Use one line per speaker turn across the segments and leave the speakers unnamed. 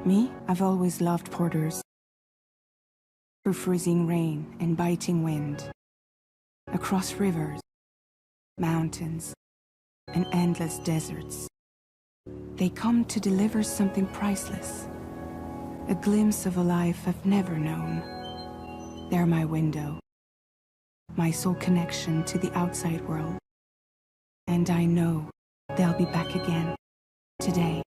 Me, I've always loved porters. Through freezing rain and biting wind, across rivers, mountains, and endless deserts. They come to deliver something priceless, a glimpse of a life I've never known. They're my window, my sole connection to the outside world. And I know they'll be back again, today.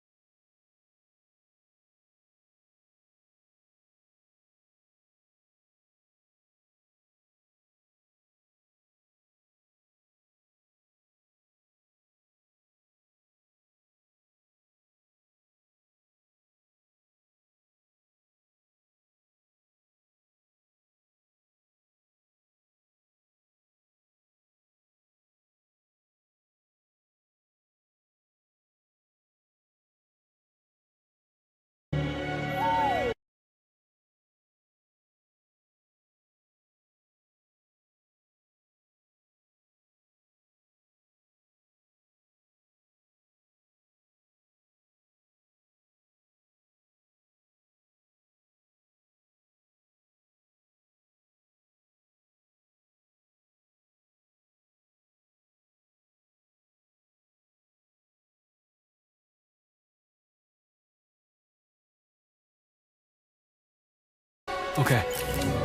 Okay,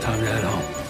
time to head home.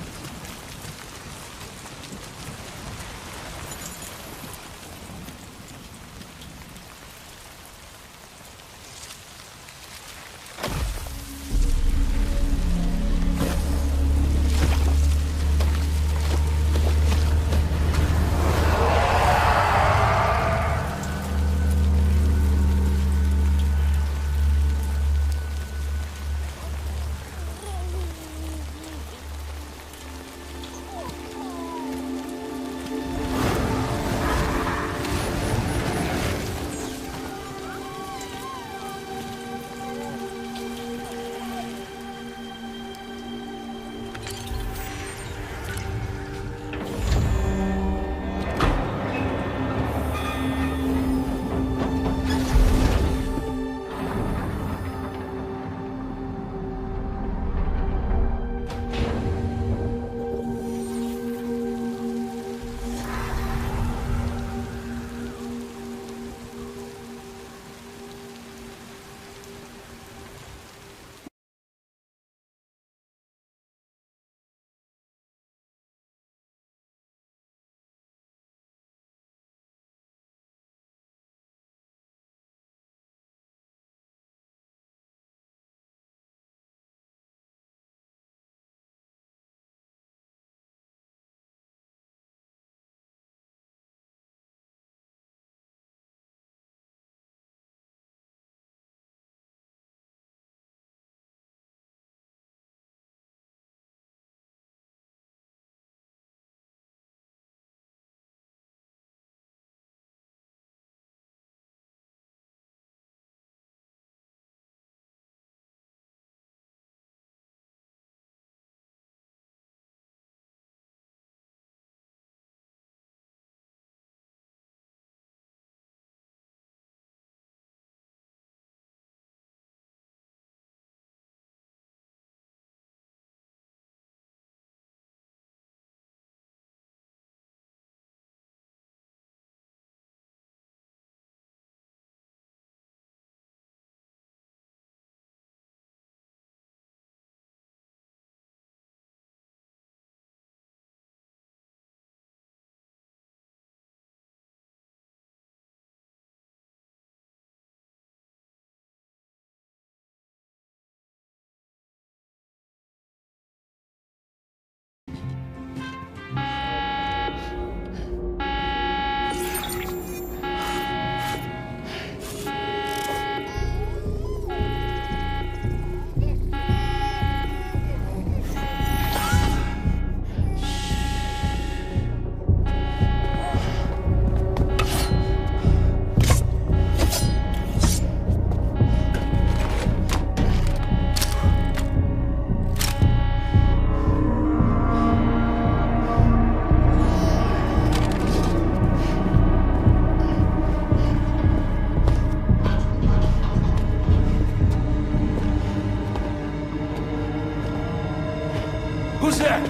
Who's there?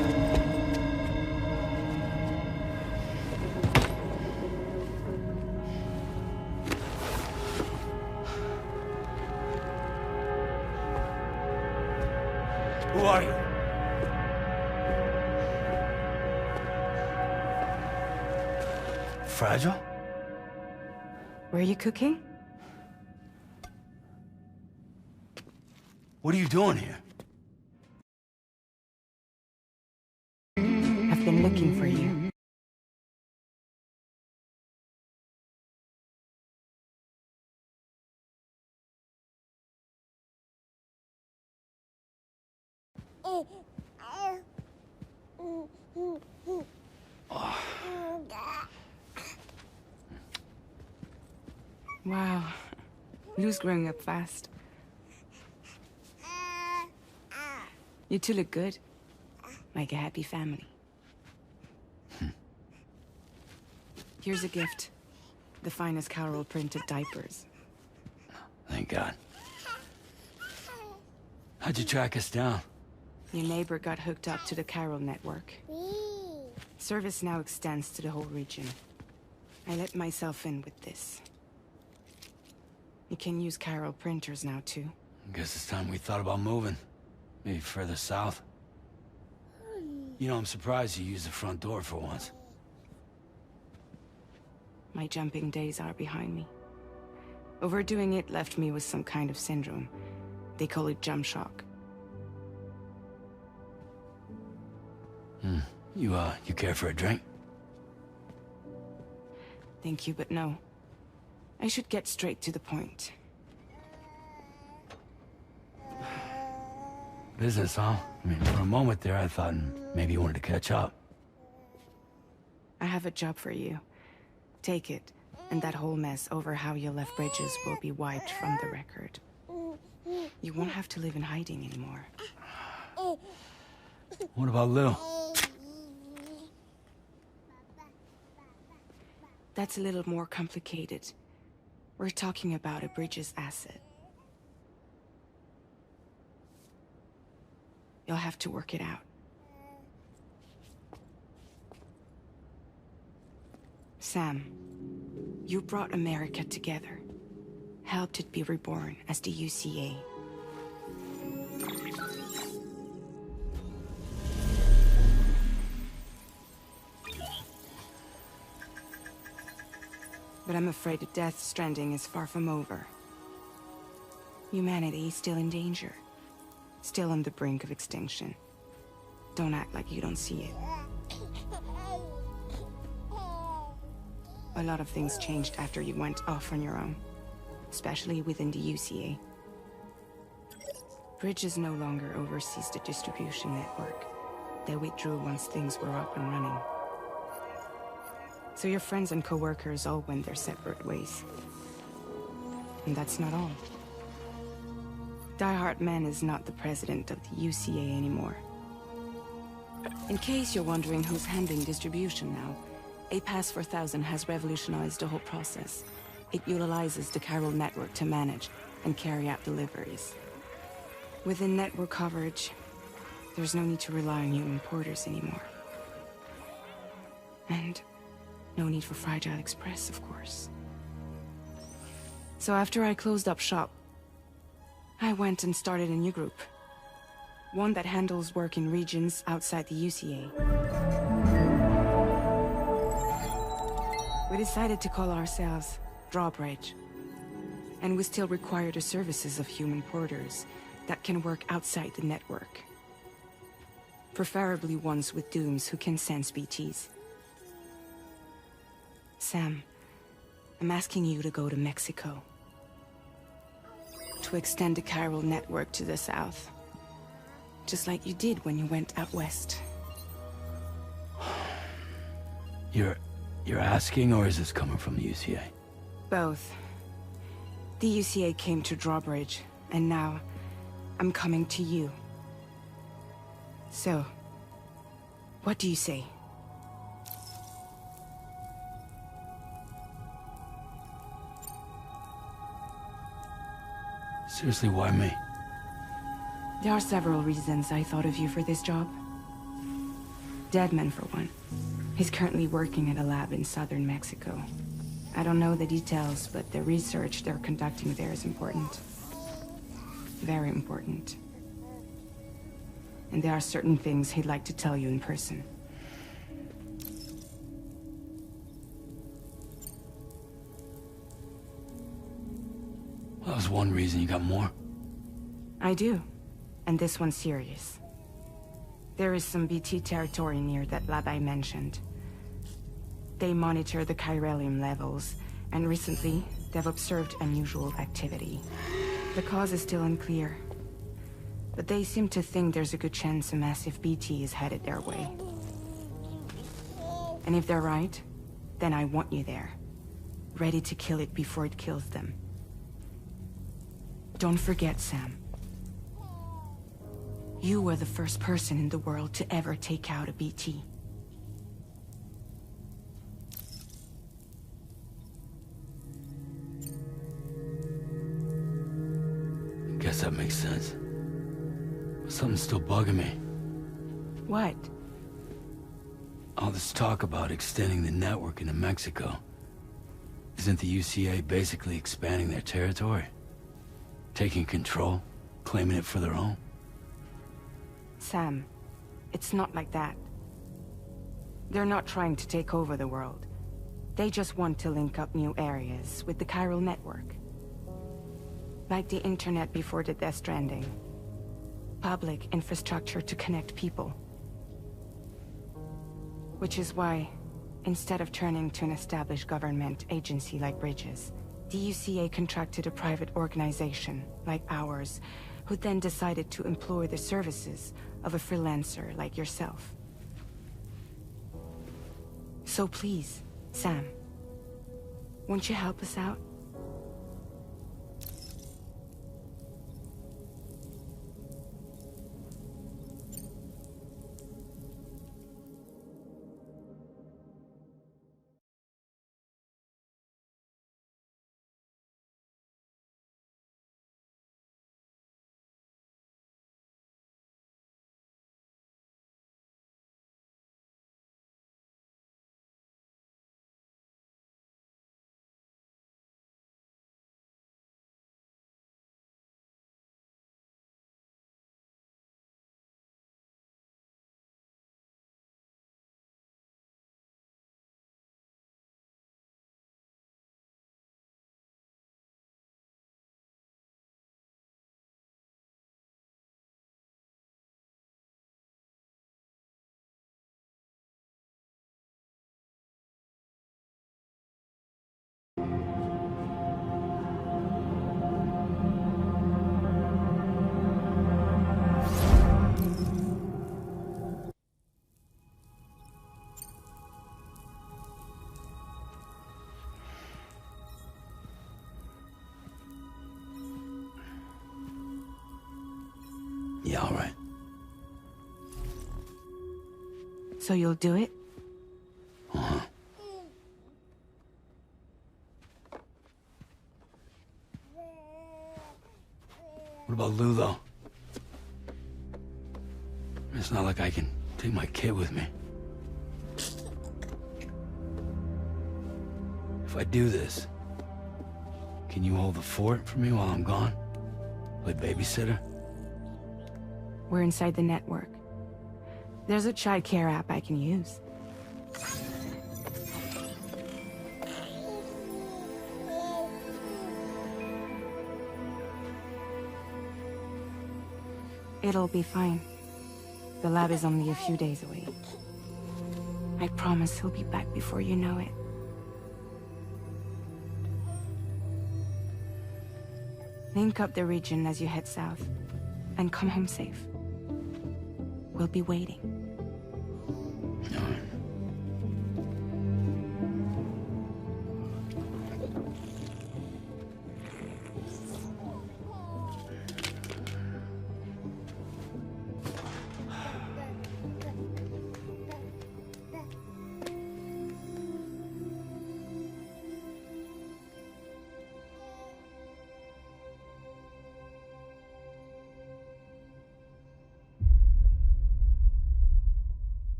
Who are you? Fragile?
Were you cooking?
What are you doing here?
I've been looking for you. Wow. Lou's growing up fast. You two look good. Like a happy family. Here's a gift. The finest Carol printed diapers.
Thank God. How'd you track us down?
Your neighbor got hooked up to the Carol network. Service now extends to the whole region. I let myself in with this. You can use Carol printers now, too.
Guess it's time we thought about moving. Maybe further south. You know, I'm surprised you used the front door for once.
My jumping days are behind me. Overdoing it left me with some kind of syndrome. They call it jump shock.
You care for a drink?
Thank you, but no. I should get straight to the point.
Business, huh? I mean, for a moment there, I thought maybe you wanted to catch up.
I have a job for you. Take it, and that whole mess over how you left bridges will be wiped from the record. You won't have to live in hiding anymore.
What about Lou?
That's a little more complicated. We're talking about a bridges asset. You'll have to work it out. Sam, you brought America together. Helped it be reborn as the UCA. But I'm afraid the Death Stranding is far from over. Humanity is still in danger. Still on the brink of extinction. Don't act like you don't see it. A lot of things changed after you went off on your own. Especially within the UCA. Bridges no longer oversees the distribution network. They withdrew once things were up and running. So your friends and co-workers all went their separate ways. And that's not all. Die Hartman is not the president of the UCA anymore. In case you're wondering who's handling distribution now, A Pass 4000 has revolutionized the whole process. It utilizes the Carol network to manage and carry out deliveries. Within network coverage, there's no need to rely on human porters anymore. And no need for Fragile Express, of course. So after I closed up shop, I went and started a new group. One that handles work in regions outside the UCA. We decided to call ourselves Drawbridge. And we still require the services of human porters that can work outside the network. Preferably ones with dooms who can sense BTs. Sam, I'm asking you to go to Mexico. To extend the Carol network to the south. Just like you did when you went out west.
You're asking, or is this coming from the UCA?
Both. The UCA came to Drawbridge, and now I'm coming to you. So, what do you say?
Seriously, why me?
There are several reasons I thought of you for this job. Dead man for one. He's currently working at a lab in southern Mexico. I don't know the details, but the research they're conducting there is important. Very important. And there are certain things he'd like to tell you in person.
That was one reason. You got more?
I do. And this one's serious. There is some BT territory near that lab I mentioned. They monitor the chiralium levels, and recently, they've observed unusual activity. The cause is still unclear, but they seem to think there's a good chance a massive BT is headed their way. And if they're right, then I want you there, ready to kill it before it kills them. Don't forget, Sam. You were the first person in the world to ever take out a BT.
Guess that makes sense. But something's still bugging me.
What?
All this talk about extending the network into Mexico. Isn't the UCA basically expanding their territory? Taking control? Claiming it for their own?
Sam, it's not like that. They're not trying to take over the world. They just want to link up new areas with the chiral network. Like the internet before the Death Stranding. Public infrastructure to connect people. Which is why, instead of turning to an established government agency like Bridges, the UCA contracted a private organization, like ours, who then decided to employ the services of a freelancer like yourself. So please, Sam, won't you help us out?
Yeah, all right.
So you'll do it?
Uh-huh. What about Lou, though? It's not like I can take my kid with me. If I do this, can you hold the fort for me while I'm gone? Play babysitter?
We're inside the network. There's a child care app I can use. It'll be fine. The lab is only a few days away. I promise he'll be back before you know it. Link up the region as you head south, and come home safe. We'll be waiting.
All right.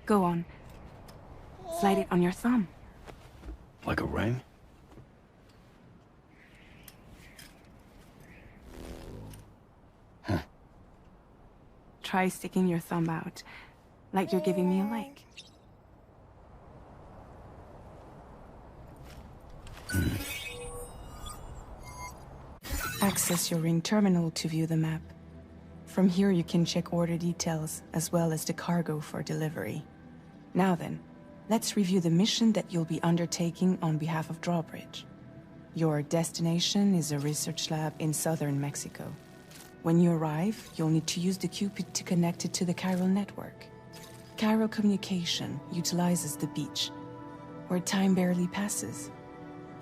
Go on. Slide it on your thumb.
Like a ring? Huh.
Try sticking your thumb out, like you're giving me a like. Access your ring terminal to view the map. From here you can check order details, as well as the cargo for delivery. Now then, let's review the mission that you'll be undertaking on behalf of Drawbridge. Your destination is a research lab in southern Mexico. When you arrive, you'll need to use the Cupid to connect it to the chiral network. Chiral communication utilizes the beach, where time barely passes.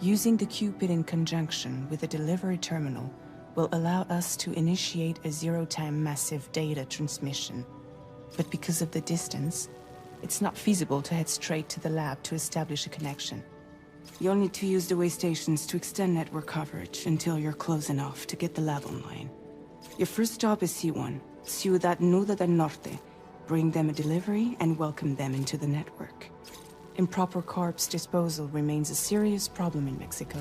Using the Cupid in conjunction with the delivery terminal will allow us to initiate a zero-time massive data transmission. But because of the distance, it's not feasible to head straight to the lab to establish a connection. You'll need to use the way stations to extend network coverage until you're close enough to get the lab online. Your first stop is C1, Ciudad Nuda del Norte. Bring them a delivery and welcome them into the network. Improper corpse disposal remains a serious problem in Mexico.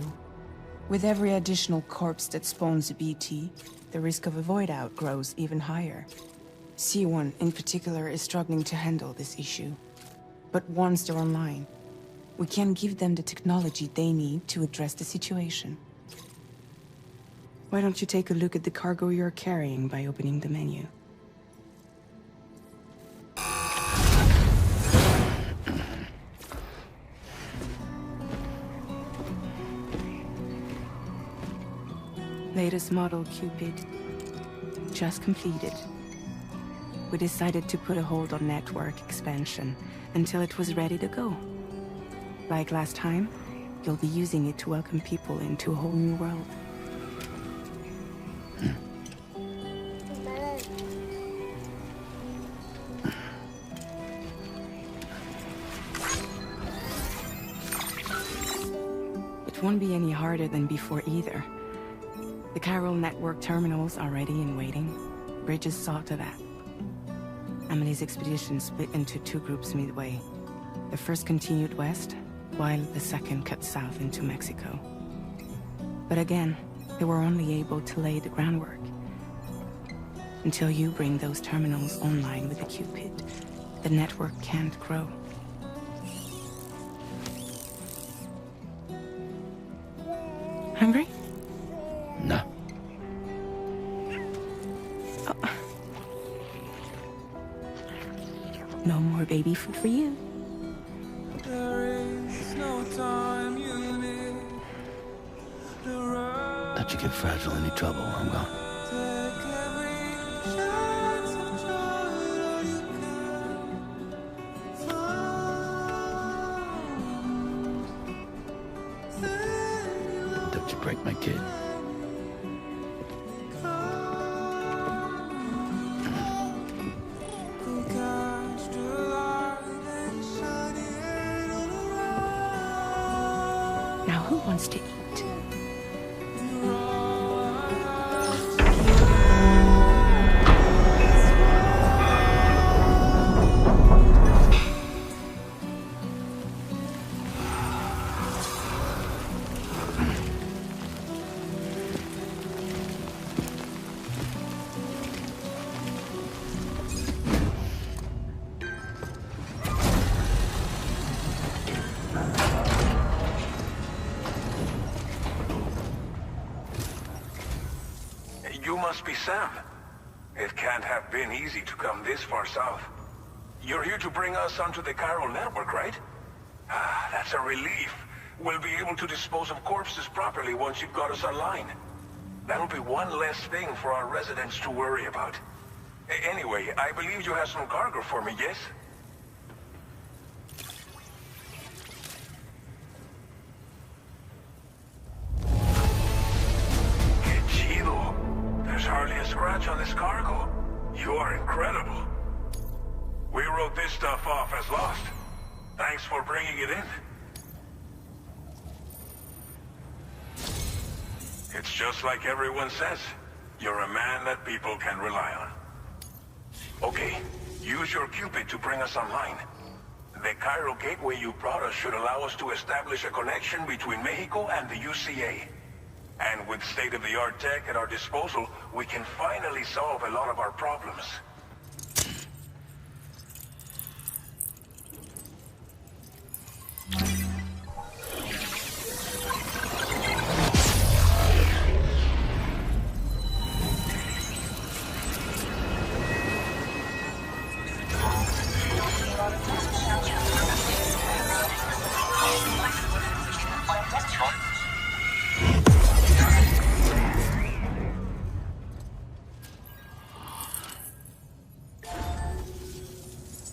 With every additional corpse that spawns a BT, the risk of a void out grows even higher. C1 in particular is struggling to handle this issue. But once they're online, we can give them the technology they need to address the situation. Why don't you take a look at the cargo you're carrying by opening the menu? Latest model Cupid. Just completed. We decided to put a hold on network expansion until it was ready to go. Like last time, you'll be using it to welcome people into a whole new world. It won't be any harder than before either. The chiral network terminals are ready and waiting. Bridges saw to that. Emily's expedition split into two groups midway. The first continued west, while the second cut south into Mexico. But again, they were only able to lay the groundwork. Until you bring those terminals online with the Cupid, the network can't grow. Hungry?
No.
Oh. No more baby food for you.
Let you get fragile any trouble, I'm gone. Don't you break my kid.
Now who wants to eat?
You must be Sam. It can't have been easy to come this far south. You're here to bring us onto the chiral network, right? Ah, that's a relief. We'll be able to dispose of corpses properly once you've got us online. That'll be one less thing for our residents to worry about. Anyway, I believe you have some cargo for me, yes? There's hardly a scratch on this cargo. You are incredible. We wrote this stuff off as lost. Thanks for bringing it in. It's just like everyone says. You're a man that people can rely on. Okay, use your Cupid to bring us online. The chiral gateway you brought us should allow us to establish a connection between Mexico and the UCA. And with state-of-the-art tech at our disposal, we can finally solve a lot of our problems.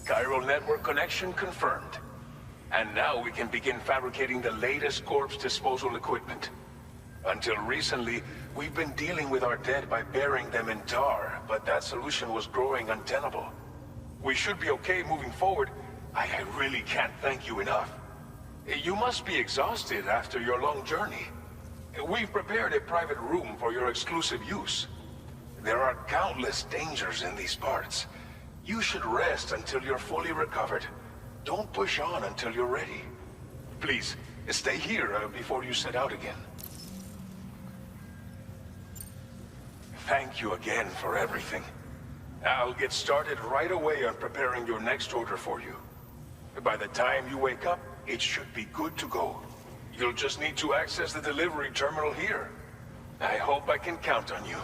Chiral network connection confirmed. And now we can begin fabricating the latest corpse disposal equipment. Until recently, we've been dealing with our dead by burying them in tar, but that solution was growing untenable. We should be okay moving forward. I really can't thank you enough. You must be exhausted after your long journey. We've prepared a private room for your exclusive use. There are countless dangers in these parts. You should rest until you're fully recovered. Don't push on until you're ready. Please, stay here before you set out again. Thank you again for everything. I'll get started right away on preparing your next order for you. By the time you wake up, it should be good to go. You'll just need to access the delivery terminal here. I hope I can count on you.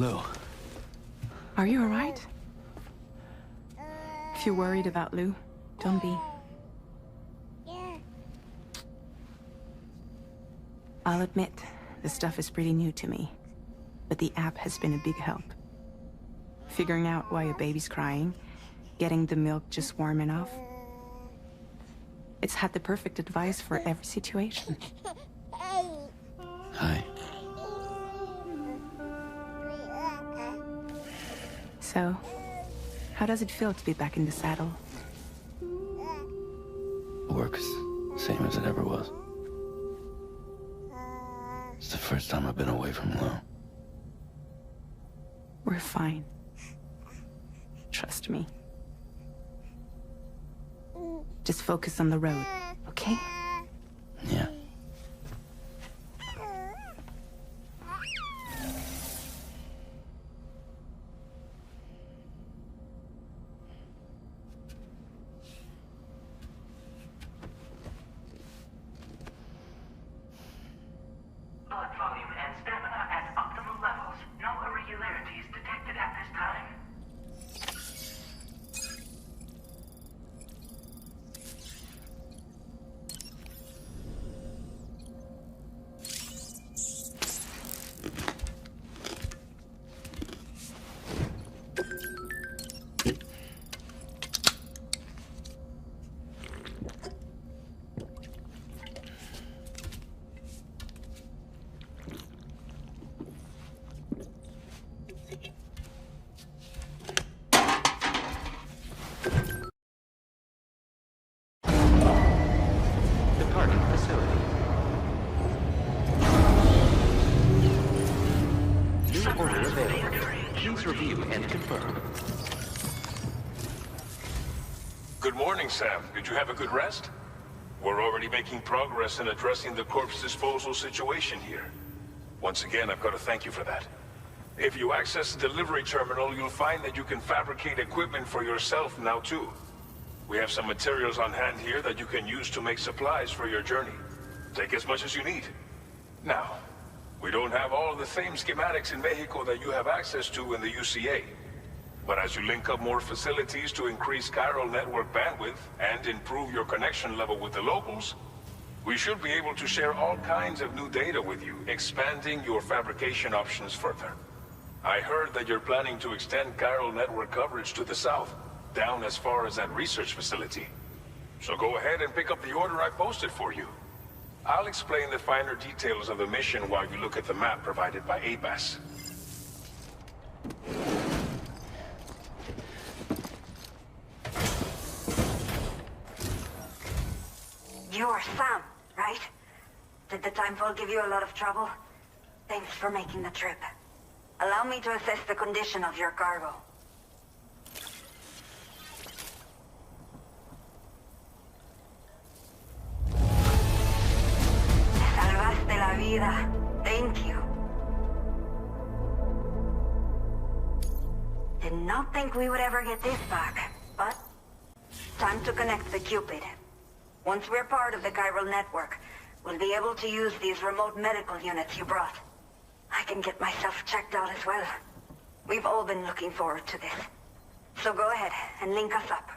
Lou.
Are you alright? If you're worried about Lou, don't be. I'll admit, the stuff is pretty new to me, but the app has been a big help. Figuring out why a baby's crying, getting the milk just warm enough. It's had the perfect advice for every situation.
Hi.
So, how does it feel to be back in the saddle?
Work's same as it ever was. It's the first time I've been away from Lou.
We're fine. Trust me. Just focus on the road, okay?
Yeah.
Blood volume and stamina at optimal levels. No irregularities detected at this time. Departing facility. New order available. Please review and confirm.
Good morning, Sam. Did you have a good rest? We're already making progress in addressing the corpse disposal situation here. Once again, I've got to thank you for that. If you access the delivery terminal, you'll find that you can fabricate equipment for yourself now too. We have some materials on hand here that you can use to make supplies for your journey. Take as much as you need. Now, we don't have all the same schematics in Mexico that you have access to in the UCA. But as you link up more facilities to increase chiral network bandwidth and improve your connection level with the locals, we should be able to share all kinds of new data with you, expanding your fabrication options further. I heard that you're planning to extend chiral network coverage to the south, down as far as that research facility. So go ahead and pick up the order I posted for you. I'll explain the finer details of the mission while you look at the map provided by ABAS.
You're Sam, right? Did the timefall give you a lot of trouble? Thanks for making the trip. Allow me to assess the condition of your cargo. Salvaste la vida. Thank you. Did not think we would ever get this back, but time to connect the Cupid. Once we're part of the chiral network, we'll be able to use these remote medical units you brought. I can get myself checked out as well. We've all been looking forward to this. So go ahead and link us up.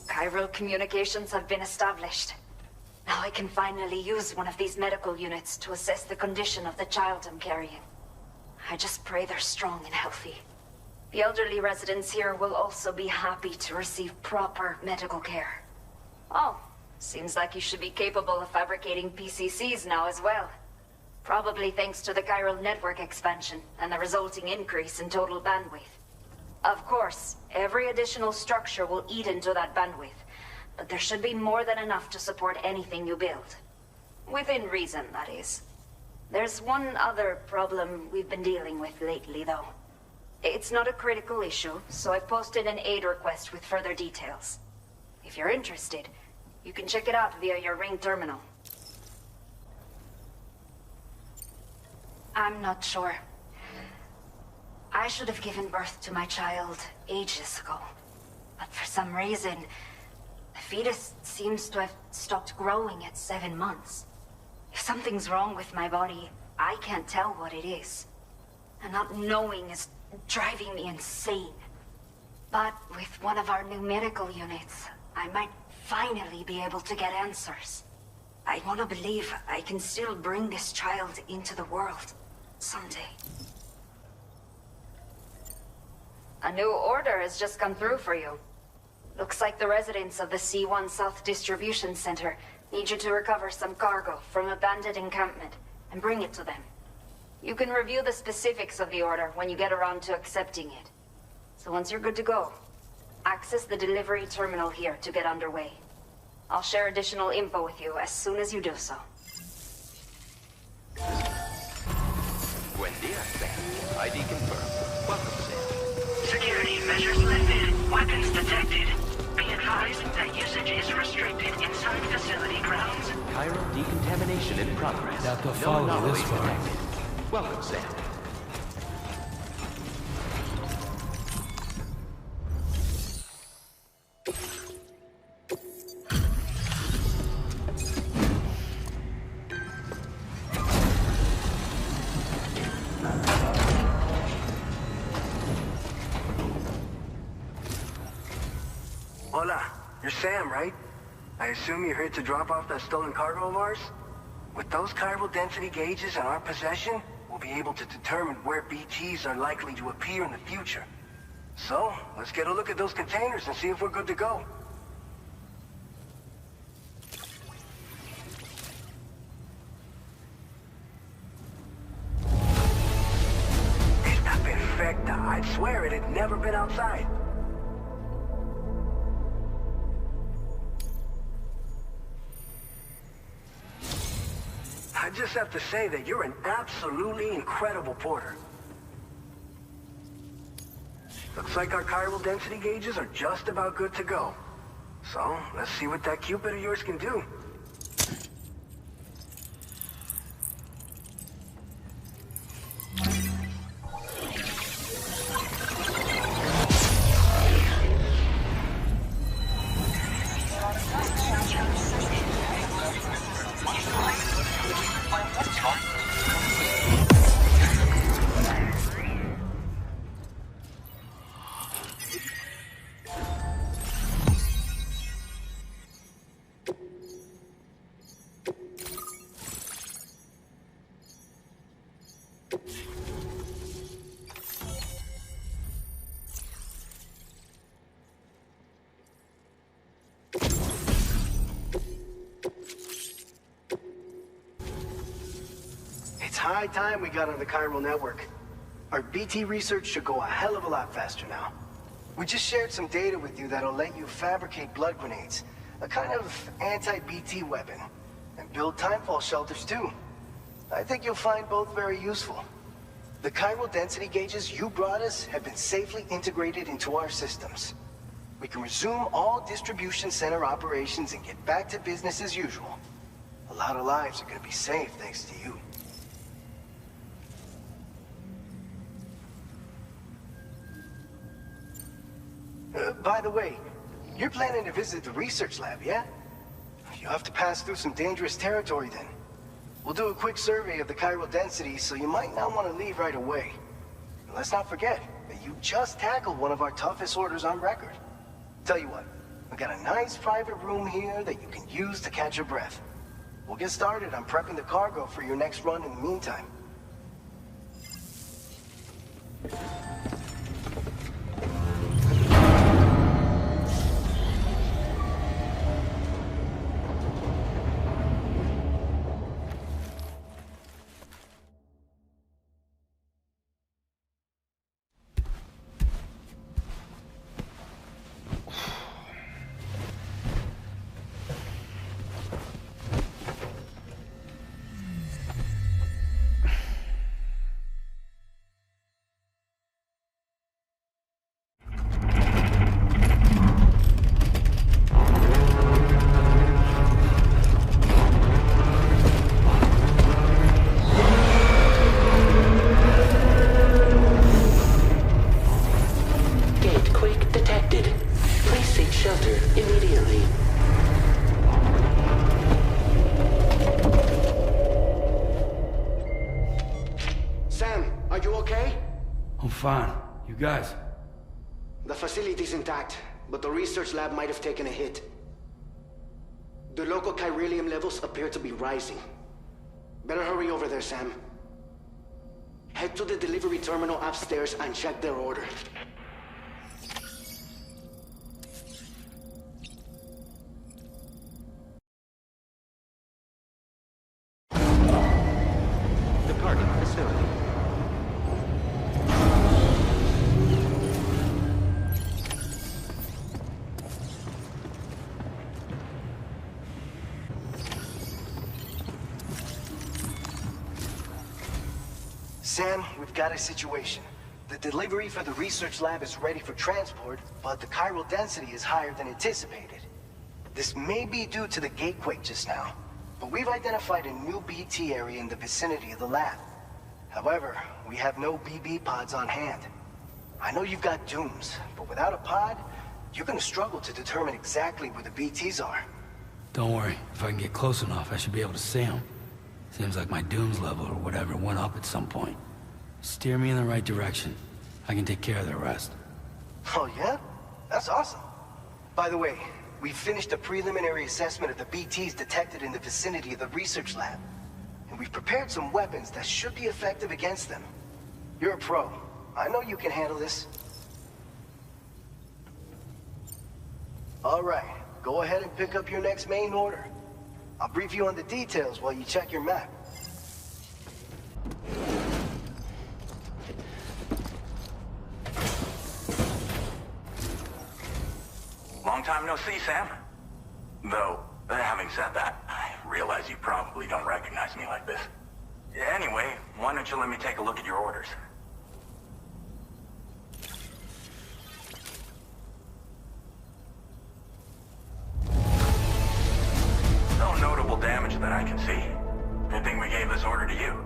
Chiral communications have been established. Now I can finally use one of these medical units to assess the condition of the child I'm carrying. I just pray they're strong and healthy. The elderly residents here will also be happy to receive proper medical care. Oh, seems like you should be capable of fabricating PCCs now as well. Probably thanks to the chiral network expansion and the resulting increase in total bandwidth. Of course, every additional structure will eat into that bandwidth, but there should be more than enough to support anything you build. Within reason, that is. There's one other problem we've been dealing with lately, though. It's not a critical issue, so I posted an aid request with further details. If you're interested, you can check it out via your ring terminal. I'm not sure. I should have given birth to my child ages ago. But for some reason, the fetus seems to have stopped growing at 7 months. If something's wrong with my body, I can't tell what it is. And not knowing is driving me insane. But with one of our new medical units, I might finally be able to get answers. I want to believe I can still bring this child into the world someday. A new order has just come through for you. Looks like the residents of the C1 South Distribution Center need you to recover some cargo from an abandoned encampment and bring it to them. You can review the specifics of the order when you get around to accepting it. So once you're good to go, access the delivery terminal here to get underway. I'll share additional info with you as soon as you do so.
Buen día, Sam. ID confirmed. Welcome, Sam.
Security measures lifted. Weapons detected. Be advised that usage is restricted inside facility grounds.
Cairo decontamination in progress.
Doubt they'll follow you this
anomalies
far.
detected. Welcome, Sam.
Hola, you're Sam, right? I assume you're here to drop off that stolen cargo of ours? With those chiral density gauges in our possession, we'll be able to determine where BTs are likely to appear in the future. So, let's get a look at those containers and see if we're good to go. Está perfecta. I'd swear it had never been outside. I just have to say that you're an absolutely incredible porter. Looks like our chiral density gauges are just about good to go. So, let's see what that Cupid of yours can do.
It's high time we got on the chiral network. Our BT research should go a hell of a lot faster now. We just shared some data with you that'll let you fabricate blood grenades, a kind of anti-BT weapon, and build timefall shelters too. I think you'll find both very useful. The chiral density gauges you brought us have been safely integrated into our systems. We can resume all distribution center operations and get back to business as usual. A lot of lives are gonna be saved thanks to you. By the way, you're planning to visit the research lab, yeah? You'll have to pass through some dangerous territory then. We'll do a quick survey of the chiral density, so you might not want to leave right away. And let's not forget that you just tackled one of our toughest orders on record. Tell you what, we got a nice private room here that you can use to catch your breath. We'll get started on prepping the cargo for your next run in the meantime. okay?
I'm fine. You guys?
The facility's intact, but the research lab might have taken a hit. The local chiralium levels appear to be rising. Better hurry over there, Sam. Head to the delivery terminal upstairs and check their order.
Departing facility.
Sam, we've got a situation. The delivery for the research lab is ready for transport, but the chiral density is higher than anticipated. This may be due to the gatequake just now, but we've identified a new BT area in the vicinity of the lab. However, we have no BB pods on hand. I know you've got dooms, but without a pod, you're gonna struggle to determine exactly where the BTs are.
Don't worry. If I can get close enough, I should be able to see them. Seems like my dooms level or whatever went up at some point. Steer me in the right direction. I can take care of the rest.
Oh yeah? That's awesome. By the way, we finished a preliminary assessment of the BTs detected in the vicinity of the research lab. And we've prepared some weapons that should be effective against them. You're a pro. I know you can handle this. All right, go ahead and pick up your next main order. I'll brief you on the details while you check your map.
Long time no see, Sam. Though, having said that, I realize you probably don't recognize me like this. Anyway, why don't you let me take a look at your orders? No notable damage that I can see. Good thing we gave this order to you.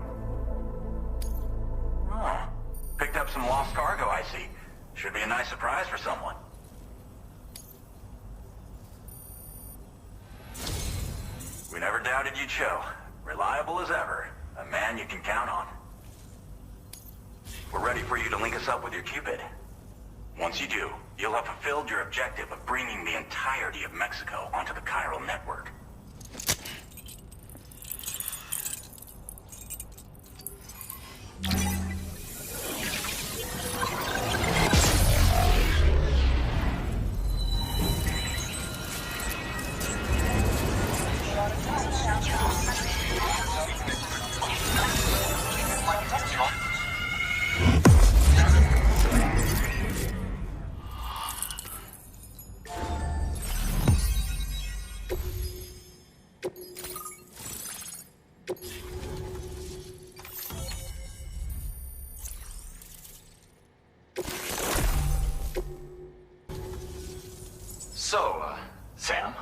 Oh, picked up some lost cargo, I see. Should be a nice surprise for someone. We never doubted you'd show. Reliable as ever. A man you can count on. We're ready for you to link us up with your Cupid. Once you do, you'll have fulfilled your objective of bringing the entirety of Mexico onto the chiral network. Sam,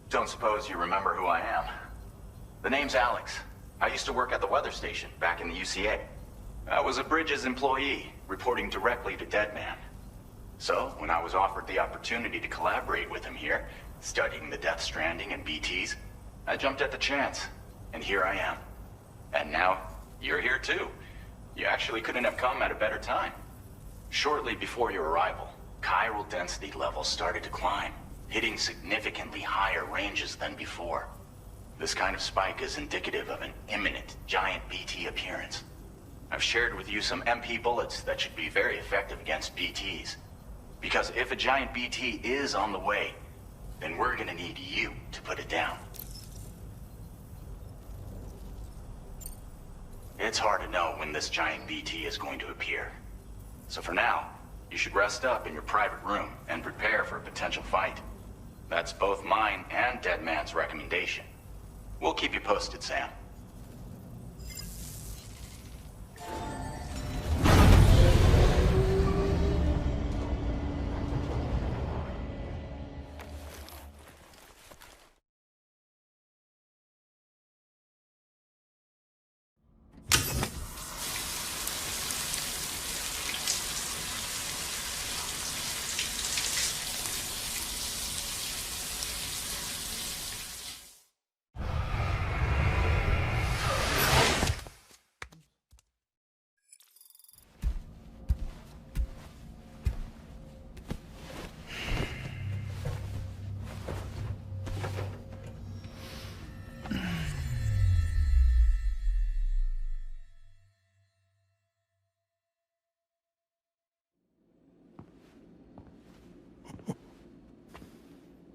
don't suppose you remember who I am? The name's Alex. I used to work at the weather station back in the UCA. I was a Bridges employee, reporting directly to Deadman. So, when I was offered the opportunity to collaborate with him here, studying the Death Stranding and BTs, I jumped at the chance, and here I am. And now, you're here too. You actually couldn't have come at a better time. Shortly before your arrival, chiral density levels started to climb, hitting significantly higher ranges than before. This kind of spike is indicative of an imminent giant BT appearance. I've shared with you some MP bullets that should be very effective against BTs. Because if a giant BT is on the way, then we're gonna need you to put it down. It's hard to know when this giant BT is going to appear. So for now, you should rest up in your private room and prepare for a potential fight. That's both mine and Deadman's recommendation. We'll keep you posted, Sam.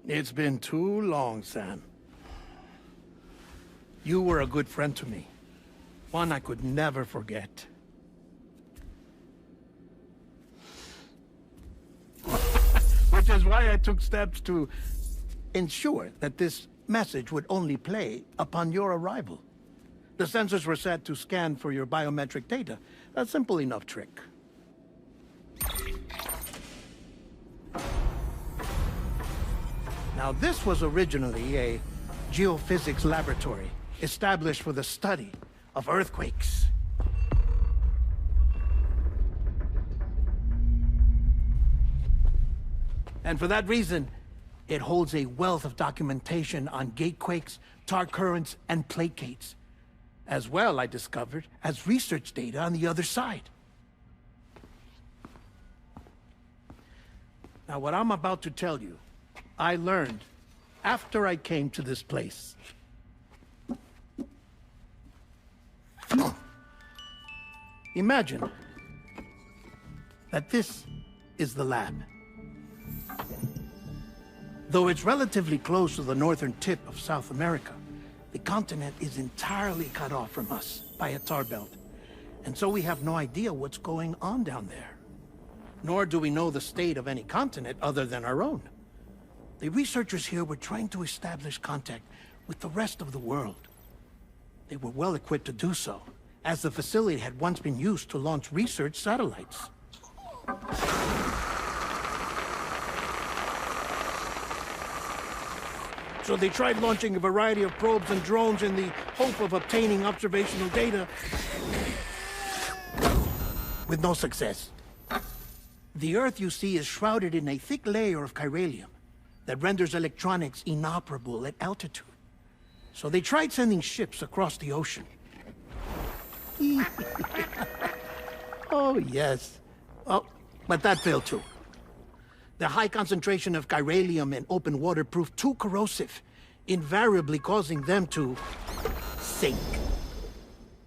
It's been too long, Sam. You were a good friend to me. One I could never forget. Which is why I took steps to ensure that this message would only play upon your arrival. The sensors were set to scan for your biometric data. A simple enough trick. Now, this was originally a geophysics laboratory established for the study of earthquakes. And for that reason, it holds a wealth of documentation on gatequakes, tar currents, and plate gates. As well, I discovered, as research data on the other side. Now, what I'm about to tell you, I learned after I came to this place. Imagine that this is the lab. Though it's relatively close to the northern tip of South America, the continent is entirely cut off from us by a tar belt. And so we have no idea what's going on down there. Nor do we know the state of any continent other than our own. The researchers here were trying to establish contact with the rest of the world. They were well equipped to do so, as the facility had once been used to launch research satellites. So they tried launching a variety of probes and drones in the hope of obtaining observational data, with no success. The Earth, you see, is shrouded in a thick layer of chiralium that renders electronics inoperable at altitude. So they tried sending ships across the ocean. Oh, yes. Oh, but that failed too. The high concentration of chiralium in open water proved too corrosive, invariably causing them to sink.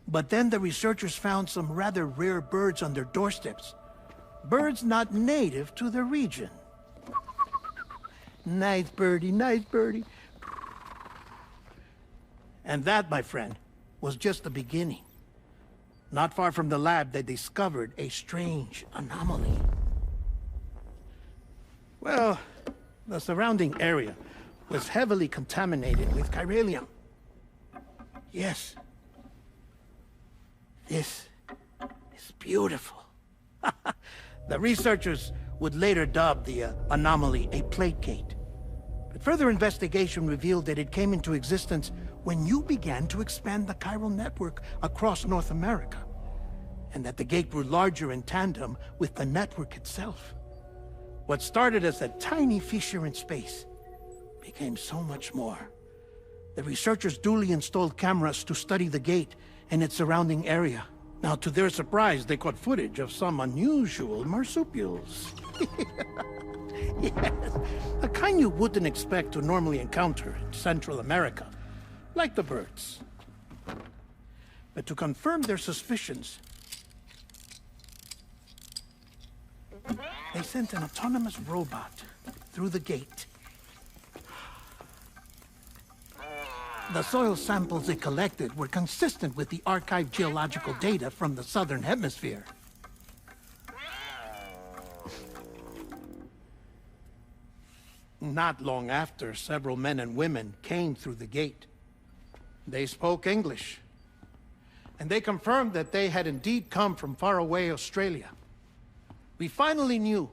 But then the researchers found some rather rare birds on their doorsteps. Birds not native to the region. Nice birdie, nice birdie. And that, my friend, was just the beginning. Not far from the lab, they discovered a strange anomaly. Well, the surrounding area was heavily contaminated with chiralium. Yes. This is beautiful. The researchers would later dub the anomaly a plate gate. But further investigation revealed that it came into existence when you began to expand the chiral network across North America, and that the gate grew larger in tandem with the network itself. What started as a tiny fissure in space became so much more. The researchers duly installed cameras to study the gate and its surrounding area. Now, to their surprise, they caught footage of some unusual marsupials. Yes, a kind you wouldn't expect to normally encounter in Central America, like the birds. But to confirm their suspicions, they sent an autonomous robot through the gate. The soil samples it collected were consistent with the archived geological data from the southern hemisphere. Not long after, several men and women came through the gate. They spoke English, and they confirmed that they had indeed come from faraway Australia. We finally knew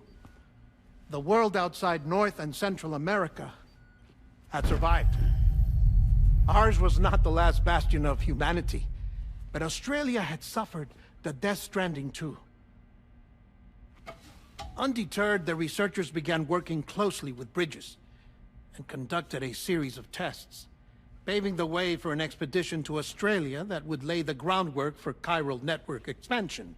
the world outside North and Central America had survived. Ours was not the last bastion of humanity, but Australia had suffered the death stranding too. Undeterred, the researchers began working closely with Bridges and conducted a series of tests, paving the way for an expedition to Australia that would lay the groundwork for chiral network expansion.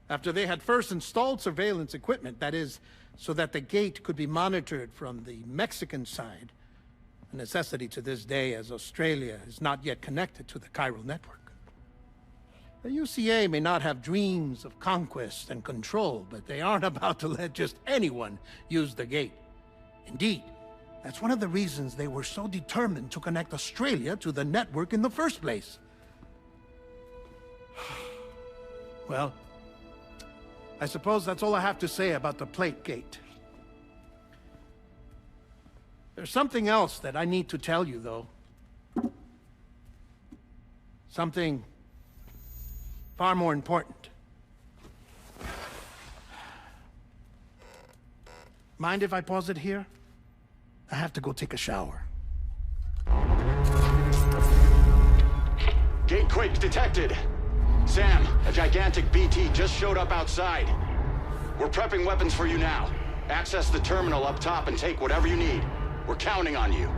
After they had first installed surveillance equipment, that is, so that the gate could be monitored from the Mexican side, a necessity to this day as Australia is not yet connected to the chiral network. The UCA may not have dreams of conquest and control, but they aren't about to let just anyone use the gate. Indeed, that's one of the reasons they were so determined to connect Australia to the network in the first place. Well, I suppose that's all I have to say about the Plate Gate. There's something else that I need to tell you, though. Something far more important. Mind if I pause it here? I have to go take a shower.
Gate quake detected. Sam, a gigantic BT just showed up outside. We're prepping weapons for you now. Access the terminal up top and take whatever you need. We're counting on you.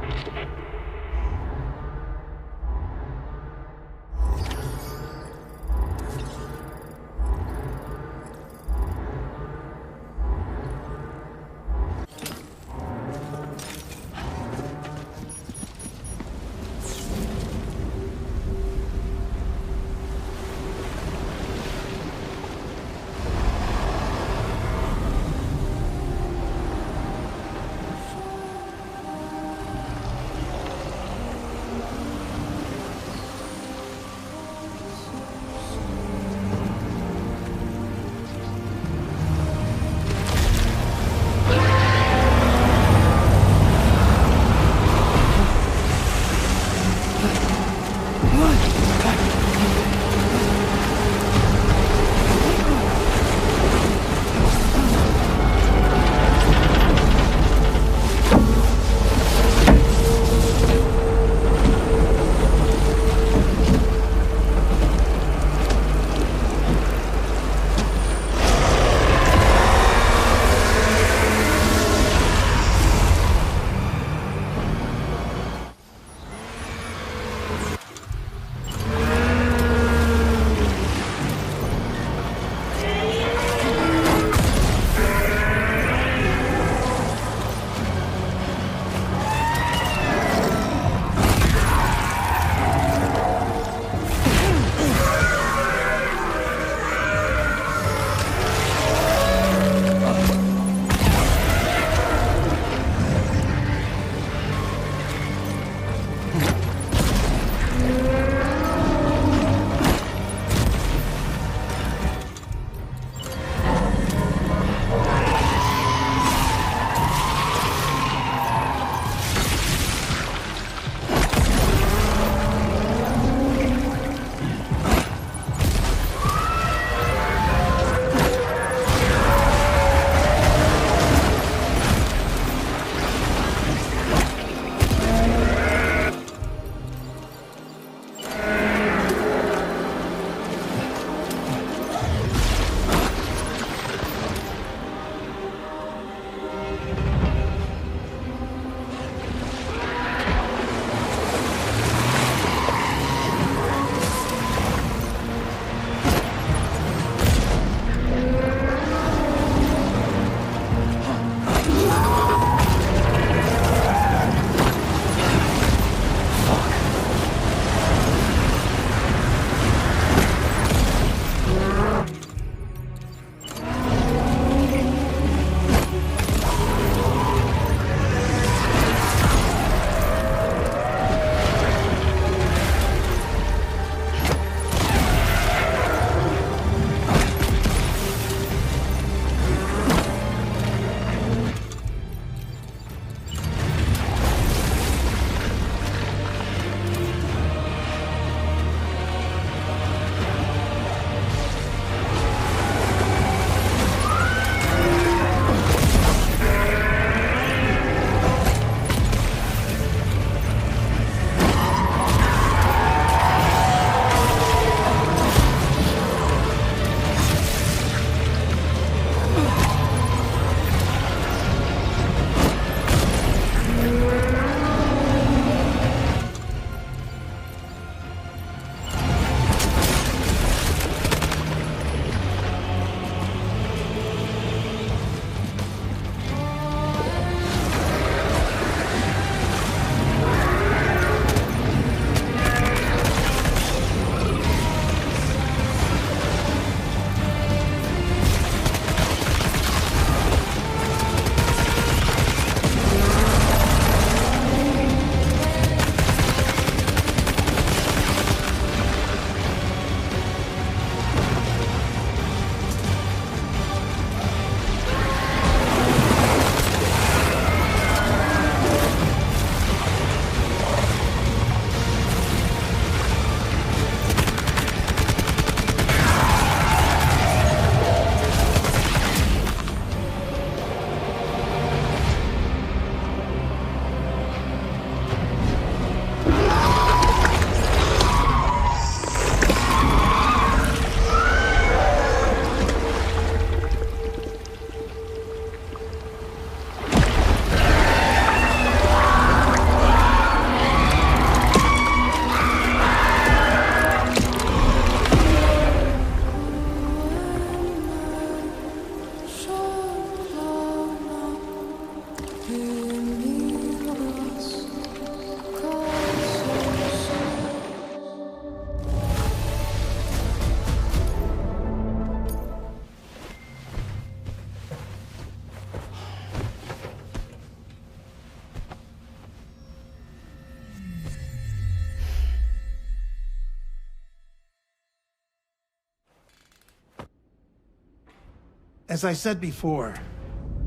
As I said before,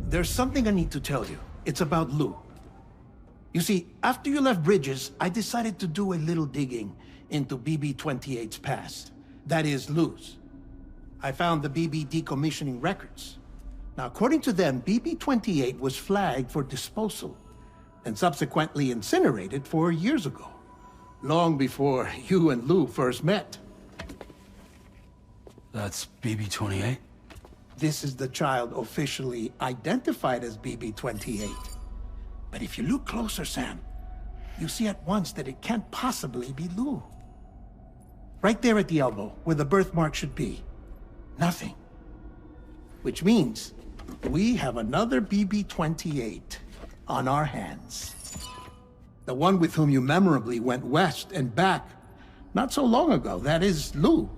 there's something I need to tell you. It's about Lou. You see, after you left Bridges, I decided to do a little digging into BB-28's past. That is, Lou's. I found the BB decommissioning records. Now, according to them, BB-28 was flagged for disposal and subsequently incinerated 4 years ago, long before you and Lou first met.
That's BB-28?
This is the child officially identified as BB-28. But if you look closer, Sam, you see at once that it can't possibly be Lou. Right there at the elbow, where the birthmark should be. Nothing. Which means we have another BB-28 on our hands. The one with whom you memorably went west and back not so long ago, that is Lou.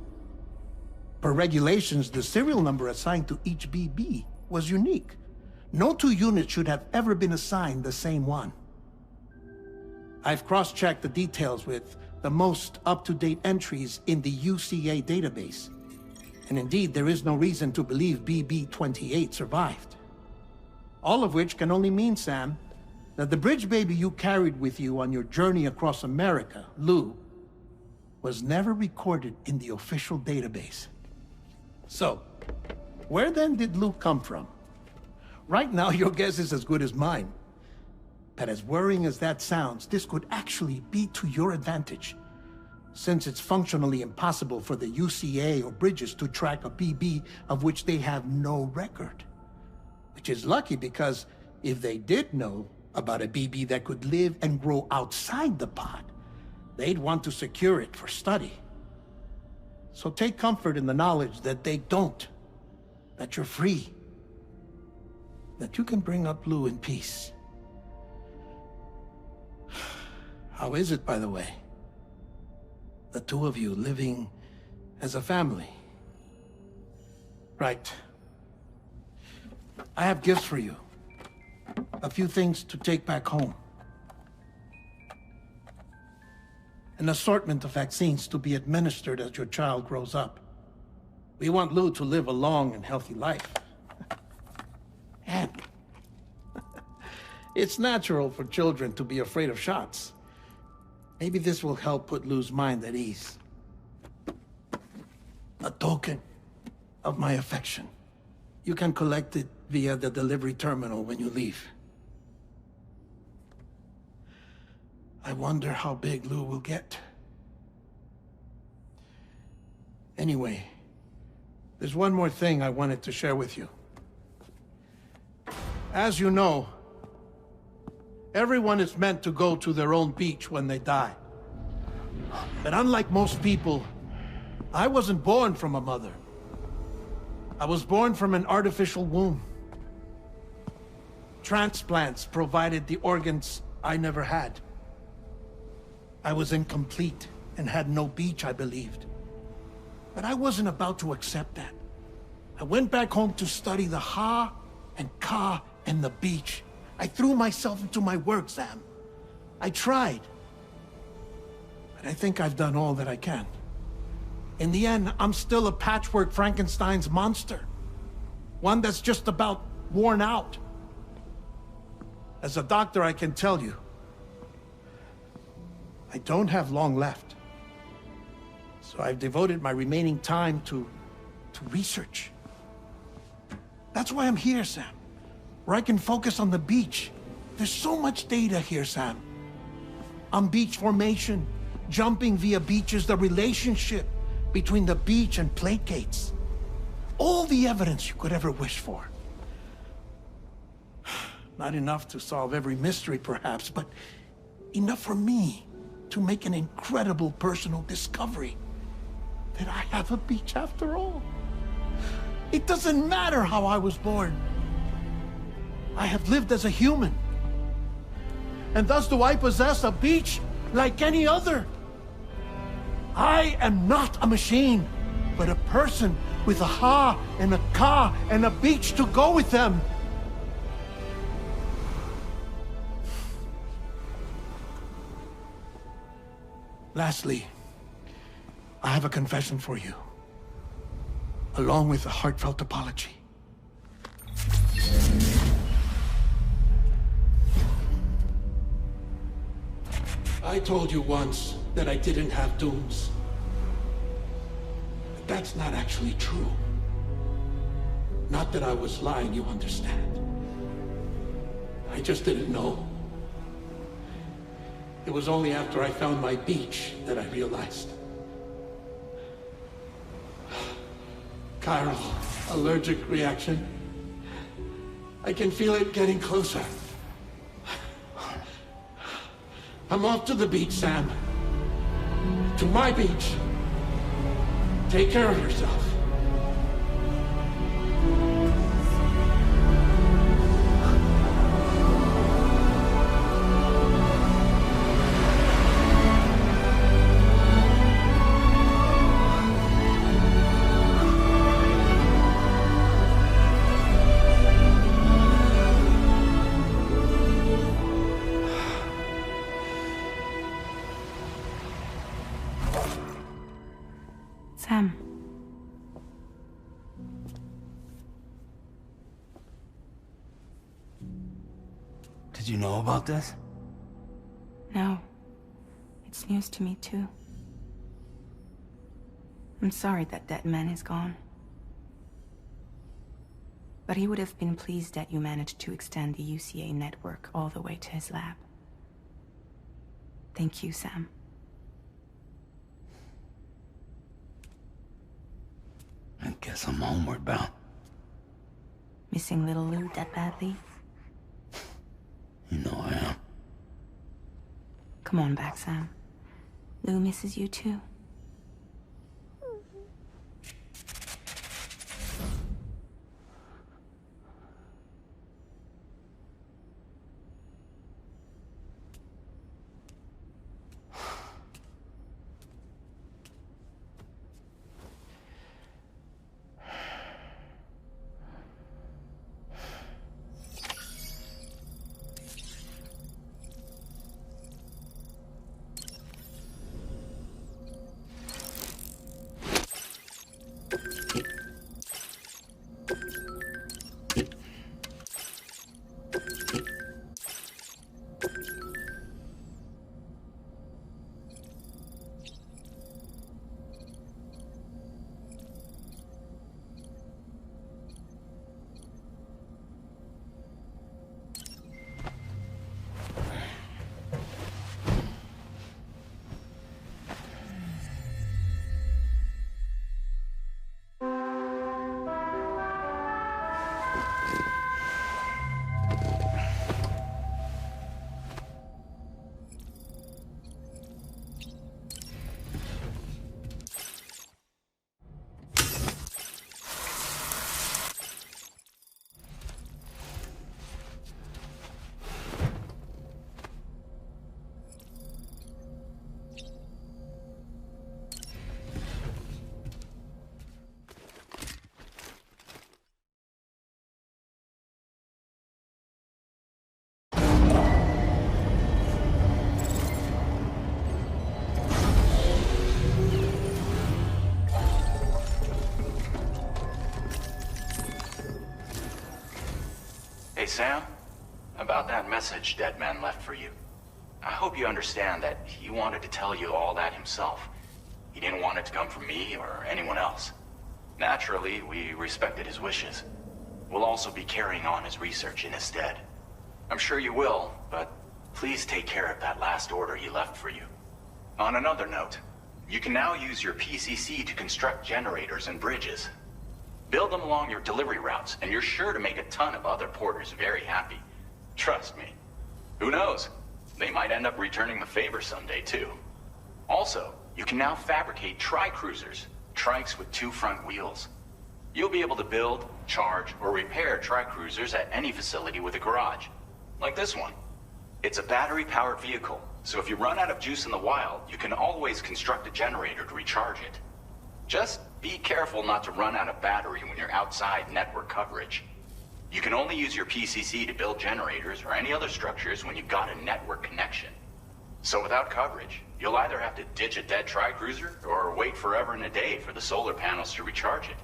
Per regulations, the serial number assigned to each BB was unique. No two units should have ever been assigned the same one. I've cross-checked the details with the most up-to-date entries in the UCA database. And indeed, there is no reason to believe BB-28 survived. All of which can only mean, Sam, that the bridge baby you carried with you on your journey across America, Lou, was never recorded in the official database. So, where then did Lou come from? Right now, your guess is as good as mine. But as worrying as that sounds, this could actually be to your advantage, since it's functionally impossible for the UCA or Bridges to track a BB of which they have no record. Which is lucky because if they did know about a BB that could live and grow outside the pod, they'd want to secure it for study. So take comfort in the knowledge that they don't, that you're free, that you can bring up Lou in peace. How is it, by the way? The two of you living as a family. Right. I have gifts for you. A few things to take back home. An assortment of vaccines to be administered as your child grows up. We want Lou to live a long and healthy life. And it's natural for children to be afraid of shots. Maybe this will help put Lou's mind at ease. A token of my affection. You can collect it via the delivery terminal when you leave. I wonder how big Lou will get. Anyway, there's one more thing I wanted to share with you. As you know, everyone is meant to go to their own beach when they die. But unlike most people, I wasn't born from a mother. I was born from an artificial womb. Transplants provided the organs I never had. I was incomplete and had no beach, I believed. But I wasn't about to accept that. I went back home to study the Ha and Ka and the beach. I threw myself into my work, Sam. I tried. But I think I've done all that I can. In the end, I'm still a patchwork Frankenstein's monster. One that's just about worn out. As a doctor, I can tell you, I don't have long left. So I've devoted my remaining time to research. That's why I'm here, Sam. Where I can focus on the beach. There's so much data here, Sam. On beach formation, jumping via beaches, the relationship between the beach and placates. All the evidence you could ever wish for. Not enough to solve every mystery, perhaps, but enough for me to make an incredible personal discovery that I have a beach after all. It doesn't matter how I was born. I have lived as a human. And thus do I possess a beach like any other. I am not a machine, but a person with a Ha and a Ka and a beach to go with them. Lastly, I have a confession for you, along with a heartfelt apology.
I told you once that I didn't have dooms. But that's not actually true. Not that I was lying, you understand. I just didn't know. It was only after I found my beach that I realized. Chiral allergic reaction. I can feel it getting closer. I'm off to the beach, Sam. To my beach. Take care of yourself.
Sam.
Did you know about this?
No. It's news to me too. I'm sorry that man is gone. But he would have been pleased that you managed to extend the UCA network all the way to his lab. Thank you, Sam.
I guess I'm homeward bound.
Missing little Lou that badly?
You know I am.
Come on back, Sam. Lou misses you too.
Hey, Sam, about that message Deadman left for you. I hope you understand that he wanted to tell you all that himself. He didn't want it to come from me or anyone else. Naturally, we respected his wishes. We'll also be carrying on his research in his stead. I'm sure you will, but please take care of that last order he left for you. On another note, you can now use your PCC to construct generators and bridges. Build them along your delivery routes, and you're sure to make a ton of other porters very happy. Trust me. Who knows? They might end up returning the favor someday, too. Also, you can now fabricate tri-cruisers, trikes with 2 front wheels. You'll be able to build, charge, or repair tri-cruisers at any facility with a garage. Like this one. It's a battery-powered vehicle, so if you run out of juice in the wild, you can always construct a generator to recharge it. Just be careful not to run out of battery when you're outside network coverage. You can only use your PCC to build generators or any other structures when you've got a network connection. So without coverage, you'll either have to ditch a dead tri-cruiser or wait forever and a day for the solar panels to recharge it.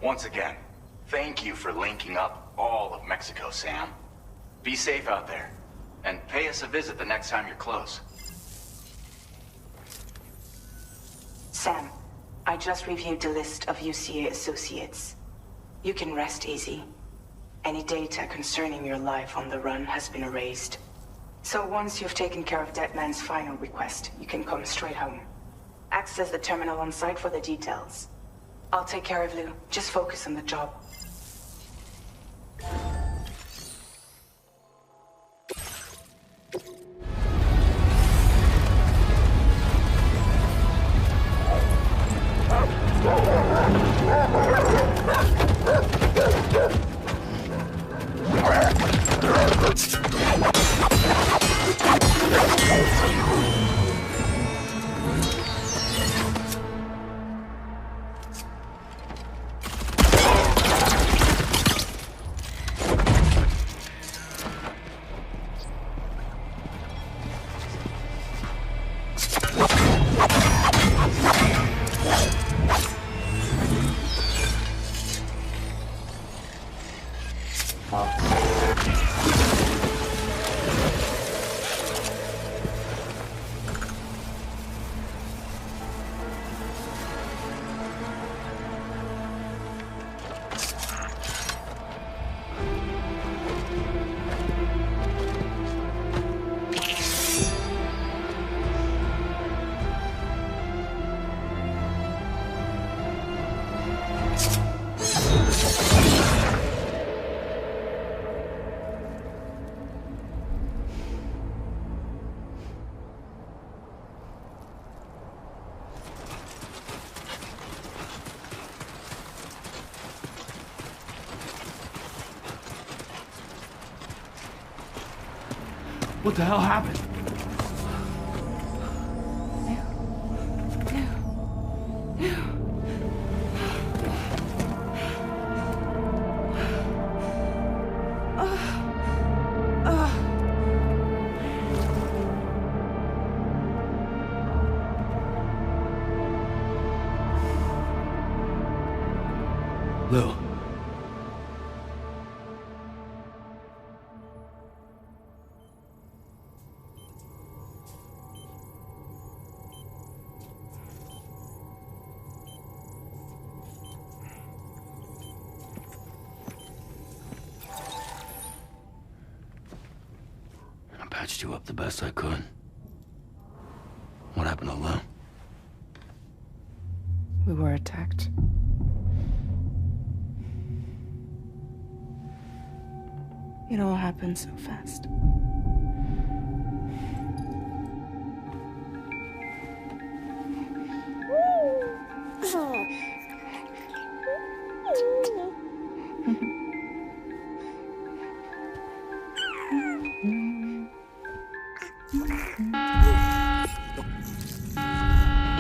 Once again, thank you for linking up all of Mexico, Sam. Be safe out there, and pay us a visit the next time you're close.
Sam, I just reviewed the list of UCA associates. You can rest easy. Any data concerning your life on the run has been erased. So once you've taken care of that man's final request, you can come straight home. Access the terminal on site for the details. I'll take care of Lou. Just focus on the job.
What the hell happened? Lou. I patched you up the best I could. What happened to Lou?
We were attacked. It all happened so fast.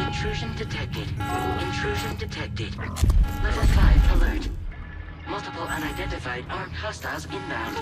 Intrusion detected. Intrusion detected. Level 5 alert. Multiple unidentified armed hostiles inbound.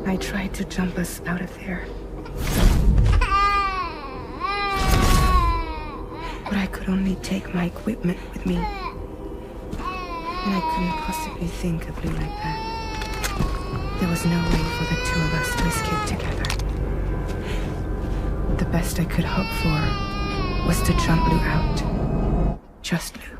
I tried to jump us out of there.
could only take my equipment with me. And I couldn't possibly think of Blue like that. There was no way for the two of us to escape together. The best I could hope for was to jump Blue out. Just Blue.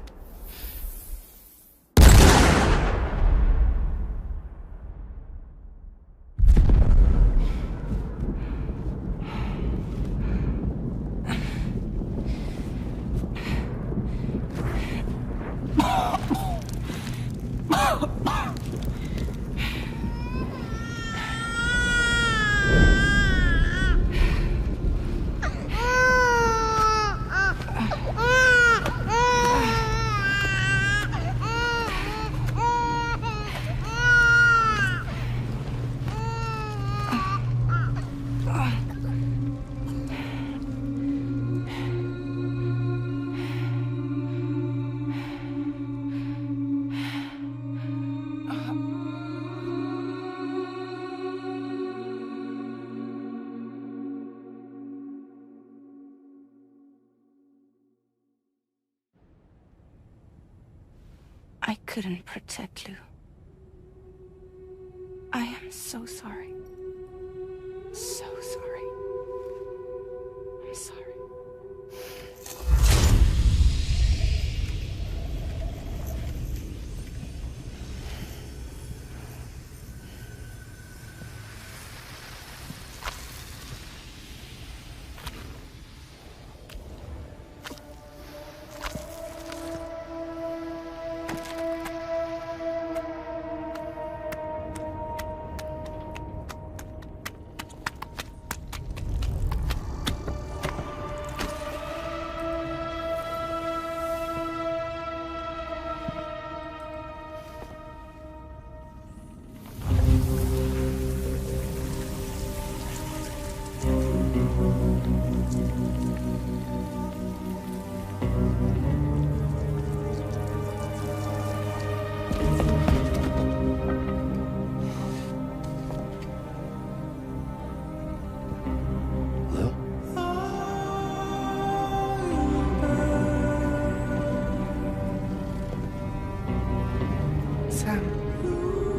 I couldn't protect Lou. I am so sorry. So sorry. I'm sorry.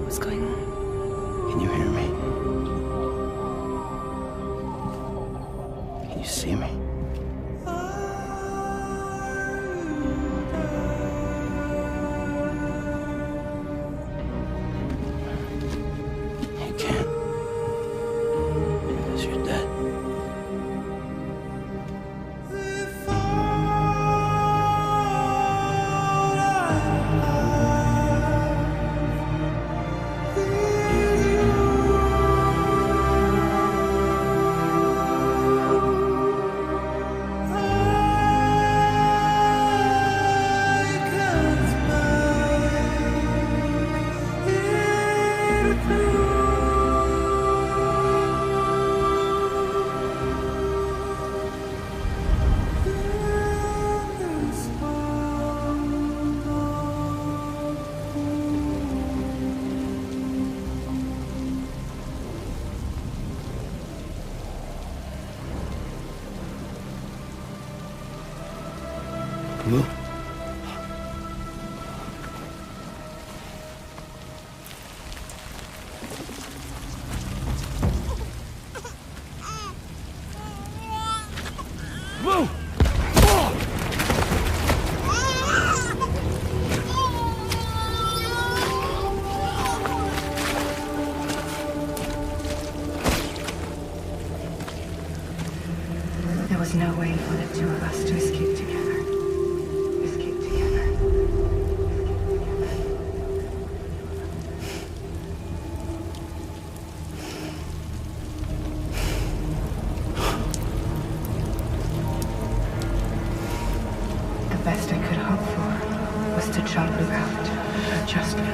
What's going on?
Can you hear me? Can you see me? You can't. Because you're dead. Blue? Blue!
There was no way for the two of us to escape together. The best I could hope for was to jump Lou out. Just Lou.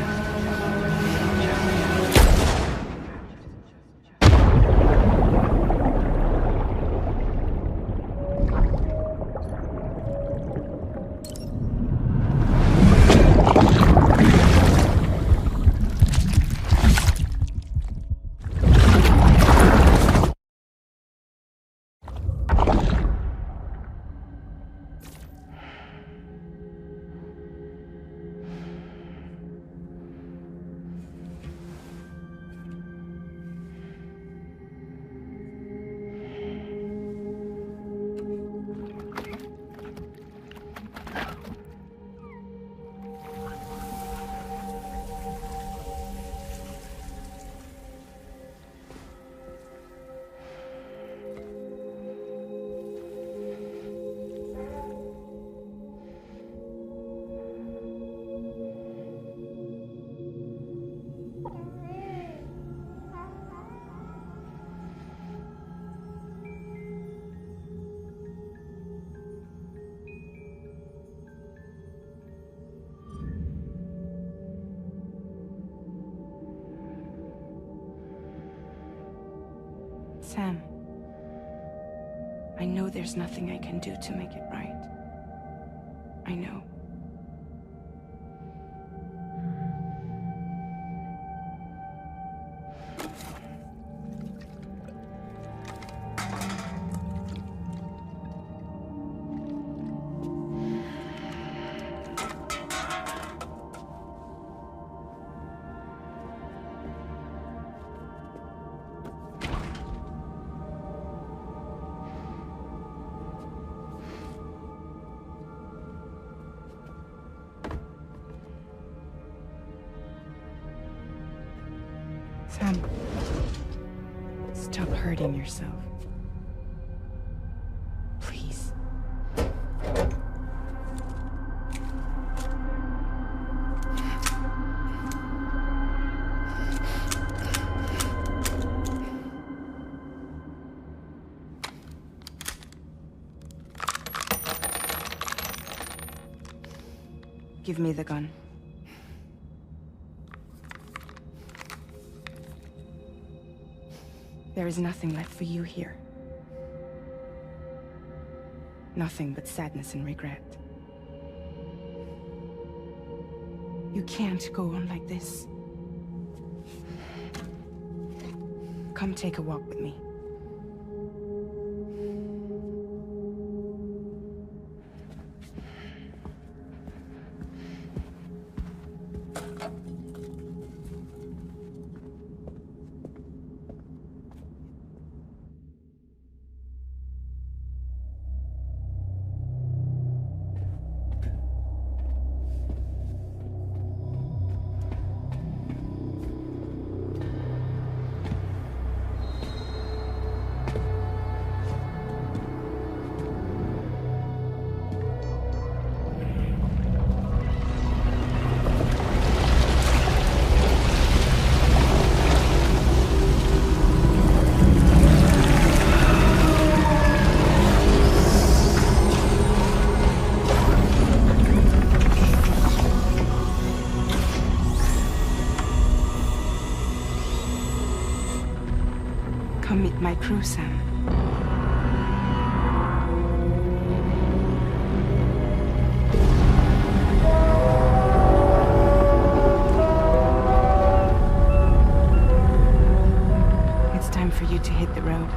Sam, I know there's nothing I can do to make it right. I know. Sam, stop hurting yourself. Please. Give me the gun. There is nothing left for you here. Nothing but sadness and regret. You can't go on like this. Come take a walk with me. Come meet my crew, Sam. It's time for you to hit the road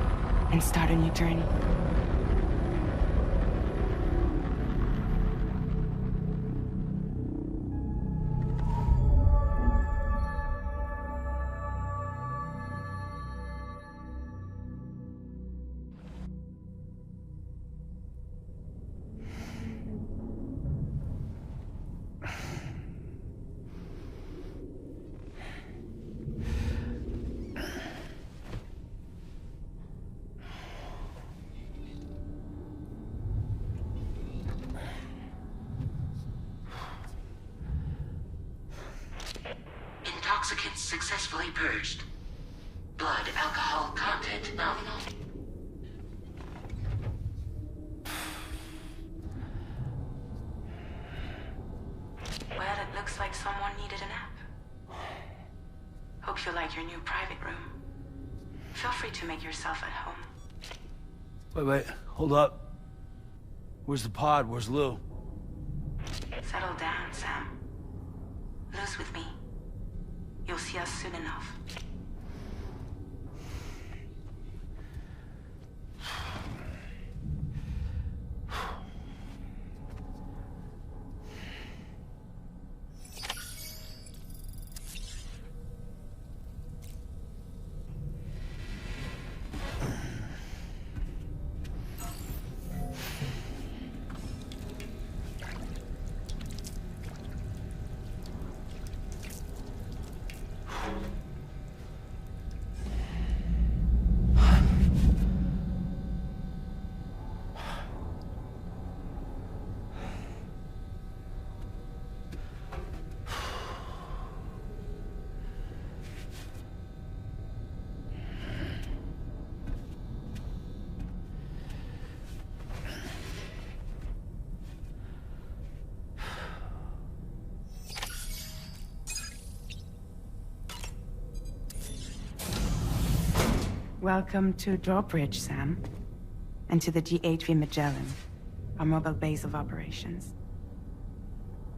and start a new journey.
Intoxicants successfully purged. Blood alcohol content nominal. Well, it looks like someone needed a nap. Hope you like your new private room. Feel free to make yourself at home.
Wait, hold up. Where's the pod? Where's Lou?
Settle down, Sam. Lou's with me. You'll see us soon enough.
Welcome to Drawbridge, Sam. And to the 𝑔𝑬𝑄 Magellan, our mobile base of operations.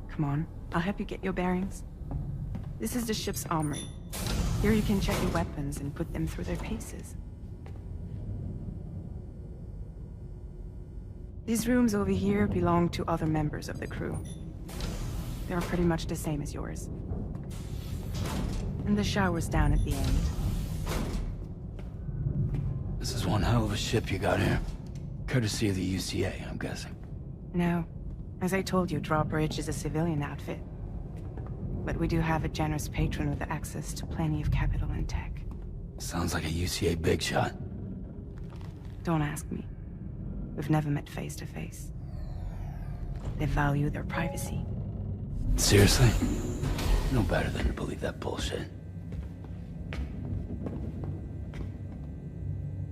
Come on, I'll help you get your bearings. This is the ship's armory. Here you can check your weapons and put them through their paces. These rooms over here belong to other members of the crew. They're pretty much the same as yours. And the shower's down at the end.
This is one hell of a ship you got here. Courtesy of the UCA, I'm guessing.
No. As I told you, Drawbridge is a civilian outfit. But we do have a generous patron with access to plenty of capital and tech.
Sounds like a UCA big shot.
Don't ask me. We've never met face to face. They value their privacy.
Seriously? No better than to believe that bullshit.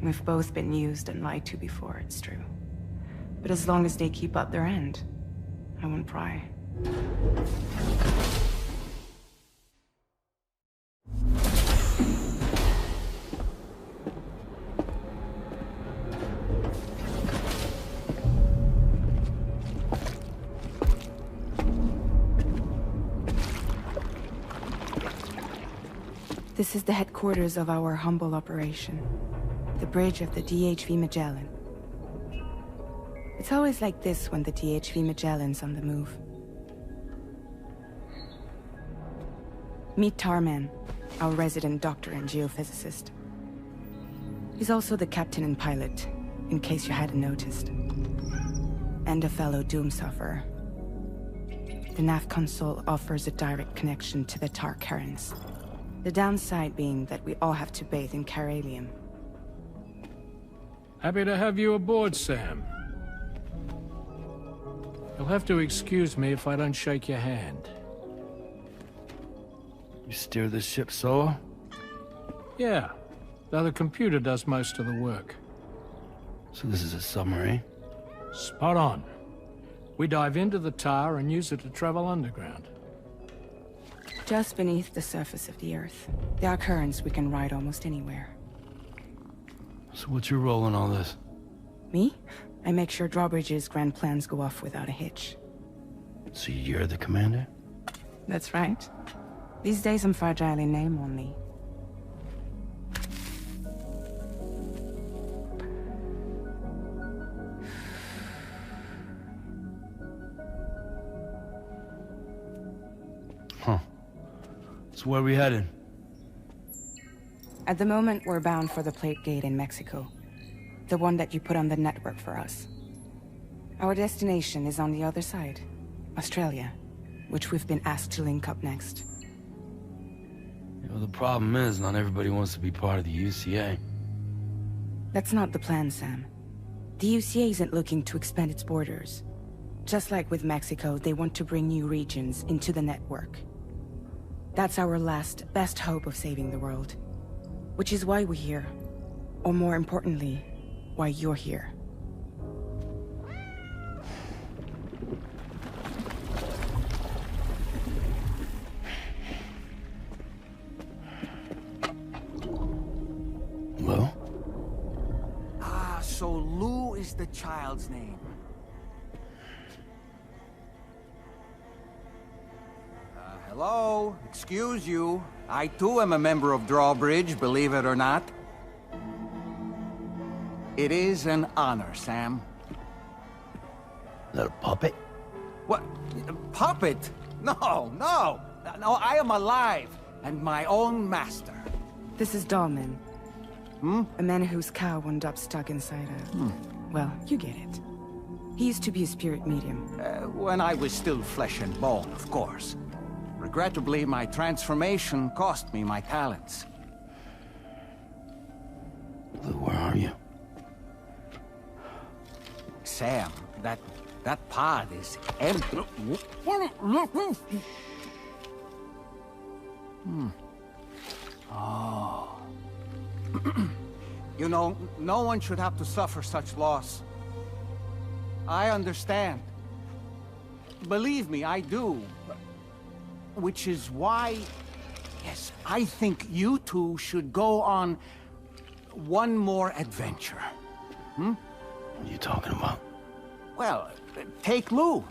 We've both been used and lied to before, it's true. But as long as they keep up their end, I won't pry. This is the headquarters of our humble operation. The bridge of the 𝑑HV Magellan. It's always like this when the 𝑑HV Magellan's on the move. Meet Tarman, our resident doctor and geophysicist. He's also the captain and pilot, in case you hadn't noticed. And a fellow doom sufferer. The nav console offers a direct connection to the tar currents. The downside being that we all have to bathe in caralium.
Happy to have you aboard, Sam. You'll have to excuse me if I don't shake your hand.
You steer this ship solo?
Yeah, though the computer does most of the work.
So this is a submarine?
Spot on. We dive into the tar and use it to travel underground.
Just beneath the surface of the Earth. There are currents we can ride almost anywhere.
So what's your role in all this?
Me? I make sure Drawbridge's grand plans go off without a hitch.
So you're the commander?
That's right. These days I'm fragile in name only.
Huh. So where are we headed?
At the moment, we're bound for the plate gate in Mexico. The one that you put on the network for us. Our destination is on the other side, Australia, which we've been asked to link up next.
You know, the problem is, not everybody wants to be part of the UCA.
That's not the plan, Sam. The UCA isn't looking to expand its borders. Just like with Mexico, they want to bring new regions into the network. That's our last, best hope of saving the world. Which is why we're here. Or more importantly, why you're here.
Hello?
Ah, so Lou is the child's name. Hello? Excuse you. I too am a member of Drawbridge, believe it or not. It is an honor, Sam.
Is that a puppet?
What? A puppet? No, no! No, I am alive, and my own master.
This is Dahlman. A man whose cow wound up stuck inside a... Well, you get it. He used to be a spirit medium.
When I was still flesh and bone, of course. Regrettably, my transformation cost me my talents.
Lou, where are you?
Sam, that pod is empty. Oh. You know, no one should have to suffer such loss. I understand. Believe me, I do. Which is why, yes, I think you two should go on one more adventure.
What are you talking about?
Well, take Lou.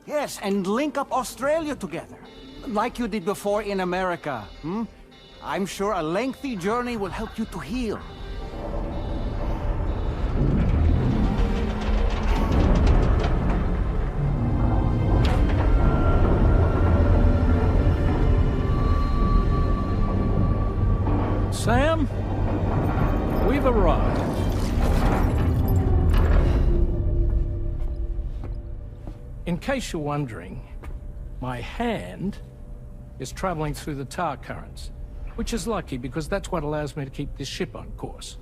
Yes, and link up Australia together. Like you did before in America. I'm sure a lengthy journey will help you to heal.
Sam, we've arrived. In case you're wondering, my hand is traveling through the tar currents, which is lucky because that's what allows me to keep this ship on course.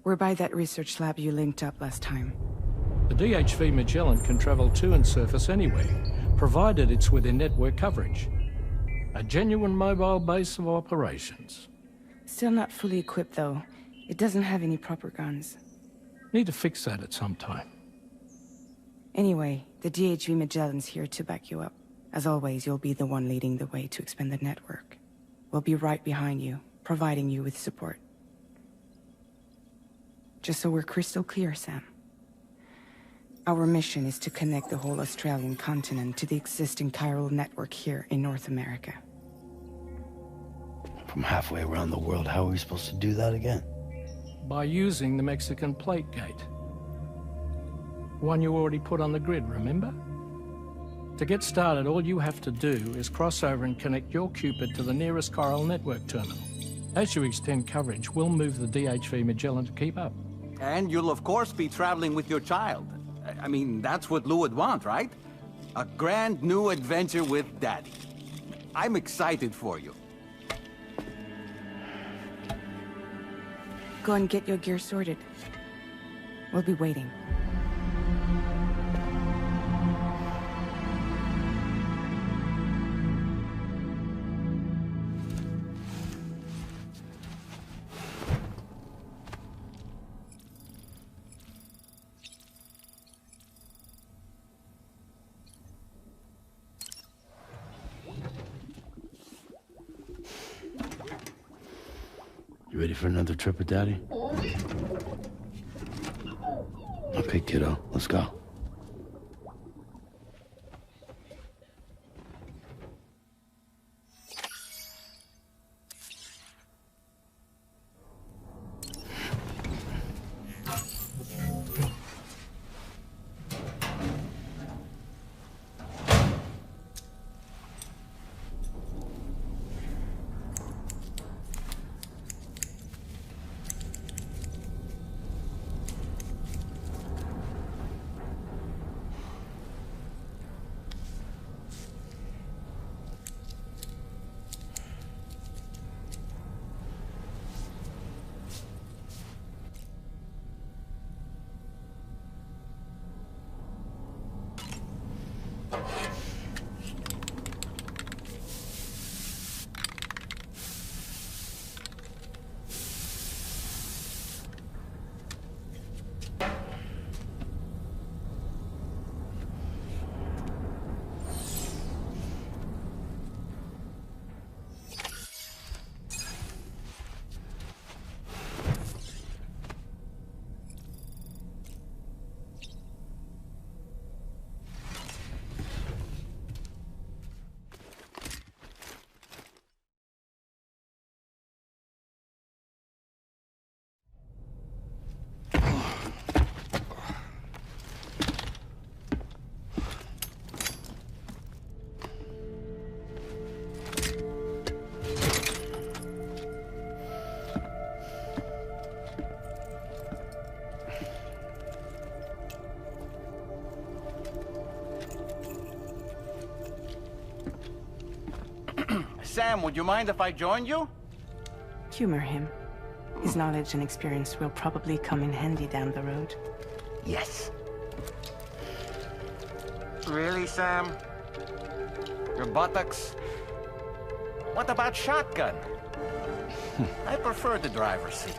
We're by that research lab you linked up last time.
The DHV Magellan can travel to and surface anywhere, provided it's within network coverage. A genuine mobile base of operations.
Still not fully equipped, though. It doesn't have any proper guns.
Need to fix that at some time.
Anyway, the DHV Magellan's here to back you up. As always, you'll be the one leading the way to expand the network. We'll be right behind you, providing you with support. Just so we're crystal clear, Sam. Our mission is to connect the whole Australian continent to the existing chiral network here in North America.
From halfway around the world, how are we supposed to do that again?
By using the Mexican plate gate. One you already put on the grid, remember? To get started, all you have to do is cross over and connect your Cupid to the nearest chiral network terminal. As you extend coverage, we'll move the DHV Magellan to keep up.
And you'll of course be traveling with your child. I mean, that's what Lou would want, right? A grand new adventure with Daddy. I'm excited for you.
Go and get your gear sorted. We'll be waiting.
You ready for another trip with Daddy? Okay, kiddo, let's go.
Sam, would you mind if I joined you?
Humor him. His knowledge and experience will probably come in handy down the road.
Yes. Really, Sam? Your buttocks? What about shotgun? I prefer the driver's seat.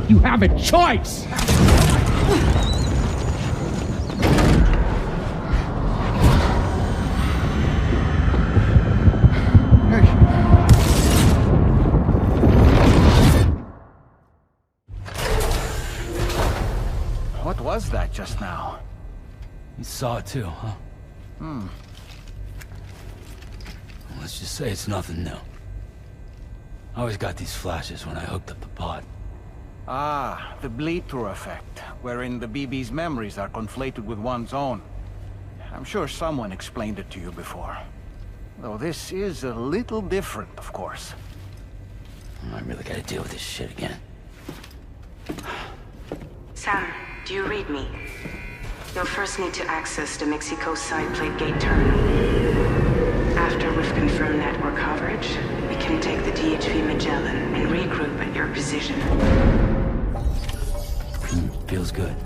You have a choice!
What was that just now?
You saw it too, huh? Let's just say it's nothing new. I always got these flashes when I hooked up the pod.
Ah, the bleed-through effect, wherein the BB's memories are conflated with one's own. I'm sure someone explained it to you before. Though this is a little different, of course.
I really gotta deal with this shit again.
Sam, do you read me? You'll first need to access the Mexico side plate gate terminal. After we've confirmed network coverage, we can take the DHV Magellan and regroup at your position.
Feels good.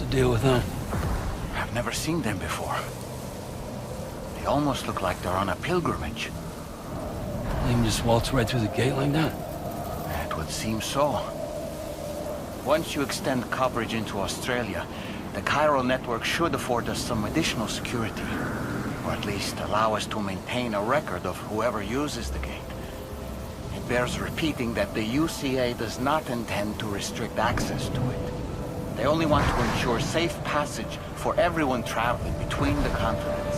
Deal with them.
I've never seen them before. They almost look like they're on a pilgrimage.
They can just waltz right through the gate like that?
It would seem so. Once you extend coverage into Australia, the chiral network should afford us some additional security. Or at least allow us to maintain a record of whoever uses the gate. It bears repeating that the UCA does not intend to restrict access to it. They only want to ensure safe passage for everyone traveling between the continents.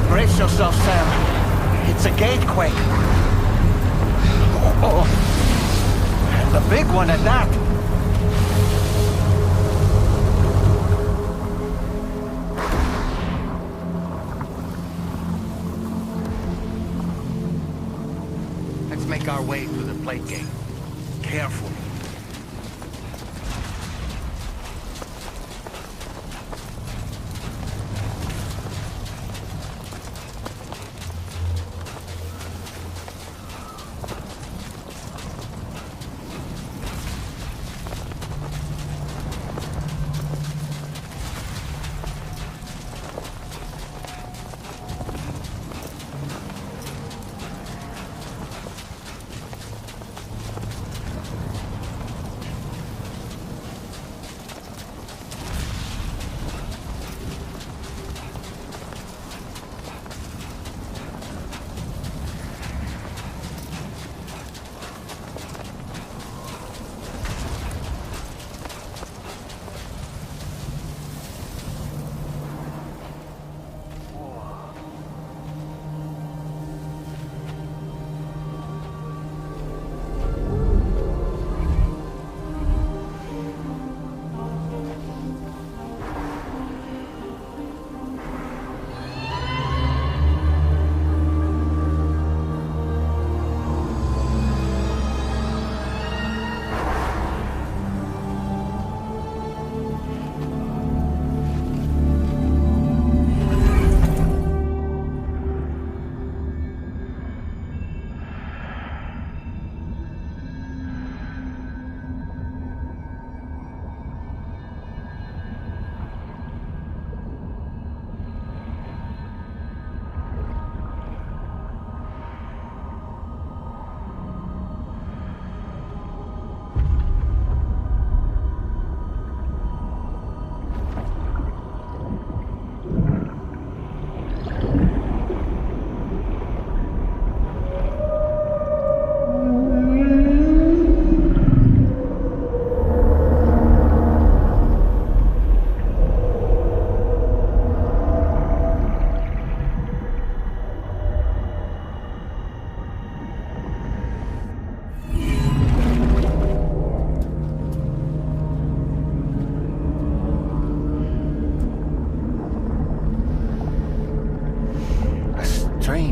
Brace yourself, Sam. It's a gatequake. Oh. And a big one at that. Make our way through the plate gate. Careful.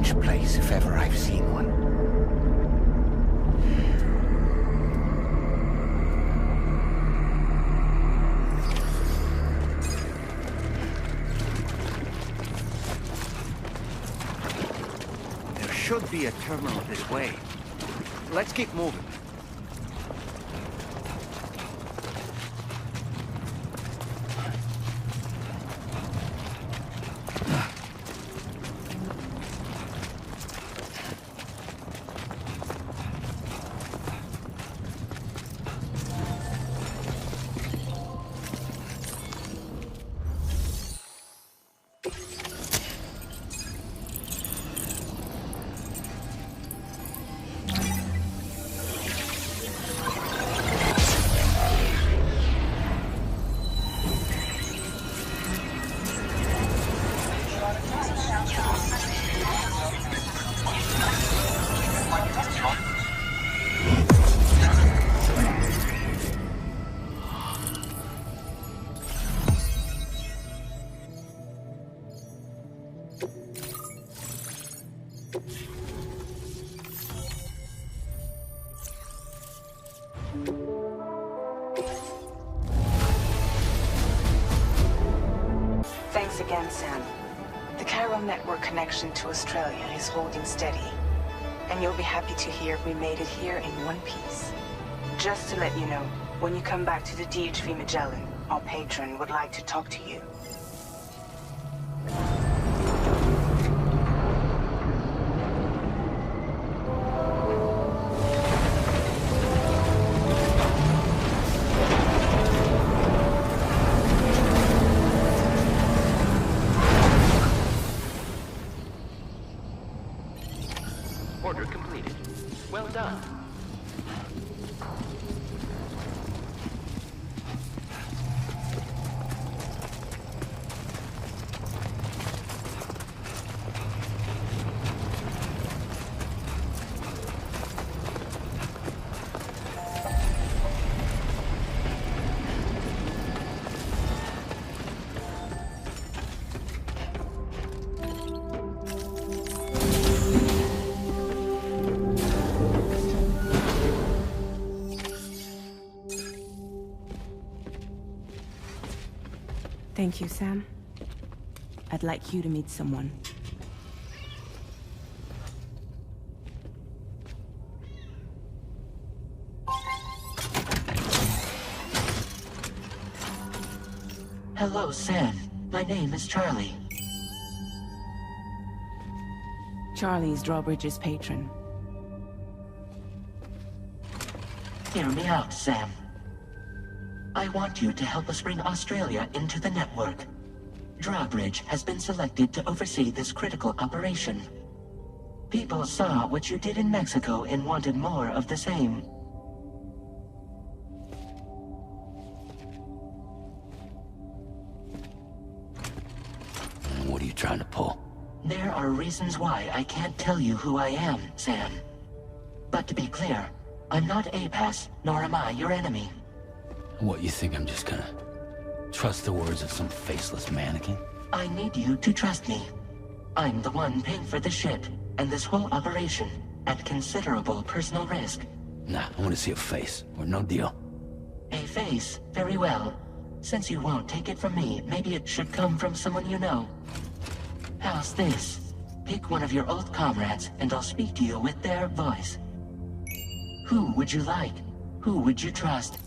strange place if ever I've seen one. There should be a terminal this way. Let's keep moving.
Thanks again, Sam. The chiral network connection to Australia is holding steady. And you'll be happy to hear we made it here in one piece. Just to let you know, when you come back to the DHV Magellan, our patron would like to talk to you.
Order completed. Well done.
Thank you, Sam. I'd like you to meet someone.
Hello, Sam. My name is Charlie.
Charlie's Drawbridge's patron.
Hear me out, Sam. I want you to help us bring Australia into the network. Drawbridge has been selected to oversee this critical operation. People saw what you did in Mexico and wanted more of the same.
What are you trying to pull?
There are reasons why I can't tell you who I am, Sam. But to be clear, I'm not APAS, nor am I your enemy.
What, you think I'm just gonna trust the words of some faceless mannequin?
I need you to trust me. I'm the one paying for the shit, and this whole operation, at considerable personal risk.
Nah, I want to see a face, or no deal.
A face? Very well. Since you won't take it from me, maybe it should come from someone you know. How's this? Pick one of your old comrades, and I'll speak to you with their voice. Who would you like? Who would you trust?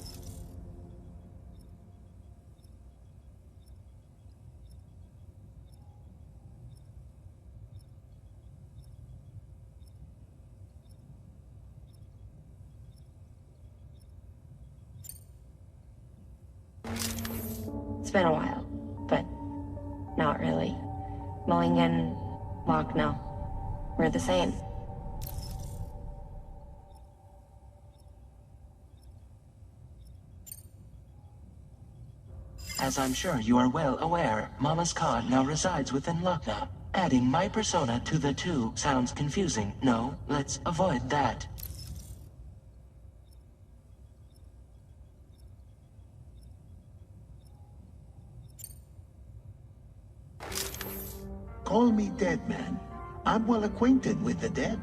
It's been a while, but not really. Mowing and Locke, no. We're the same.
As I'm sure you are well aware, Mama's Khan now resides within Lochna. Adding my persona to the two sounds confusing. No, let's avoid that.
Call me dead man,
I'm well acquainted with the dead.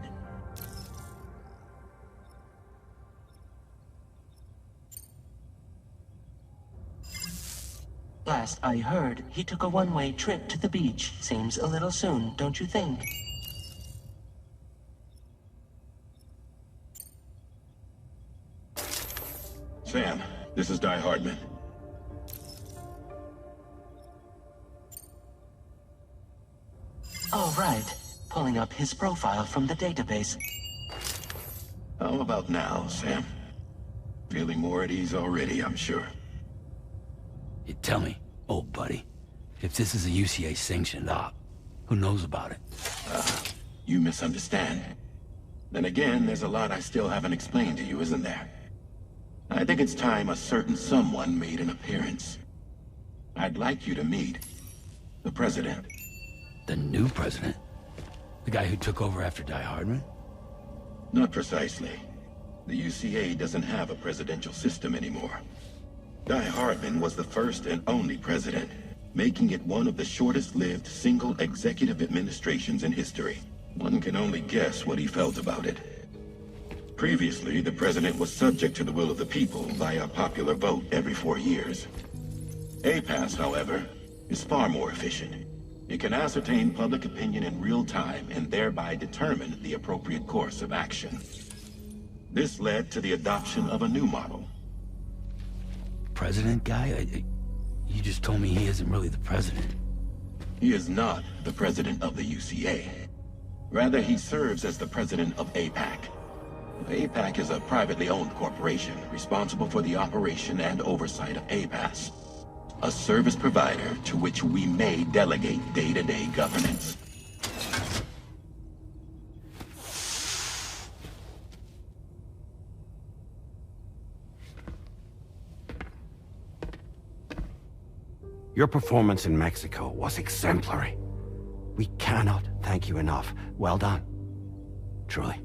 Last I heard, he took a one-way trip to the beach. Seems a little soon, don't you think?
Sam, this is Die Hardman.
Oh, right. Pulling up his profile from the database.
How about now, Sam? Feeling more at ease already, I'm sure.
You tell me, old buddy, if this is a UCA-sanctioned op, who knows about it?
You misunderstand. Then again, there's a lot I still haven't explained to you, isn't there? I think it's time a certain someone made an appearance. I'd like you to meet the President.
The new president? The guy who took over after Die Hardman?
Not precisely. The UCA doesn't have a presidential system anymore. Die Hardman was the first and only president, making it one of the shortest-lived single executive administrations in history. One can only guess what he felt about it. Previously, the president was subject to the will of the people via a popular vote every 4 years. APAS, however, is far more efficient. It can ascertain public opinion in real time and thereby determine the appropriate course of action. This led to the adoption of a new model.
President guy? You just told me he isn't really the president.
He is not the president of the UCA. Rather, he serves as the president of APAC. APAC is a privately owned corporation responsible for the operation and oversight of APAS, a service provider to which we may delegate day-to-day governance.
Your performance in Mexico was exemplary. We cannot thank you enough. Well done. Truly.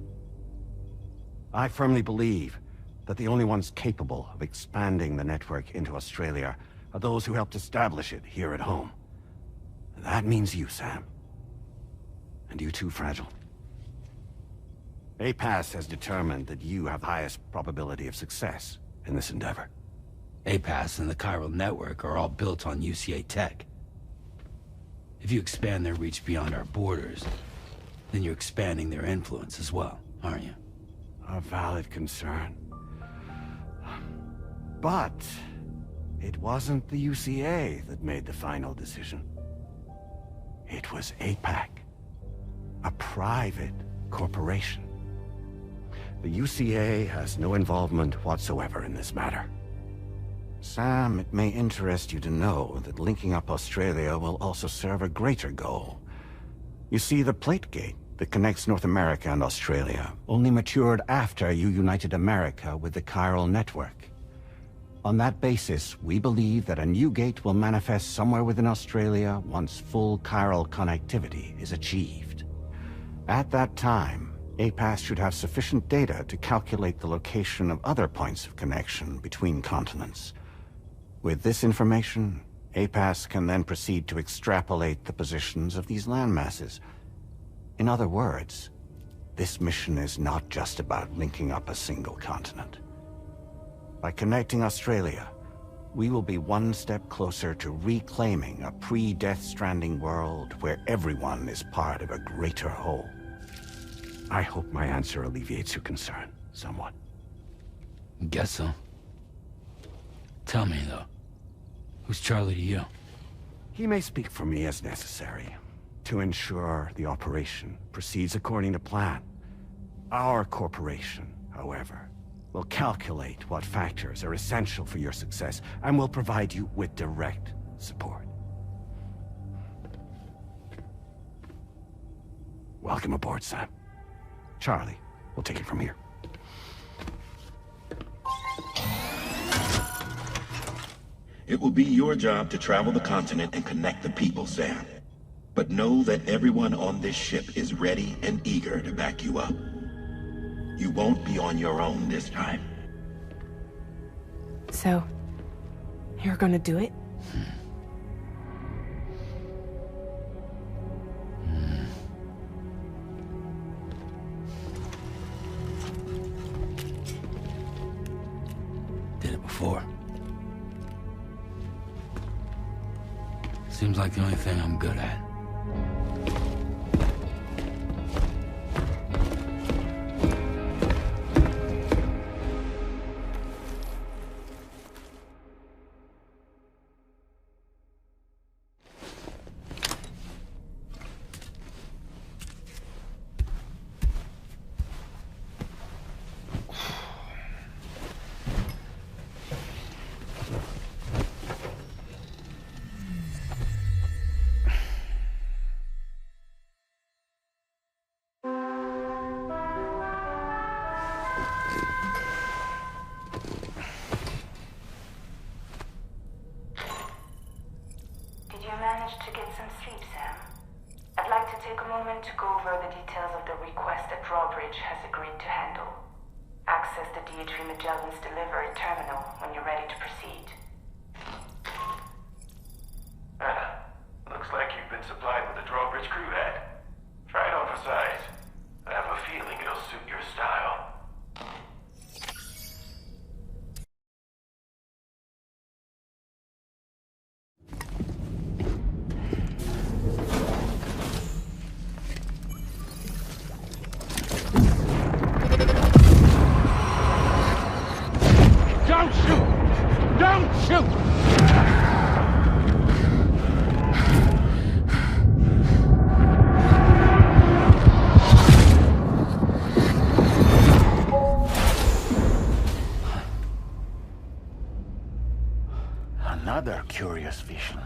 I firmly believe that the only ones capable of expanding the network into Australia are those who helped establish it here at home. That means you, Sam. And you too, Fragile. APAS has determined that you have the highest probability of success in this endeavor.
APAS and the chiral network are all built on UCA tech. If you expand their reach beyond our borders, then you're expanding their influence as well, aren't you?
A valid concern. But it wasn't the UCA that made the final decision. It was APAC, a private corporation. The UCA has no involvement whatsoever in this matter. Sam, it may interest you to know that linking up Australia will also serve a greater goal. You see, the plate gate that connects North America and Australia only matured after you united America with the chiral network. On that basis, we believe that a new gate will manifest somewhere within Australia once full chiral connectivity is achieved. At that time, APAS should have sufficient data to calculate the location of other points of connection between continents. With this information, APAS can then proceed to extrapolate the positions of these landmasses. In other words, this mission is not just about linking up a single continent. By connecting Australia, we will be one step closer to reclaiming a pre-Death Stranding world where everyone is part of a greater whole. I hope my answer alleviates your concern somewhat.
Guess so. Tell me, though, who's Charlie to you?
He may speak for me as necessary to ensure the operation proceeds according to plan. Our corporation, however, will calculate what factors are essential for your success and will provide you with direct support. Welcome aboard, Sam. Charlie, we'll take it from here.
It will be your job to travel the continent and connect the people, Sam. But know that everyone on this ship is ready and eager to back you up. You won't be on your own this time.
So, you're gonna do it?
before. Seems like the only thing I'm good at.
To get some sleep, Sam. I'd like to take a moment to go over the details of the request that Drawbridge has agreed to handle. Access the 𝑑H_V_𝑚𝑯 delivery terminal when you're ready to proceed.
Looks like you've been supplied with a Drawbridge crew head. Try it on for size. I have a feeling it'll suit your style.
Another curious vision.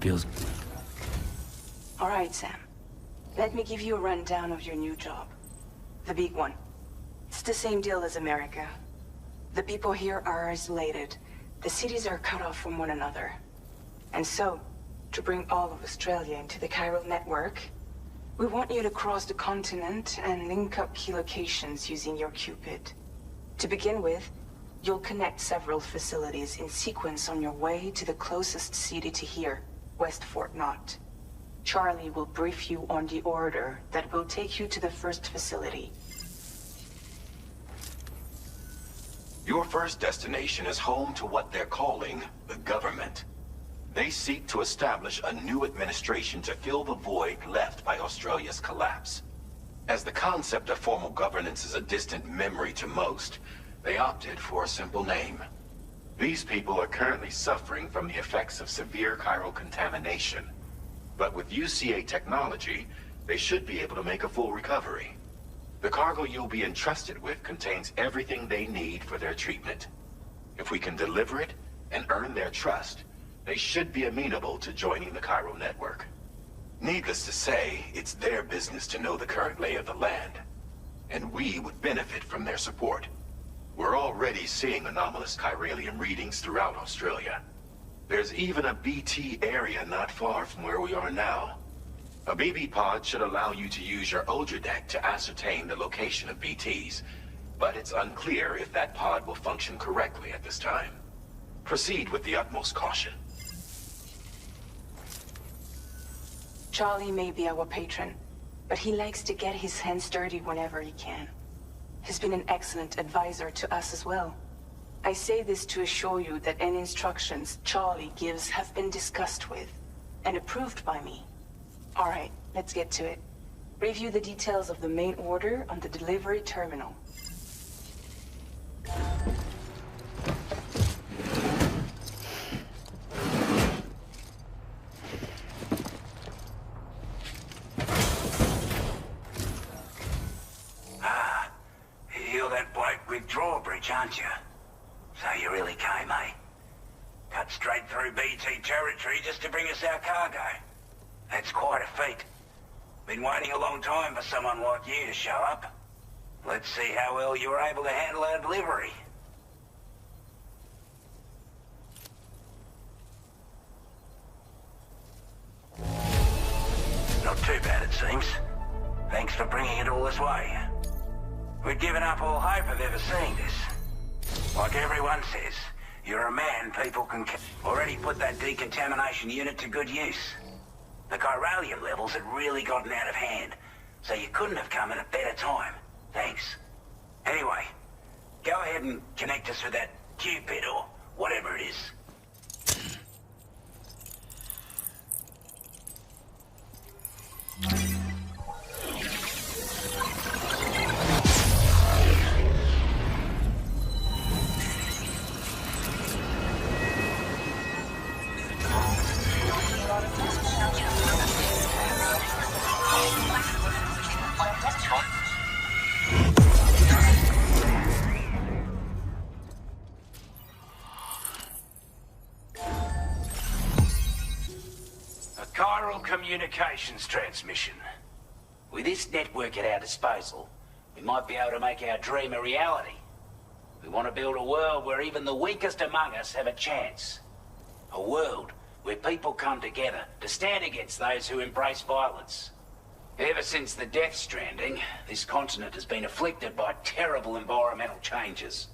Feels...
All right, Sam. Let me give you a rundown of your new job. The big one. It's the same deal as America. The people here are isolated. The cities are cut off from one another. And so, to bring all of Australia into the chiral network, we want you to cross the continent and link up key locations using your Cupid. To begin with, you'll connect several facilities in sequence on your way to the closest city to here, West Fort Knott. Charlie will brief you on the order that will take you to the first facility.
Your first destination is home to what they're calling the government. They seek to establish a new administration to fill the void left by Australia's collapse. As the concept of formal governance is a distant memory to most, they opted for a simple name. These people are currently suffering from the effects of severe chiral contamination. But with UCA technology, they should be able to make a full recovery. The cargo you'll be entrusted with contains everything they need for their treatment. If we can deliver it and earn their trust, they should be amenable to joining the chiral network. Needless to say, it's their business to know the current lay of the land, and we would benefit from their support. We're already seeing anomalous chiralium readings throughout Australia. There's even a BT area not far from where we are now. A BB pod should allow you to use your Ultra deck to ascertain the location of BTs, but it's unclear if that pod will function correctly at this time. Proceed with the utmost caution.
Charlie may be our patron, but he likes to get his hands dirty whenever he can. He's been an excellent advisor to us as well. I say this to assure you that any instructions Charlie gives have been discussed with and approved by me. All right, let's get to it. Review the details of the main order on the delivery terminal.
You're that bloke with Drawbridge, aren't you? So you really came, eh? Cut straight through BT territory just to bring us our cargo. That's quite a feat. Been waiting a long time for someone like you to show up. Let's see how well you were able to handle our delivery. Not too bad at it seems. Thanks for bringing it all this way. We'd given up all hope of ever seeing this. Like everyone says, you're a man people can... Already put that decontamination unit to good use. The chiralium levels had really gotten out of hand, so you couldn't have come at a better time. Thanks. Anyway, go ahead and connect us with that Cupid or whatever it is. Communications transmission. With this network at our disposal, we might be able to make our dream a reality. We want to build a world where even the weakest among us have a chance. A world where people come together to stand against those who embrace violence. Ever since the Death Stranding, this continent has been afflicted by terrible environmental changes.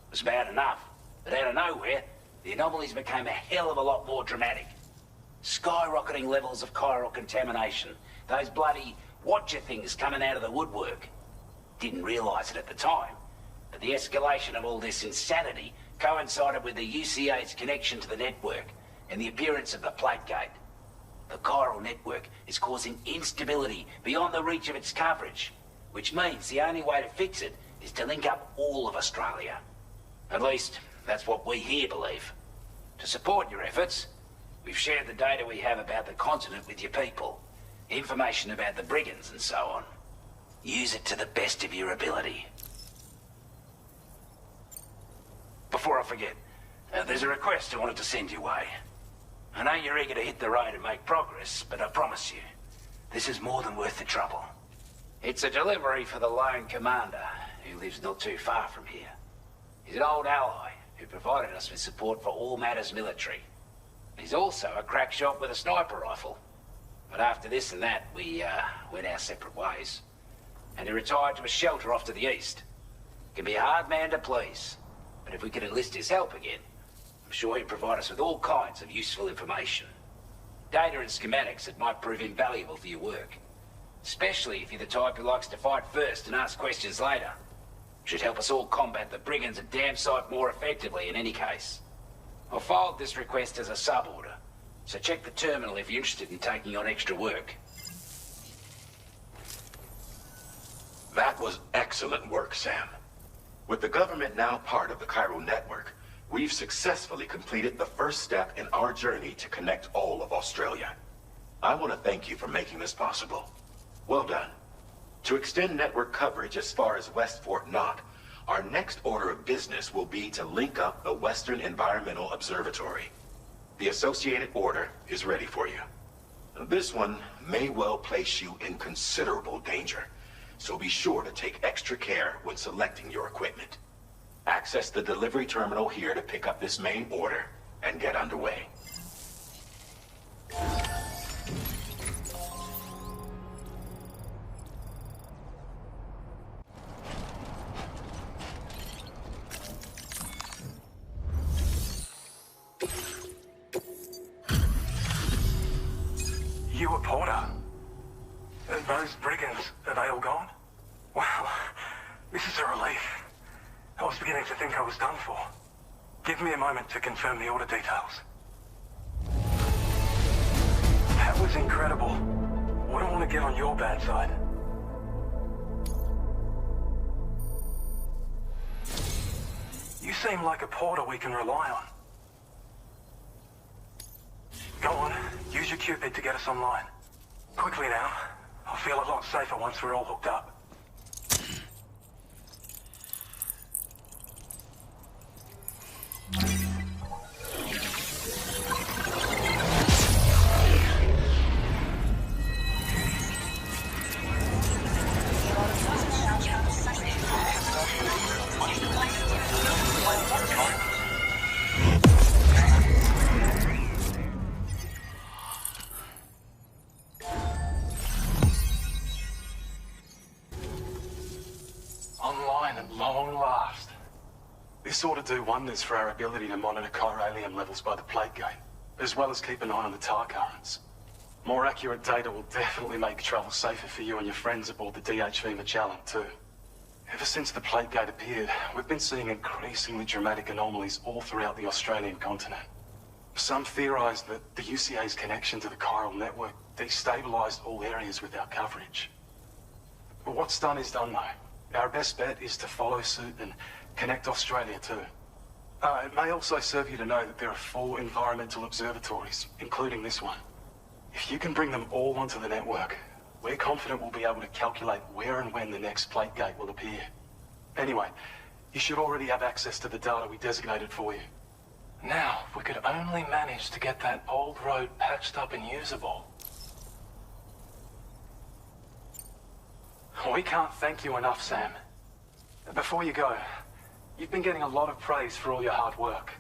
It was bad enough, but out of nowhere, the anomalies became a hell of a lot more dramatic. Skyrocketing levels of chiral contamination. Those bloody watcher things coming out of the woodwork. Didn't realise it at the time, but the escalation of all this insanity coincided with the UCA's connection to the network and the appearance of the plate gate. The chiral network is causing instability beyond the reach of its coverage, which means the only way to fix it is to link up all of Australia. At least, that's what we here believe. To support your efforts, we've shared the data we have about the continent with your people. Information about the brigands and so on. Use it to the best of your ability. Before I forget, there's a request I wanted to send your way. I know you're eager to hit the road and make progress, but I promise you, this is more than worth the trouble. It's a delivery for the lone commander, who lives not too far from here. He's an old ally who provided us with support for all matters military. He's also a crack shot with a sniper rifle. But after this and that, we went our separate ways. And he retired to a shelter off to the east. Can be a hard man to please, but if we could enlist his help again, I'm sure he'd provide us with all kinds of useful information. Data and schematics that might prove invaluable for your work. Especially if you're the type who likes to fight first and ask questions later. Should help us all combat the brigands at damn sight more effectively in any case. I've filed this request as a sub-order, so check the terminal if you're interested in taking on extra work.
That was excellent work, Sam. With the government now part of the chiral network, we've successfully completed the first step in our journey to connect all of Australia. I want to thank you for making this possible. Well done. To extend network coverage as far as West Fort Knott, our next order of business will be to link up the Western Environmental Observatory. The associated order is ready for you. This one may well place you in considerable danger, so be sure to take extra care when selecting your equipment. Access the delivery terminal here to pick up this main order and get underway.
You a porter? Those brigands, are they all gone? Wow, this is a relief. I was beginning to think I was done for. Give me a moment to confirm the order details. That was incredible. Wouldn't want to get on your bad side. You seem like a porter we can rely on. Go on, use your Cupid to get us online. Quickly now. I'll feel a lot safer once we're all hooked up.
sort of do wonders for our ability to monitor chiralium levels by the plate gate, as well as keep an eye on the tar currents. More accurate data will definitely make travel safer for you and your friends aboard the 𝑑HV Magellan, too. Ever since the plate gate appeared, we've been seeing increasingly dramatic anomalies all throughout the Australian continent. Some theorize that the UCA's connection to the chiral network destabilized all areas with our coverage. But what's done is done, though. Our best bet is to follow suit and connect Australia, too. It may also serve you to know that there are 4 environmental observatories, including this one. If you can bring them all onto the network, we're confident we'll be able to calculate where and when the next plate gate will appear. Anyway, you should already have access to the data we designated for you. Now, if we could only manage to get that old road patched up and usable. We can't thank you enough, Sam. Before you go, you've been getting a lot of praise for all your hard work.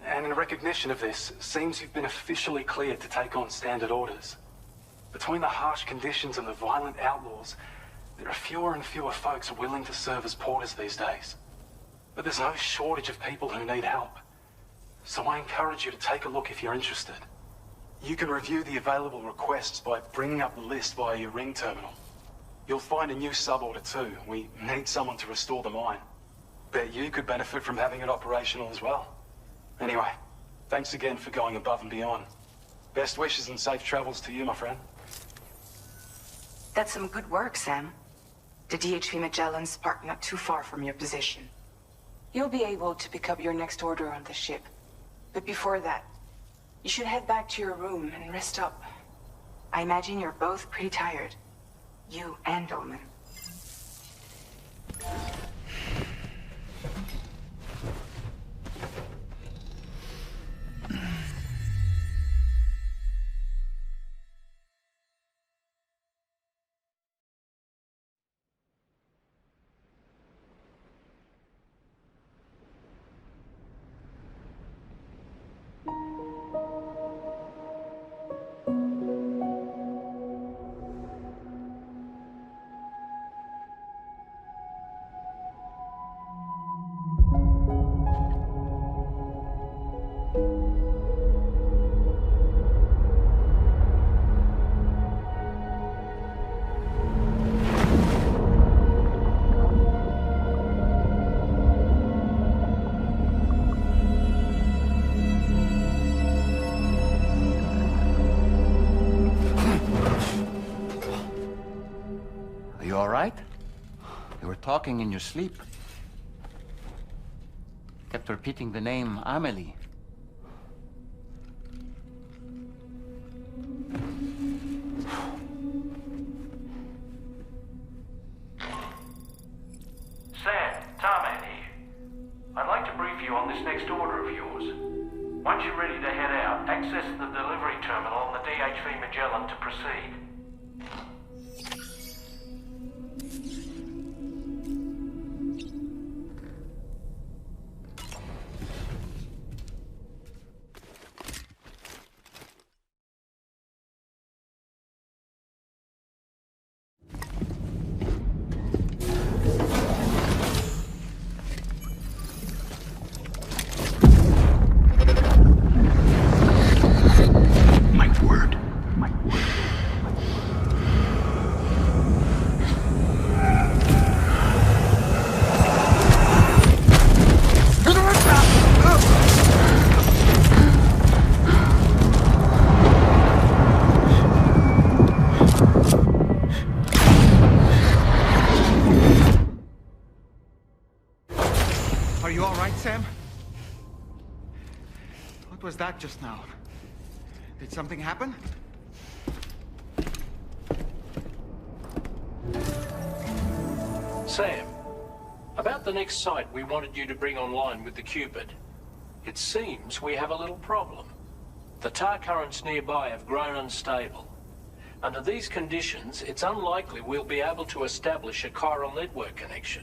And in recognition of this, it seems you've been officially cleared to take on standard orders. Between the harsh conditions and the violent outlaws, there are fewer and fewer folks willing to serve as porters these days. But there's no shortage of people who need help. So I encourage you to take a look if you're interested. You can review the available requests by bringing up the list via your ring terminal. You'll find a new sub-order too. We need someone to restore the mine. Bet you could benefit from having it operational as well. Anyway, thanks again for going above and beyond. Best wishes and safe travels to you, my friend.
That's some good work, Sam. The 𝑑HV Magellan's parked not too far from your position. You'll be able to pick up your next order on the ship. But before that, you should head back to your room and rest up. I imagine you're both pretty tired. You and Dolman.
Talking in your sleep. Kept repeating the name Amelie.
Sam, Tarman here. I'd like to brief you on this next order of yours. Once you're ready to head out, access the delivery terminal on the 𝑑HV Magellan to proceed.
was that just now? Did something happen?
Sam, about the next site we wanted you to bring online with the Cupid. It seems we have a little problem. The tar currents nearby have grown unstable. Under these conditions, it's unlikely we'll be able to establish a chiral network connection.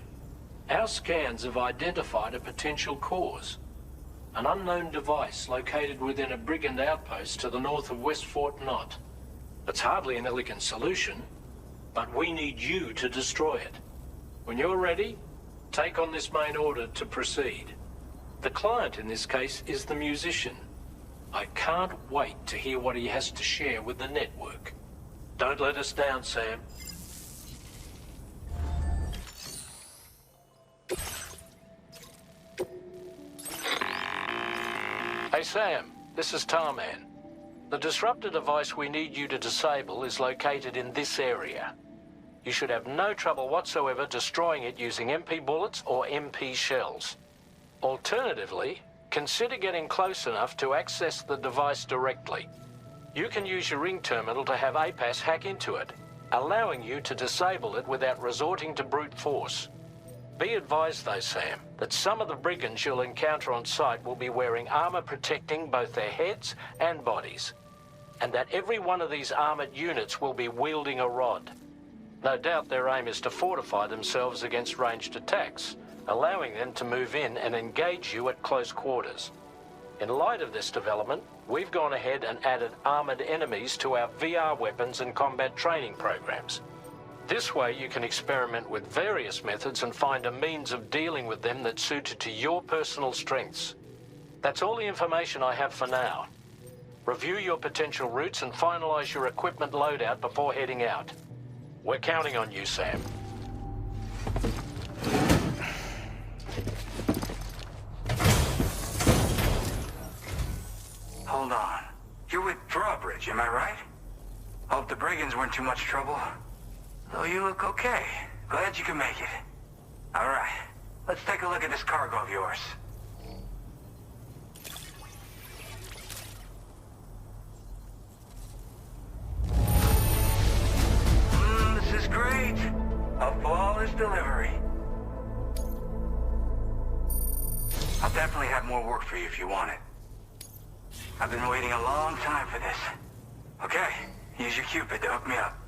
Our scans have identified a potential cause. An unknown device located within a brigand outpost to the north of West Fort Knott. It's hardly an elegant solution, but we need you to destroy it. When you're ready, take on this main order to proceed. The client in this case is the musician. I can't wait to hear what he has to share with the network. Don't let us down, Sam. Hey Sam, this is Tarman. The disruptor device we need you to disable is located in this area. You should have no trouble whatsoever destroying it using MP bullets or MP shells. Alternatively, consider getting close enough to access the device directly. You can use your ring terminal to have APAS hack into it, allowing you to disable it without resorting to brute force. Be advised though, Sam, that some of the brigands you'll encounter on site will be wearing armor protecting both their heads and bodies, and that every one of these armored units will be wielding a rod. No doubt their aim is to fortify themselves against ranged attacks, allowing them to move in and engage you at close quarters. In light of this development, we've gone ahead and added armored enemies to our VR weapons and combat training programs. This way you can experiment with various methods and find a means of dealing with them that's suited to your personal strengths. That's all the information I have for now. Review your potential routes and finalize your equipment loadout before heading out. We're counting on you, Sam.
Hold on. You're with Drawbridge, am I right? Hope the brigands weren't too much trouble. Though you look okay. Glad you can make it. All right. Let's take a look at this cargo of yours. This is great. A flawless delivery. I'll definitely have more work for you if you want it. I've been waiting a long time for this. Okay, use your Cupid to hook me up.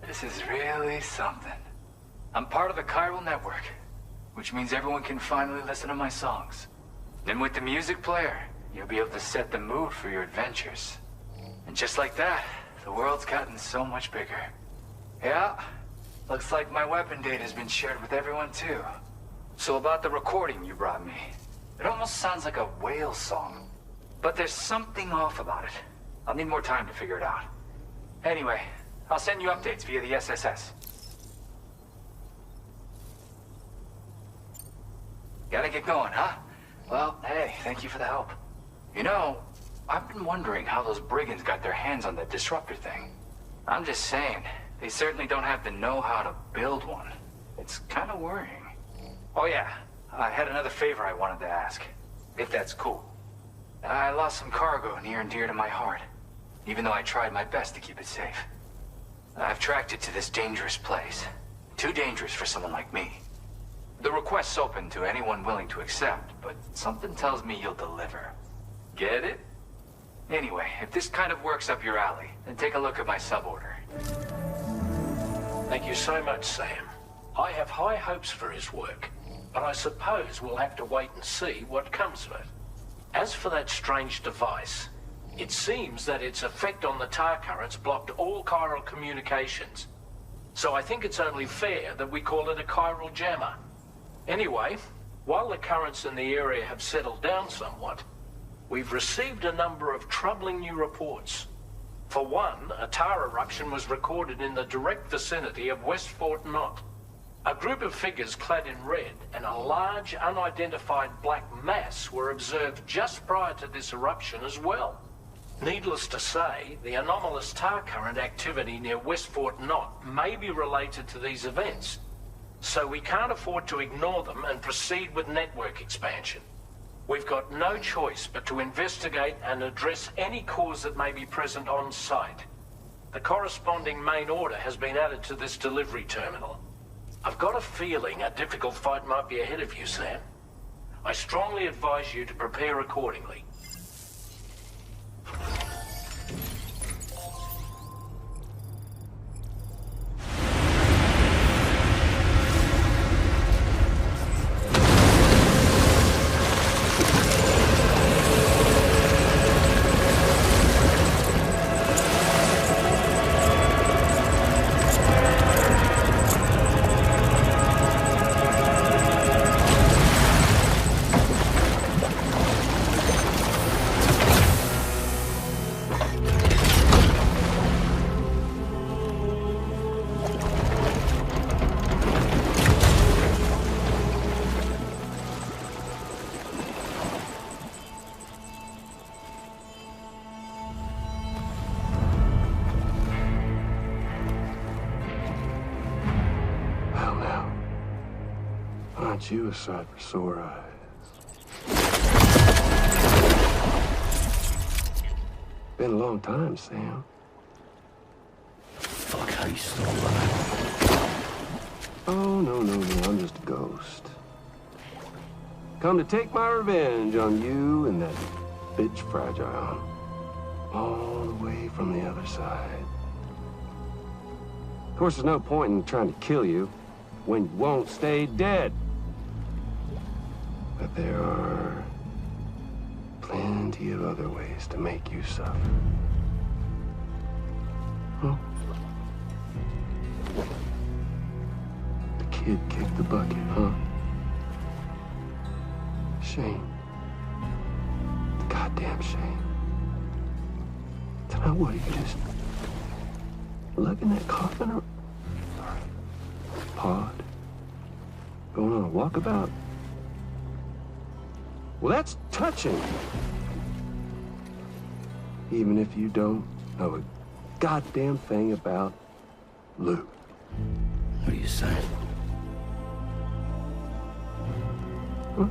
This is really something. I'm part of the chiral network, which means everyone can finally listen to my songs. And with the music player, you'll be able to set the mood for your adventures. And just like that, the world's gotten so much bigger. Yeah, looks like my weapon data has been shared with everyone too. So about the recording you brought me, it almost sounds like a whale song. But there's something off about it. I'll need more time to figure it out. Anyway, I'll send you updates via the SSS. Gotta get going, huh? Well, hey, thank you for the help. You know, I've been wondering how those brigands got their hands on that disruptor thing. I'm just saying, they certainly don't have the know-how to build one. It's kind of worrying. Oh yeah, I had another favor I wanted to ask, if that's cool. I lost some cargo near and dear to my heart, even though I tried my best to keep it safe. I've tracked it to this dangerous place. Too dangerous for someone like me. The request's open to anyone willing to accept, but something tells me you'll deliver. Get it? Anyway, if this kind of works up your alley, then take a look at my suborder.
Thank you so much, Sam. I have high hopes for his work, but I suppose we'll have to wait and see what comes of it. As for that strange device, it seems that its effect on the tar currents blocked all chiral communications. So I think it's only fair that we call it a chiral jammer. Anyway, while the currents in the area have settled down somewhat, we've received a number of troubling new reports. For one, a tar eruption was recorded in the direct vicinity of West Fort Knot. A group of figures clad in red and a large unidentified black mass were observed just prior to this eruption as well. Needless to say, the anomalous tar current activity near West Fort Knot may be related to these events, so we can't afford to ignore them and proceed with network expansion. We've got no choice but to investigate and address any cause that may be present on site. The corresponding main order has been added to this delivery terminal. I've got a feeling a difficult fight might be ahead of you, Sam.
I strongly advise you to prepare accordingly.
Aren't you a sight for sore eyes? Been a long time, Sam.
Fuck, how you still alive?
Oh, no, I'm just a ghost. Come to take my revenge on you and that bitch Fragile. All the way from the other side. Of course, there's no point in trying to kill you when you won't stay dead. But there are plenty of other ways to make you suffer. Huh? The kid kicked the bucket, huh? Shame. Goddamn shame. Tonight, what, are you just lugging that coffin or pod? Going on a walkabout? Well, that's touching. Even if you don't know a goddamn thing about Lou.
What are you saying?
Huh?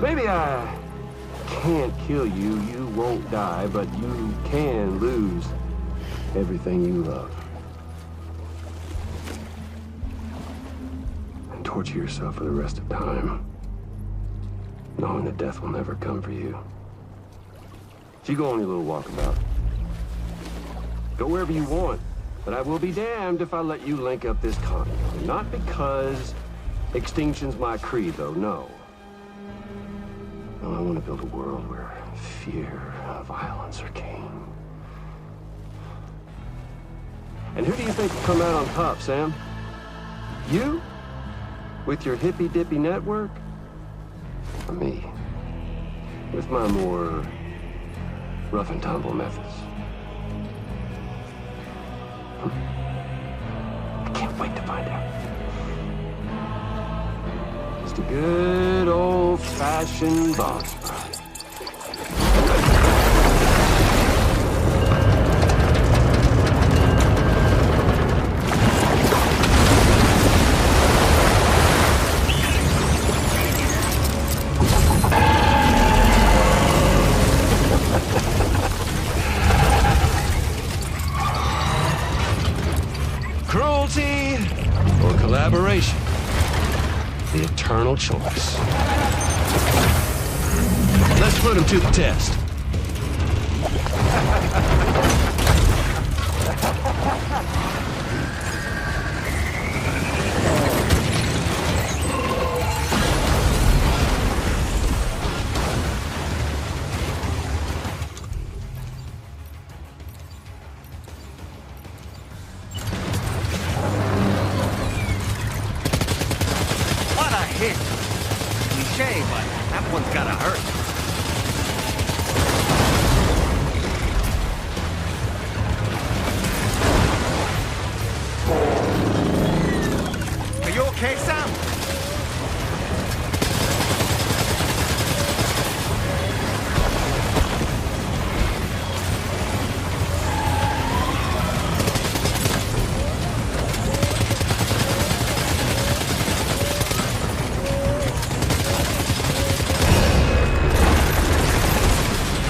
Maybe I can't kill you, you won't die, but you can lose everything you love. And torture yourself for the rest of time, knowing that death will never come for you. So you go on your little walkabout. Go wherever you want, but I will be damned if I let you link up this continent. Not because extinction's my creed, though, no. No, I want to build a world where fear and violence are king. And who do you think will come out on top, Sam? You? With your hippy-dippy network? Or me? With my more rough and tumble methods? I can't wait to find out. Just a good old-fashioned boss fight. Cruelty or collaboration? The eternal choice. Let's put him to the test.
What a hit! Cliche, but that one's gotta hurt. Are you okay, Sam?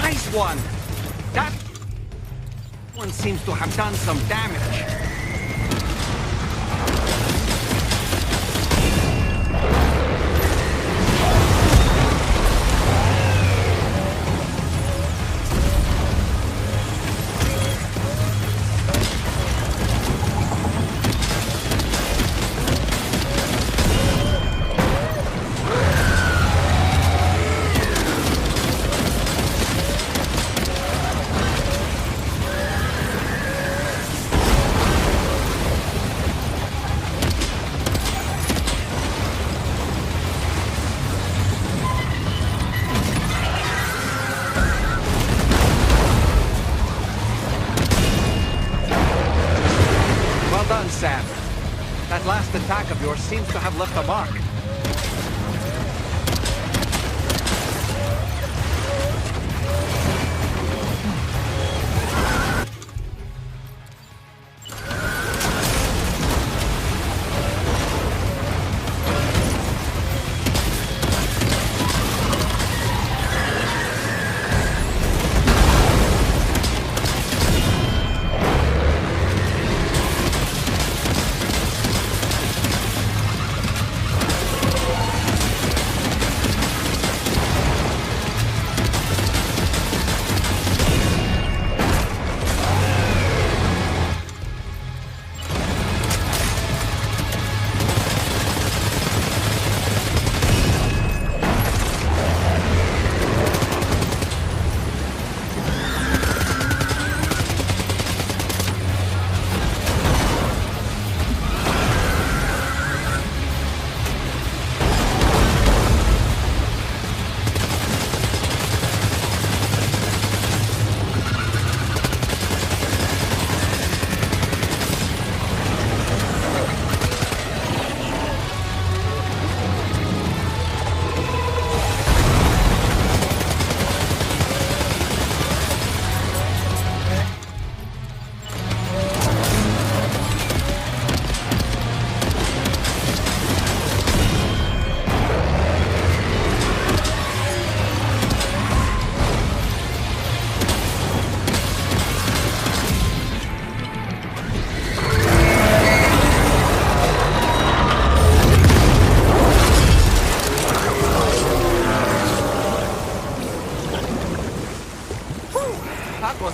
Nice one! That one seems to have done some damage. attack of yours seems to have left a mark.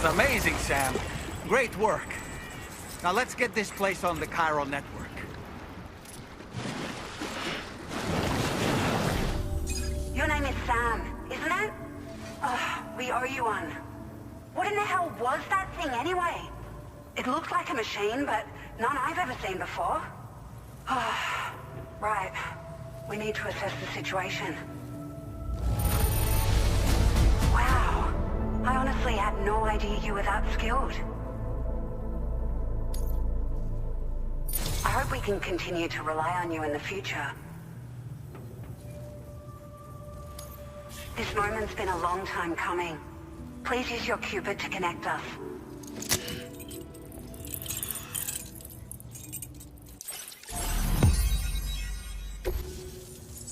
Amazing, Sam. Great work. Now let's get this place on the chiral network.
Your name is Sam, isn't it? We owe you one. What in the hell was that thing anyway? It looked like a machine, but none I've ever seen before. Right. We need to assess the situation. Wow. I honestly had no idea you were that skilled. I hope we can continue to rely on you in the future. This moment's been a long time coming. Please use your Cupid to connect us.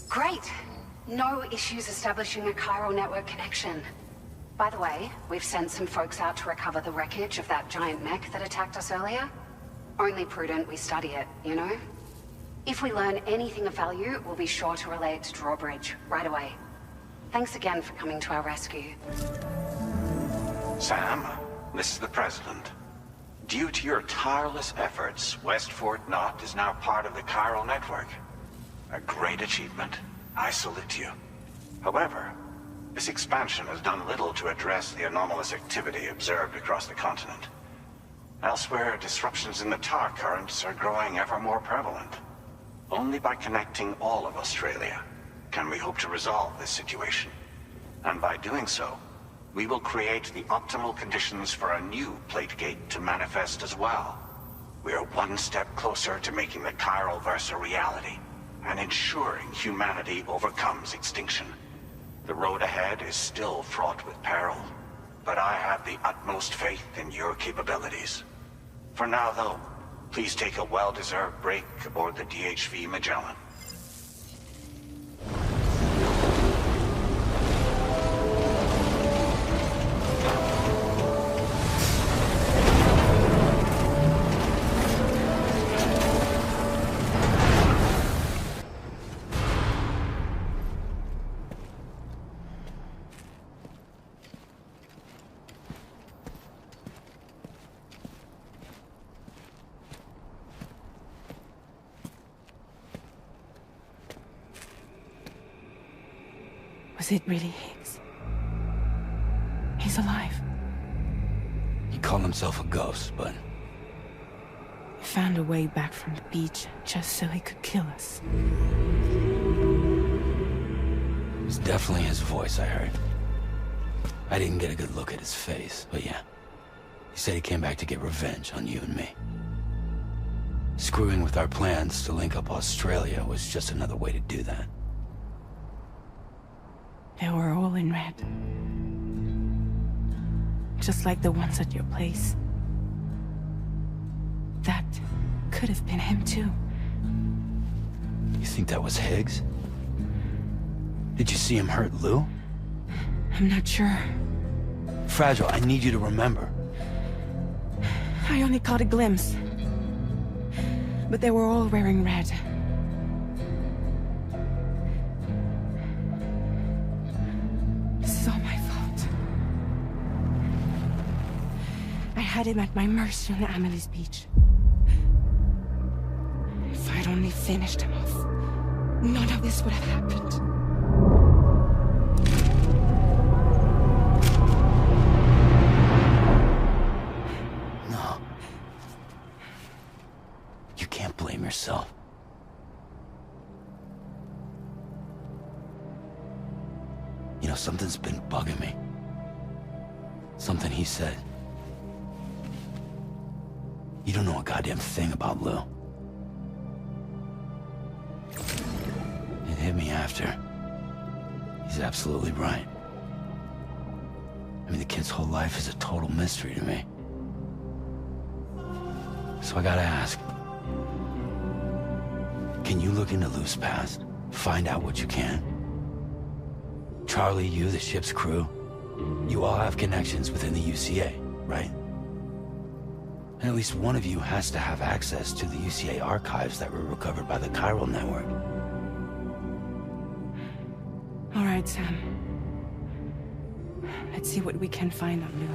Great. No issues establishing a chiral network connection. By the way, we've sent some folks out to recover the wreckage of that giant mech that attacked us earlier. Only prudent we study it, you know? If we learn anything of value, we'll be sure to relay it to Drawbridge right away. Thanks again for coming to our rescue.
Sam, this is the President. Due to your tireless efforts, West Fort Knot is now part of the chiral network. A great achievement. I salute you. However, this expansion has done little to address the anomalous activity observed across the continent. Elsewhere, disruptions in the tar currents are growing ever more prevalent. Only by connecting all of Australia can we hope to resolve this situation. And by doing so, we will create the optimal conditions for a new plate gate to manifest as well. We are one step closer to making the chiral verse a reality, and ensuring humanity overcomes extinction. The road ahead is still fraught with peril, but I have the utmost faith in your capabilities. For now, though, please take a well-deserved break aboard the DHV Magellan.
Was it really Higgs? He's alive.
He called himself a ghost, but...
He found a way back from the beach just so he could kill us.
It was definitely his voice I heard. I didn't get a good look at his face, but yeah. He said he came back to get revenge on you and me. Screwing with our plans to link up Australia was just another way to do that.
They were all in red. Just like the ones at your place. That could have been him too.
You think that was Higgs? Did you see him hurt Lou?
I'm not sure.
Fragile, I need you to remember.
I only caught a glimpse. But they were all wearing red. This is all my fault. I had him at my mercy on Amelie's beach. If I'd only finished him off, none of this would have happened.
No. You can't blame yourself. You know, something's been bugging me. Something he said. You don't know a goddamn thing about Lou. It hit me after. He's absolutely right. I mean, the kid's whole life is a total mystery to me. So I gotta ask. Can you look into Lou's past? Find out what you can? Charlie, you, the ship's crew, you all have connections within the UCA, right? And at least one of you has to have access to the UCA archives that were recovered by the chiral network.
All right, Sam. Let's see what we can find on Lou.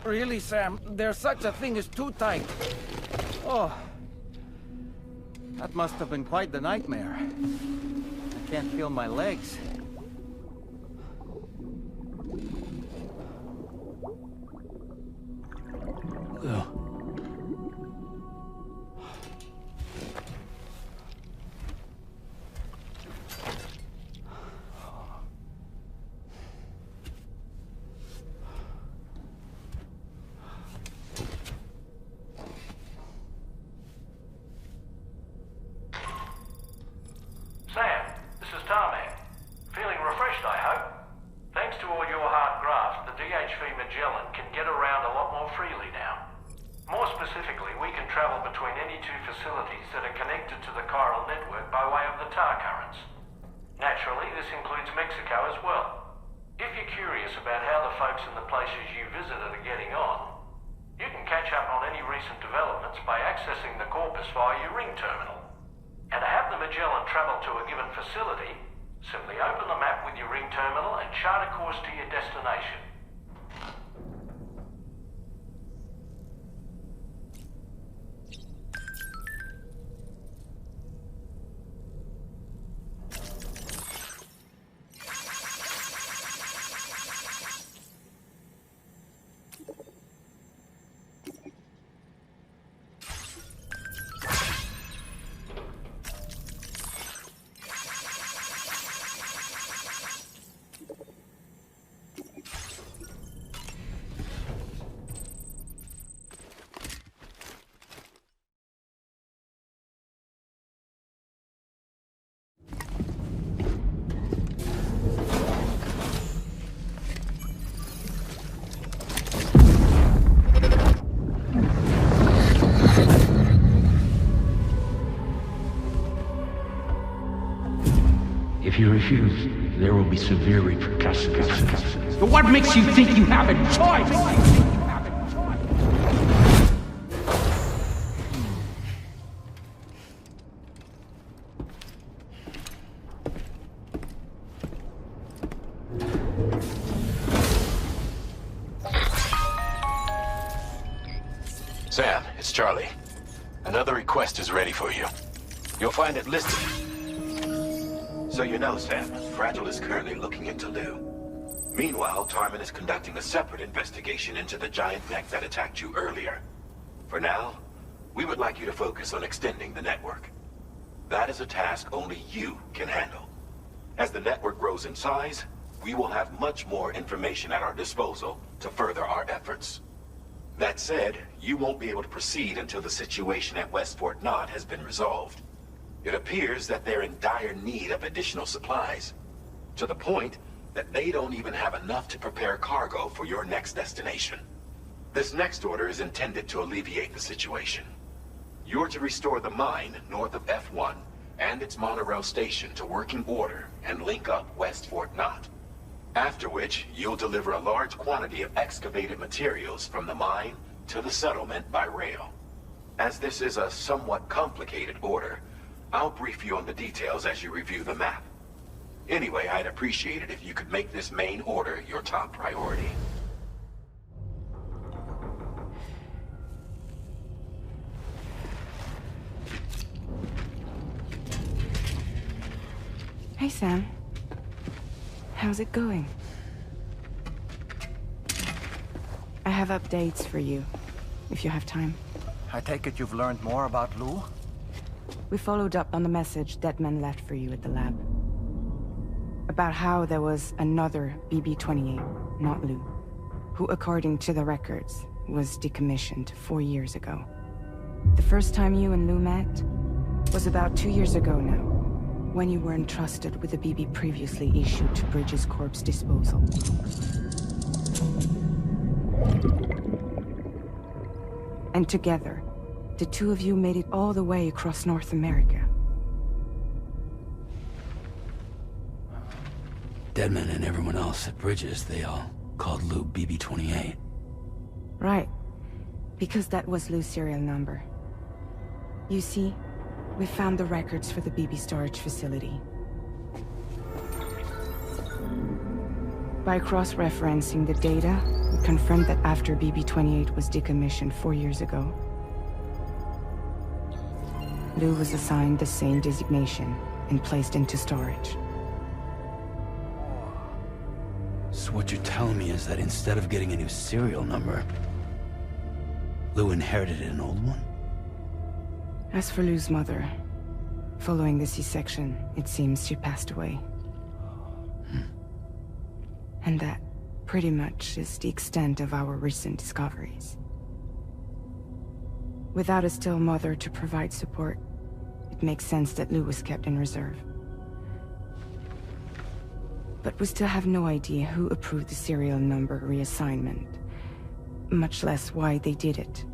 Really, Sam, there's such a thing as too tight. Oh. That must have been quite the nightmare. I can't feel my legs.
Lou.
Sam, this is Tarmac. Feeling refreshed, I hope. Thanks to all your hard graft, the 𝑑HV-Magellan can get around a lot more freely now. More specifically, we can travel between any two facilities that are connected to the chiral network by way of the tar currents. Naturally, this includes Mexico as well. If you're curious about how the folks in the places you visited are getting on, you can catch up on any recent developments by accessing the corpus via your ring terminal. And to have the Magellan travel to a given facility, simply open the map with your ring terminal and chart a course to your destination.
If you refuse,
there will be severe repercussions. But what makes you think you have a choice?
Sam, it's Charlie. Another request is ready for you. You'll find it listed. So you know, Sam, Fragile is currently looking into Lou. Meanwhile, Tarman is conducting a separate investigation into the giant mech that attacked you earlier. For now, we would like you to focus on extending the network. That is a task only you can handle. As the network grows in size, we will have much more information at our disposal to further our efforts. That said, you won't be able to proceed until the situation at West Fort Knott has been resolved. It appears that they're in dire need of additional supplies, to the point that they don't even have enough to prepare cargo for your next destination. This next order is intended to alleviate the situation. You're to restore the mine north of F1 and its monorail station to working order and link up West Fort Knott. After which, you'll deliver a large quantity of excavated materials from the mine to the settlement by rail. As this is a somewhat complicated order, I'll brief you on the details as you review the map. Anyway, I'd appreciate it if you could make this main order your top priority.
Hey, Sam. How's it going? I have updates for you, if you have time.
I take it you've learned more about Lou?
We followed up on the message Deadman left for you at the lab. About how there was another BB-28, not Lou, who, according to the records, was decommissioned 4 years ago. The first time you and Lou met was about 2 years ago now, when you were entrusted with the BB previously issued to Bridges Corp's disposal. And together, the two of you made it all the way across North America.
Deadman and everyone else at Bridges, they all called Lou BB-28.
Right, because that was Lou's serial number. You see, we found the records for the BB storage facility. By cross-referencing the data, we confirmed that after BB-28 was decommissioned 4 years ago, Lou was assigned the same designation and placed into storage.
So what you're telling me is that instead of getting a new serial number, Lou inherited an old one?
As for Lou's mother, following the C-section, it seems she passed away. And that, pretty much, is the extent of our recent discoveries. Without a still mother to provide support, it makes sense that Lou was kept in reserve. But we still have no idea who approved the serial number reassignment, much less why they did it.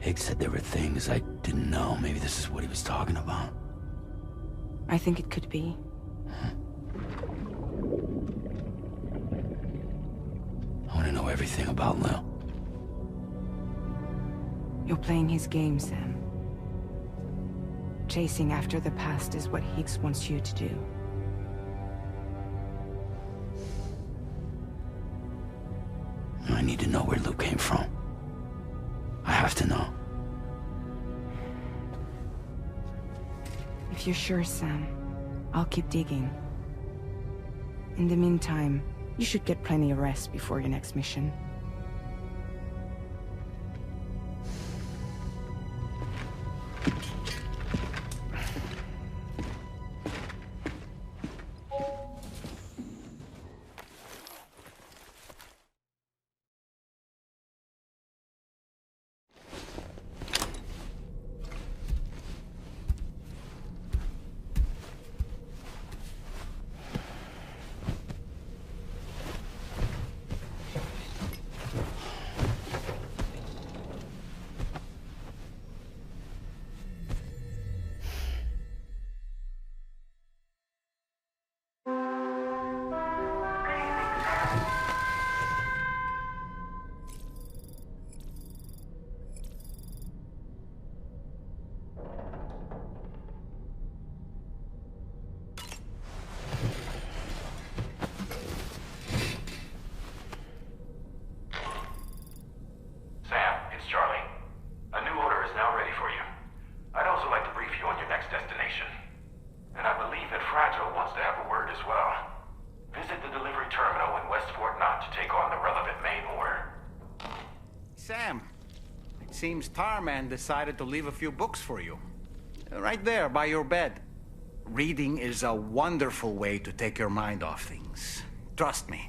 Higgs said there were things I didn't know. Maybe this is what he was talking about.
I think it could be.
I want to know everything about Lou.
You're playing his game, Sam. Chasing after the past is what Higgs wants you to do.
I need to know where Lou came from. I have to know.
If you're sure, Sam, I'll keep digging. In the meantime, you should get plenty of rest before your next mission.
Sam. It seems Tarman decided to leave a few books for you. Right there, by your bed. Reading is a wonderful way to take your mind off things. Trust me.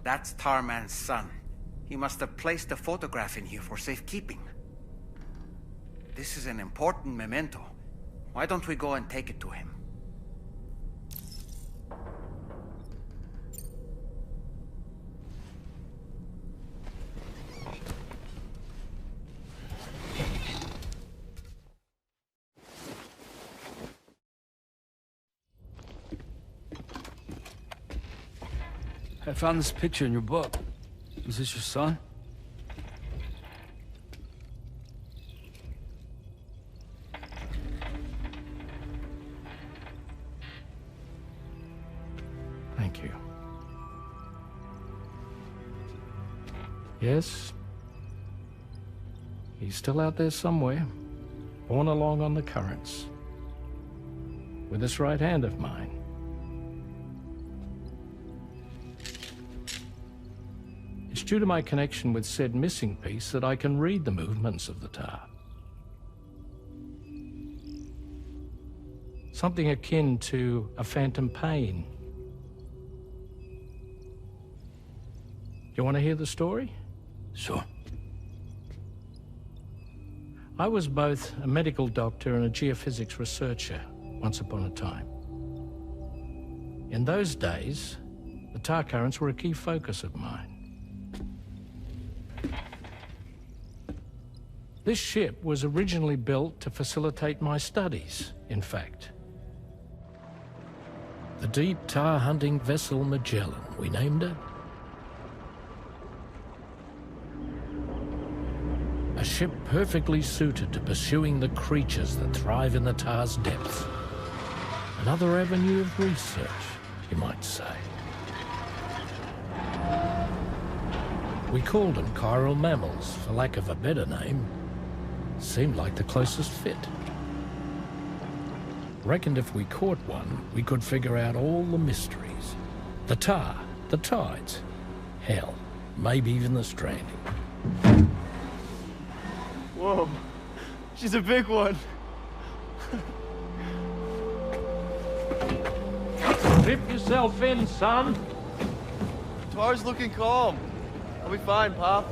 That's Tarman's son. He must have placed a photograph in here for safekeeping. This is an important memento. Why don't we go and take it to him?
I found this picture in your book. Is this your son?
Thank you. Yes. He's still out there somewhere, borne along on the currents, with this right hand of mine. It's due to my connection with said missing piece that I can read the movements of the tar. Something akin to a phantom pain. You want to hear the story?
Sure.
I was both a medical doctor and a geophysics researcher once upon a time. In those days, the tar currents were a key focus of mine. This ship was originally built to facilitate my studies, in fact. The deep tar hunting vessel Magellan, we named it. A ship perfectly suited to pursuing the creatures that thrive in the tar's depths. Another avenue of research, you might say. We called them chiral mammals, for lack of a better name. Seemed like the closest fit. Reckoned if we caught one, we could figure out all the mysteries. The tar, the tides, hell, maybe even the stranding.
Whoa, she's a big one.
Dip yourself in, son.
Tar's looking calm. I'll be fine, Pop.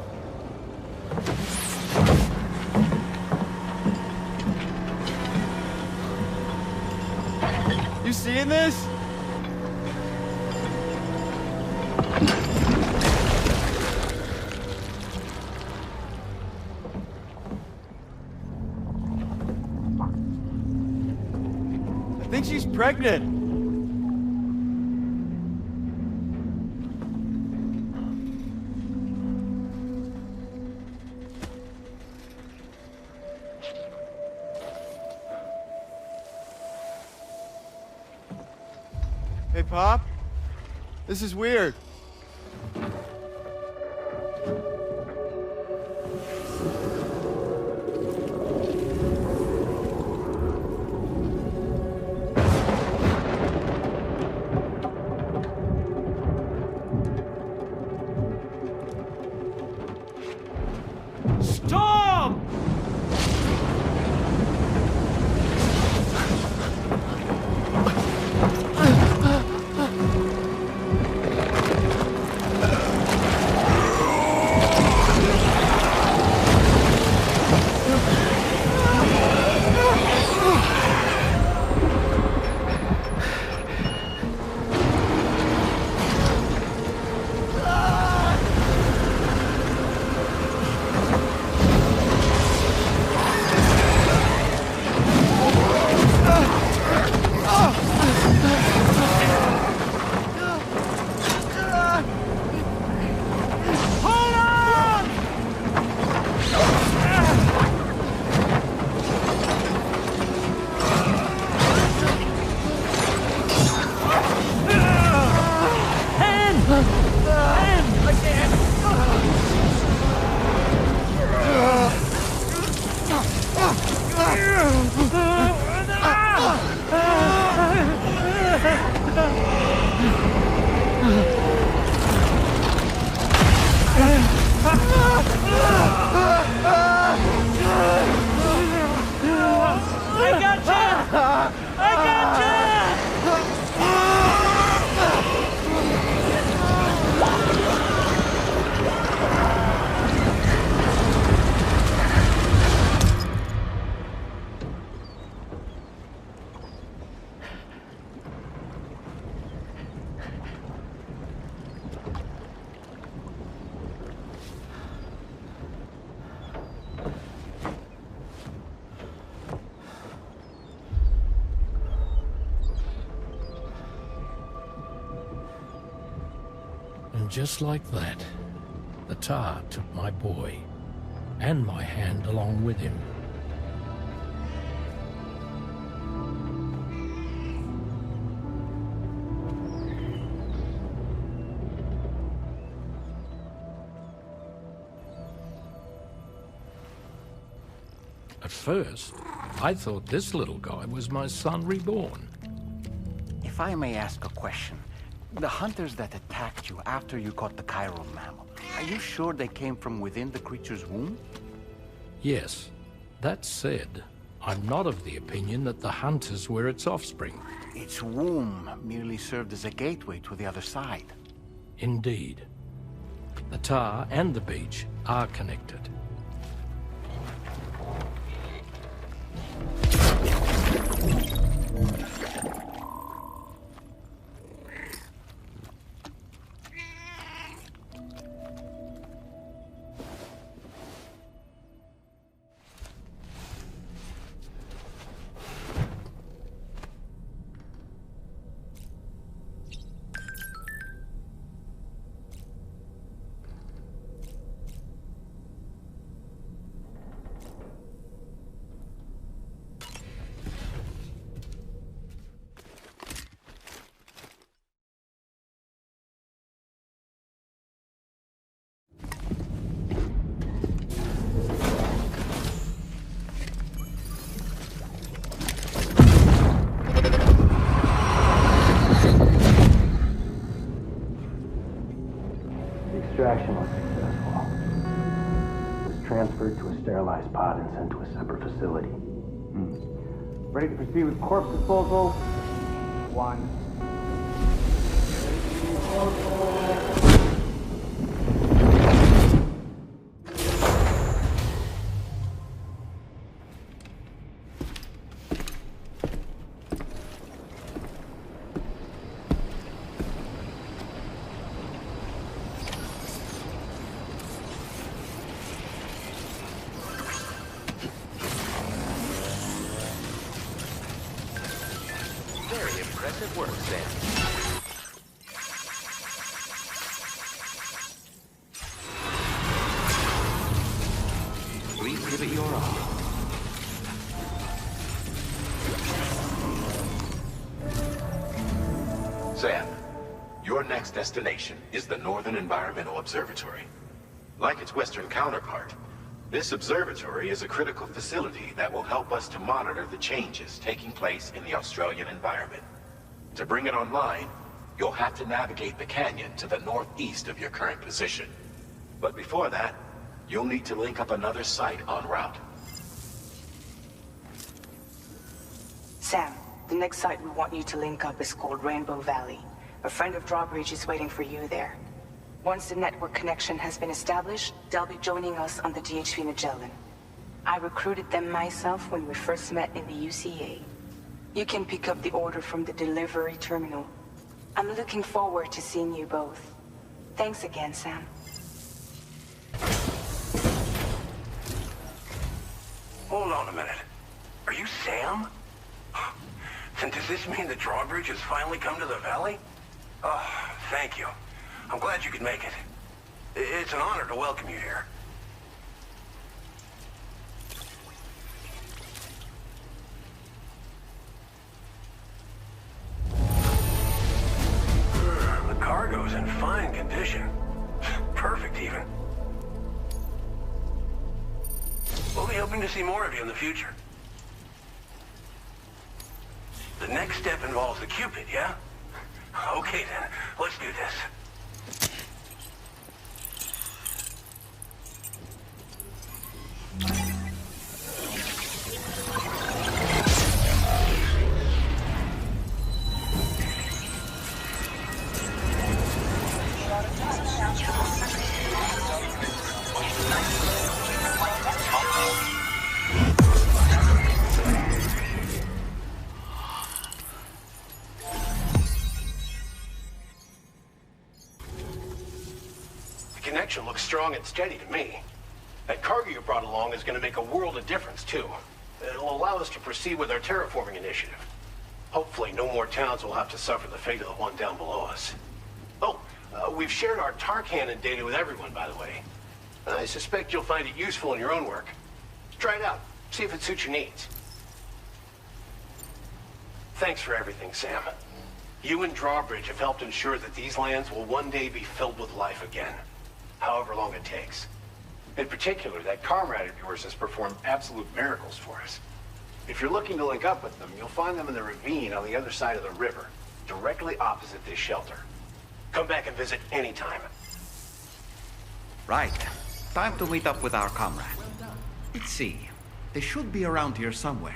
You seeing this? I think she's pregnant. Hey, Pop. This is weird.
Storm! And just like that, the tar took my boy, and my hand along with him. At first, I thought this little guy was my son reborn.
If I may ask a question, the hunters that attacked you after you caught the chiral mammal, are you sure they came from within the creature's womb?
Yes. That said, I'm not of the opinion that the hunters were its offspring.
Its womb merely served as a gateway to the other side.
Indeed. The tar and the beach are connected.
Extraction was successful. It was transferred to a sterilized pod and sent to a separate facility.
Ready to proceed with corpse disposal? 1.
Sam, your next destination is the Northern Environmental Observatory. Like its Western counterpart, this observatory is a critical facility that will help us to monitor the changes taking place in the Australian environment. To bring it online, you'll have to navigate the canyon to the northeast of your current position. But before that, you'll need to link up another site en route.
Sam, the next site we want you to link up is called Rainbow Valley. A friend of Drawbridge is waiting for you there. Once the network connection has been established, they'll be joining us on the 𝑑H Magellan. I recruited them myself when we first met in the UCA. You can pick up the order from the delivery terminal. I'm looking forward to seeing you both. Thanks again, Sam.
Hold on a minute. Are you Sam? And does this mean the drawbridge has finally come to the valley? Oh, thank you. I'm glad you could make it. It's an honor to welcome you here. The cargo's in fine condition. Perfect, even. We'll be hoping to see more of you in the future. The next step involves the Cupid, yeah? Okay then, let's do this. The connection looks strong and steady to me. That cargo you brought along is going to make a world of difference, too. It'll allow us to proceed with our terraforming initiative. Hopefully, no more towns will have to suffer the fate of the one down below us. Oh,
We've shared our tar cannon data with everyone, by the way. I suspect you'll find it useful in your own work. Try it out. See if it suits your needs. Thanks for everything, Sam. You and Drawbridge have helped ensure that these lands will one day be filled with life again, however long it takes. In particular, that comrade of yours has performed absolute miracles for us. If you're looking to link up with them, you'll find them in the ravine on the other side of the river, directly opposite this shelter. Come back and visit anytime.
Right. Time to meet up with our comrade. Let's see. They should be around here somewhere.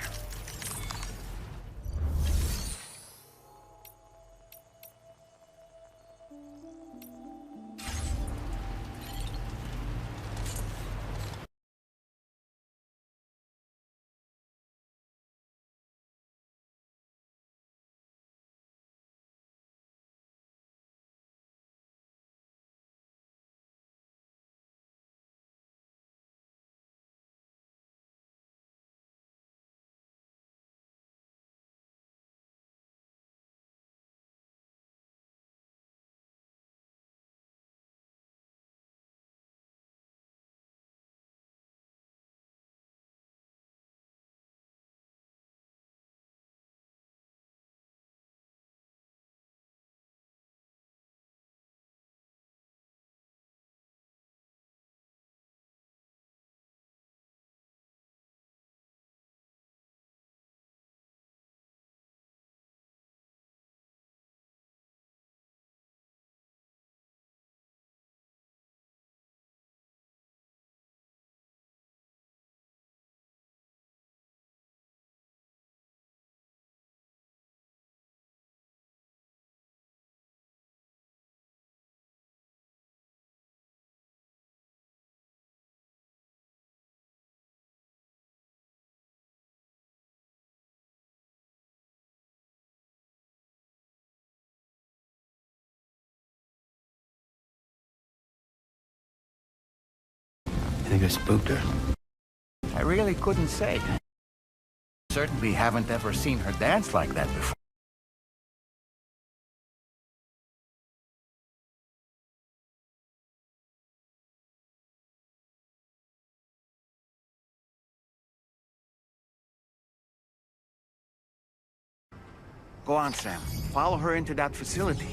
Think I spooked her?
I really couldn't say. Certainly haven't ever seen her dance like that before. Go on, Sam. Follow her into that facility.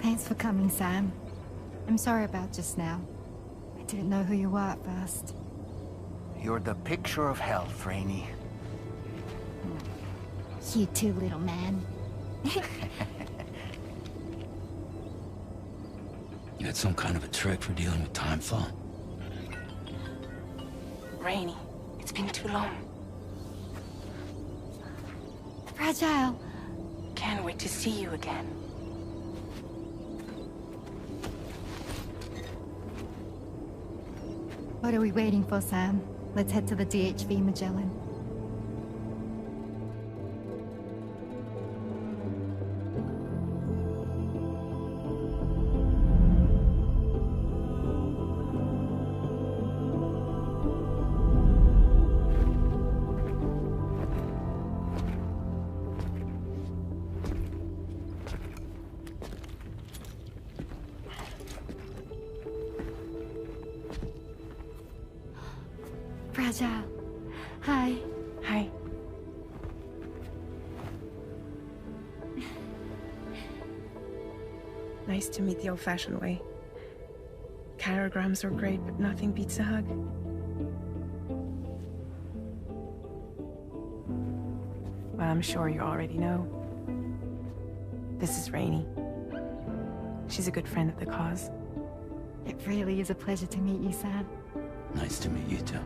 Thanks for coming, Sam. I'm sorry about just now. I didn't know who you were at first.
You're the picture of health, Rainey.
You too, little man.
You had some kind of a trick for dealing with timefall?
Rainey, it's been too long.
Fragile.
Can't wait to see you again.
What are we waiting for, Sam? Let's head to the DHV Magellan. Fragile. Hi.
Hi. Nice to meet the old-fashioned way. Carograms are great, but nothing beats a hug. Well, I'm sure you already know. This is Rainey. She's a good friend of the cause.
It really is a pleasure to meet you, Sam.
Nice to meet you too.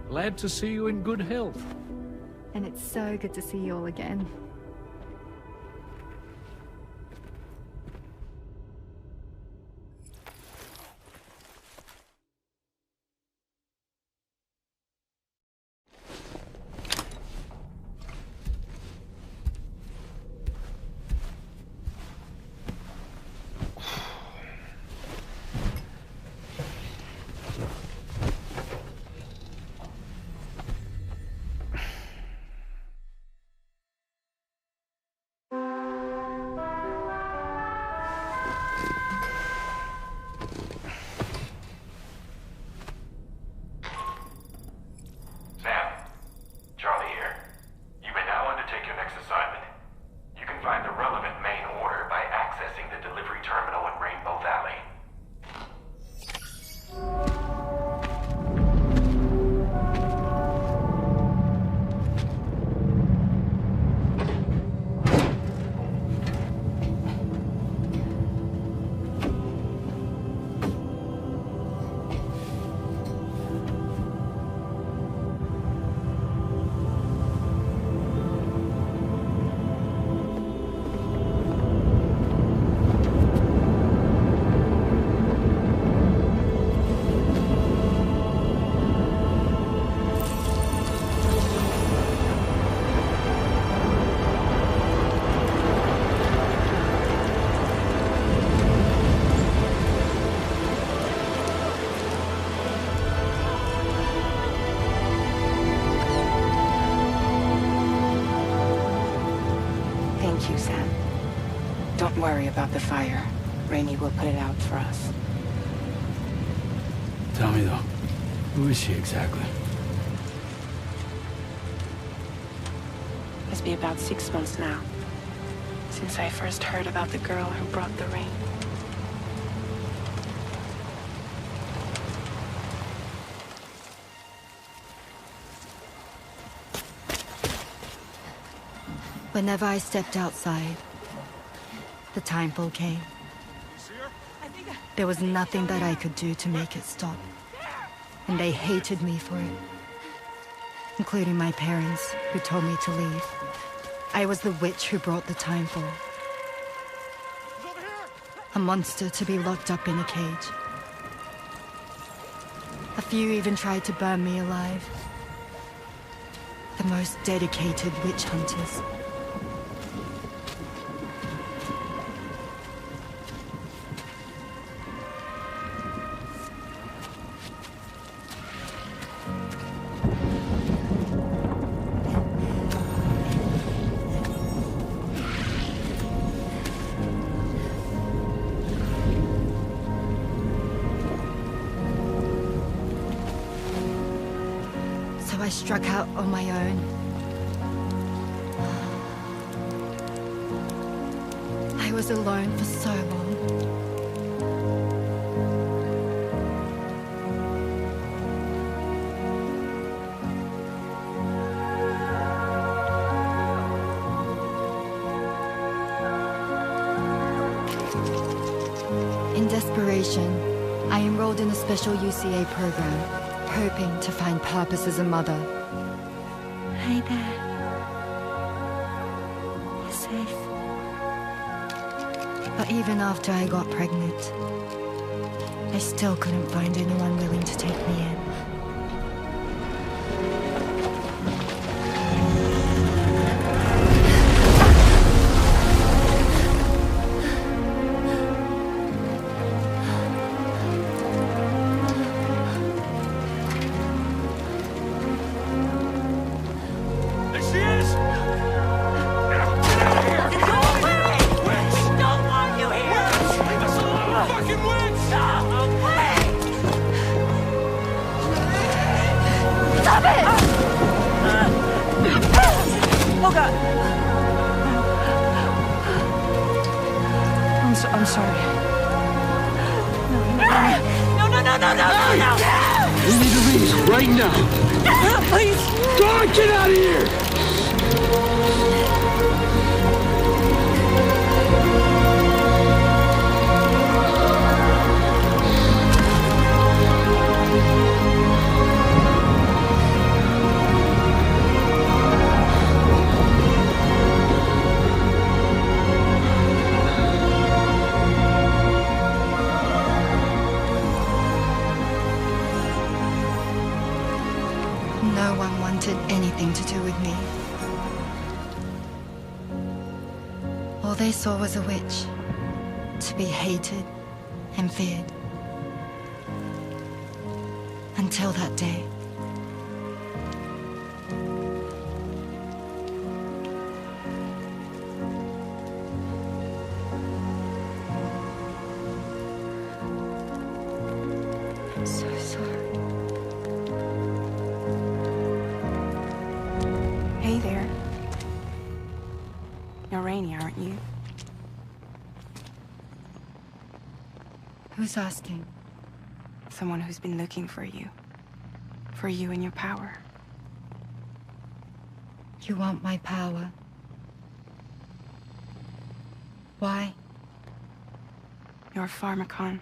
Glad to see you in good health.
And it's so good to see you all again.
Thank you, Sam. Don't worry about the fire. Rainey will put it out for us.
Tell me though, who is she exactly?
It's been about 6 months now, since I first heard about the girl who brought the rain.
Whenever I stepped outside, the timefall came. There was nothing that I could do to make it stop. And they hated me for it. Including my parents, who told me to leave. I was the witch who brought the timefall. A monster to be locked up in a cage. A few even tried to burn me alive. The most dedicated witch hunters. I struck out on my own. I was alone for so long. In desperation, I enrolled in a special UCA program. Hoping to find purpose as a mother.
Hi there. You're safe.
But even after I got pregnant, I still couldn't find anyone willing to take me in.
fucking witch!
Stop!
Stop it! Oh God! I'm sorry. No!
We need to leave right now.
Please!
God, get out of here!
No one wanted anything to do with me. All they saw was a witch, to be hated and feared. Until that day. I'm so sorry.
Hey there. You're Rainy, aren't you?
Who's asking?
Someone who's been looking for you. For you and your power.
You want my power? Why?
You're a pharmacon.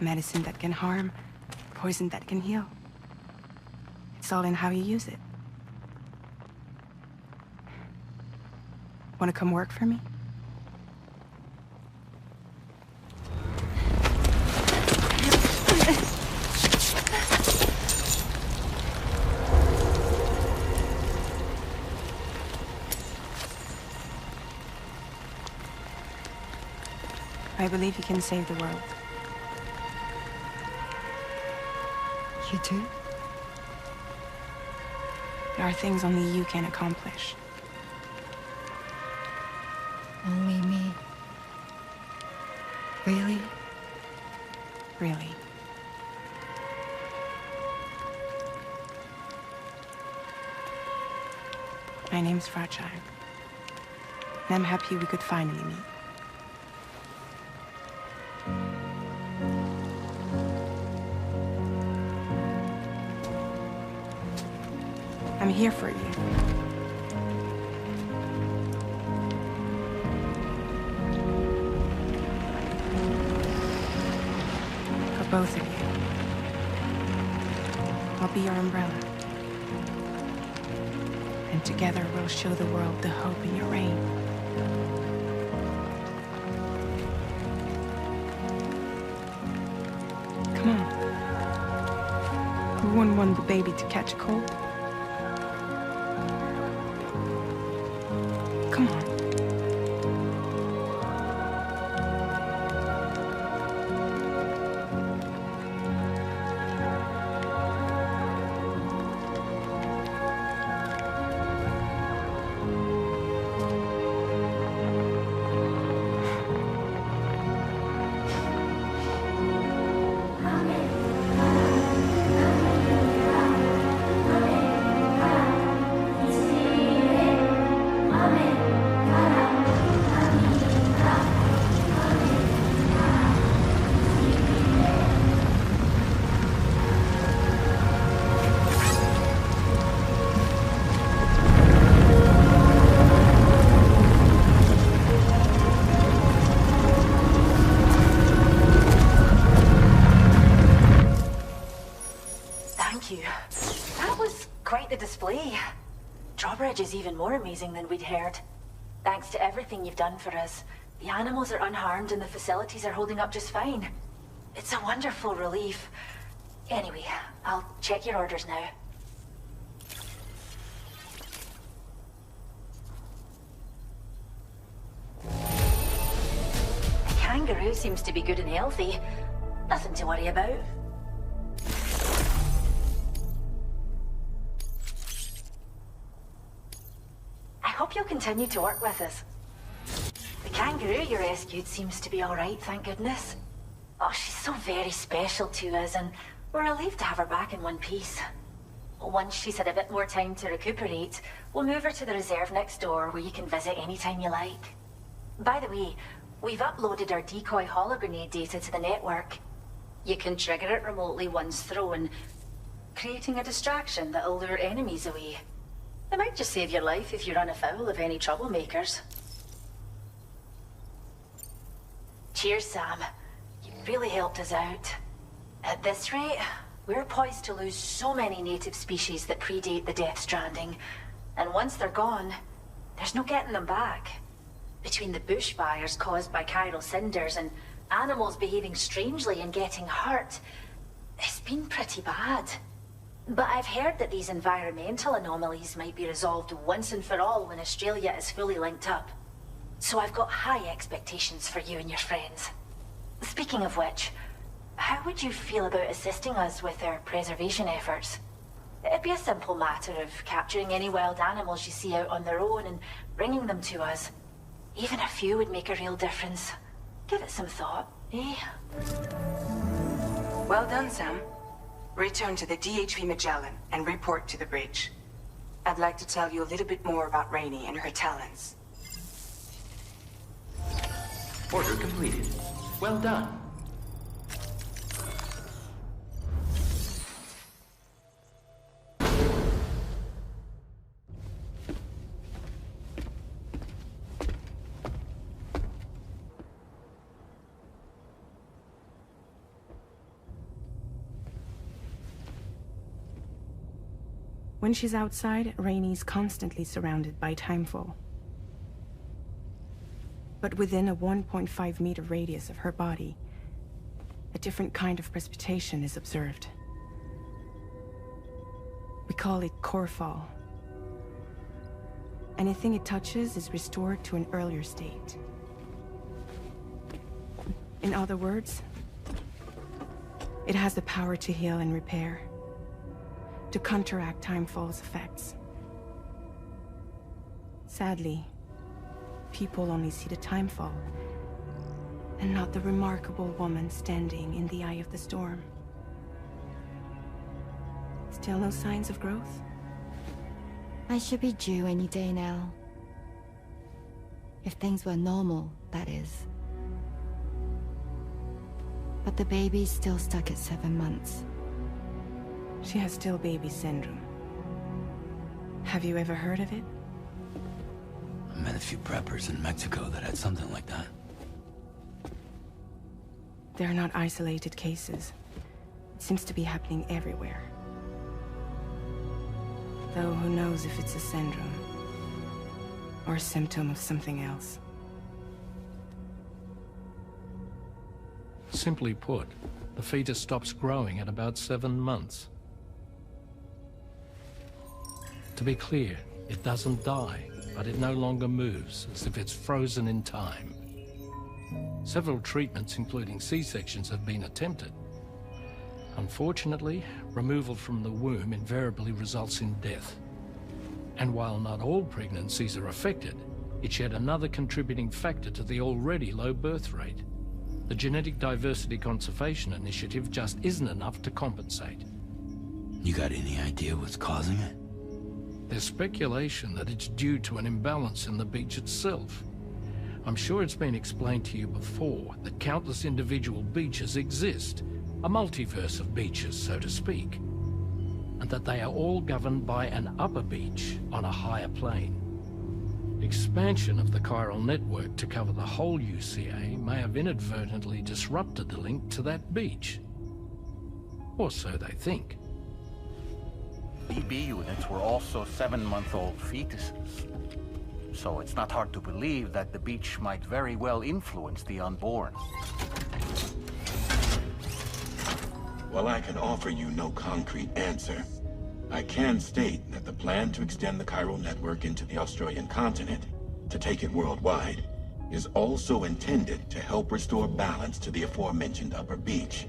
Medicine that can harm, poison that can heal. It's all in how you use it. Want to come work for me? I believe you can save the world.
You do?
There are things only you can accomplish.
Only me. Really?
Really. My name's Fragile. And I'm happy we could finally meet. I'm here for you. For both of you. I'll be your umbrella. And together we'll show the world the hope in your reign. Come on. Who wouldn't want the baby to catch a cold? Come on.
Drawbridge is even more amazing than we'd heard. Thanks to everything you've done for us, the animals are unharmed and the facilities are holding up just fine. It's a wonderful relief. Anyway, I'll check your orders now. The kangaroo seems to be good and healthy. Nothing to worry about. I hope you'll continue to work with us. The kangaroo you rescued seems to be all right, thank goodness. Oh, she's so very special to us, and we're relieved to have her back in one piece. Once she's had a bit more time to recuperate, we'll move her to the reserve next door where you can visit anytime you like. By the way, we've uploaded our decoy hologrenade data to the network. You can trigger it remotely once thrown, creating a distraction that'll lure enemies away. It might just save your life if you run afoul of any troublemakers. Cheers, Sam. You really helped us out. At this rate, we're poised to lose so many native species that predate the Death Stranding. And once they're gone, there's no getting them back. Between the bushfires caused by chiral cinders and animals behaving strangely and getting hurt, it's been pretty bad. But I've heard that these environmental anomalies might be resolved once and for all when Australia is fully linked up. So I've got high expectations for you and your friends. Speaking of which, how would you feel about assisting us with our preservation efforts? It'd be a simple matter of capturing any wild animals you see out on their own and bringing them to us. Even a few would make a real difference. Give it some thought, eh?
Well done, Sam. Return to the DHV Magellan and report to the bridge. I'd like to tell you a little bit more about Rainey and her talents.
Order completed. Well done.
When she's outside, Rainey's constantly surrounded by timefall. But within a 1.5-meter radius of her body, a different kind of precipitation is observed. We call it core fall. Anything it touches is restored to an earlier state. In other words, it has the power to heal and repair, to counteract timefall's effects. Sadly, people only see the timefall, and not the remarkable woman standing in the eye of the storm. Still no signs of growth?
I should be due any day now. If things were normal, that is. But the baby's still stuck at 7 months.
She has still baby syndrome. Have you ever heard of it?
I met a few preppers in Mexico that had something like that.
They're not isolated cases. It seems to be happening everywhere. Though who knows if it's a syndrome or a symptom of something else.
Simply put, the fetus stops growing at about 7 months. To be clear, it doesn't die, but it no longer moves, as if it's frozen in time. Several treatments, including C-sections, have been attempted. Unfortunately, removal from the womb invariably results in death. And while not all pregnancies are affected, it's yet another contributing factor to the already low birth rate. The Genetic Diversity Conservation Initiative just isn't enough to compensate.
You got any idea what's causing it?
There's speculation that it's due to an imbalance in the beach itself. I'm sure it's been explained to you before that countless individual beaches exist, a multiverse of beaches, so to speak, and that they are all governed by an upper beach on a higher plane. Expansion of the chiral network to cover the whole UCA may have inadvertently disrupted the link to that beach. Or so they think.
BB units were also 7-month-old fetuses. So it's not hard to believe that the beach might very well influence the unborn.
While I can offer you no concrete answer, I can state that the plan to extend the chiral network into the Australian continent, to take it worldwide, is also intended to help restore balance to the aforementioned upper beach.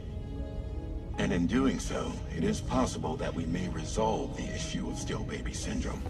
And in doing so, it is possible that we may resolve the issue of still baby syndrome.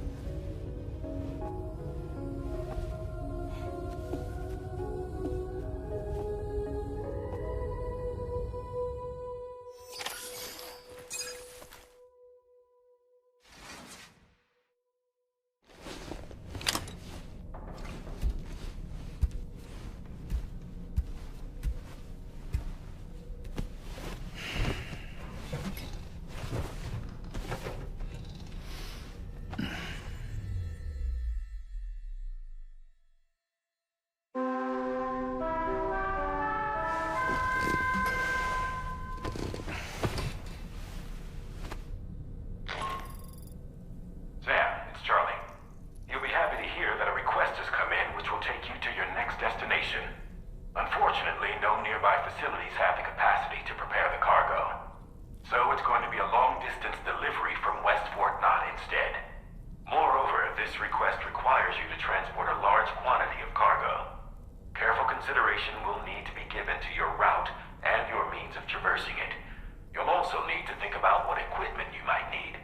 nearby facilities have the capacity to prepare the cargo. So it's going to be a long-distance delivery from West Fort Knot instead. Moreover, this request requires you to transport a large quantity of cargo. Careful consideration will need to be given to your route and your means of traversing it. You'll also need to think about what equipment you might need.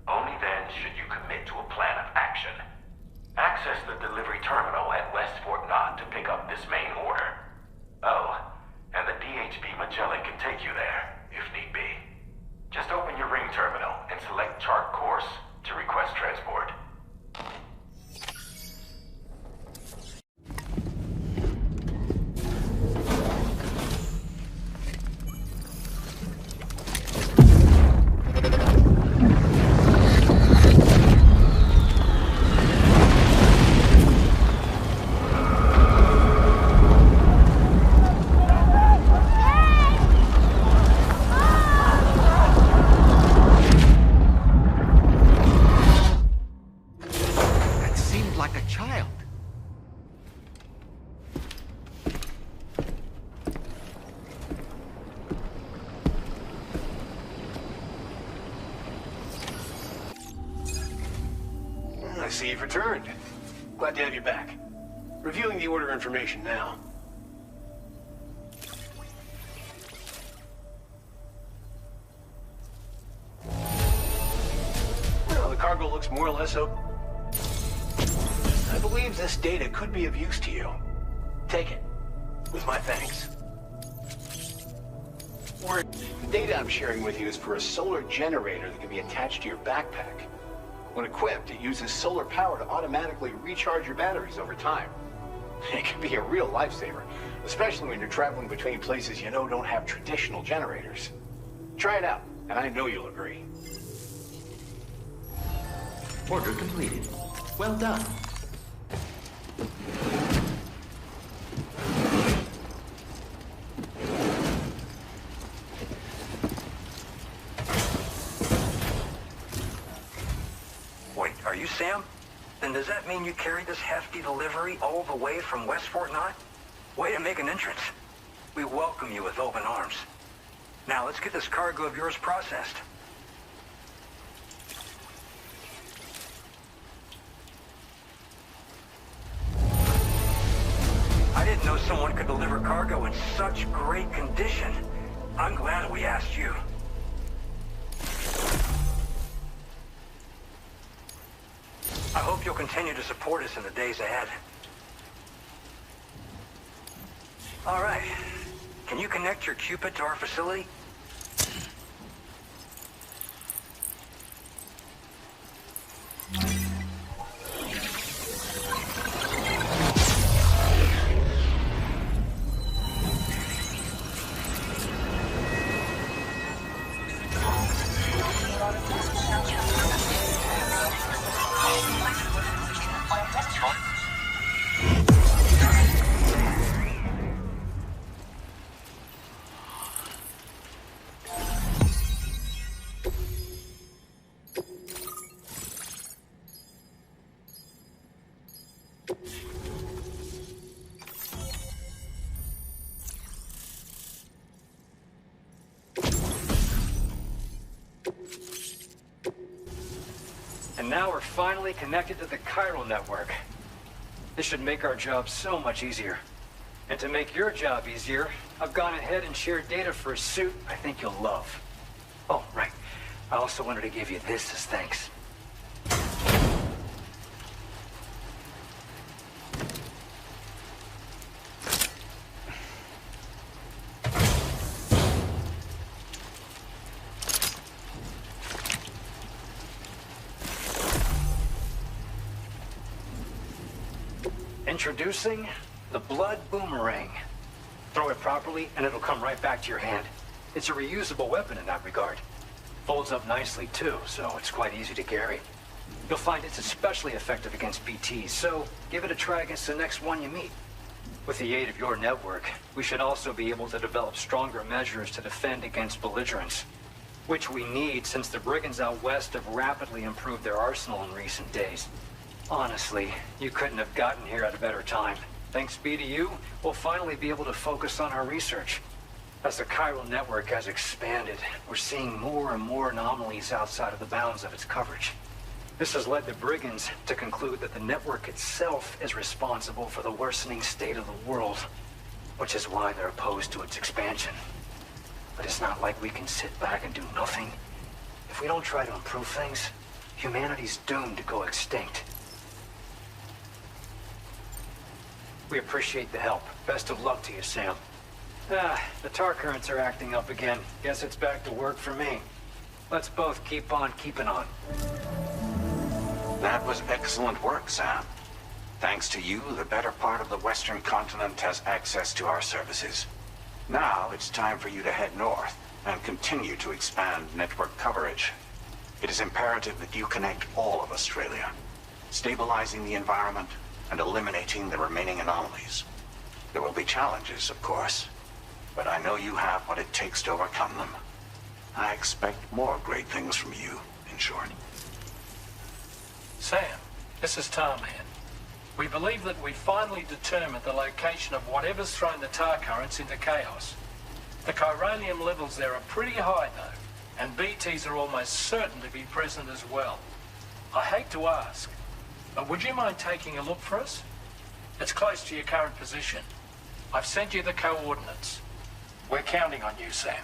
Only then should you commit to a plan of action. Access the delivery terminal at West Fort Knot to pick up this main order. Oh, and the DHB Magellan can take you there, if need be. Just open your ring terminal and select chart course to request transport.
I see you've returned. Glad to have you back. Reviewing the order information now. Well, the cargo looks more or less open. I believe this data could be of use to you. Take it. With my thanks. The data I'm sharing with you is for a solar generator that can be attached to your backpack. When equipped, it uses solar power to automatically recharge your batteries over time. It can be a real lifesaver, especially when you're traveling between places you know don't have traditional generators. Try it out, and I know you'll agree.
Order completed. Well done.
Are you Sam? Then does that mean you carried this hefty delivery all the way from West Fort Knot? Way to make an entrance. We welcome you with open arms. Now let's get this cargo of yours processed. I didn't know someone could deliver cargo in such great condition. I'm glad we asked you. I hope you'll continue to support us in the days ahead. All right. Can you connect your Cupid to our facility?
And now we're finally connected to the chiral network. This should make our job so much easier. And to make your job easier, I've gone ahead and shared data for a suit I think you'll love. Oh, right. I also wanted to give you this as thanks. Introducing the Blood Boomerang. Throw it properly and it'll come right back to your hand. It's a reusable weapon in that regard. Folds up nicely too, so it's quite easy to carry. You'll find it's especially effective against BTs, so give it a try against the next one you meet. With the aid of your network, we should also be able to develop stronger measures to defend against belligerents, which we need since the brigands out west have rapidly improved their arsenal in recent days. Honestly, you couldn't have gotten here at a better time. Thanks be to you, we'll finally be able to focus on our research. As the chiral network has expanded, we're seeing more and more anomalies outside of the bounds of its coverage. This has led the brigands to conclude that the network itself is responsible for the worsening state of the world, which is why they're opposed to its expansion. But it's not like we can sit back and do nothing. If we don't try to improve things, humanity's doomed to go extinct. We appreciate the help. Best of luck to you, Sam. The tar currents are acting up again. Guess it's back to work for me. Let's both keep on keeping on.
That was excellent work, Sam. Thanks to you, the better part of the Western continent has access to our services. Now, it's time for you to head north and continue to expand network coverage. It is imperative that you connect all of Australia, stabilizing the environment and eliminating the remaining anomalies. There will be challenges, of course, but I know you have what it takes to overcome them. I expect more great things from you, in short.
Sam, this is Tarman. We believe that we finally determined the location of whatever's thrown the tar currents into chaos. The chiralium levels there are pretty high, though, and BTs are almost certain to be present as well. I hate to ask, but would you mind taking a look for us? It's close to your current position. I've sent you the coordinates. We're counting on you, Sam.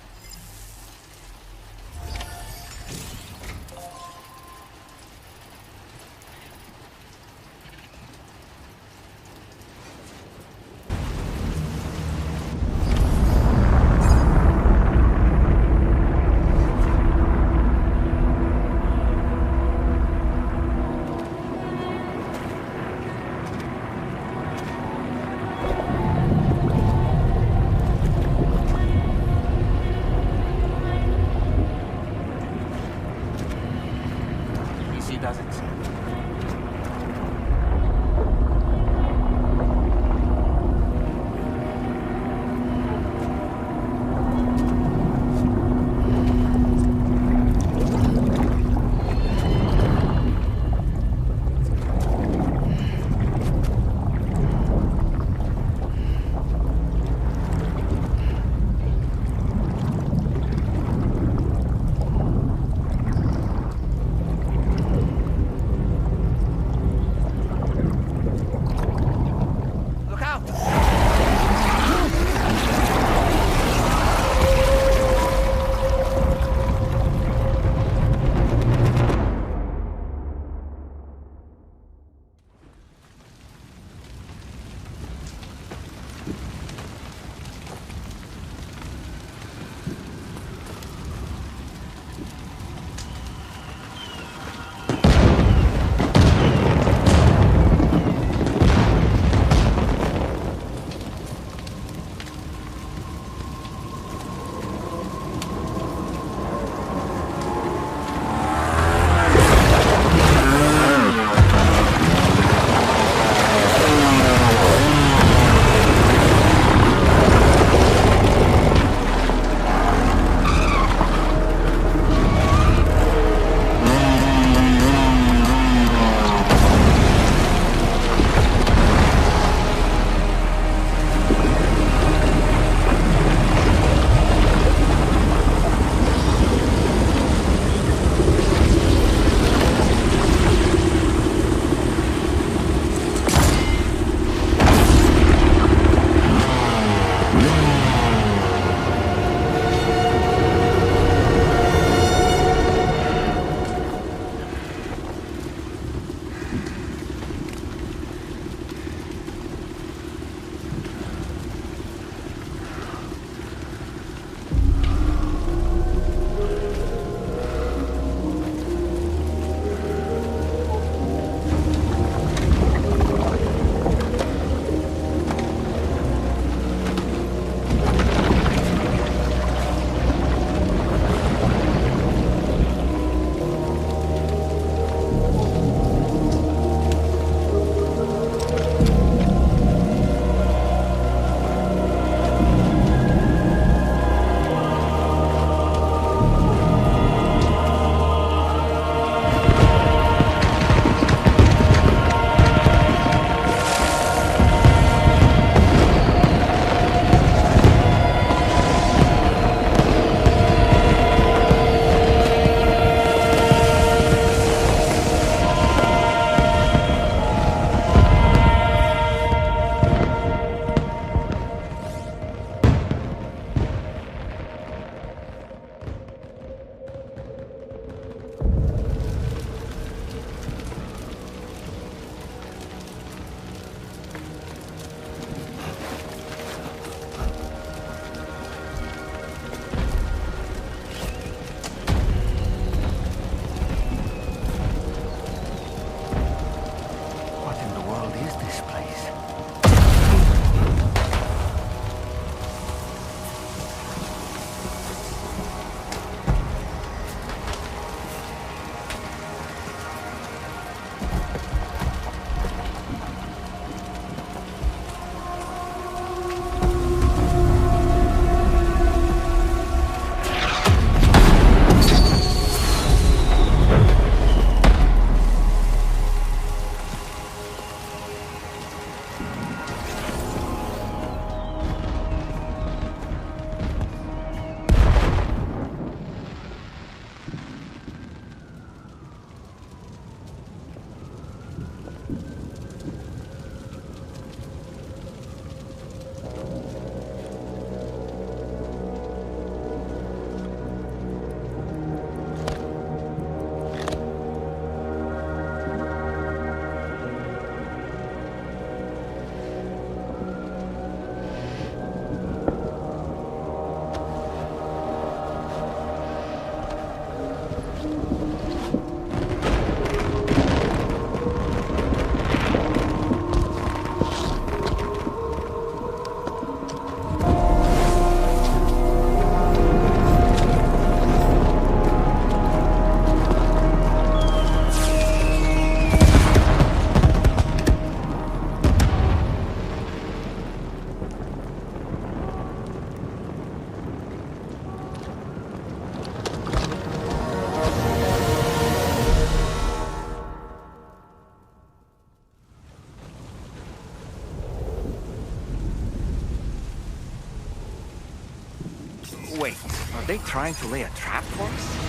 Wait, are they trying to lay a trap for us?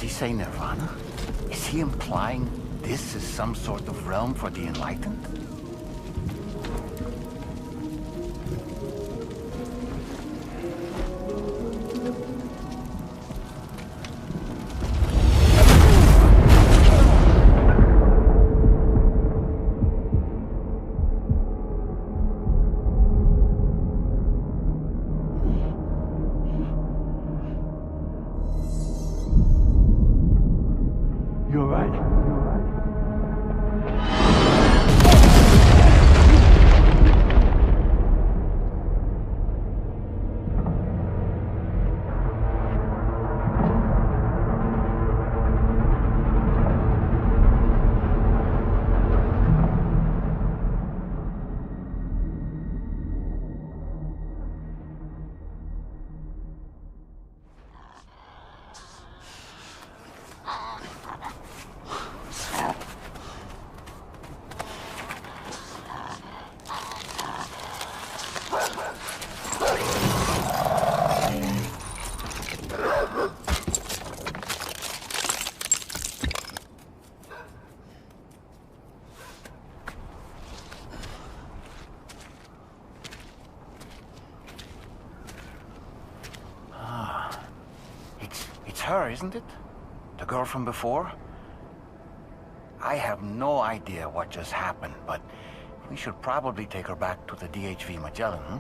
Say Nirvana? Is he implying this is some sort of realm for the enlightened?
You're right.
Her, isn't it? The girl from before? I have no idea what just happened, but we should probably take her back to the DHV Magellan, huh?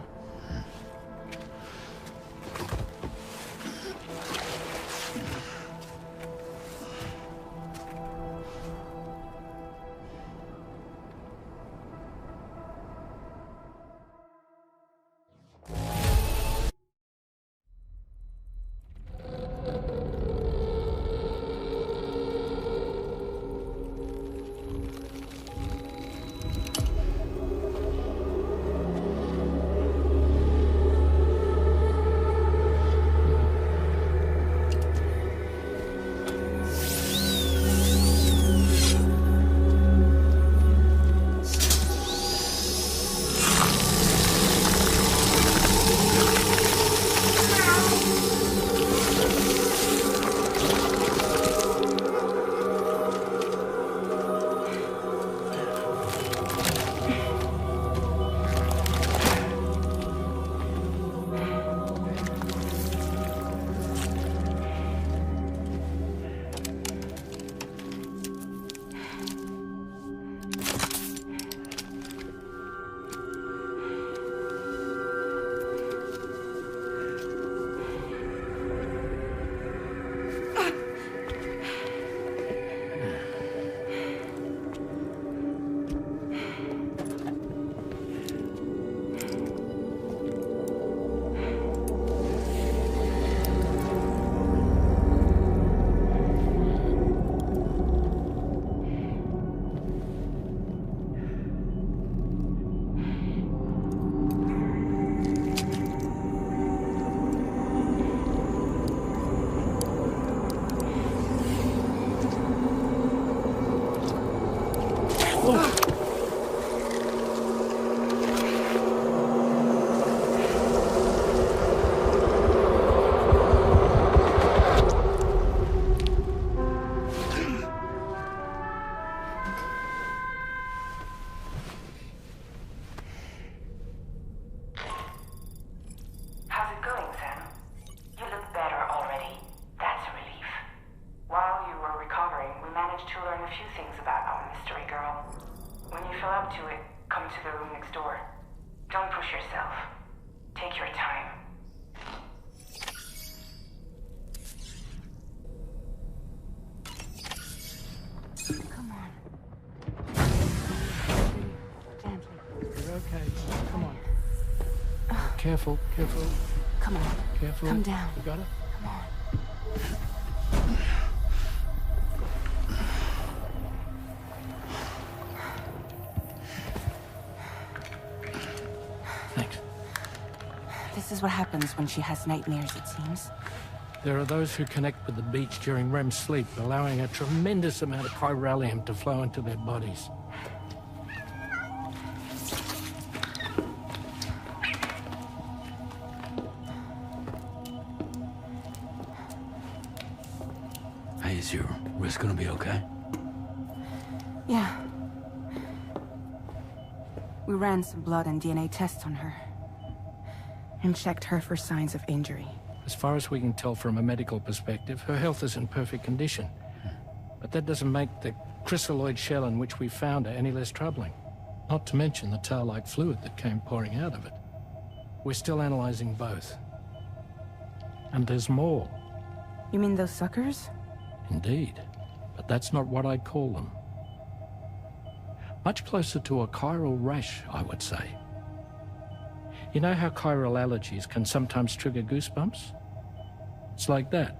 careful, careful.
Come on.
Careful.
Come down.
You got it?
Come on.
Thanks.
This is what happens when she has nightmares, it seems.
There are those who connect with the beach during REM sleep, allowing a tremendous amount of chiralium to flow into their bodies.
Hey, is your wrist gonna be okay?
Yeah. We ran some blood and DNA tests on her. And checked her for signs of injury.
As far as we can tell from a medical perspective, her health is in perfect condition. But that doesn't make the chrysaloid shell in which we found her any less troubling. Not to mention the tar-like fluid that came pouring out of it. We're still analyzing both. And there's more.
You mean those suckers?
Indeed. But that's not what I'd call them. Much closer to a chiral rash, I would say. You know how chiral allergies can sometimes trigger goosebumps? It's like that,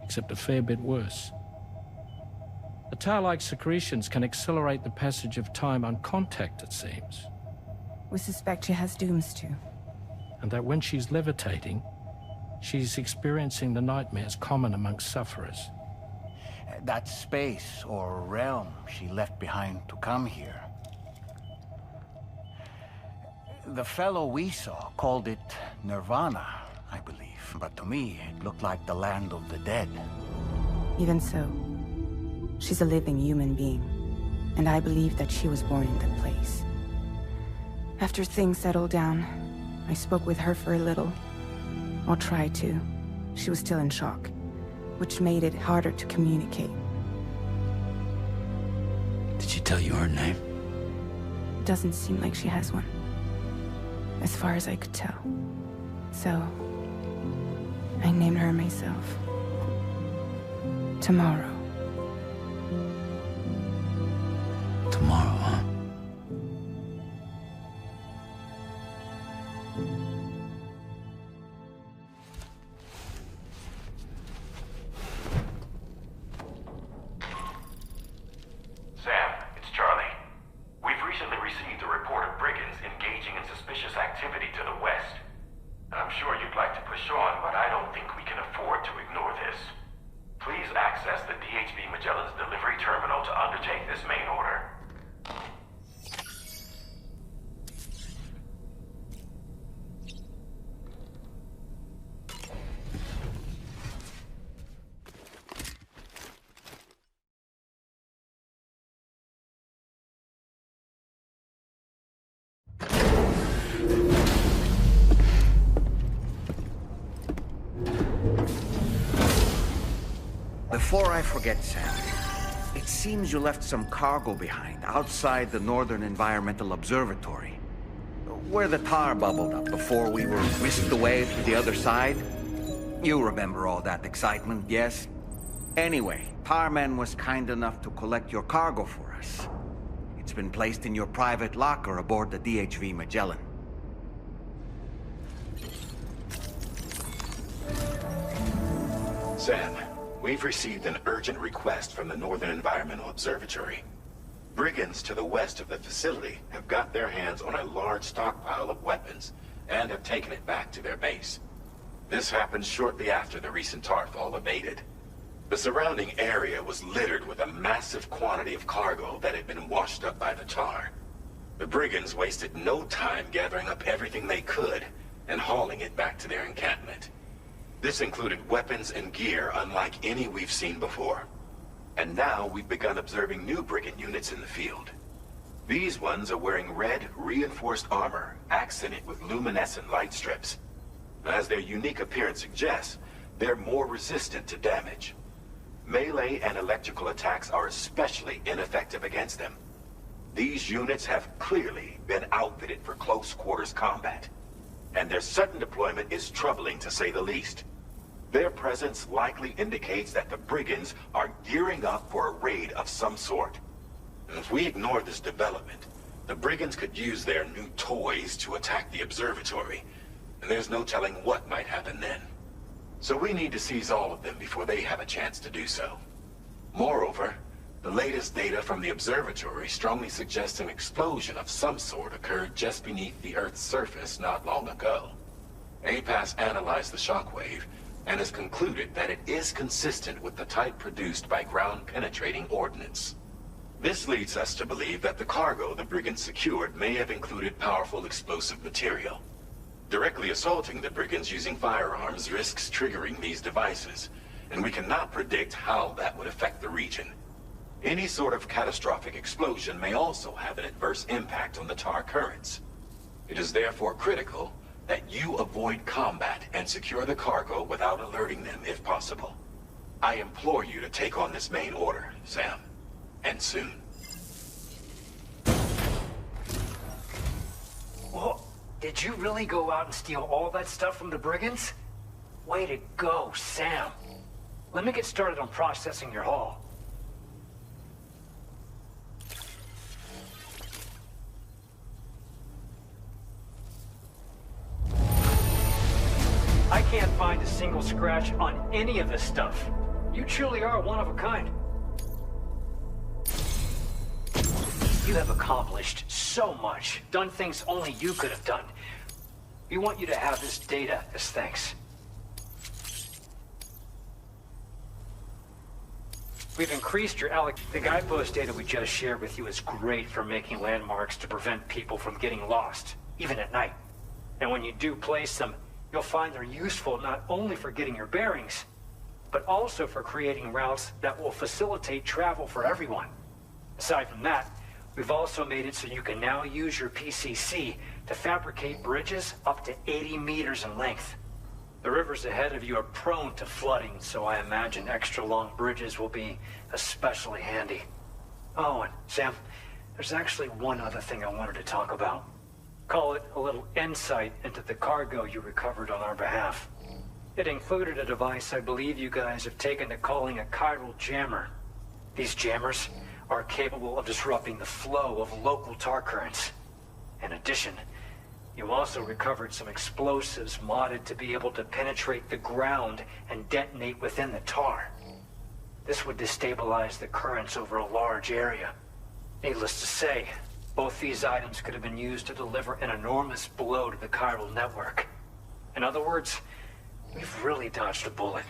except a fair bit worse. The tar-like secretions can accelerate the passage of time on contact, it seems.
We suspect she has dooms too.
And that when she's levitating, she's experiencing the nightmares common amongst sufferers.
That space or realm she left behind to come here. The fellow we saw called it Nirvana, I believe. But to me, it looked like the land of the dead.
Even so, she's a living human being. And I believe that she was born in that place. After things settled down, I spoke with her for a little. Or tried to. She was still in shock, which made it harder to communicate.
Did she tell you her name?
It doesn't seem like she has one. As far as I could tell. So, I named her myself. Tomorrow.
Tomorrow, huh?
Sam, it's Charlie. We've recently received a report of brigands engaging in suspicious activity to the west. I'm sure you'd like to push on, but I don't think we can afford to ignore this. Please access the DHV Magellan's delivery terminal to undertake this main order.
Before I forget, Sam, it seems you left some cargo behind outside the Northern Environmental Observatory, where the tar bubbled up before we were whisked away to the other side. You remember all that excitement, yes? Anyway, Tarman was kind enough to collect your cargo for us. It's been placed in your private locker aboard the DHV Magellan.
Sam, we've received an urgent request from the Northern Environmental Observatory. Brigands to the west of the facility have got their hands on a large stockpile of weapons and have taken it back to their base. This happened shortly after the recent tarfall abated. The surrounding area was littered with a massive quantity of cargo that had been washed up by the tar. The brigands wasted no time gathering up everything they could and hauling it back to their encampment. This included weapons and gear unlike any we've seen before. And now we've begun observing new brigand units in the field. These ones are wearing red, reinforced armor, accented with luminescent light strips. As their unique appearance suggests, they're more resistant to damage. Melee and electrical attacks are especially ineffective against them. These units have clearly been outfitted for close quarters combat. And their sudden deployment is troubling to say the least. Their presence likely indicates that the brigands are gearing up for a raid of some sort. If we ignore this development, the brigands could use their new toys to attack the observatory, and there's no telling what might happen then. So we need to seize all of them before they have a chance to do so. Moreover, the latest data from the observatory strongly suggests an explosion of some sort occurred just beneath the Earth's surface not long ago. APAS analyzed the shockwave and has concluded that it is consistent with the type produced by ground-penetrating ordnance. This leads us to believe that the cargo the brigands secured may have included powerful explosive material. Directly assaulting the brigands using firearms risks triggering these devices, and we cannot predict how that would affect the region. Any sort of catastrophic explosion may also have an adverse impact on the tar currents. It is therefore critical that you avoid combat and secure the cargo without alerting them if possible. I implore you to take on this main order, Sam. And soon.
Whoa, did you really go out and steal all that stuff from the brigands? Way to go, Sam. Let me get started on processing your haul. I can't find a single scratch on any of this stuff. You truly are one of a kind. You have accomplished so much, done things only you could have done. We want you to have this data as thanks. We've increased your The guidepost data we just shared with you is great for making landmarks to prevent people from getting lost, even at night. And when you do place them, you'll find they're useful not only for getting your bearings, but also for creating routes that will facilitate travel for everyone. Aside from that, we've also made it so you can now use your PCC to fabricate bridges up to 80 meters in length. The rivers ahead of you are prone to flooding, so I imagine extra long bridges will be especially handy. Oh, and Sam, there's actually one other thing I wanted to talk about. Call it a little insight into the cargo you recovered on our behalf. It included a device I believe you guys have taken to calling a chiral jammer. These jammers are capable of disrupting the flow of local tar currents. In addition, you also recovered some explosives modded to be able to penetrate the ground and detonate within the tar. This would destabilize the currents over a large area. Needless to say, both these items could have been used to deliver an enormous blow to the chiral network. In other words, we've really dodged a bullet.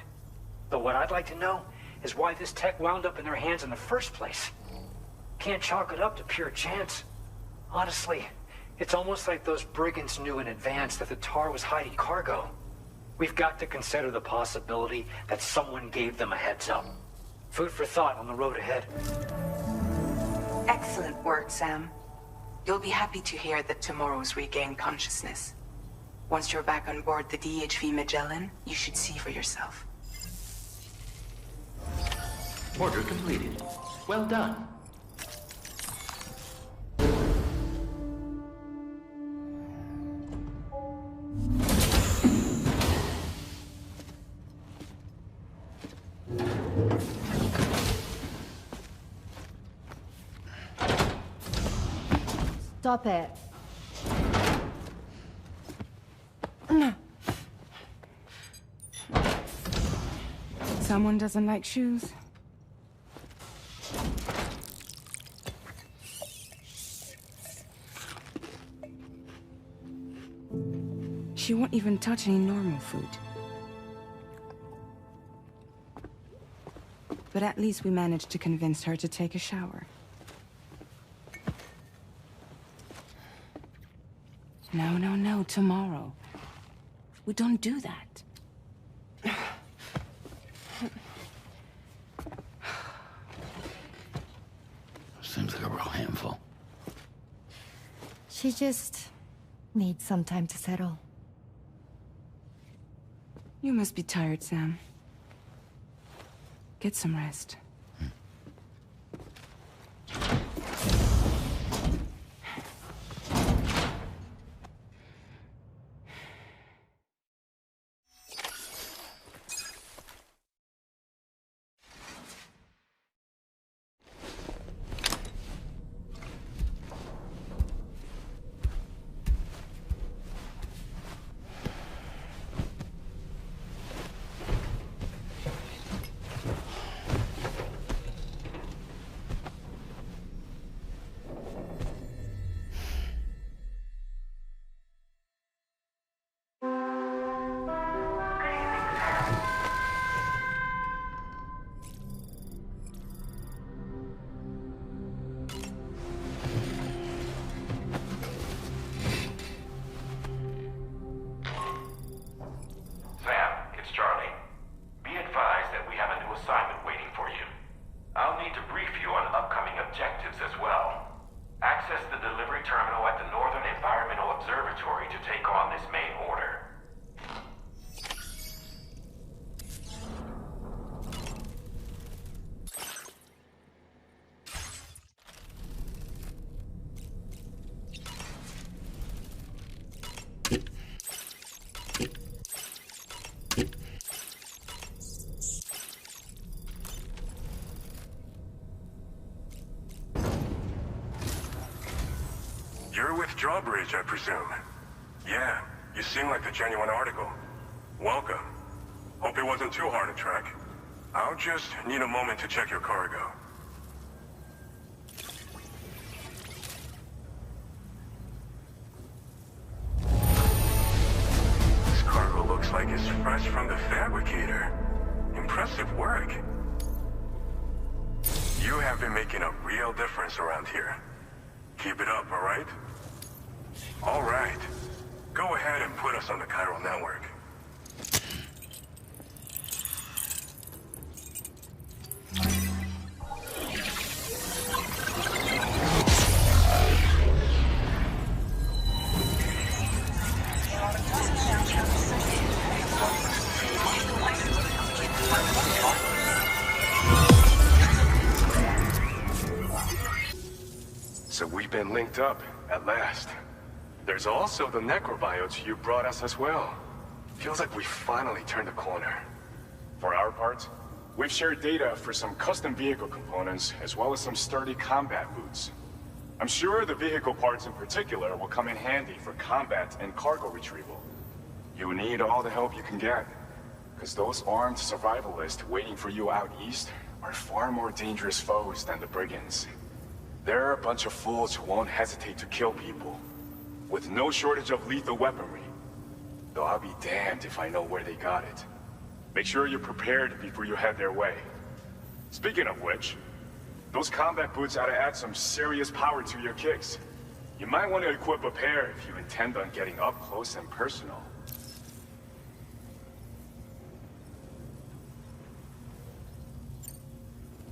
But what I'd like to know is why this tech wound up in their hands in the first place. Can't chalk it up to pure chance. Honestly, it's almost like those brigands knew in advance that the tar was hiding cargo. We've got to consider the possibility that someone gave them a heads up. Food for thought on the road ahead.
Excellent work, Sam. You'll be happy to hear that tomorrow's regained consciousness. Once you're back on board the DHV Magellan, you should see for yourself.
Order completed. Well done.
Stop it.
Someone doesn't like shoes. She won't even touch any normal food. But at least we managed to convince her to take a shower. No, tomorrow. We don't do that.
Seems like a real handful.
She just needs some time to settle.
You must be tired, Sam. Get some rest.
Drawbridge, I presume. Yeah, you seem like a genuine article. Welcome. Hope it wasn't too hard to track. I'll just need a moment to check your cargo. This cargo looks like it's fresh from the fabricator. Impressive work. You have been making a real difference around here. Keep it up, all right? All right. Go ahead and put us on the chiral network.
So we've been linked up, at last. There's also the necrobiotes you brought us as well. Feels like we finally turned a corner. For our part, we've shared data for some custom vehicle components, as well as some sturdy combat boots. I'm sure the vehicle parts in particular will come in handy for combat and cargo retrieval. You need all the help you can get, because those armed survivalists waiting for you out east are far more dangerous foes than the brigands. They're a bunch of fools who won't hesitate to kill people, with no shortage of lethal weaponry. Though I'll be damned if I know where they got it. Make sure you're prepared before you head their way. Speaking of which, those combat boots ought to add some serious power to your kicks. You might want to equip a pair if you intend on getting up close and personal.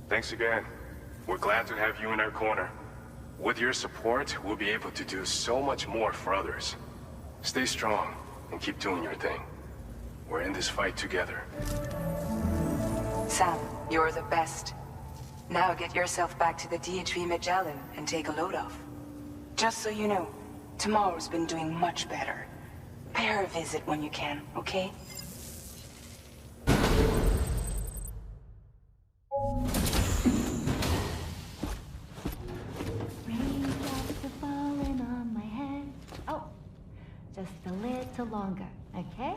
Thanks again. We're glad to have you in our corner. With your support, we'll be able to do so much more for others. Stay strong and keep doing your thing. We're in this fight together.
Sam, you're the best. Now get yourself back to the 𝑑ℎ𝑣 Magellan and take a load off. Just so you know, tomorrow's been doing much better. Pay her a visit when you can, okay?
Raindrops are falling on my head. Oh, just a little longer, okay?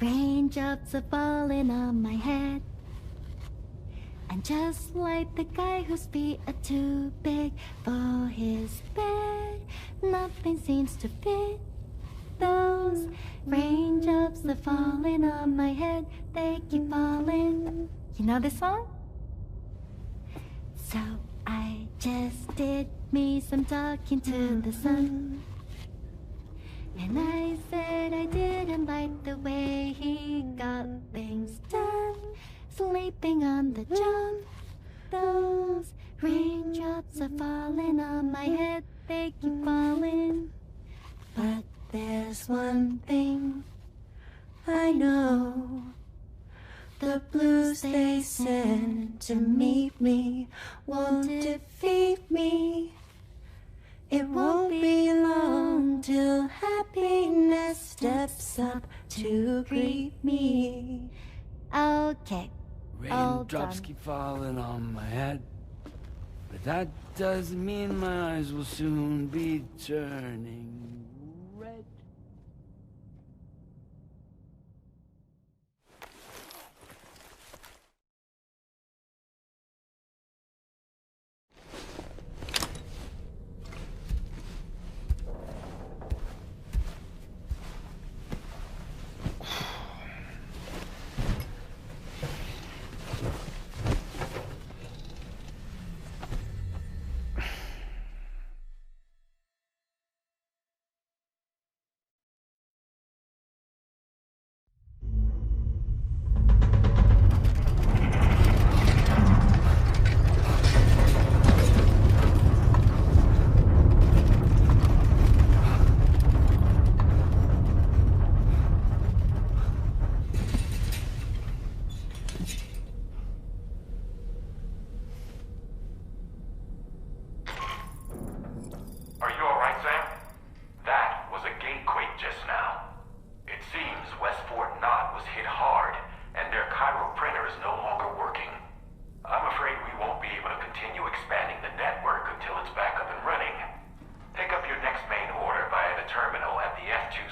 Raindrops are falling on my head. And just like the guy whose feet are too big for his bed, nothing seems to fit. Those raindrops are falling on my head, they keep falling. You know this song? So I just did me some talking to the sun. And I said I didn't like the way he got things done. Sleeping on the job. Those raindrops are falling on my head, they keep falling. But there's one thing I know. The blues they send to meet me won't defeat me. It won't be long till happiness steps up to greet me. Okay.
Raindrops keep falling on my head, but that doesn't mean my eyes will soon be turning red.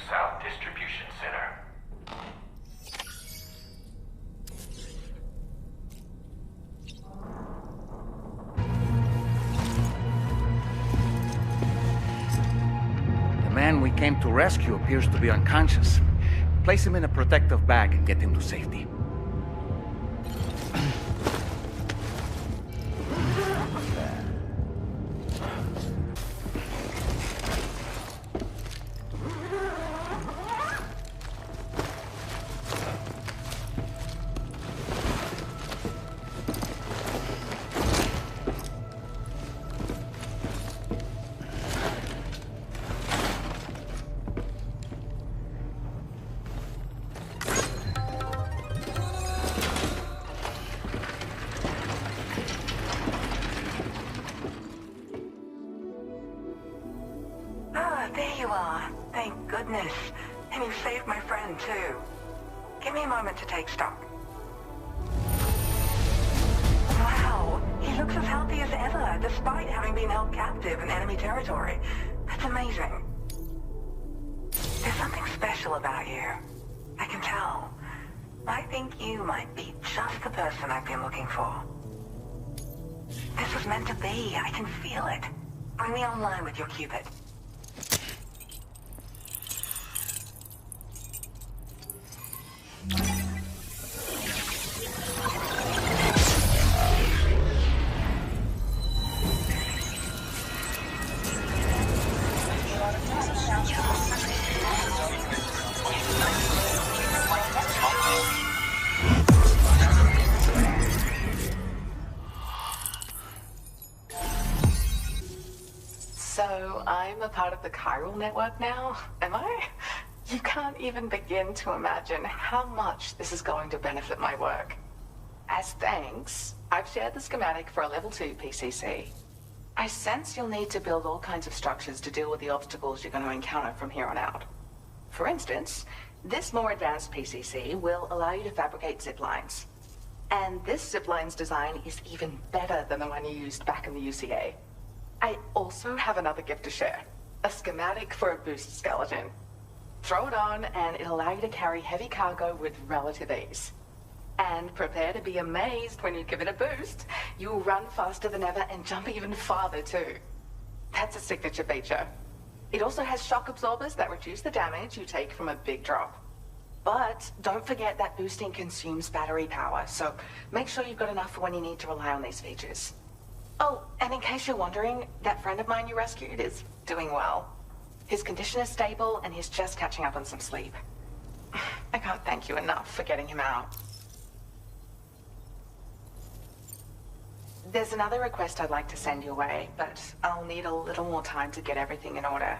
South Distribution Center.
The man we came to rescue appears to be unconscious. Place him in a protective bag and get him to safety.
There you are. Thank goodness. And you saved my friend, too. Give me a moment to take stock. Wow, he looks as healthy as ever, despite having been held captive in enemy territory. That's amazing. There's something special about you. I can tell. I think you might be just the person I've been looking for. This was meant to be. I can feel it. Bring me online with your Cupid.
So, I'm a part of the chiral network now, am I? You can't even begin to imagine how much this is going to benefit my work. As thanks, I've shared the schematic for a level 2 PCC. I sense you'll need to build all kinds of structures to deal with the obstacles you're going to encounter from here on out. For instance, this more advanced PCC will allow you to fabricate zip lines. And this zip line's design is even better than the one you used back in the UCA. I also have another gift to share. A schematic for a boost skeleton. Throw it on and it'll allow you to carry heavy cargo with relative ease. And prepare to be amazed when you give it a boost. You'll run faster than ever and jump even farther too. That's a signature feature. It also has shock absorbers that reduce the damage you take from a big drop. But don't forget that boosting consumes battery power, so make sure you've got enough for when you need to rely on these features. Oh, and in case you're wondering, that friend of mine you rescued is doing well. His condition is stable and he's just catching up on some sleep. I can't thank you enough for getting him out. There's another request I'd like to send your way, but I'll need a little more time to get everything in order.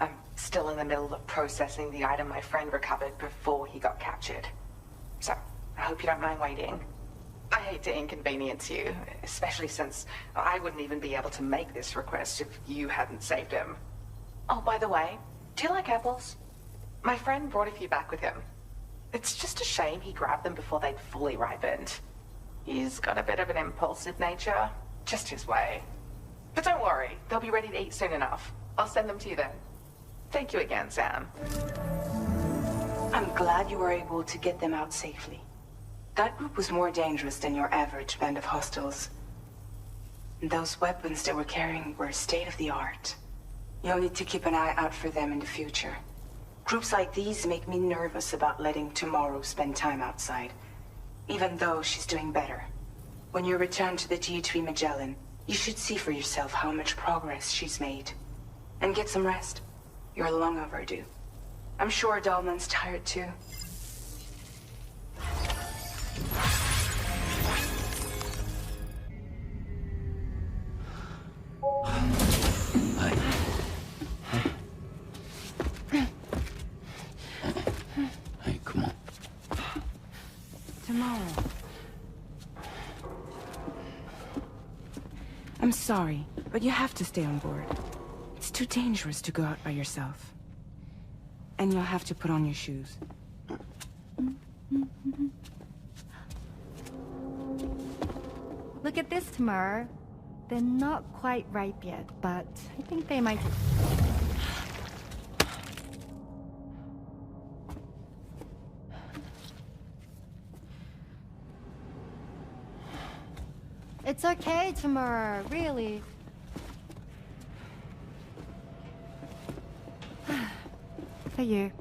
I'm still in the middle of processing the item my friend recovered before he got captured. So, I hope you don't mind waiting. I hate to inconvenience you, especially since I wouldn't even be able to make this request if you hadn't saved him. Oh, by the way, do you like apples? My friend brought a few back with him. It's just a shame he grabbed them before they'd fully ripened. He's got a bit of an impulsive nature, just his way. But don't worry, they'll be ready to eat soon enough. I'll send them to you then. Thank you again, Sam.
I'm glad you were able to get them out safely. That group was more dangerous than your average band of hostiles. Those weapons they were carrying were state-of-the-art. You'll need to keep an eye out for them in the future. Groups like these make me nervous about letting Tomorrow spend time outside, even though she's doing better. When you return to the 𝑑H Magellan, you should see for yourself how much progress she's made. And get some rest. You're long overdue. I'm sure Dahlman's tired too.
Hey, come on.
Tomorrow. I'm sorry, but you have to stay on board. It's too dangerous to go out by yourself. And you'll have to put on your shoes.
Look at this, Tamar. They're not quite ripe yet, but I think they might... It's okay tomorrow, really. For you.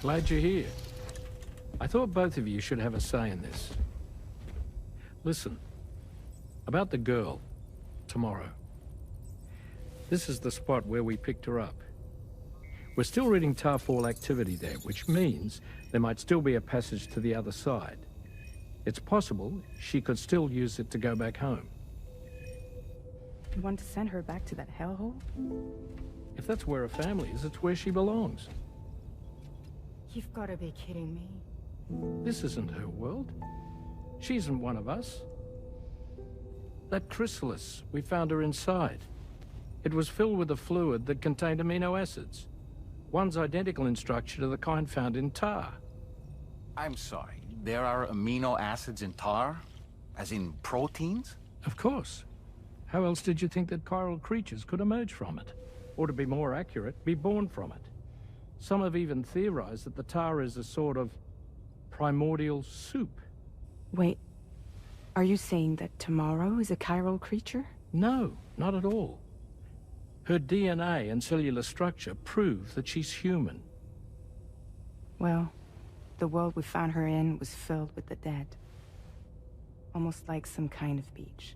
Glad you're here. I thought both of you should have a say in this. Listen, about the girl, tomorrow. This is the spot where we picked her up. We're still reading Tarfall activity there, which means there might still be a passage to the other side. It's possible she could still use it to go back home.
You want to send her back to that hellhole?
If that's where her family is, it's where she belongs.
You've got to be kidding me.
This isn't her world. She isn't one of us. That chrysalis, we found her inside. It was filled with a fluid that contained amino acids. One's identical in structure to the kind found in tar.
I'm sorry, there are amino acids in tar? As in proteins?
Of course. How else did you think that chiral creatures could emerge from it? Or to be more accurate, be born from it? Some have even theorized that the tar is a sort of primordial soup.
Wait, are you saying that tomorrow is a chiral creature?
No, not at all. Her DNA and cellular structure prove that she's human.
Well, the world we found her in was filled with the dead. Almost like some kind of beach.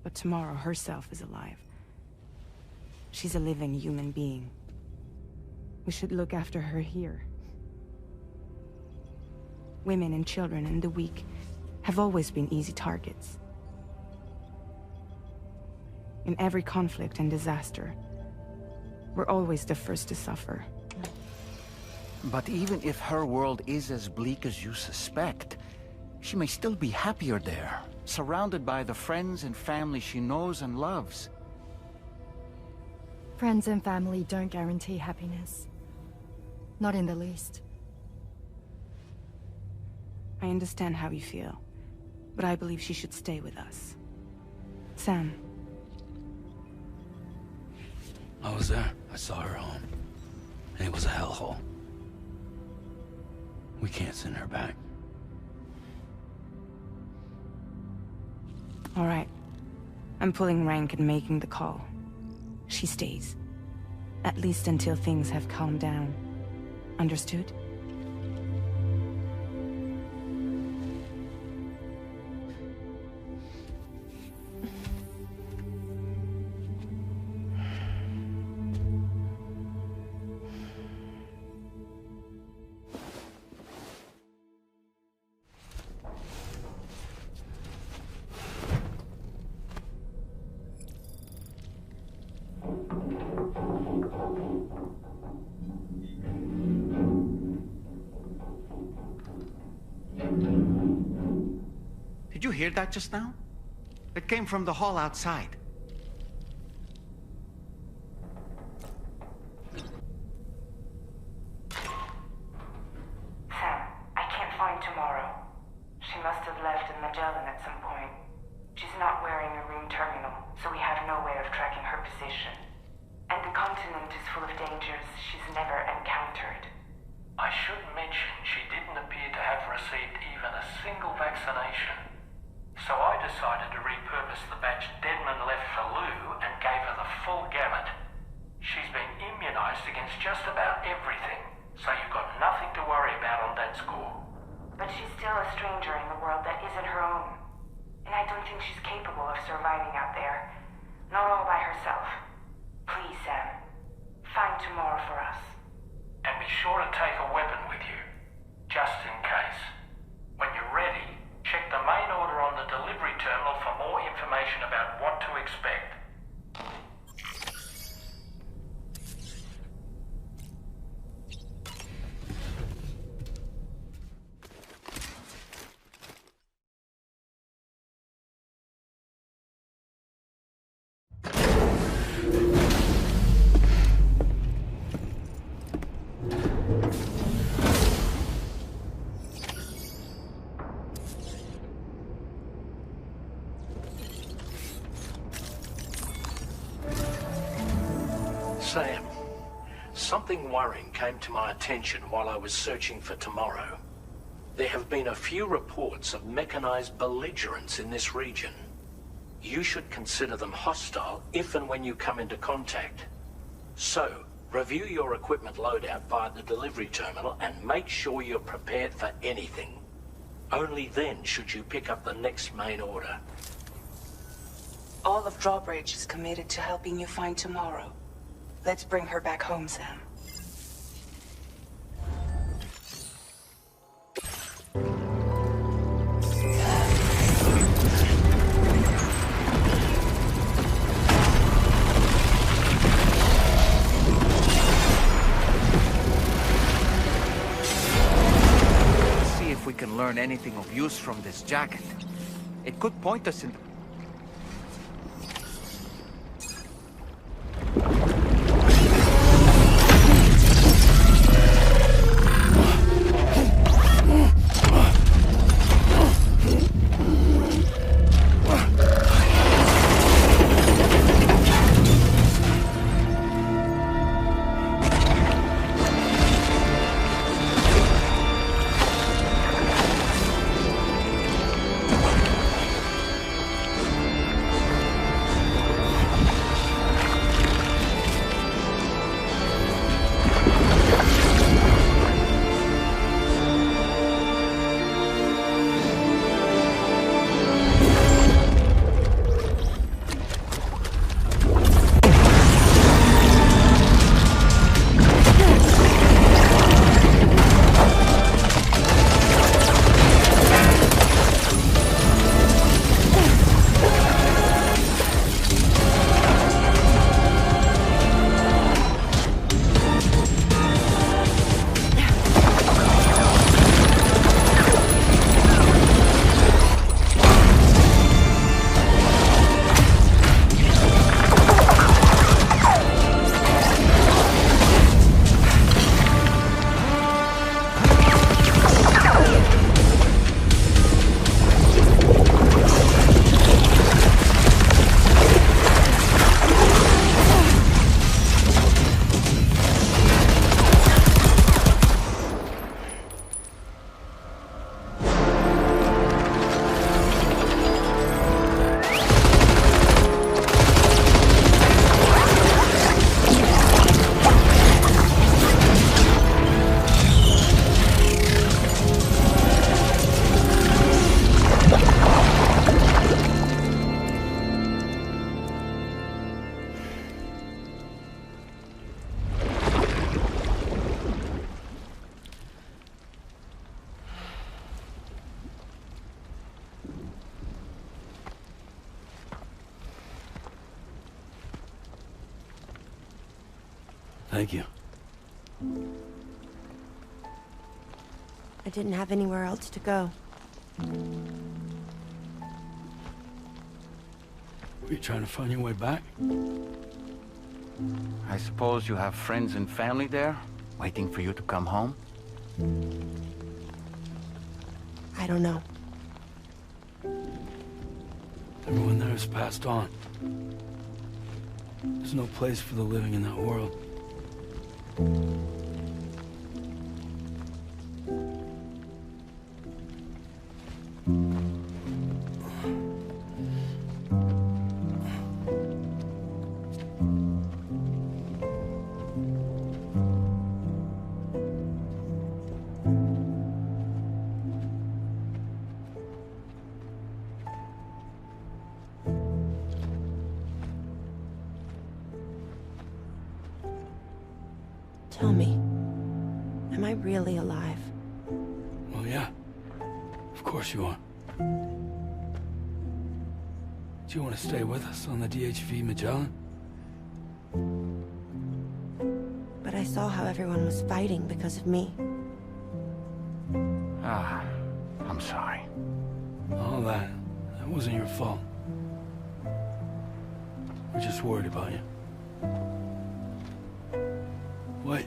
But tomorrow herself is alive. She's a living human being. We should look after her here. Women and children and the weak have always been easy targets. In every conflict and disaster, we're always the first to suffer.
But even if her world is as bleak as you suspect, she may still be happier there, surrounded by the friends and family she knows and loves.
Friends and family don't guarantee happiness. Not in the least.
I understand how you feel, but I believe she should stay with us. Sam.
I was there. I saw her home. And it was a hellhole. We can't send her back.
All right. I'm pulling rank and making the call. She stays. At least until things have calmed down. Understood?
Did you hear that just now? It came from the hall outside.
Sam, I can't find tomorrow. She must have left in Magellan at some point. She's not wearing a room terminal, so we have no way of tracking her position. And the continent is full of dangers she's never encountered.
I should mention she didn't appear to have received even a single vaccination. So I decided to repurpose the batch Deadman left for Lou and gave her the full gamut. She's been immunized against just about everything, so you've got nothing to worry about on that score.
But she's still a stranger in the world that isn't her own. And I don't think she's capable of surviving out there. Not all by herself. Please, Sam. Find tomorrow for us.
And be sure to take a weapon with you, just in case. When you're ready, check the main order on the delivery terminal for more information about what to expect. Sam, something worrying came to my attention while I was searching for tomorrow. There have been a few reports of mechanized belligerents in this region. You should consider them hostile if and when you come into contact. So, review your equipment loadout via the delivery terminal and make sure you're prepared for anything. Only then should you pick up the next main order.
All of Drawbridge is committed to helping you find tomorrow. Let's bring her back home, Sam.
Let's see if we can learn anything of use from this jacket. It could point us in the...
Thank you.
I didn't have anywhere else to go.
Were you trying to find your way back?
I suppose you have friends and family there, waiting for you to come home?
I don't know.
Everyone there has passed on. There's no place for the living in that world.
Tell me, am I really alive?
Well, yeah. Of course you are. Do you want to stay with us on the DHV Magellan?
But I saw how everyone was fighting because of me.
I'm sorry.
All that wasn't your fault. We're just worried about you. What?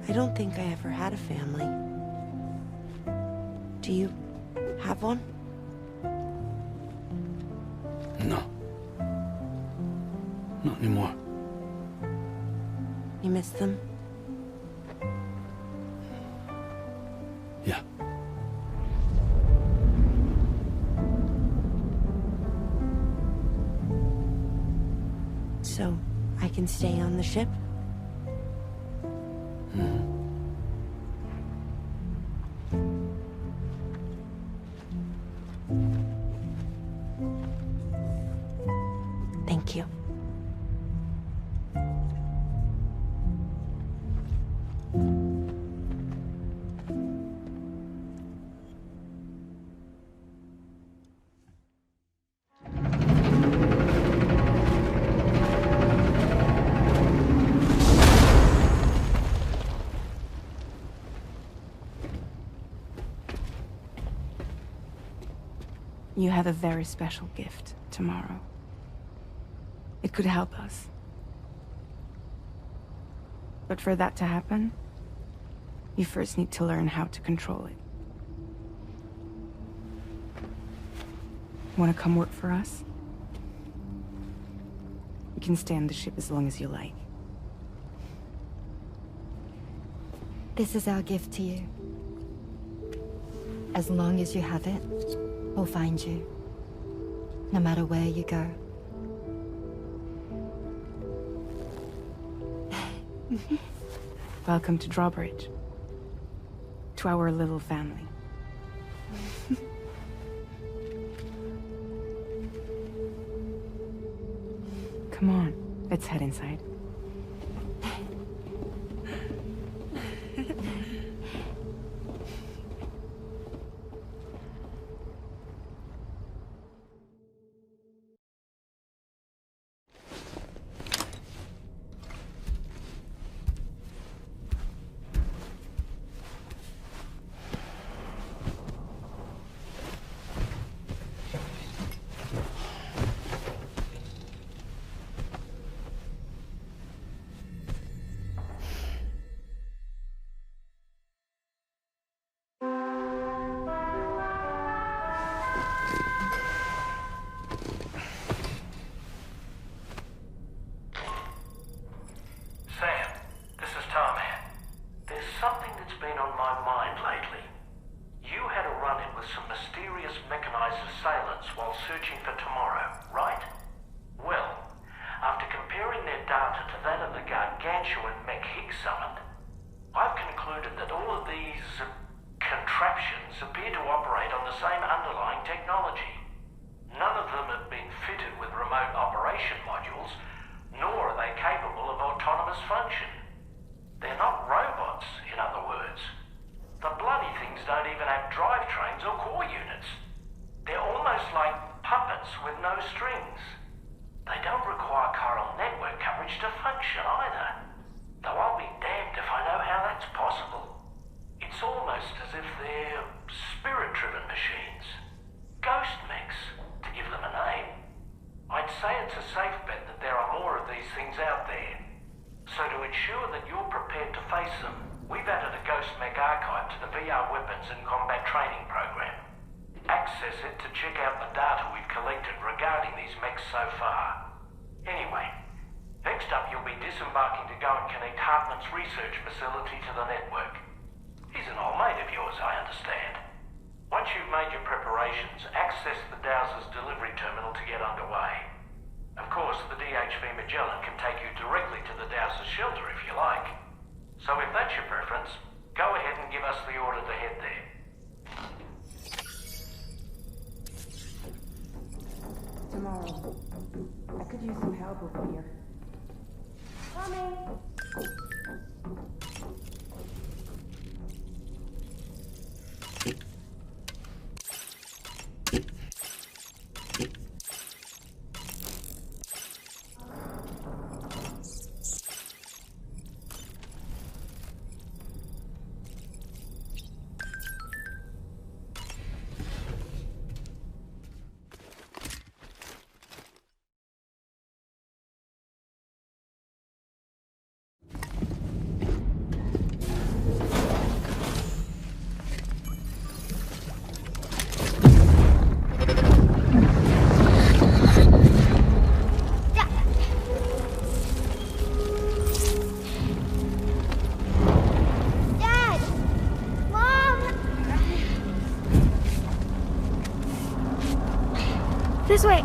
I don't think I ever had a family. Do you have one?
No. Not anymore.
You miss them?
Yeah.
So, I can stay on the ship? Thank you.
You have a very special gift tomorrow. It could help us. But for that to happen, you first need to learn how to control it. Want to come work for us? You can stay on the ship as long as you like.
This is our gift to you. As long as you have it, we'll find you. No matter where you go.
Welcome to Drawbridge. To our little family. Come on, let's head inside. tomorrow. I could use some help over here. Coming!
This way!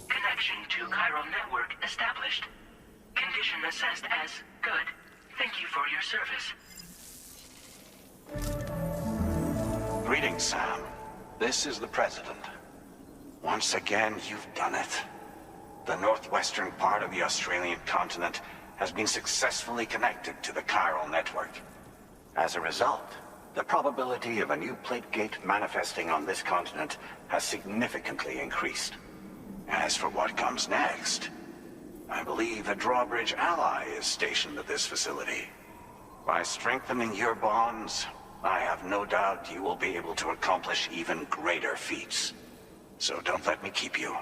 Connection to chiral network established. Condition assessed as good. Thank you for your service.
Greetings, Sam. This is the President. Once again, you've done it. The northwestern part of the Australian continent has been successfully connected to the chiral network. As a result, the probability of a new plate gate manifesting on this continent has significantly increased. As for what comes next, I believe a drawbridge ally is stationed at this facility. By strengthening your bonds, I have no doubt you will be able to accomplish even greater feats. So don't let me keep you.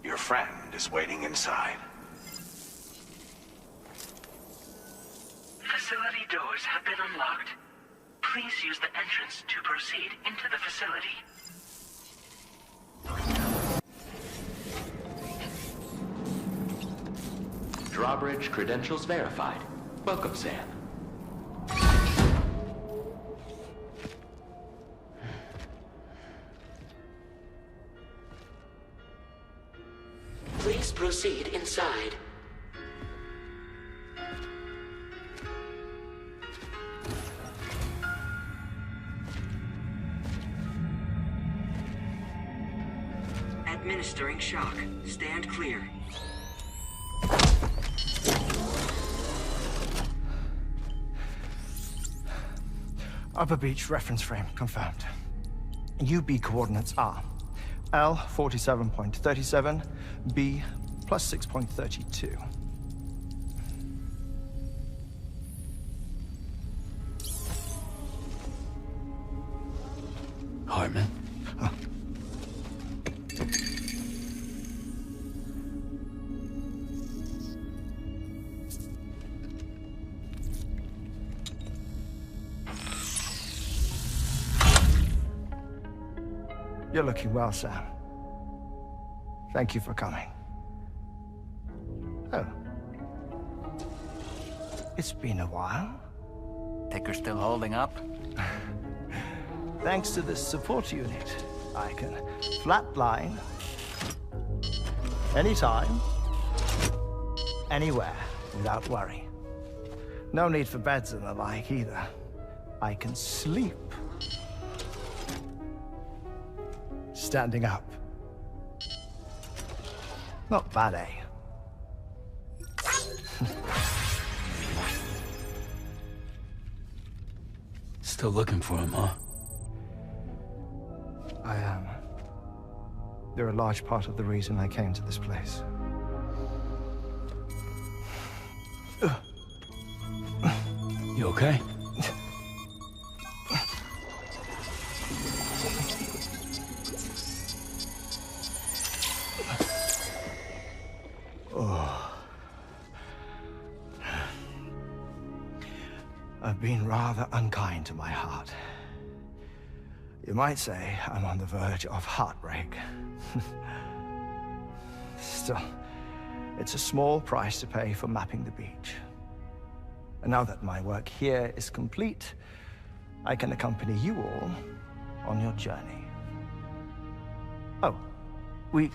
Your friend is waiting inside.
Facility doors have been unlocked. Please use the entrance to proceed into the facility.
Drawbridge credentials verified. Welcome, Sam.
Please proceed inside. Administering shock. Stand clear.
Upper Beach reference frame confirmed. UB coordinates are L 47.37, B plus 6.32.
Hartman?
Huh. You're looking well, Sam. Thank you for coming. Oh. It's been a while.
Ticker still holding up?
Thanks to this support unit, I can flatline anytime, anywhere, without worry. No need for beds and the like either. I can sleep standing up. Not bad, eh?
Still looking for him, huh?
I am. They're a large part of the reason I came to this place.
You okay?
I've been rather unkind to my heart. You might say I'm on the verge of heartbreak. Still, it's a small price to pay for mapping the beach. And now that my work here is complete, I can accompany you all on your journey. Oh, we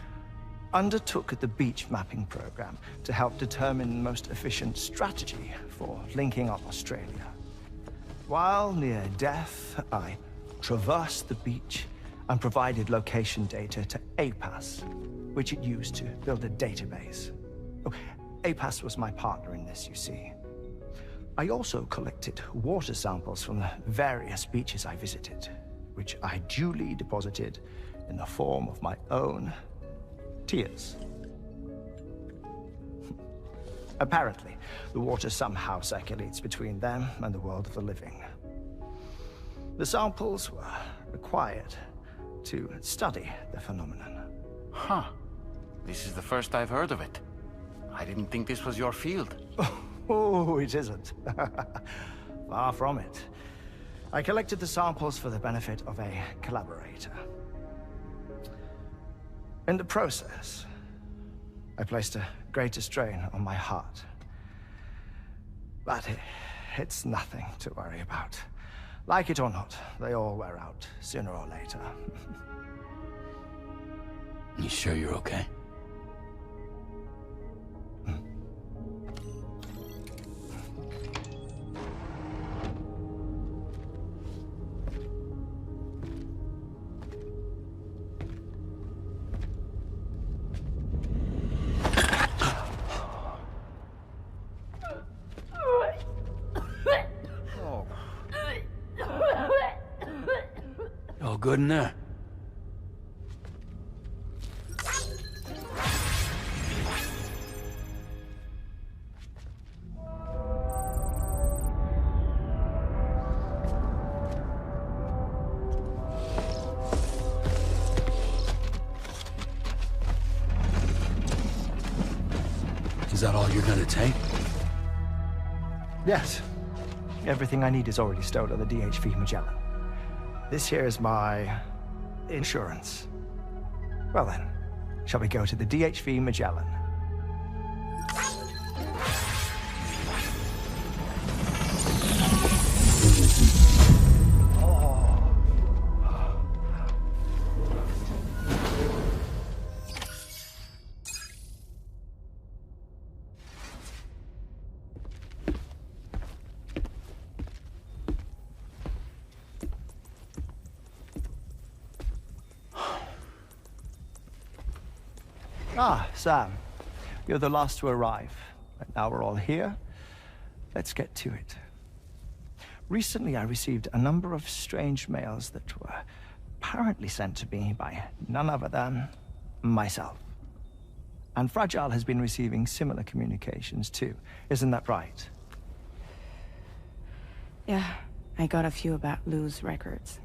undertook the beach mapping program to help determine the most efficient strategy for linking up Australia. While near death, I traversed the beach and provided location data to APAS, which it used to build a database. Oh, APAS was my partner in this, you see. I also collected water samples from the various beaches I visited, which I duly deposited in the form of my own tears. Apparently, the water somehow circulates between them and the world of the living. The samples were required to study the phenomenon.
Huh. This is the first I've heard of it. I didn't think this was your field.
Oh, it isn't. Far from it. I collected the samples for the benefit of a collaborator. In the process, I placed a greater strain on my heart. But it's nothing to worry about. Like it or not, they all wear out, sooner or later.
You sure you're okay? All good in there? Is that all you're gonna take?
Yes. Everything I need is already stowed at the 𝑑HV Magellan. This here is my insurance. Well then, shall we go to the 𝑑HV Magellan? Ah, Sam. You're the last to arrive. But now we're all here. Let's get to it. Recently, I received a number of strange mails that were apparently sent to me by none other than myself. And Fragile has been receiving similar communications too. Isn't that right?
Yeah, I got a few about Lou's records.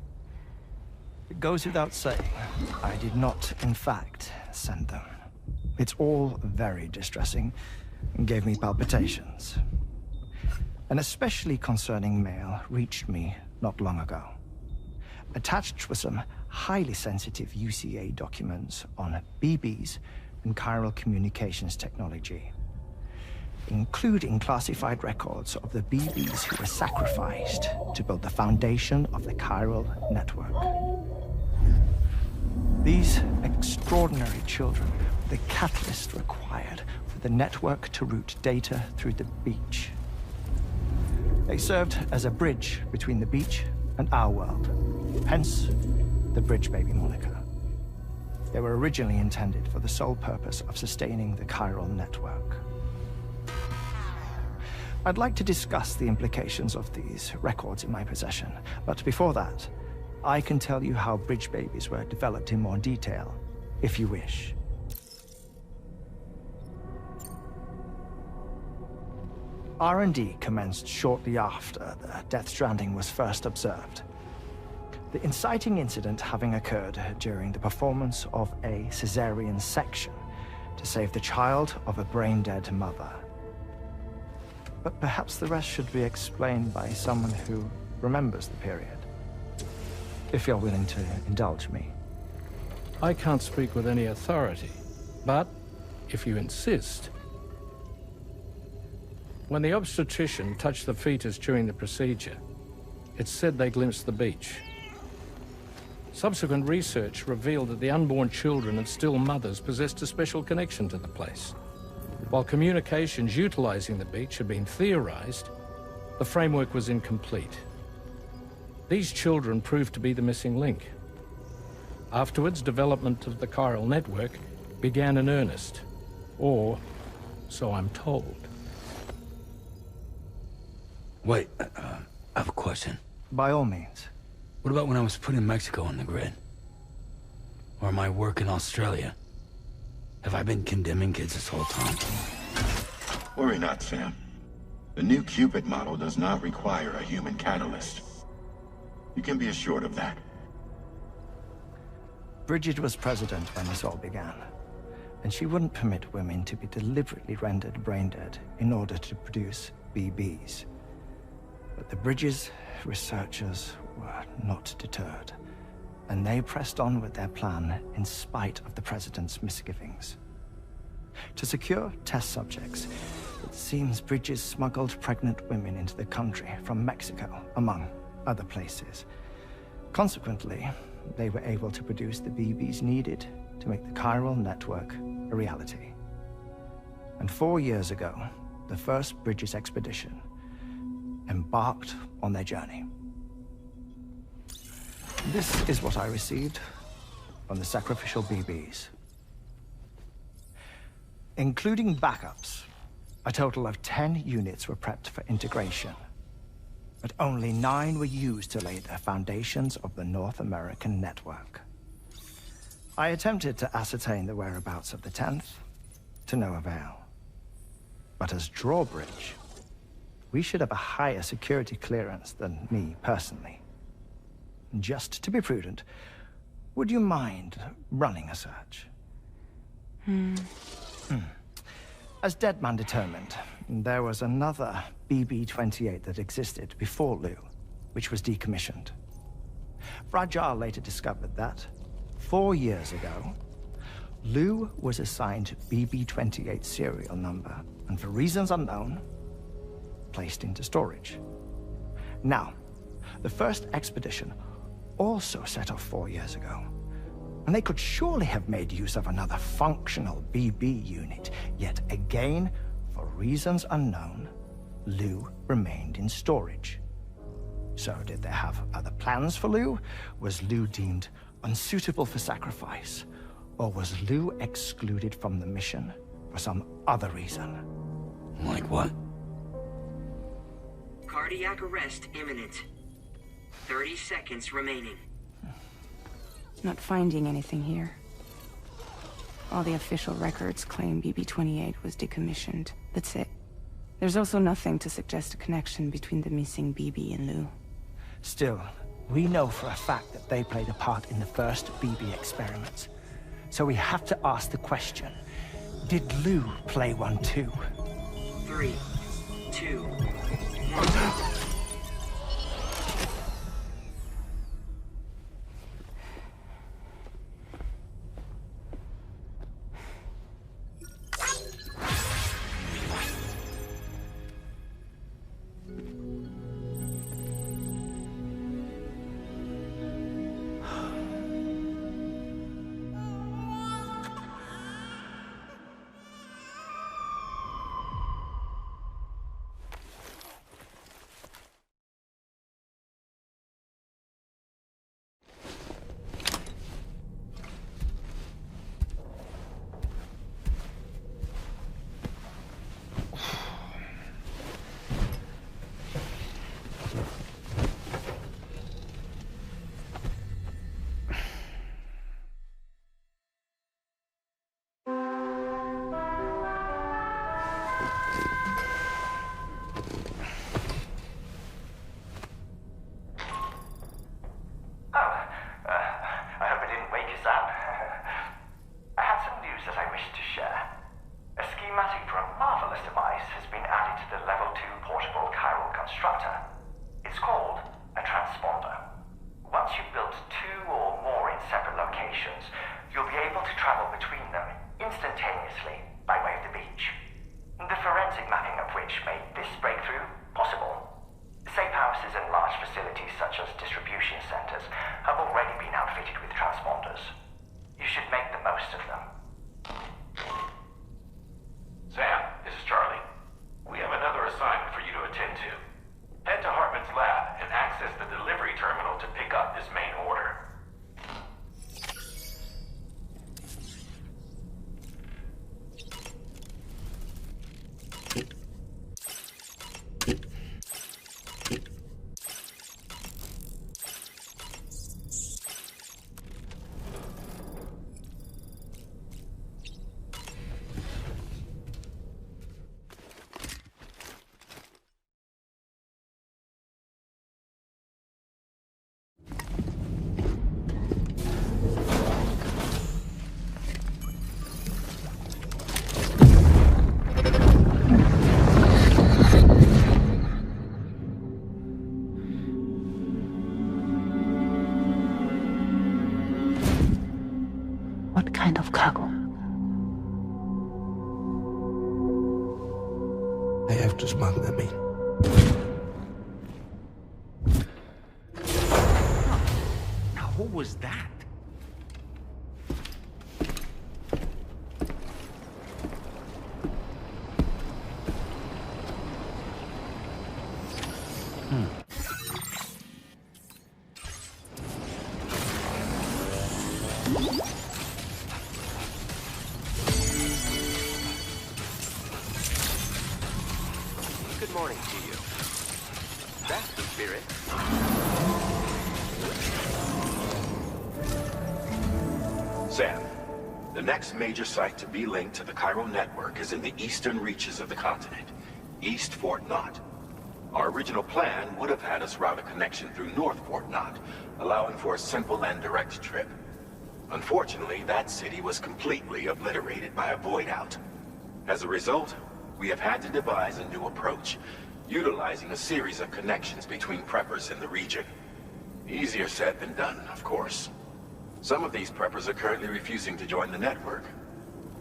It goes without saying, I did not, in fact, send them. It's all very distressing and gave me palpitations. An especially concerning mail reached me not long ago. Attached were some highly sensitive UCA documents on BBs and chiral communications technology, including classified records of the BBs who were sacrificed to build the foundation of the chiral network. These extraordinary children were the catalyst required for the network to route data through the beach. They served as a bridge between the beach and our world, hence the Bridge Baby moniker. They were originally intended for the sole purpose of sustaining the chiral network. I'd like to discuss the implications of these records in my possession, but before that, I can tell you how Bridge Babies were developed in more detail, if you wish. R&D commenced shortly after the Death Stranding was first observed. The inciting incident having occurred during the performance of a cesarean section to save the child of a brain-dead mother. But perhaps the rest should be explained by someone who remembers the period. If you're willing to indulge me.
I can't speak with any authority, but if you insist. When the obstetrician touched the fetus during the procedure, it said they glimpsed the beach. Subsequent research revealed that the unborn children and still mothers possessed a special connection to the place. While communications utilizing the beach had been theorized, the framework was incomplete. These children proved to be the missing link. Afterwards, development of the chiral network began in earnest, or so I'm told.
Wait, I have a question.
By all means.
What about when I was putting Mexico on the grid? Or my work in Australia? Have I been condemning kids this whole time?
Worry not, Sam. The new Cupid model does not require a human catalyst. You can be assured of that.
Bridget was president when this all began, and she wouldn't permit women to be deliberately rendered brain dead in order to produce BBs. But the Bridges researchers were not deterred, and they pressed on with their plan in spite of the president's misgivings. To secure test subjects, it seems Bridges smuggled pregnant women into the country from Mexico, among other places. Consequently, they were able to produce the BBs needed to make the chiral network a reality. And 4 years ago, the first Bridges expedition embarked on their journey. This is what I received from the sacrificial BBs. Including backups, a total of 10 units were prepped for integration, but only 9 were used to lay the foundations of the North American network. I attempted to ascertain the whereabouts of the 10th, to no avail. But as drawbridge, we should have a higher security clearance than me personally. Just to be prudent, would you mind running a search? As Deadman determined, there was another BB-28 that existed before Lu, which was decommissioned. Fragile later discovered that, 4 years ago, Lu was assigned BB-28 serial number, and for reasons unknown, placed into storage. Now, the first expedition also set off 4 years ago, and they could surely have made use of another functional BB unit, yet again, for reasons unknown, Lu remained in storage. So did they have other plans for Lu? Was Lu deemed unsuitable for sacrifice? Or was Lu excluded from the mission for some other reason?
Like what?
Cardiac arrest imminent. 30 seconds remaining.
Not finding anything here. All the official records claim BB-28 was decommissioned. That's it. There's also nothing to suggest a connection between the missing BB and Lu.
Still, we know for a fact that they played a part in the first BB experiments. So we have to ask the question, did Lu play one too?
3, 2, 1.
Facilities such as distribution centers have already been outfitted
What kind of cargo?
I have to smuggle them in.
Now, who was that?
Good morning to you. That's the spirit.
Sam, the next major site to be linked to the chiral network is in the eastern reaches of the continent, East Fort Knot. Our original plan would have had us route a connection through North Fort Knot, allowing for a simple and direct trip. Unfortunately, that city was completely obliterated by a void out. As a result, we have had to devise a new approach, utilizing a series of connections between preppers in the region. Easier said than done, of course. Some of these preppers are currently refusing to join the network.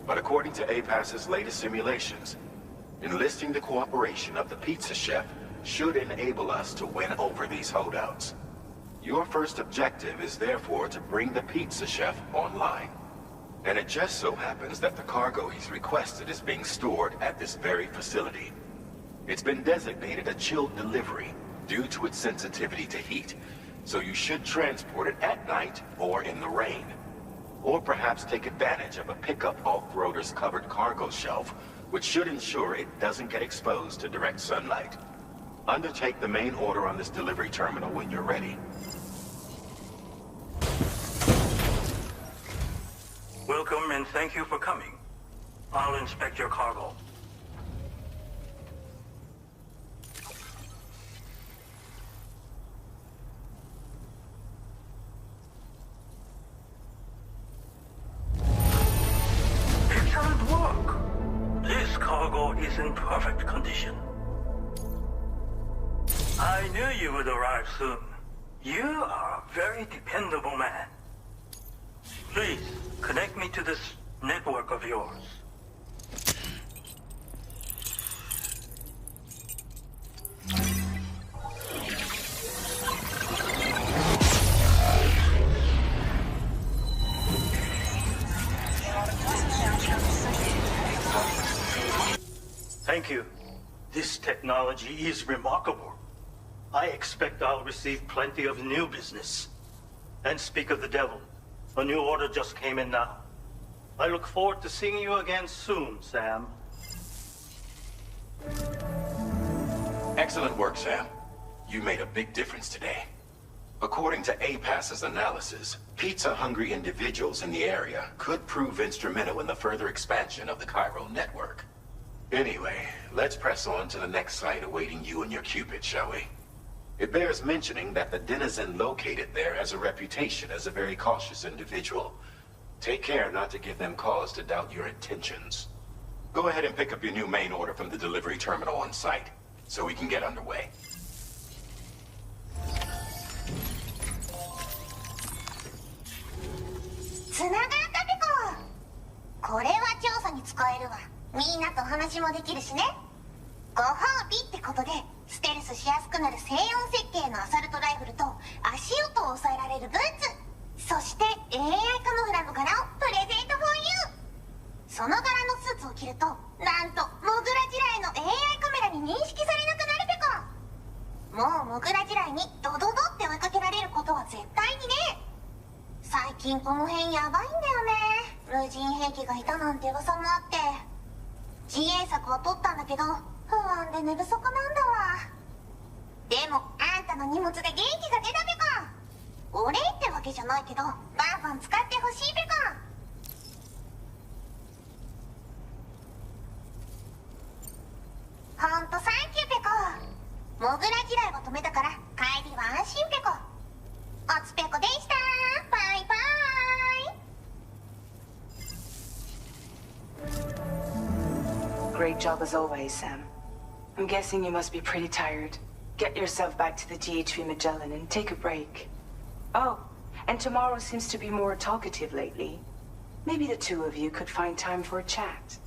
But according to APAS's latest simulations, enlisting the cooperation of the pizza chef should enable us to win over these holdouts. Your first objective is therefore to bring the pizza chef online. And it just so happens that the cargo he's requested is being stored at this very facility. It's been designated a chilled delivery due to its sensitivity to heat, so you should transport it at night or in the rain. Or perhaps take advantage of a pickup off-roader's covered cargo shelf, which should ensure it doesn't get exposed to direct sunlight. Undertake the main order on this delivery terminal when you're ready.
Welcome and thank you for coming. I'll inspect your cargo. Excellent work. This cargo is in perfect condition. I knew you would arrive soon. You are a very dependable man. Please, connect me to this network of yours. Thank you. This technology is remarkable. I expect I'll receive plenty of new business. And speak of the devil, a new order just came in now. I look forward to seeing you again soon, Sam.
Excellent work, Sam. You made a big difference today. According to APAS's analysis, pizza-hungry individuals in the area could prove instrumental in the further expansion of the chiral network. Anyway, let's press on to the next site awaiting you and your Cupid, shall we? It bears mentioning that the denizen located there has a reputation as a very cautious individual. Take care not to give them cause to doubt your intentions. Go ahead and pick up your new main order from the delivery terminal on site, so we can get underway.
つながったペコ。これは調査に使えるわ。みんなと話もできるしね。ご褒美ってことでステルスしやすくなる静音設計のアサルトライフルと足音を抑えられるブーツ、そして AI カモフラの柄をプレゼント for you。 その柄のスーツを着るとなんとモグラ地雷の AI カメラに認識されなくなるペコ。もうモグラ地雷にドドドって追いかけられることは絶対にね。最近この辺やばいんだよね。無人兵器がいたなんて噂もあって、自衛策は取ったんだけど不安で寝不足なんだわ。でもあんたの荷物で元気が出たペコ。お礼ってわけじゃないけどバンバン使ってほしいペコ。ほんとサンキューペコ。モグラ地雷を止めたから帰りは安心ペコ。おつペコでした。バイバイ。
Great job as always, Sam. I'm guessing you must be pretty tired. Get yourself back to the 𝑑H Magellan and take a break. Oh, and tomorrow seems to be more talkative lately. Maybe the two of you could find time for a chat.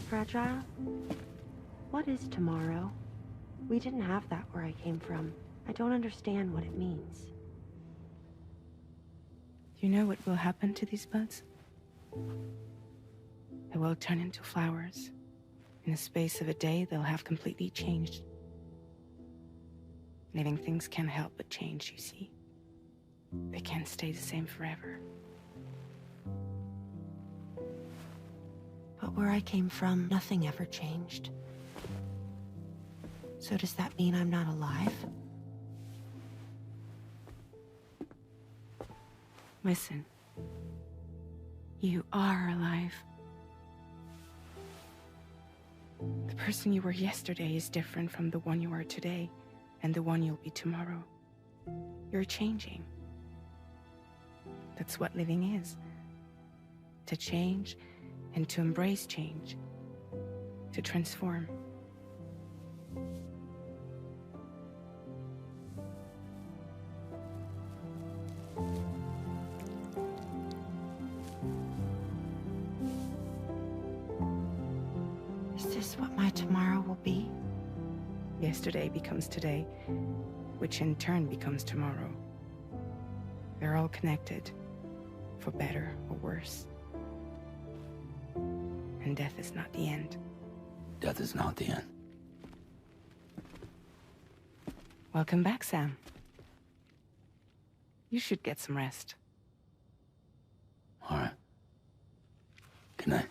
Fragile? What is tomorrow? We didn't have that where I came from. I don't understand what it means.
You know what will happen to these buds? They will turn into flowers. In the space of a day, they'll have completely changed. Living things can't help but change, you see. They can't stay the same forever.
But where I came from, nothing ever changed. So does that mean I'm not alive?
Listen. You are alive. The person you were yesterday is different from the one you are today, and the one you'll be tomorrow. You're changing. That's what living is. To change, and to embrace change. To transform.
Is this what my tomorrow will be?
Yesterday becomes today, which in turn becomes tomorrow. They're all connected, for better or worse. And death is not the end.
Death is not the end.
Welcome back, Sam. You should get some rest.
All right. Good night.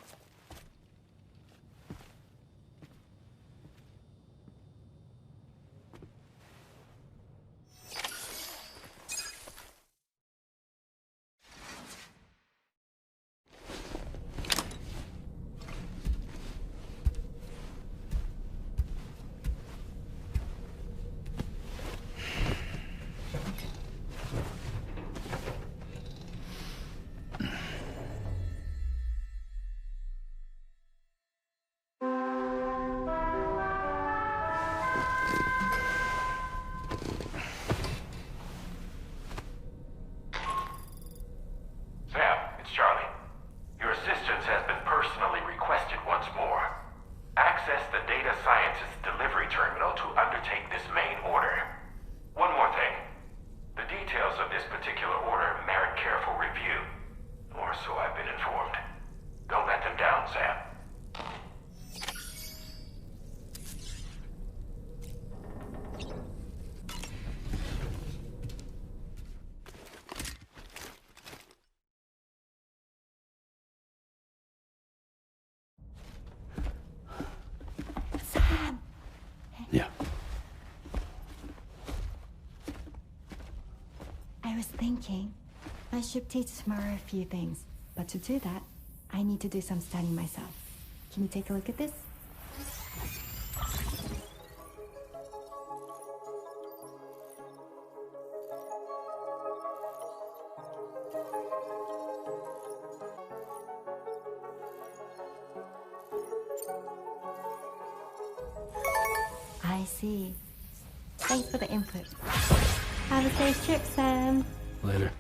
I was thinking, I should teach tomorrow a few things, but to do that, I need to do some studying myself. Can you take a look at this? I see. Thanks for the input. Have a safe trip, Sam.
Later.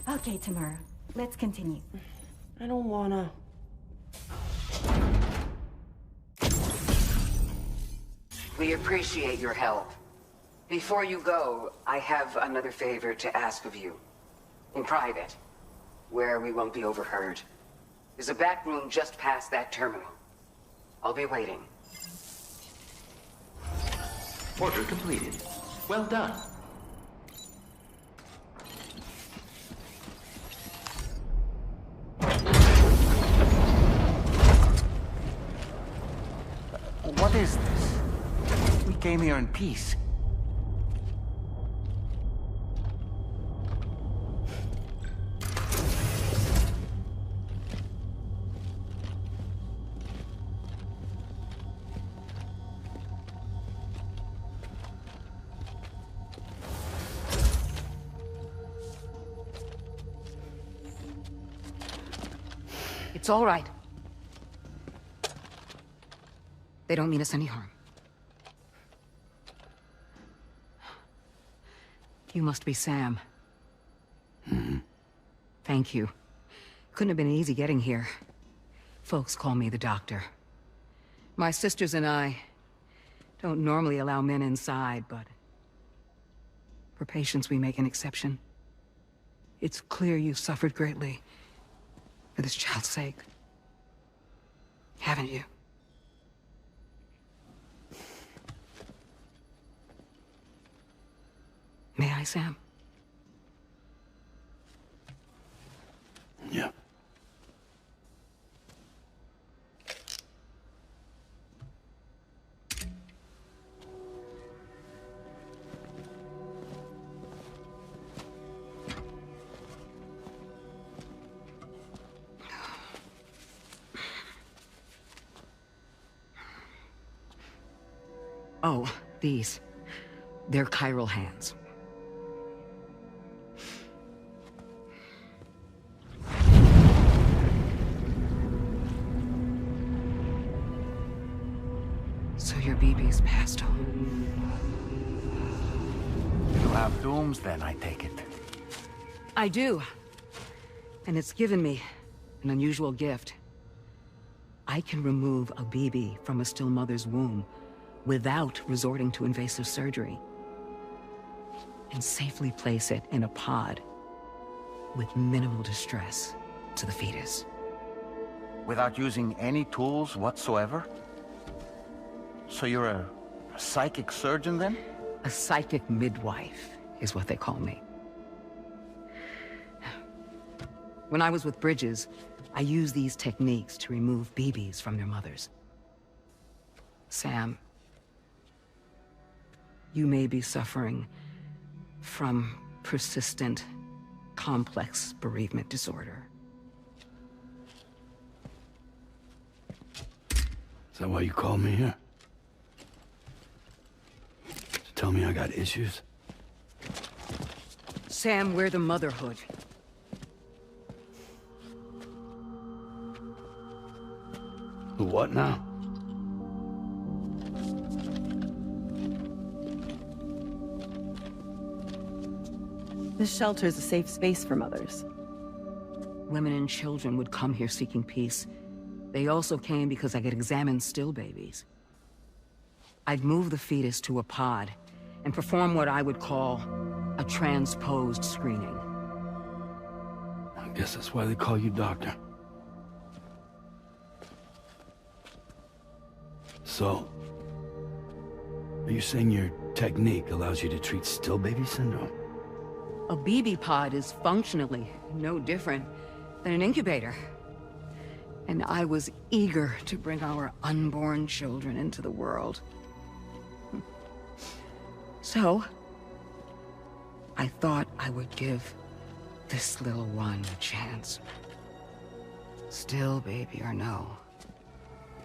Okay, tomorrow. Let's continue.
I don't wanna.
We appreciate your help. Before you go, I have another favor to ask of you. In private, where we won't be overheard. There's a back room just past that terminal. I'll be waiting.
Order completed. Well done.
What is this? We came here in peace.
It's all right. They don't mean us any harm. You must be Sam. Thank you. Couldn't have been easy getting here. Folks call me the doctor. My sisters and I don't normally allow men inside, but for patients we make an exception. It's clear you suffered greatly for this child's sake. Haven't you? May I, Sam?
Yeah.
Oh, these. They're chiral hands. So your BB's passed on.
You have dooms then, I take it.
I do. And it's given me an unusual gift. I can remove a BB from a still mother's womb without resorting to invasive surgery, and safely place it in a pod with minimal distress to the fetus.
Without using any tools whatsoever? So you're a psychic surgeon then?
A psychic midwife is what they call me. When I was with Bridges, I used these techniques to remove BBs from their mothers. Sam, you may be suffering from persistent, complex bereavement disorder.
Is that why you called me here? To tell me I got issues?
Sam, we're the motherhood.
The what now?
This shelter is a safe space for mothers.
Women and children would come here seeking peace. They also came because I could examine still babies. I'd move the fetus to a pod and perform what I would call a transposed screening.
I guess that's why they call you doctor. So, are you saying your technique allows you to treat still baby syndrome?
A BB pod is functionally no different than an incubator. And I was eager to bring our unborn children into the world. So, I thought I would give this little one a chance. Still baby or no,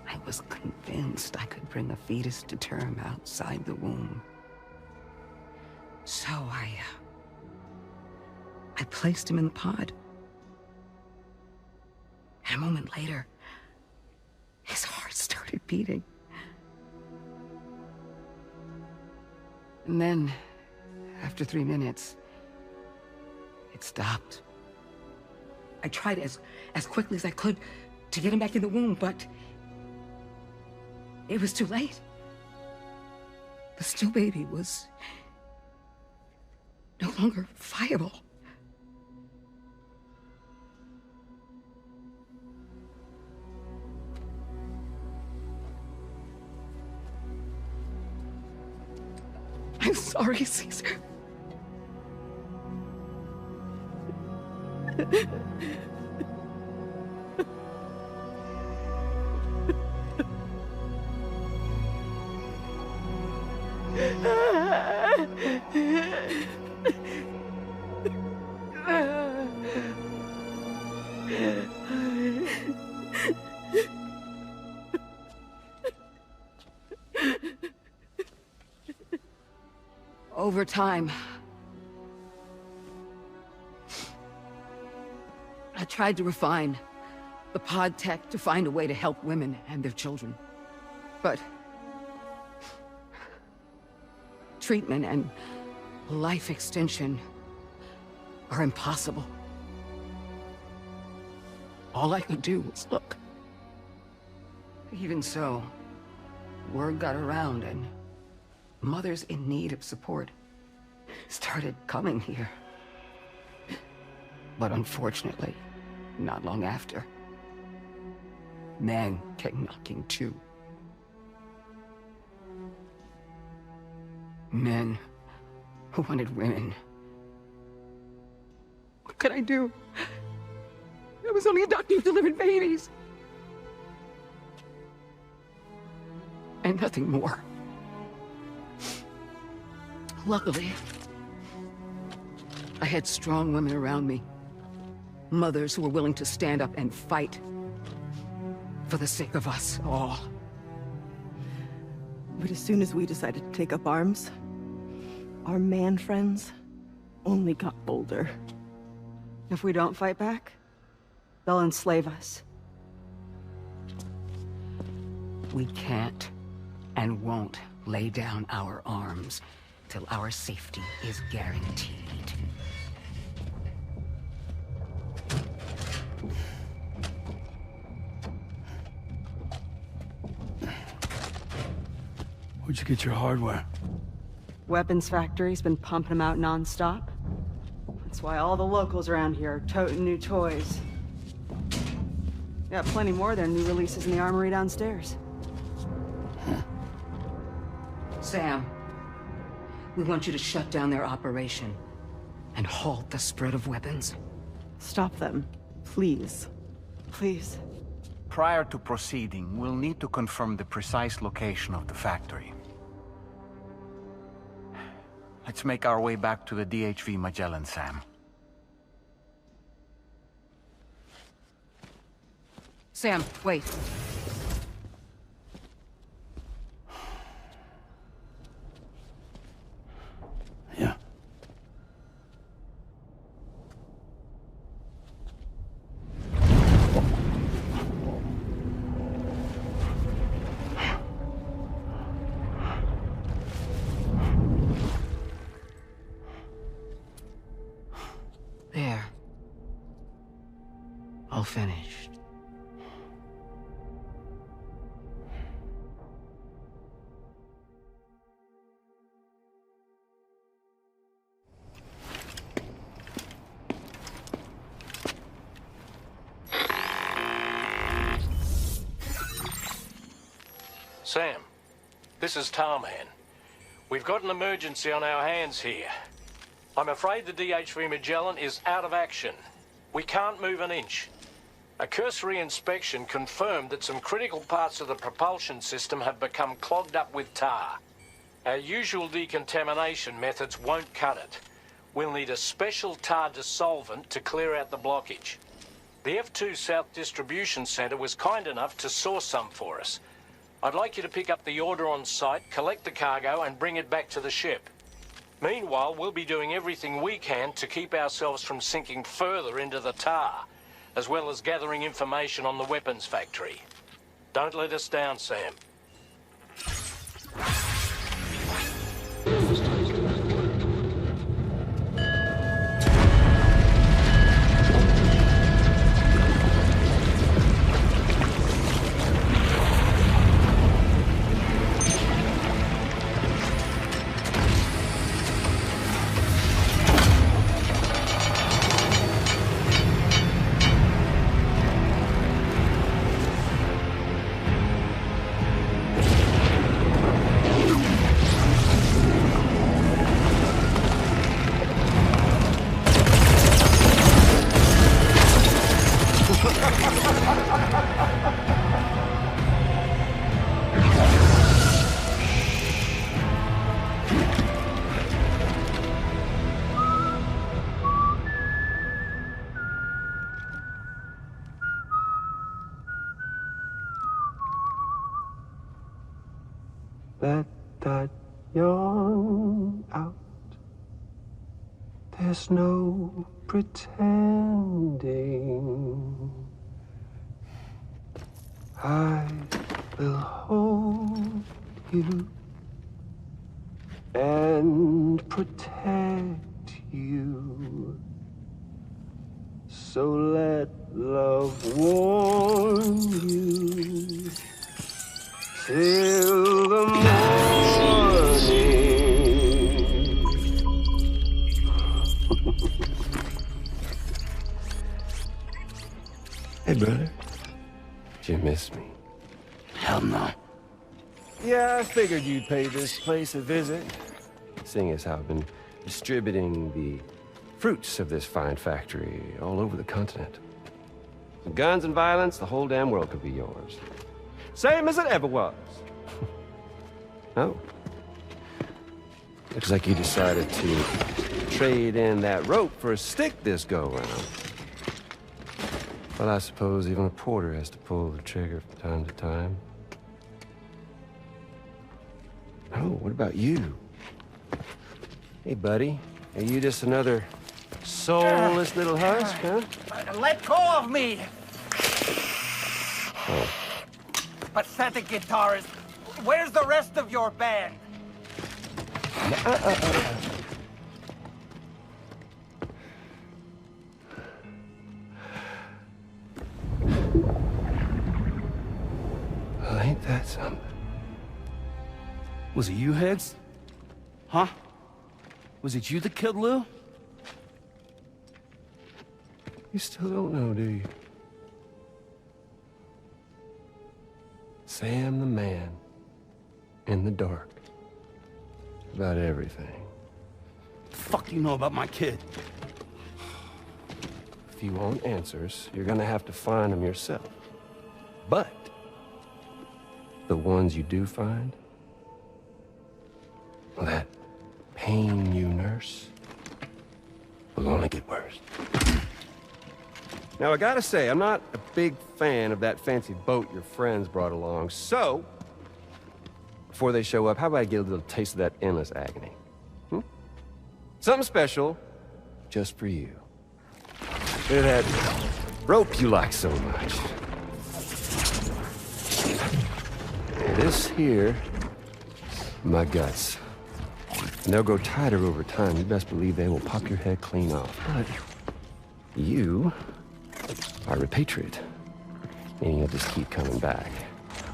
I was convinced I could bring a fetus to term outside the womb. So I placed him in the pod. And a moment later, his heart started beating. And then, after 3 minutes, it stopped. I tried as quickly as I could to get him back in the womb, but it was too late. The still baby was no longer viable. I'm sorry, Caesar. Over time, I tried to refine the pod tech to find a way to help women and their children. But
treatment and life extension are impossible. All I could do was look. Even so, word got around and mothers in need of support started coming here. But unfortunately, not long after, men came knocking too. Men who wanted women. What could I do? I was only a doctor who delivered babies. And nothing more. Luckily, I had strong women around me. Mothers who were willing to stand up and fight for the sake of us all.
But as soon as we decided to take up arms, our man friends only got bolder.
If we don't fight back, they'll enslave us. We can't and won't lay down our arms till our safety is guaranteed.
Where'd you get your hardware?
Weapons factory's been pumping them out non-stop. That's why all the locals around here are toting new toys. Got plenty more of their new releases in the armory downstairs. Sam, we want you to shut down their operation and halt the spread of weapons.
Stop them, please. Please.
Prior to proceeding, we'll need to confirm the precise location of the factory. Let's make our way back to the DHV Magellan, Sam.
Sam, wait.
Yeah.
There. All finished.
Sam, this is Tarman. We've got an emergency on our hands here. I'm afraid the DHV Magellan is out of action. We can't move an inch. A cursory inspection confirmed that some critical parts of the propulsion system have become clogged up with tar. Our usual decontamination methods won't cut it. We'll need a special tar dissolvent to clear out the blockage. The F2 South Distribution Centre was kind enough to source some for us. I'd like you to pick up the order on site, collect the cargo, and bring it back to the ship. Meanwhile, we'll be doing everything we can to keep ourselves from sinking further into the tar, as well as gathering information on the weapons factory. Don't let us down, Sam.
Let that yawn out. There's no pretending. I will hold you and protect you. So let love warm you till the morning. Hey, brother. Did you miss me?
Hell no.
Yeah, I figured you'd pay this place a visit, seeing as how I've been distributing the fruits of this fine factory all over the continent. With guns and violence, the whole damn world could be yours. Same as it ever was. Oh. Looks like you decided to trade in that rope for a stick this go-around. Well, I suppose even a porter has to pull the trigger from time to time. Oh, what about you? Hey, buddy. Are you just another soulless little husk, huh?
Let go of me!
Oh.
Pathetic guitarist. Where's the rest of your band?
Well, ain't that something?
Was it you, Higgs? Huh? Was it you that killed Lou?
You still don't know, do you? Sam the man. In the dark. About everything.
The fuck do you know about my kid?
If you want answers, you're gonna have to find them yourself. But the ones you do find, well, that pain you nurse will only get worse. Now, I gotta say, I'm not a big fan of that fancy boat your friends brought along, so before they show up, how about I get a little taste of that endless agony? Something special just for you. Look at that rope you like so much. This here, my guts. And they'll grow tighter over time. You best believe they will pop your head clean off. But you are repatriate, meaning you'll just keep coming back.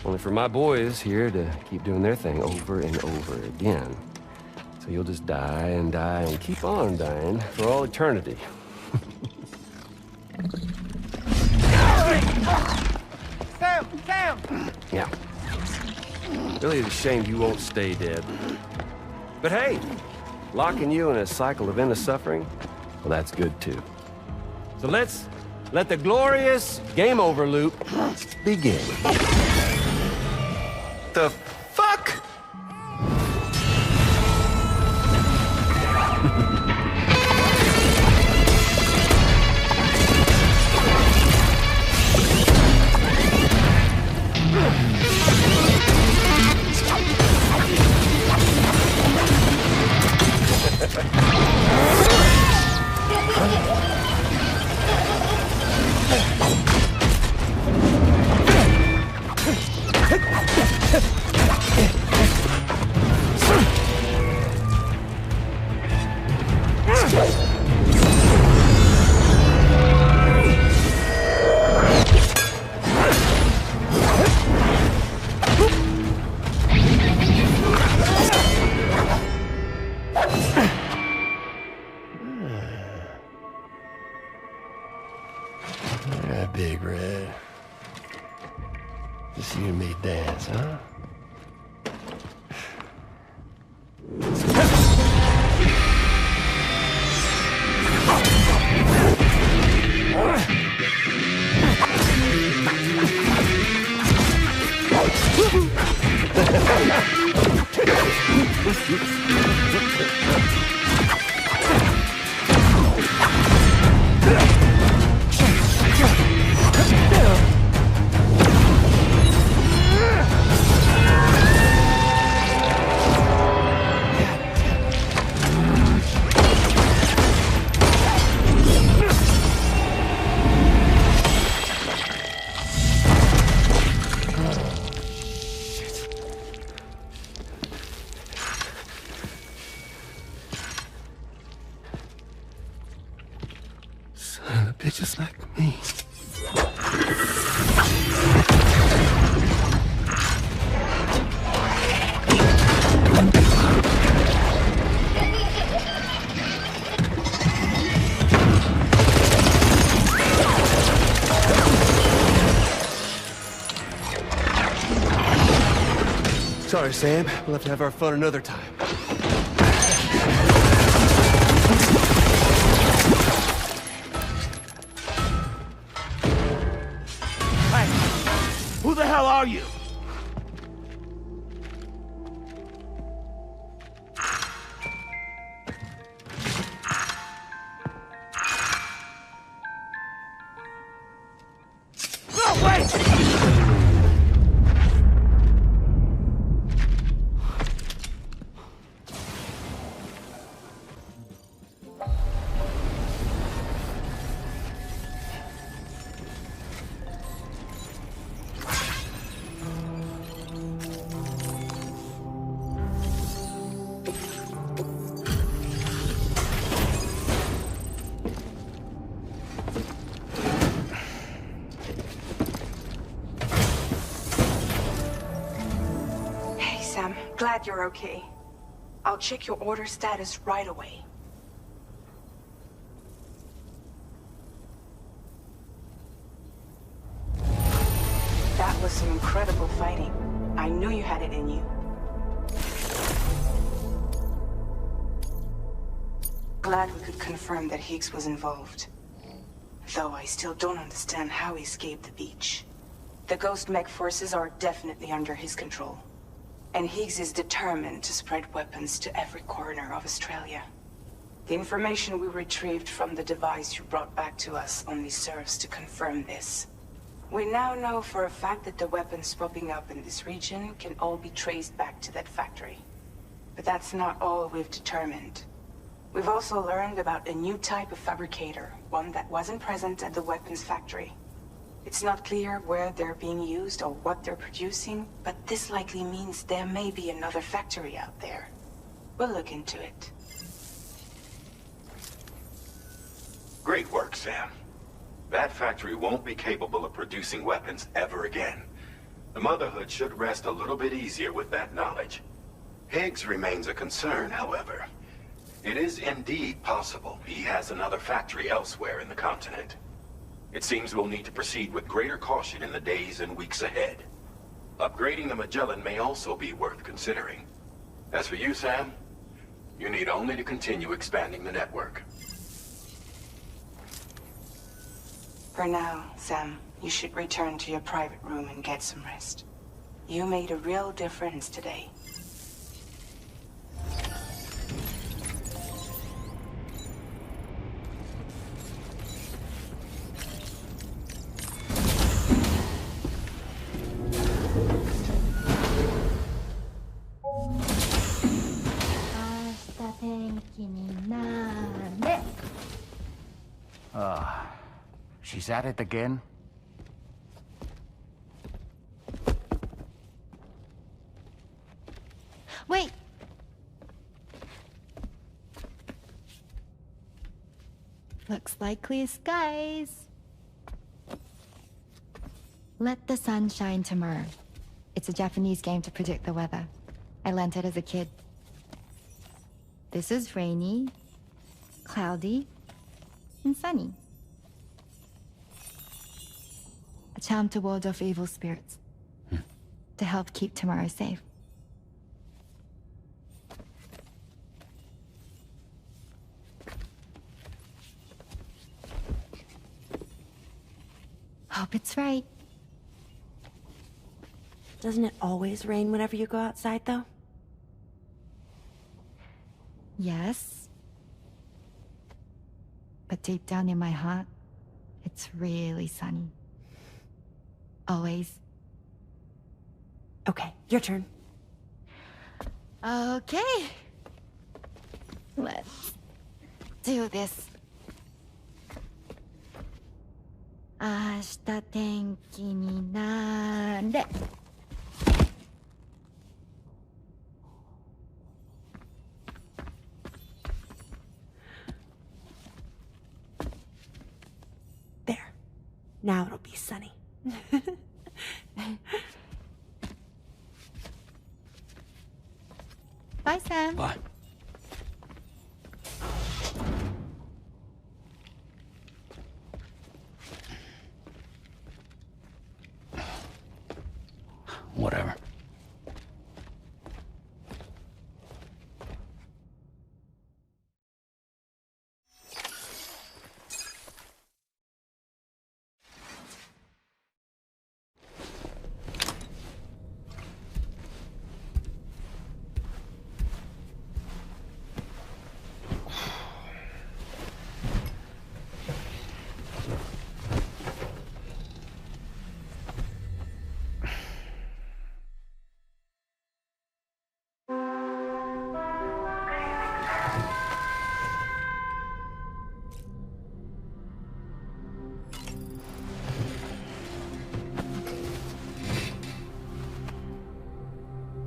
Only for my boys here to keep doing their thing over and over again. So you'll just die and die and keep on dying for all eternity.
Sam!
Yeah. Really is a shame you won't stay dead. But hey, locking you in a cycle of endless suffering, well, that's good too. So let's let the glorious game over loop begin. The fuck? Big Red. Just you and me dance, huh?
They're just like me. Sorry, Sam. We'll have to have our fun another time. Hey! Who the hell are you? No, wait!
Glad you're okay. I'll check your order status right away. That was some incredible fighting. I knew you had it in you. Glad we could confirm that Higgs was involved. Though I still don't understand how he escaped the beach. The Ghost Mech forces are definitely under his control. And Higgs is determined to spread weapons to every corner of Australia. The information we retrieved from the device you brought back to us only serves to confirm this. We now know for a fact that the weapons popping up in this region can all be traced back to that factory. But that's not all we've determined. We've also learned about a new type of fabricator, one that wasn't present at the weapons factory. It's not clear where they're being used or what they're producing, but this likely means there may be another factory out there. We'll look into it.
Great work, Sam. That factory won't be capable of producing weapons ever again. The Motherhood should rest a little bit easier with that knowledge. Higgs remains a concern, however. It is indeed possible he has another factory elsewhere in the continent. It seems we'll need to proceed with greater caution in the days and weeks ahead. Upgrading the Magellan may also be worth considering. As for you, Sam, you need only to continue expanding the network.
For now, Sam, you should return to your private room and get some rest. You made a real difference today.
She's at it again?
Wait! Looks like clear skies. Let the sun shine tomorrow. It's a Japanese game to predict the weather. I learned it as a kid. This is rainy, cloudy, and sunny. A charm to ward off evil spirits. To help keep tomorrow safe. Hope it's right.
Doesn't it always rain whenever you go outside, though?
Yes. But deep down in my heart, it's really sunny. Always.
Okay, your turn.
Okay. Let's do this. 明日天気になれ。
Now it'll be sunny.
Bye, Sam.
Bye. Whatever.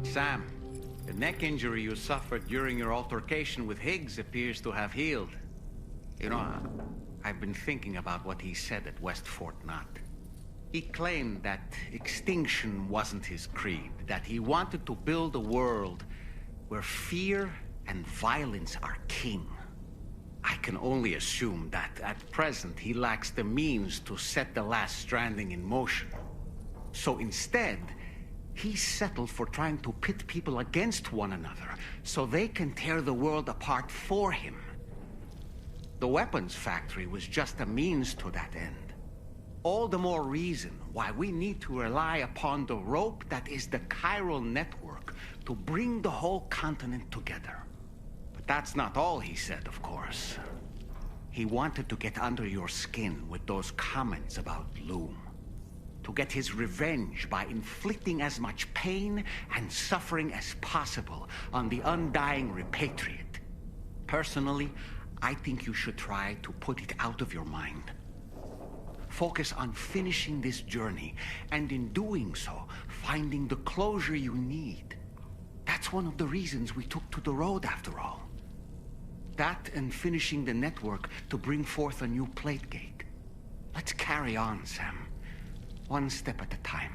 Sam, the neck injury you suffered during your altercation with Higgs appears to have healed. You know, I've been thinking about what he said at West Fort Knot. He claimed that extinction wasn't his creed, that he wanted to build a world where fear and violence are king. I can only assume that at present he lacks the means to set the last stranding in motion. So instead, he settled for trying to pit people against one another so they can tear the world apart for him. The weapons factory was just a means to that end. All the more reason why we need to rely upon the rope that is the chiral network to bring the whole continent together. But that's not all he said, of course. He wanted to get under your skin with those comments about Loom. To get his revenge by inflicting as much pain and suffering as possible on the undying repatriate. Personally, I think you should try to put it out of your mind. Focus on finishing this journey, and in doing so, finding the closure you need. That's one of the reasons we took to the road, after all. That and finishing the network to bring forth a new plate gate. Let's carry on, Sam. One step at a time.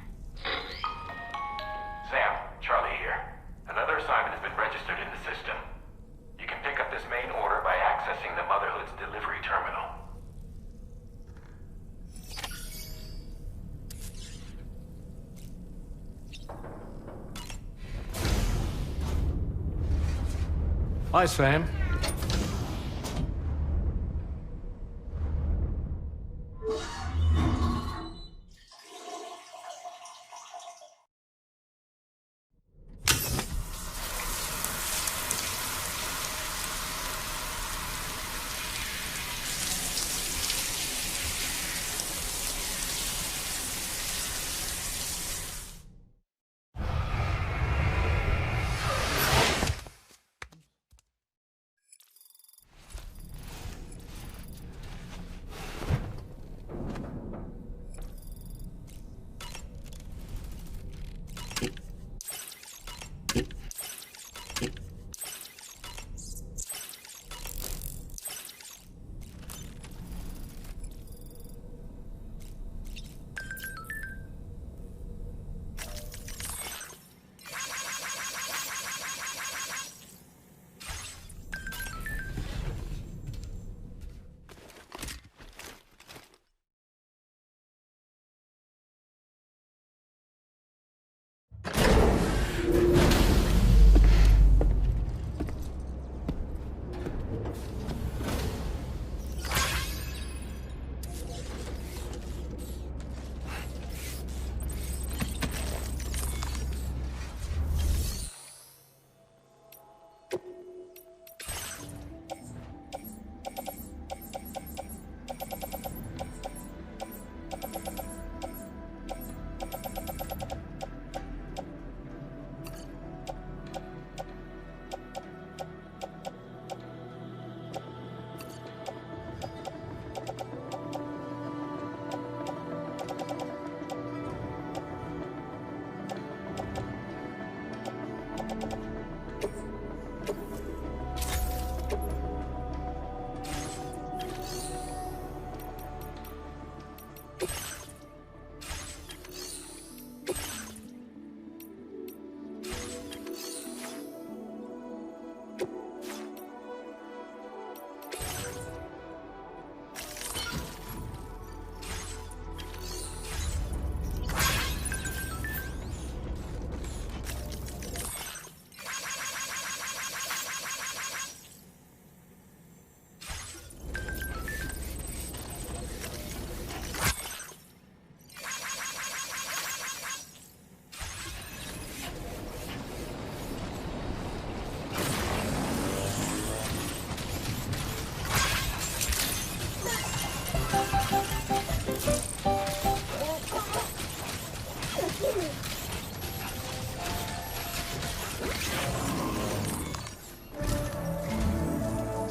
Sam, Charlie here. Another assignment has been registered in the system. You can pick up this main order by accessing the Motherhood's delivery terminal.
Hi, Sam.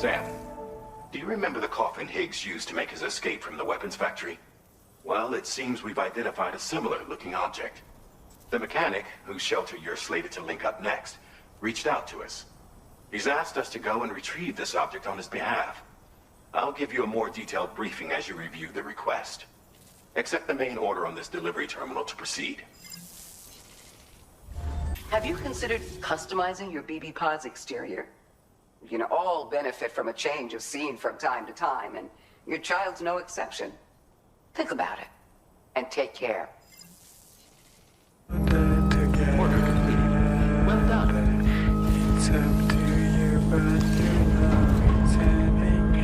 Sam, do you remember the coffin Higgs used to make his escape from the weapons factory? Well, it seems we've identified a similar-looking object. The mechanic, whose shelter you're slated to link up next, reached out to us. He's asked us to go and retrieve this object on his behalf. I'll give you a more detailed briefing as you review the request. Accept the main order on this delivery terminal to proceed.
Have you considered customizing your BB pod's exterior? We can all benefit from a change of scene from time to time, and your child's no exception. Think about it, and take care.
Order completed. Well done.
It's up to you, but you know it's having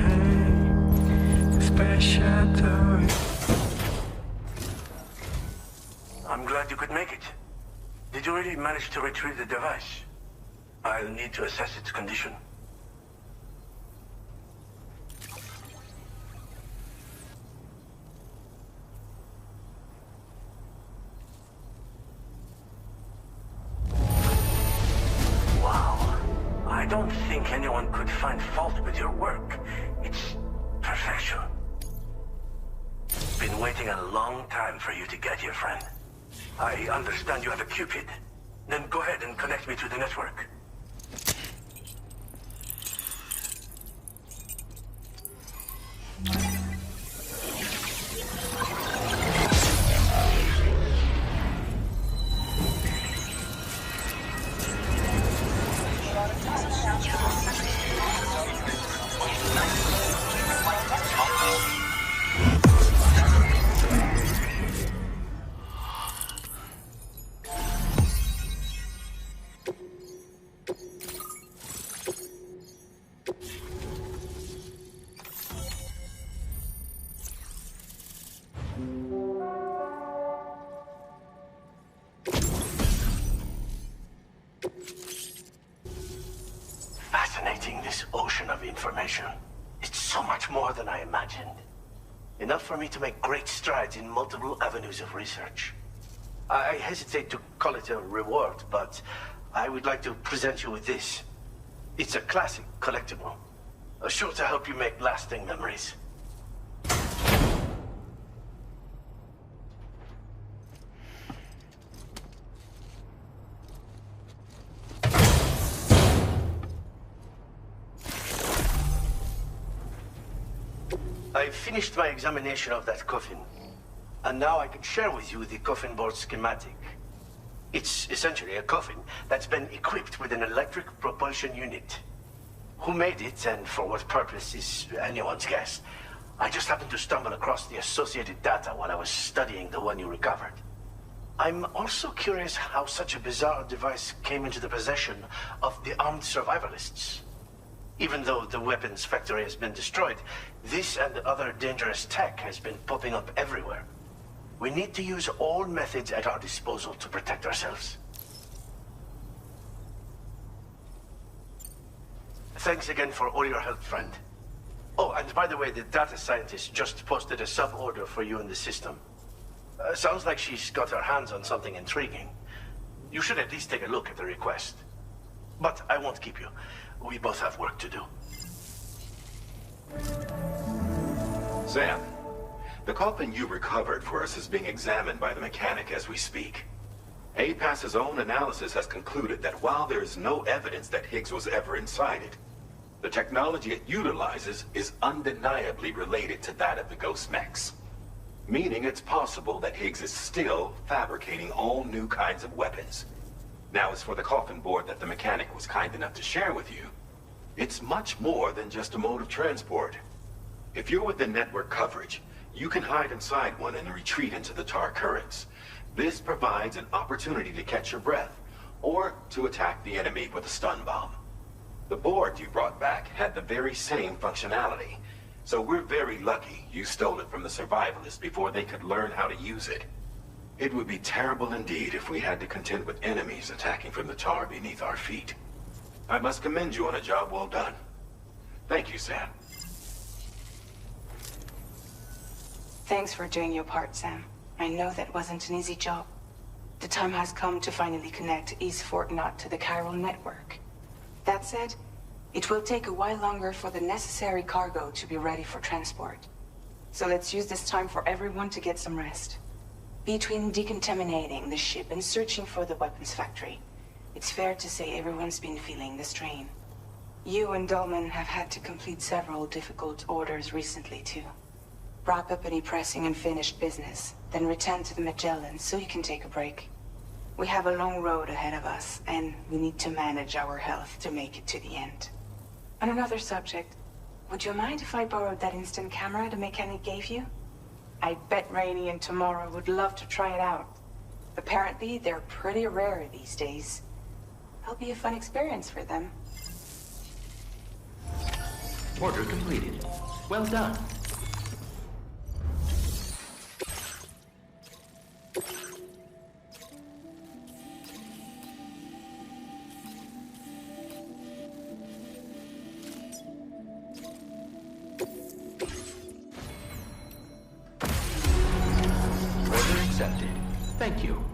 high. Special toy.
I'm glad you could make it. Did you really manage to retrieve the device? I'll need to assess its condition. Wow. I don't think anyone could find fault with your work. It's perfection. Been waiting a long time for you to get here, friend. I understand you have a Cupid. Then go ahead and connect me to the network. Fascinating, this ocean of information. It's so much more than I imagined. Enough for me to make great strides in multiple avenues of research. I hesitate to call it a reward, but I would like to present you with this. It's a classic collectible, sure to help you make lasting memories. I finished my examination of that coffin, and now I can share with you the coffin board schematic. It's essentially a coffin that's been equipped with an electric propulsion unit. Who made it and for what purpose is anyone's guess. I just happened to stumble across the associated data while I was studying the one you recovered. I'm also curious how such a bizarre device came into the possession of the armed survivalists. Even though the weapons factory has been destroyed, this and other dangerous tech has been popping up everywhere. We need to use all methods at our disposal to protect ourselves. Thanks again for all your help, friend. Oh, and by the way, the data scientist just posted a sub-order for you in the system. Sounds like she's got her hands on something intriguing. You should at least take a look at the request. But I won't keep you. We both have work to do. Sam, the coffin you recovered for us is being examined by the mechanic as we speak. APAS's own analysis has concluded that while there is no evidence that Higgs was ever inside it, the technology it utilizes is undeniably related to that of the Ghost mechs. Meaning it's possible that Higgs is still fabricating all new kinds of weapons. Now, as for the coffin board that the mechanic was kind enough to share with you, it's much more than just a mode of transport. If you're within network coverage, you can hide inside one and retreat into the tar currents. This provides an opportunity to catch your breath, or to attack the enemy with a stun bomb. The board you brought back had the very same functionality, so we're very lucky you stole it from the survivalists before they could learn how to use it. It would be terrible indeed if we had to contend with enemies attacking from the tar beneath our feet. I must commend you on a job well done. Thank you, Sam.
Thanks for doing your part, Sam. I know that wasn't an easy job. The time has come to finally connect East Fort Knot to the chiral network. That said, It will take a while longer for the necessary cargo to be ready for transport. So let's use this time for everyone to get some rest. Between decontaminating the ship and searching for the weapons factory, it's fair to say everyone's been feeling the strain. You and 𝑑𝑚𝑯𝑛 have had to complete several difficult orders recently too. Wrap up any pressing and finished business, then return to the Magellan so you can take a break. We have a long road ahead of us, and we need to manage our health to make it to the end. On another subject, would you mind if I borrowed that instant camera the mechanic gave you? I bet Rainey and Tomorrow would love to try it out. Apparently, they're pretty rare these days. It'll be a fun experience for them.
Order completed. Well done. Order accepted. Thank you.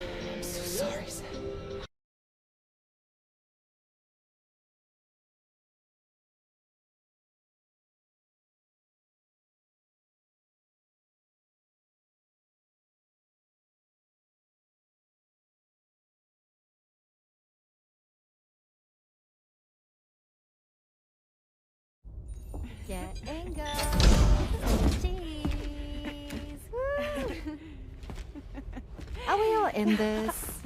I'm so sorry, Sam.
Get and go. Cheese. Woo. Are we all in this?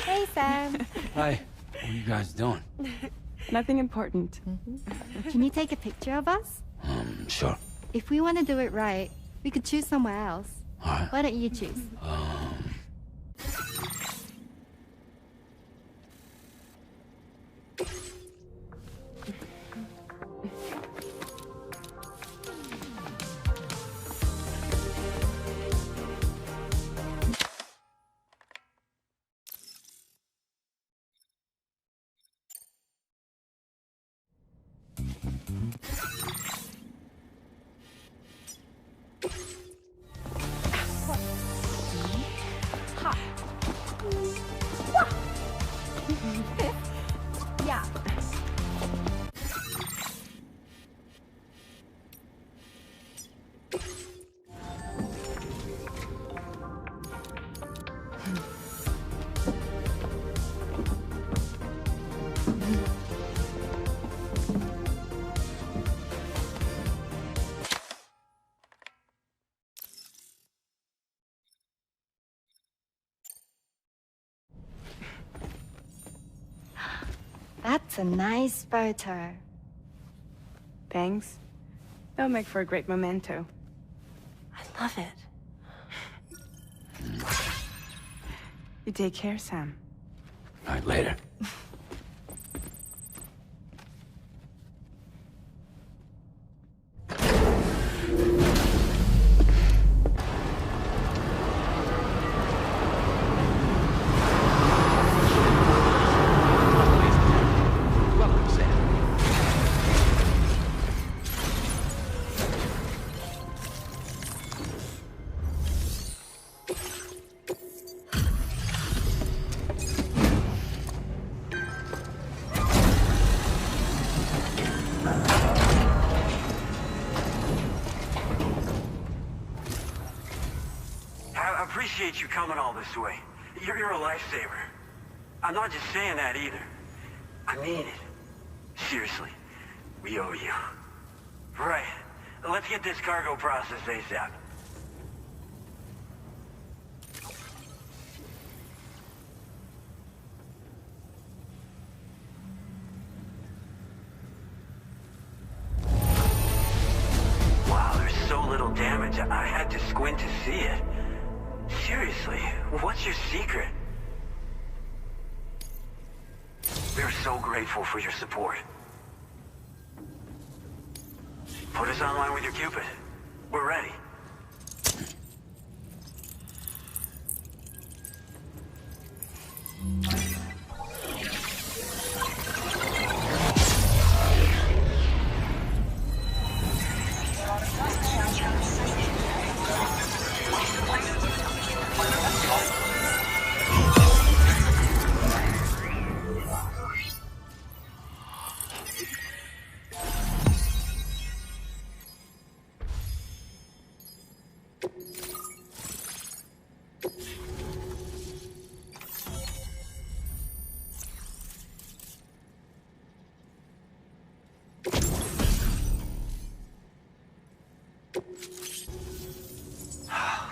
Hey, Sam.
Hi. What are you guys doing?
Nothing important.
Can you take a picture of us?
Sure.
If we want to do it right, we could choose somewhere else.
All right.
Why don't you choose? Yeah. That's a nice photo.
Thanks. They'll make for a great memento.
I love it.
You take care, Sam.
All right, later.
You coming all this way. You're a lifesaver. I'm not just saying that either. I mean it. Seriously. We owe you. Right. Let's get this cargo processed ASAP. Wow, there's so little damage. I had to squint to see it. Seriously, what's your secret? We're so grateful for your support. Put us online with your Cupid. We're ready.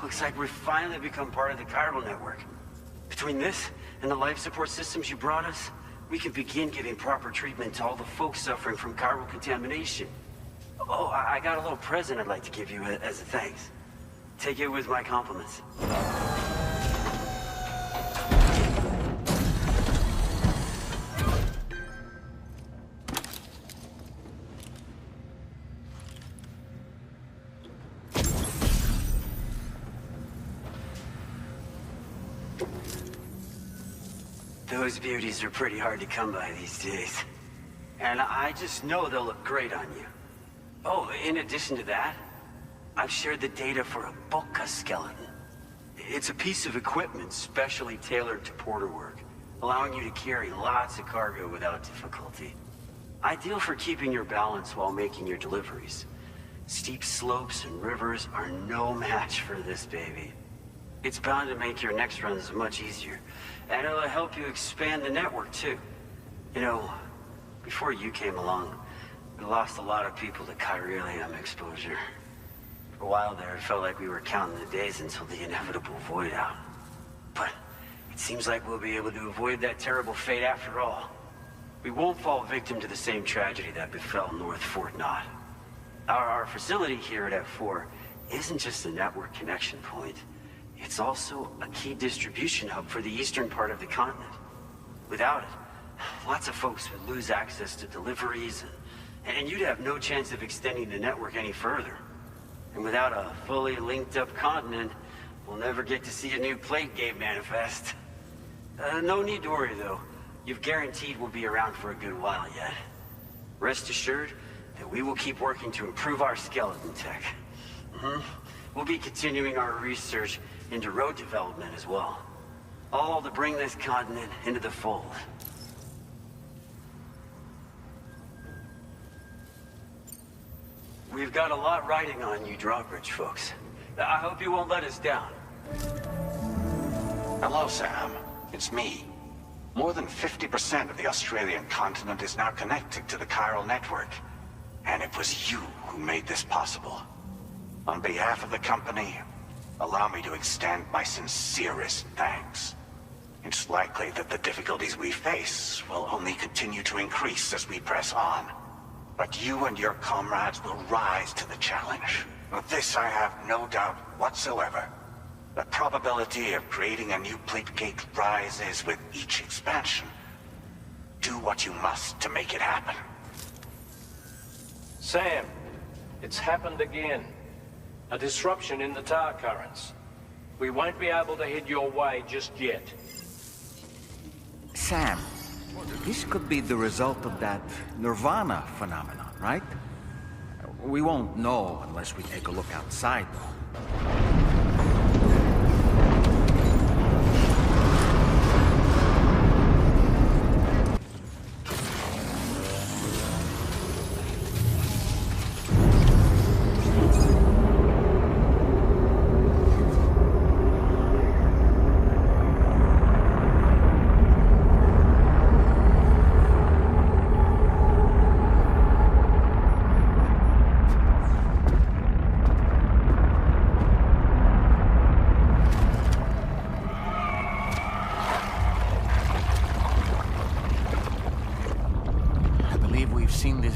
Looks like we've finally become part of the chiral network. Between this and the life support systems you brought us, we can begin giving proper treatment to all the folks suffering from chiral contamination. Oh, I got a little present I'd like to give you as a thanks. Take it with my compliments. Those beauties are pretty hard to come by these days. And I just know they'll look great on you. Oh, in addition to that, I've shared the data for a Boca skeleton. It's a piece of equipment specially tailored to porter work, allowing you to carry lots of cargo without difficulty. Ideal for keeping your balance while making your deliveries. Steep slopes and rivers are no match for this baby. It's bound to make your next runs much easier. And it'll help you expand the network, too. You know, before you came along, we lost a lot of people to chiralium exposure. For a while there, it felt like we were counting the days until the inevitable void out. But it seems like we'll be able to avoid that terrible fate after all. We won't fall victim to the same tragedy that befell North Fort Knott. Our facility here at F4 isn't just a network connection point. It's also a key distribution hub for the eastern part of the continent. Without it, lots of folks would lose access to deliveries, and you'd have no chance of extending the network any further. And without a fully linked up continent, we'll never get to see a new plate gate manifest. No need to worry though. You've guaranteed we'll be around for a good while yet. Rest assured that we will keep working to improve our skeleton tech. We'll be continuing our research into road development as well. All to bring this continent into the fold. We've got a lot riding on you drawbridge folks. I hope you won't let us down.
Hello, Sam. It's me. More than 50% of the Australian continent is now connected to the chiral network. And it was you who made this possible. On behalf of the company, allow me to extend my sincerest thanks. It's likely that the difficulties we face will only continue to increase as we press on. But you and your comrades will rise to the challenge. Of this I have no doubt whatsoever. The probability of creating a new plate gate rises with each expansion. Do what you must to make it happen.
Sam, it's happened again. A disruption in the tar currents. We won't be able to head your way just yet.
Sam, this could be the result of that Nirvana phenomenon, right? We won't know unless we take a look outside, though.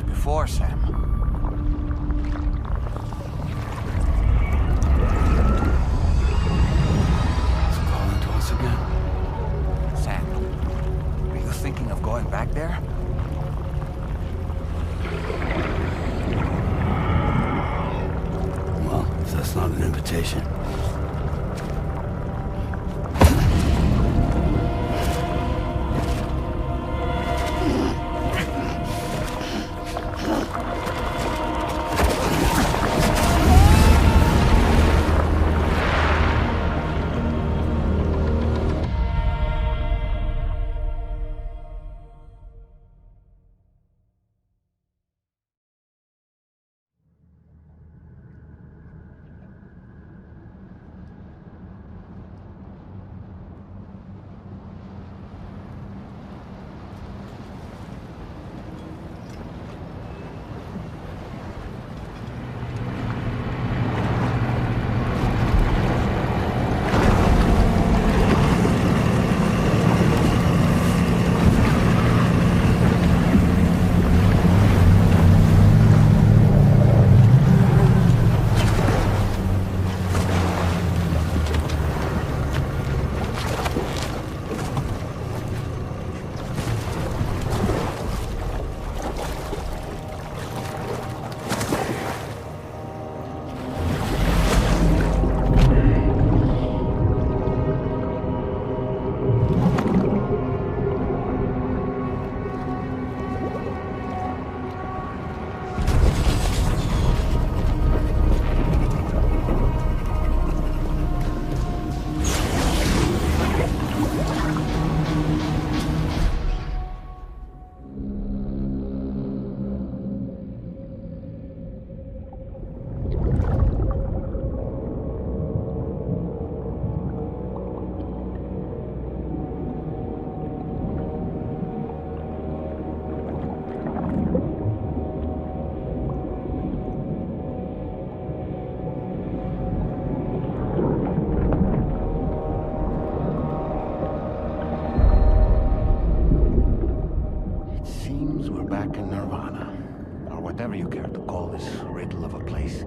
Before, Sam.
It's calling to us again.
Sam, are you thinking of going back there?
Well, if that's not an invitation.
Whatever you care to call this riddle of a place.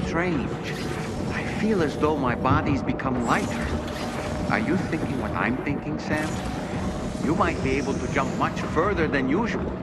Strange. I feel as though my body's become lighter. Are you thinking what I'm thinking, Sam? You might be able to jump much further than usual.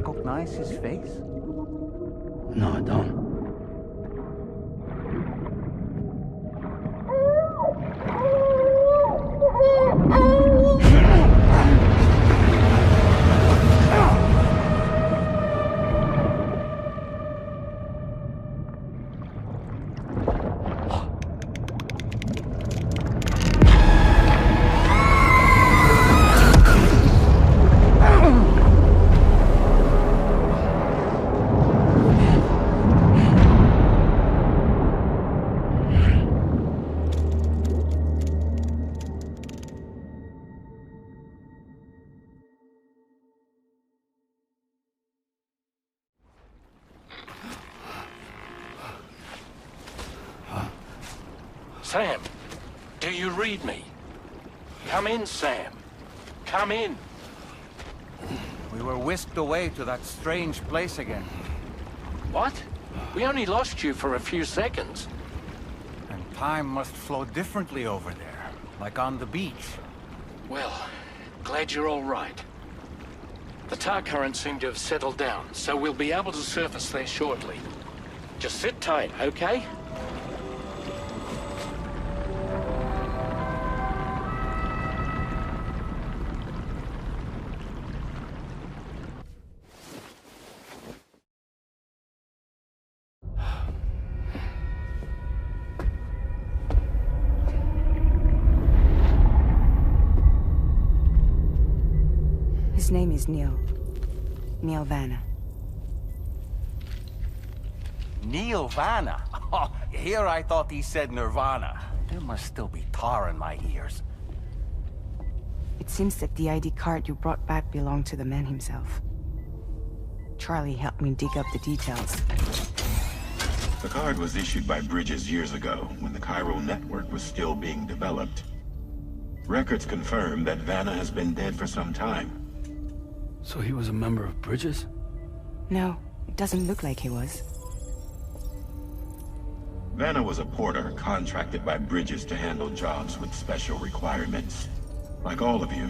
recognize his face?
No, I don't.
Sam, do you read me? Come in, Sam. Come in.
We were whisked away to that strange place again.
What? We only lost you for a few seconds.
And time must flow differently over there, like on the beach.
Well, glad you're all right. The tar currents seem to have settled down, so we'll be able to surface there shortly. Just sit tight, okay?
His name is Neil. Neil Vanna.
Neil Vanna? Oh, here I thought he said Nirvana. There must still be tar in my ears.
It seems that the ID card you brought back belonged to the man himself. Charlie helped me dig up the details.
The card was issued by Bridges years ago, when the chiral network was still being developed. Records confirm that Vanna has been dead for some time.
So he was a member of Bridges?
No, it doesn't look like he was.
Vanna was a porter contracted by Bridges to handle jobs with special requirements. Like all of you,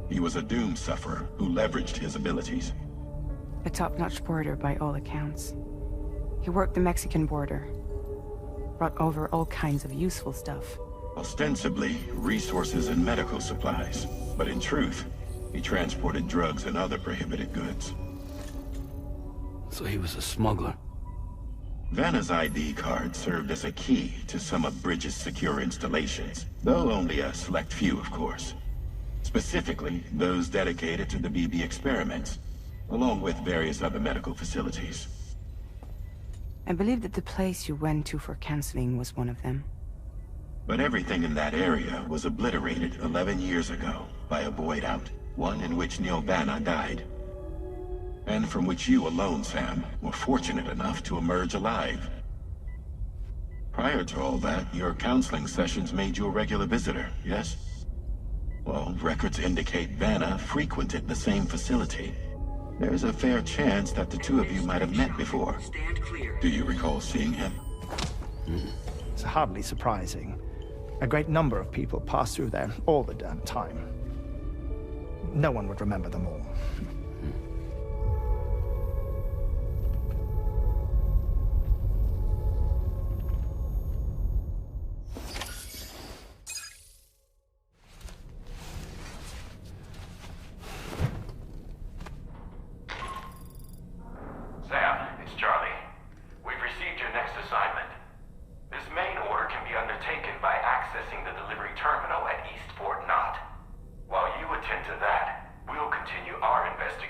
he was a doom sufferer who leveraged his abilities.
A top-notch porter by all accounts. He worked the Mexican border. Brought over all kinds of useful stuff.
Ostensibly, resources and medical supplies. But in truth, he transported drugs and other prohibited goods.
So he was a smuggler.
Vanna's ID card served as a key to some of Bridges' secure installations, though only a select few, of course. Specifically, those dedicated to the BB experiments, along with various other medical facilities.
I believe that the place you went to for counseling was one of them.
But everything in that area was obliterated 11 years ago by a void out, one in which Neil Vanna died. And from which you alone, Sam, were fortunate enough to emerge alive. Prior to all that, your counseling sessions made you a regular visitor, yes? Well, records indicate Vanna frequented the same facility. There's a fair chance that the two of you might have met before. Do you recall seeing him?
It's hardly surprising. A great number of people pass through there all the damn time. No one would remember them all.
Sam, it's Charlie. We've received your next assignment. This main order can be undertaken by accessing the delivery terminal at East Fort Knott. While you attend to that, we'll continue our investigation.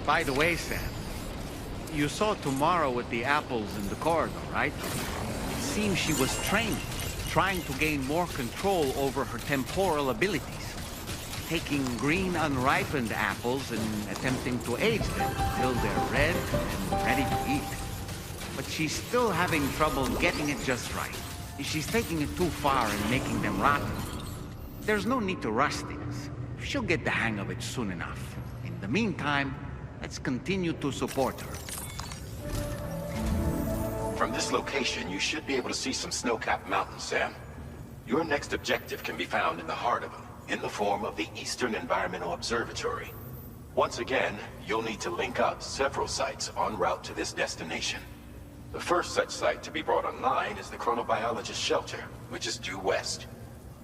By the way, Sam, you saw Tomorrow with the apples in the corridor, right? It seems she was training, trying to gain more control over her temporal abilities. Taking green unripened apples and attempting to age them until they're red and ready to eat. But she's still having trouble getting it just right. She's taking it too far and making them rotten. There's no need to rush things. She'll get the hang of it soon enough. In the meantime, let's continue to support her.
From this location, you should be able to see some snow-capped mountains, Sam. Your next objective can be found in the heart of them, in the form of the Eastern Environmental Observatory. Once again, you'll need to link up several sites en route to this destination. The first such site to be brought online is the Chronobiologist Shelter, which is due west.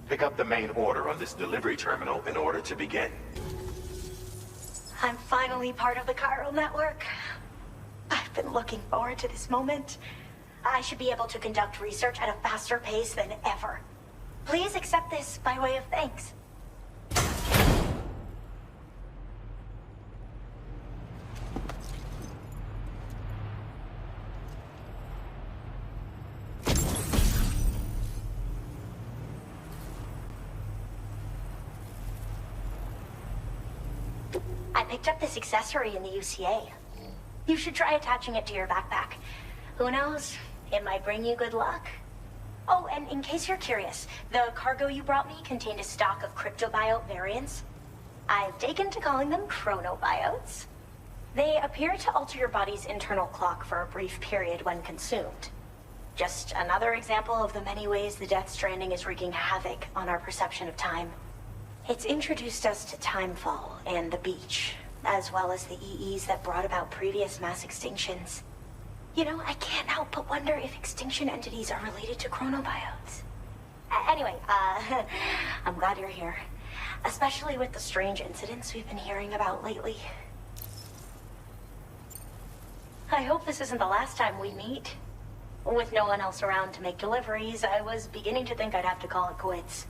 Pick up the main order on this delivery terminal in order to begin.
I'm finally part of the chiral network. I've been looking forward to this moment. I should be able to conduct research at a faster pace than ever. Please accept this by way of thanks. I picked up this accessory in the UCA. You should try attaching it to your backpack. Who knows? It might bring you good luck. Oh, and in case you're curious, the cargo you brought me contained a stock of cryptobiote variants. I've taken to calling them chronobiotes. They appear to alter your body's internal clock for a brief period when consumed. Just another example of the many ways the Death Stranding is wreaking havoc on our perception of time. It's introduced us to timefall and the beach, as well as the EEs that brought about previous mass extinctions. You know, I can't help but wonder if extinction entities are related to chronobiotes. Anyway, I'm glad you're here. Especially with the strange incidents we've been hearing about lately. I hope this isn't the last time we meet. With no one else around to make deliveries, I was beginning to think I'd have to call it quits.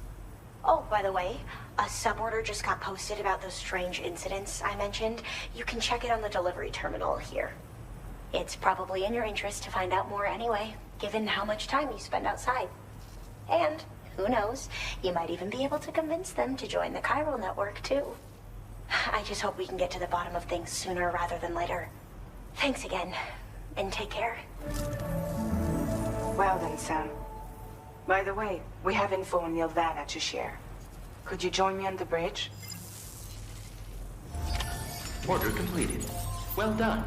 Oh, by the way, a suborder just got posted about those strange incidents I mentioned. You can check it on the delivery terminal here. It's probably in your interest to find out more anyway, given how much time you spend outside. And, who knows, you might even be able to convince them to join the chiral network, too. I just hope we can get to the bottom of things sooner rather than later. Thanks again, and take care.
Well then, Sam. By the way, we have info on 𝑵𝑗𝑚𝑯 to share. Could you join me on the bridge?
Order completed. Well done.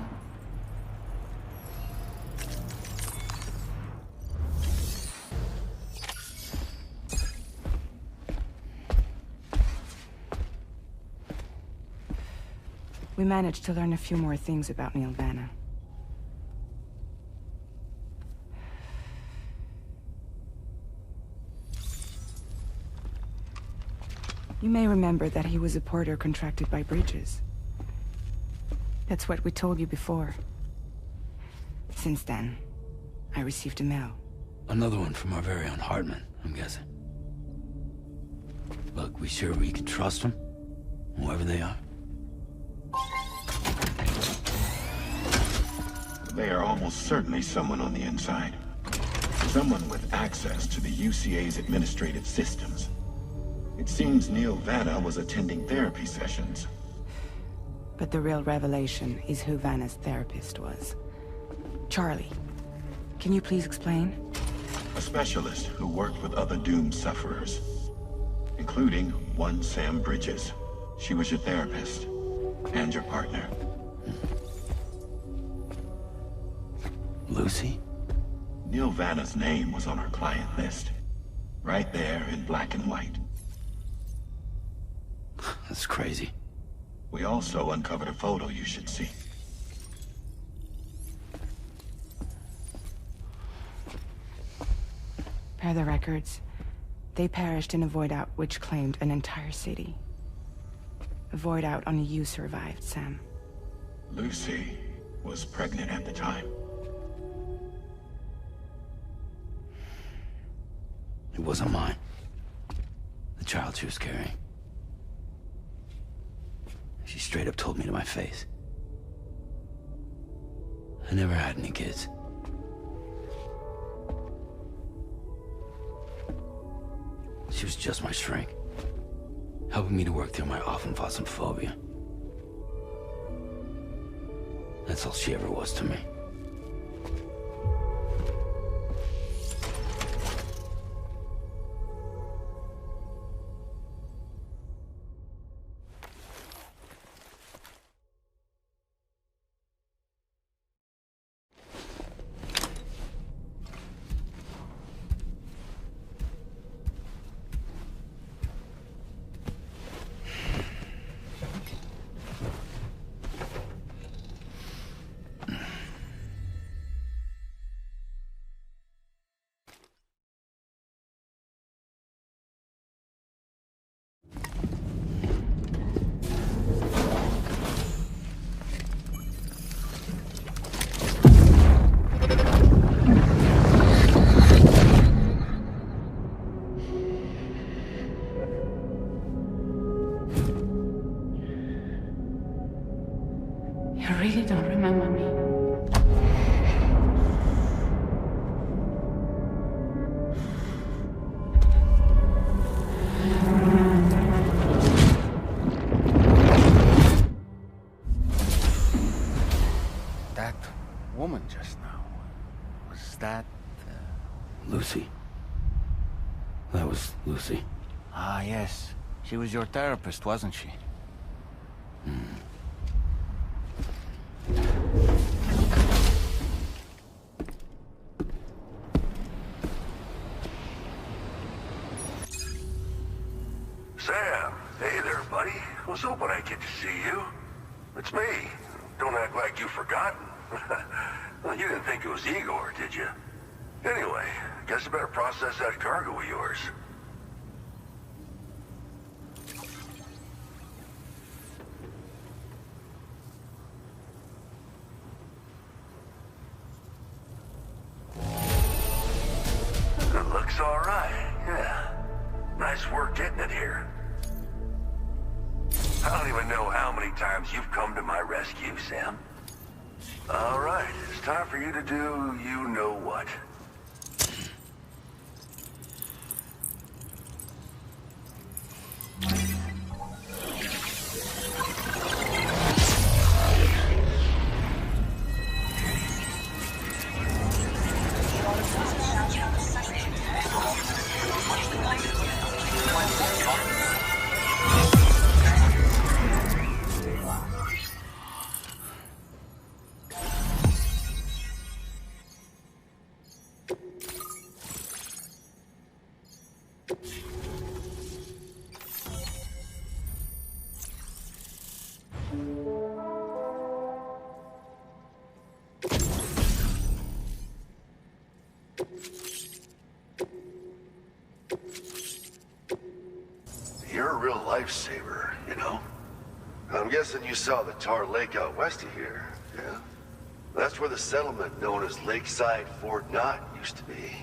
We managed to learn a few more things about 𝑚𝑉. You may remember that he was a porter contracted by Bridges. That's what we told you before. Since then, I received a mail.
Another one from our very own Hartman, I'm guessing. Look, we sure we can trust them? Whoever they are?
They are almost certainly someone on the inside. Someone with access to the UCA's administrative systems. It seems 𝑚𝑉 was attending therapy sessions.
But the real revelation is who Vanna's therapist was. Charlie, can you please explain?
A specialist who worked with other doomed sufferers, including one Sam Bridges. She was your therapist and your partner.
Lucy?
𝑚𝑉's name was on our client list. Right there in black and white.
That's crazy.
We also uncovered a photo you should see.
Per the records, they perished in a void out which claimed an entire city. A void out only you survived, Sam.
Lucy was pregnant at the time.
It wasn't mine. The child she was carrying. She straight up told me to my face. I never had any kids. She was just my shrink, helping me to work through my 𝑭𝑖𝑳𝑳 phobia. That's all she ever was to me.
You really don't remember me.
That woman just now, was that...
Lucy. That was Lucy.
Ah, yes. She was your therapist, wasn't she?
Sam, hey there, buddy. I was hoping I'd get to see you. It's me. Don't act like you've forgotten. Well, you didn't think it was Igor, did you? Anyway, guess I better process that cargo of yours. It looks all right, yeah. Nice work getting it here. I don't even know how many times you've come to my rescue, Sam. All right, it's time for you to do you-know-what. You're a real lifesaver, you know? I'm guessing you saw the tar lake out west of here, yeah? That's where the settlement known as Lakeside Fort Knott used to be.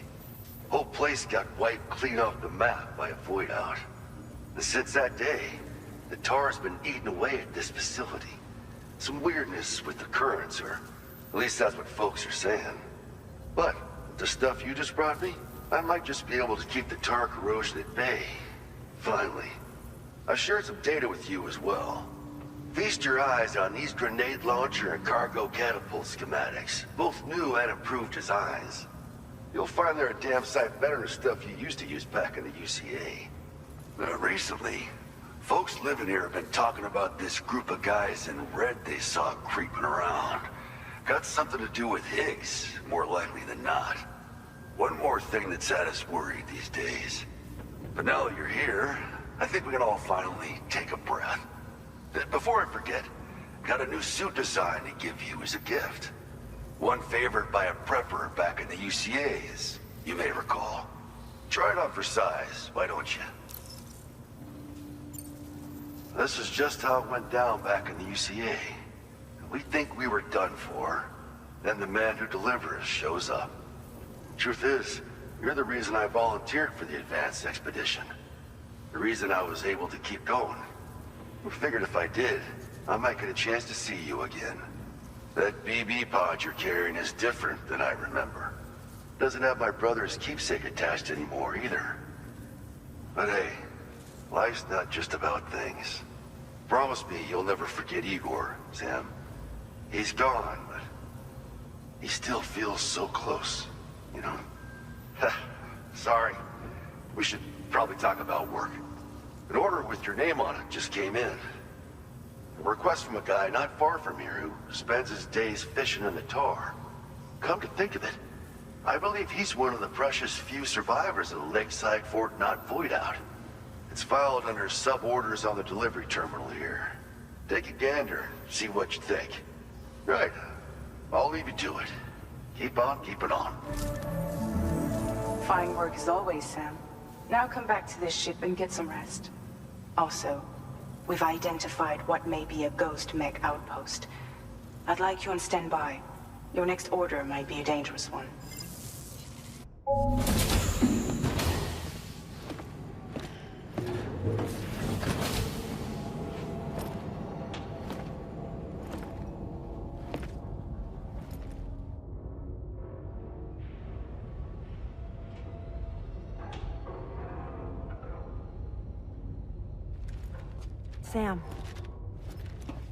Whole place got wiped clean off the map by a void out. And since that day, the tar's been eating away at this facility. Some weirdness with the currents, or at least that's what folks are saying. But with the stuff you just brought me, I might just be able to keep the tar corrosion at bay. Finally. I've shared some data with you as well. Feast your eyes on these grenade launcher and cargo catapult schematics, both new and improved designs. You'll find they're a damn sight better than stuff you used to use back in the UCA. Recently, folks living here have been talking about this group of guys in red they saw creeping around. Got something to do with Higgs, more likely than not. One more thing that's had us worried these days. But now that you're here, I think we can all finally take a breath. Before I forget, got a new suit design to give you as a gift. One favored by a prepper back in the UCA, as you may recall. Try it on for size, why don't you? This is just how it went down back in the UCA. We think we were done for. Then the man who delivers shows up. Truth is, you're the reason I volunteered for the advanced expedition. The reason I was able to keep going. I figured if I did, I might get a chance to see you again.
That BB pod you're carrying is different than I remember. Doesn't have my brother's keepsake attached anymore either. But hey, life's not just about things. Promise me you'll never forget Igor, Sam. He's gone, but he still feels so close, you know? Sorry. We should probably talk about work. An order with your name on it just came in. A request from a guy not far from here who spends his days fishing in the tar. Come to think of it, I believe he's one of the precious few survivors of the Lakeside Fort Knott Void-Out. It's filed under sub-orders on the delivery terminal here. Take a gander, see what you think. Right. I'll leave you to it. Keep on keeping on.
Fine work as always, Sam. Now come back to this ship and get some rest. Also, we've identified what may be a ghost mech outpost. I'd like you on standby. Your next order might be a dangerous one.
Sam.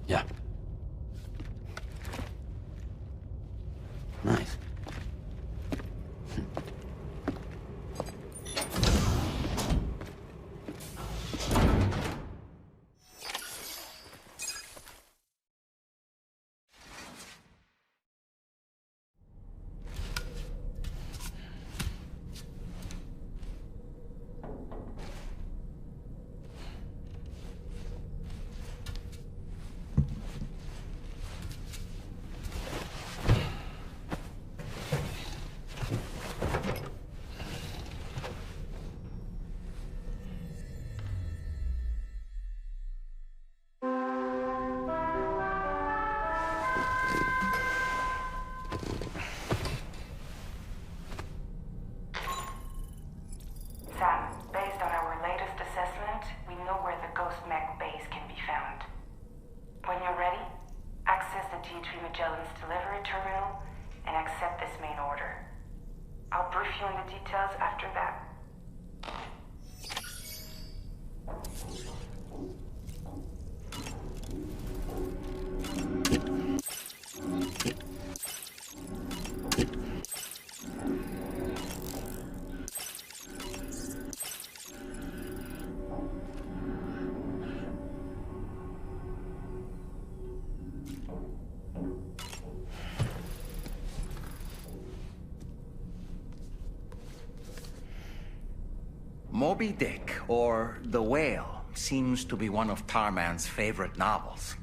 Yeah. Nice.
Sam, based on our latest assessment, we know where the Ghost Mech base can be found. When you're ready, access the 𝑑H_Magellan's delivery terminal and accept this main order. I'll brief you on the details after that.
Moby Dick, or The Whale, seems to be one of Tarman's favorite novels.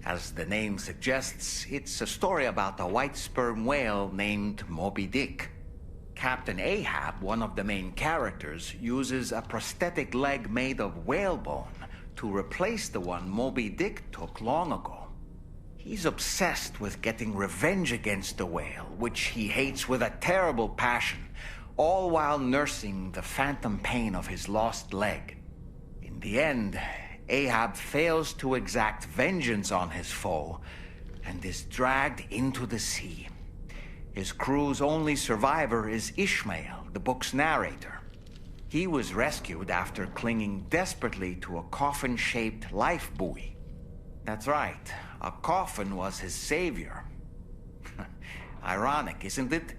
As the name suggests, it's a story about a white sperm whale named Moby Dick. Captain Ahab, one of the main characters, uses a prosthetic leg made of whalebone to replace the one Moby Dick took long ago. He's obsessed with getting revenge against the whale, which he hates with a terrible passion, all while nursing the phantom pain of his lost leg. In the end, Ahab fails to exact vengeance on his foe and is dragged into the sea. His crew's only survivor is Ishmael, the book's narrator. He was rescued after clinging desperately to a coffin-shaped life buoy. That's right, a coffin was his savior. Ironic, isn't it?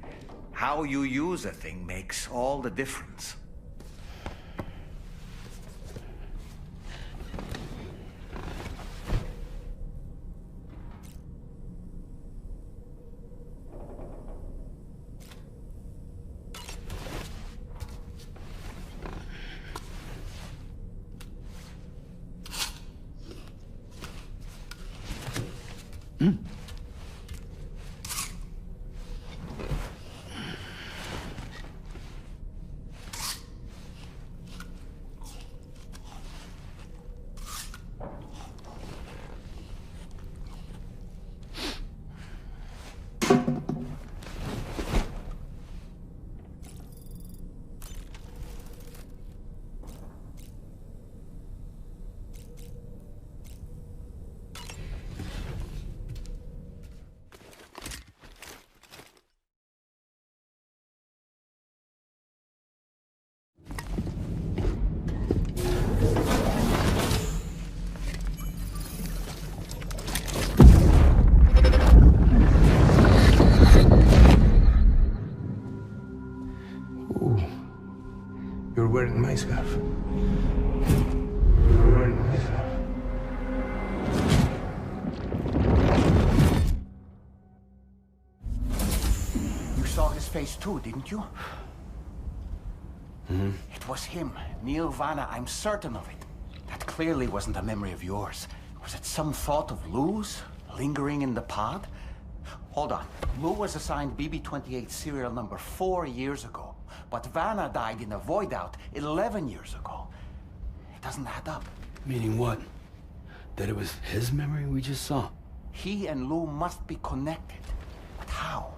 How you use a thing makes all the difference.
You're wearing my scarf. You're wearing my scarf.
You saw his face too, didn't you?
Mm-hmm.
It was him, Neil Vanna, I'm certain of it. That clearly wasn't a memory of yours. Was it some thought of Lou's, lingering in the pod? Hold on. Lou was assigned BB-28 serial number 4 years ago, but Vanna died in a void out 11 years ago. It doesn't add up.
Meaning what? That it was his memory we just saw?
He and Lou must be connected. But how?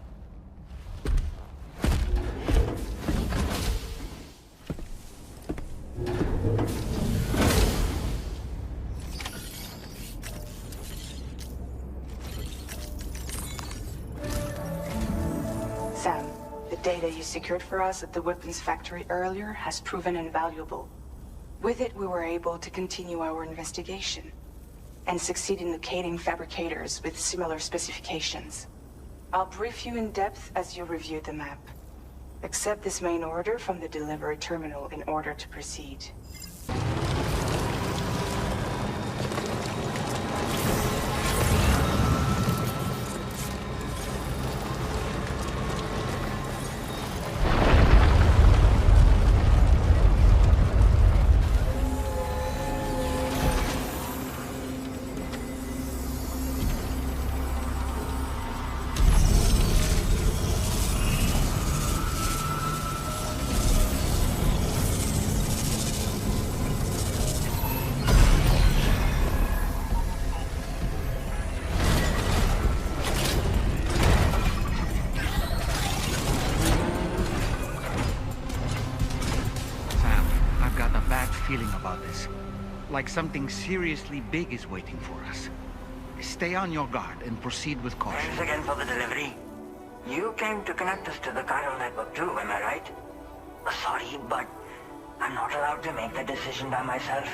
Sam, the data you secured for us at the weapons factory earlier has proven invaluable. With it, we were able to continue our investigation and succeed in locating fabricators with similar specifications. I'll brief you in depth as you review the map. Accept this main order from the delivery terminal in order to proceed.
Feeling about this. Like something seriously big is waiting for us. Stay on your guard and proceed with caution.
Thanks again for the delivery. You came to connect us to the chiral network too, am I right? Sorry, but I'm not allowed to make the decision by myself.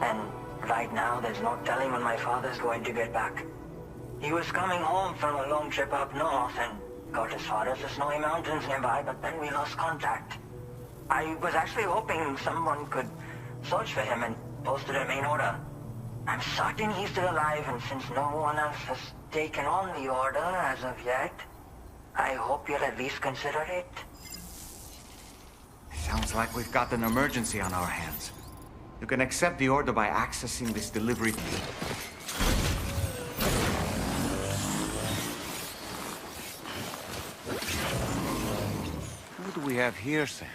And right now, there's no telling when my father's going to get back. He was coming home from a long trip up north and got as far as the snowy mountains nearby, but then we lost contact. I was actually hoping someone could search for him and post it in main order. I'm certain he's still alive, and since no one else has taken on the order as of yet, I hope you'll at least consider it.
Sounds like we've got an emergency on our hands. You can accept the order by accessing this delivery key. What do we have here, Sam?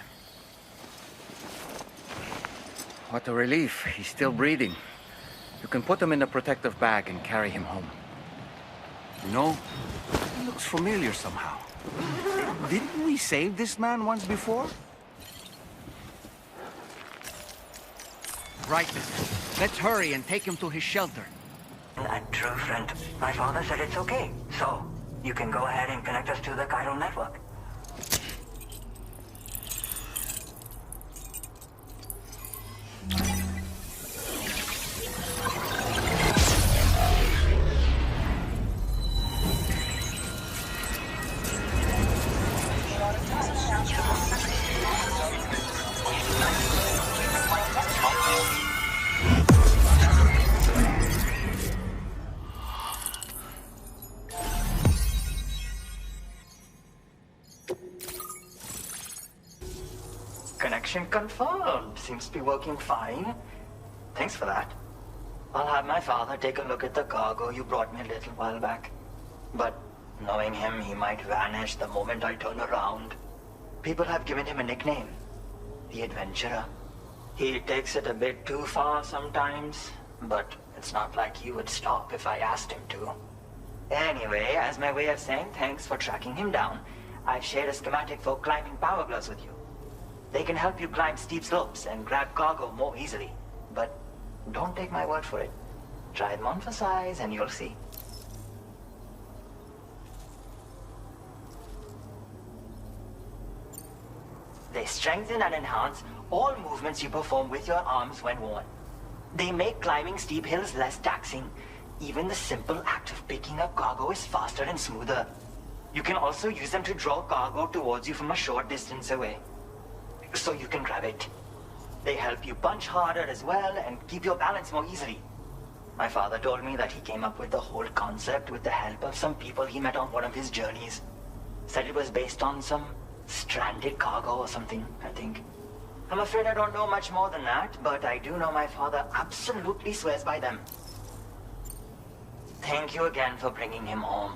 What a relief. He's still breathing. You can put him in a protective bag and carry him home.
You know, he looks familiar somehow. Didn't we save this man once before? Right then. Let's hurry and take him to his shelter.
A true friend. My father said it's okay. So, you can go ahead and connect us to the chiral network. Connection confirmed. Seems to be working fine. Thanks for that. I'll have my father take a look at the cargo you brought me a little while back. But knowing him, he might vanish the moment I turn around. People have given him a nickname, the Adventurer. He takes it a bit too far sometimes, but it's not like he would stop if I asked him to. Anyway, as my way of saying thanks for tracking him down, I've shared a schematic for climbing power gloves with you. They can help you climb steep slopes and grab cargo more easily. But don't take my word for it. Try them on for size and you'll see. They strengthen and enhance all movements you perform with your arms when worn. They make climbing steep hills less taxing. Even the simple act of picking up cargo is faster and smoother. You can also use them to draw cargo towards you from a short distance away. so you can grab it. They help you punch harder as well and keep your balance more easily. My father told me that he came up with the whole concept with the help of some people he met on one of his journeys. Said it was based on some stranded cargo or something, I think. I'm afraid I don't know much more than that, but I do know my father absolutely swears by them. Thank you again for bringing him home.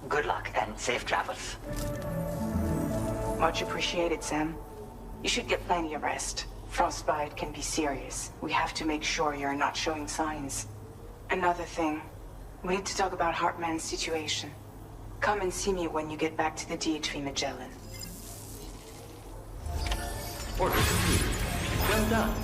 Good luck and safe travels.
Much appreciated, Sam. You should get plenty of rest. Frostbite can be serious. We have to make sure you're not showing signs. Another thing, we need to talk about Hartman's situation. Come and see me when you get back to the DHV Magellan.
Order completed. Well done.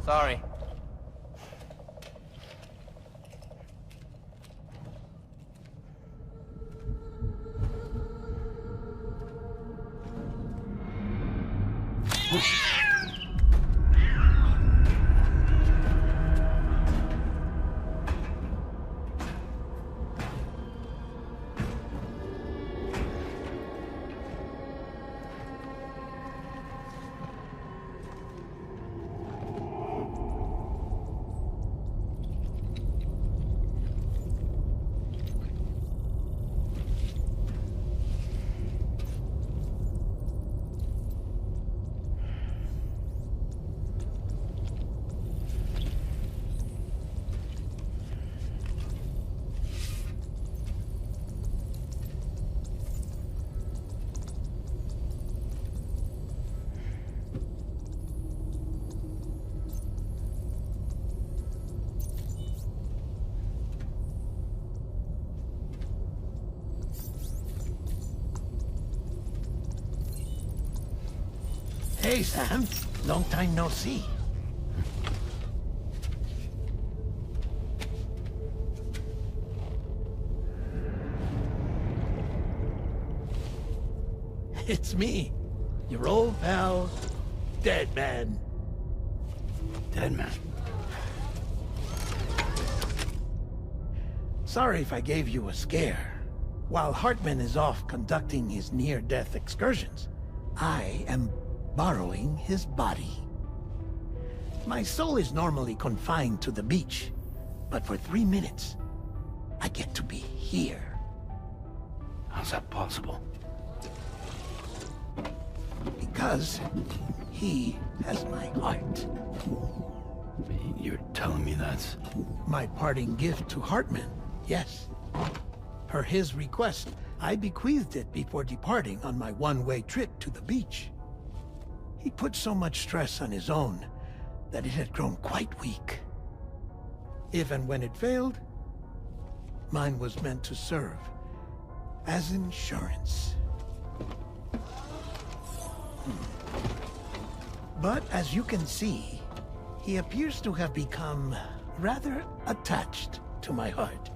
Sorry.
Hey, Sam. Long time no see. It's me, your old pal, Dead Man.
Dead Man?
Sorry if I gave you a scare. While Hartman is off conducting his near-death excursions, I am borrowing his body. My soul is normally confined to the beach, but for 3 minutes, I get to be here.
How's that possible?
Because he has my heart.
You're telling me that's...
My parting gift to Hartman, yes. Per his request, I bequeathed it before departing on my one-way trip to the beach. He put so much stress on his own, that it had grown quite weak. If and when it failed, mine was meant to serve as insurance. But as you can see, he appears to have become rather attached to my heart.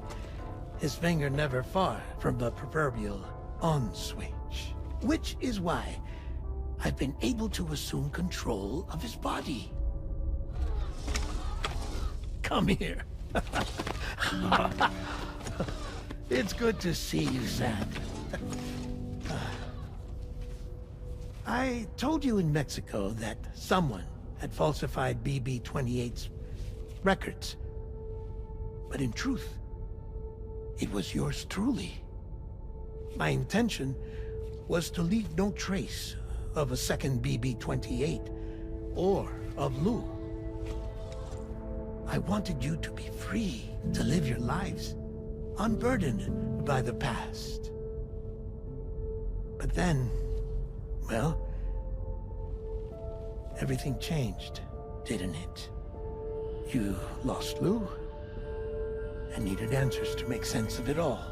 His finger never far from the proverbial on switch, which is why I've been able to assume control of his body. Come here. It's good to see you, Sam. I told you in Mexico that someone had falsified BB-28's records. But in truth, it was yours truly. My intention was to leave no trace of a second BB-28 or of Lou. I wanted you to be free to live your lives, unburdened by the past. But then, well, everything changed, didn't it? You lost Lou, and needed answers to make sense of it all.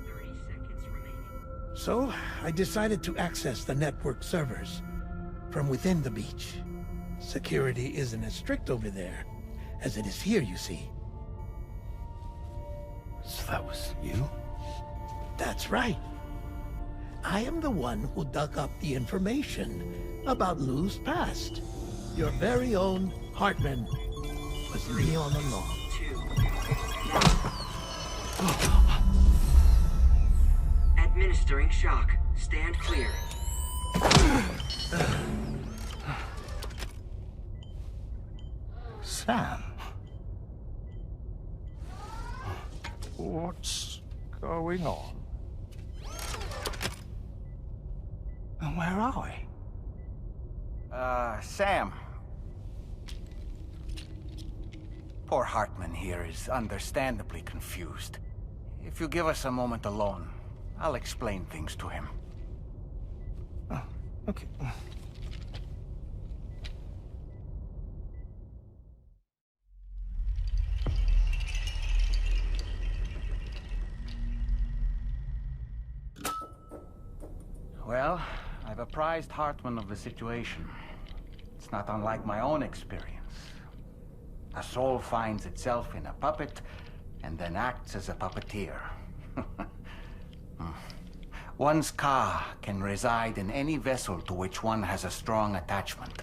30 seconds remaining.
So, I decided to access the network servers from within the beach. Security isn't as strict over there as it is here, you see.
So that was you?
That's right. I am the one who dug up the information about Lou's past. Your very own Hartman was me all along.
Administering shock. Stand clear.
Sam? What's going on? And where are we?
Sam. Poor Hartman here is understandably confused. If you give us a moment alone, I'll explain things to him.
Oh, okay.
Well, I've apprised Hartman of the situation. It's not unlike my own experience. A soul finds itself in a puppet, and then acts as a puppeteer. One's ka can reside in any vessel to which one has a strong attachment.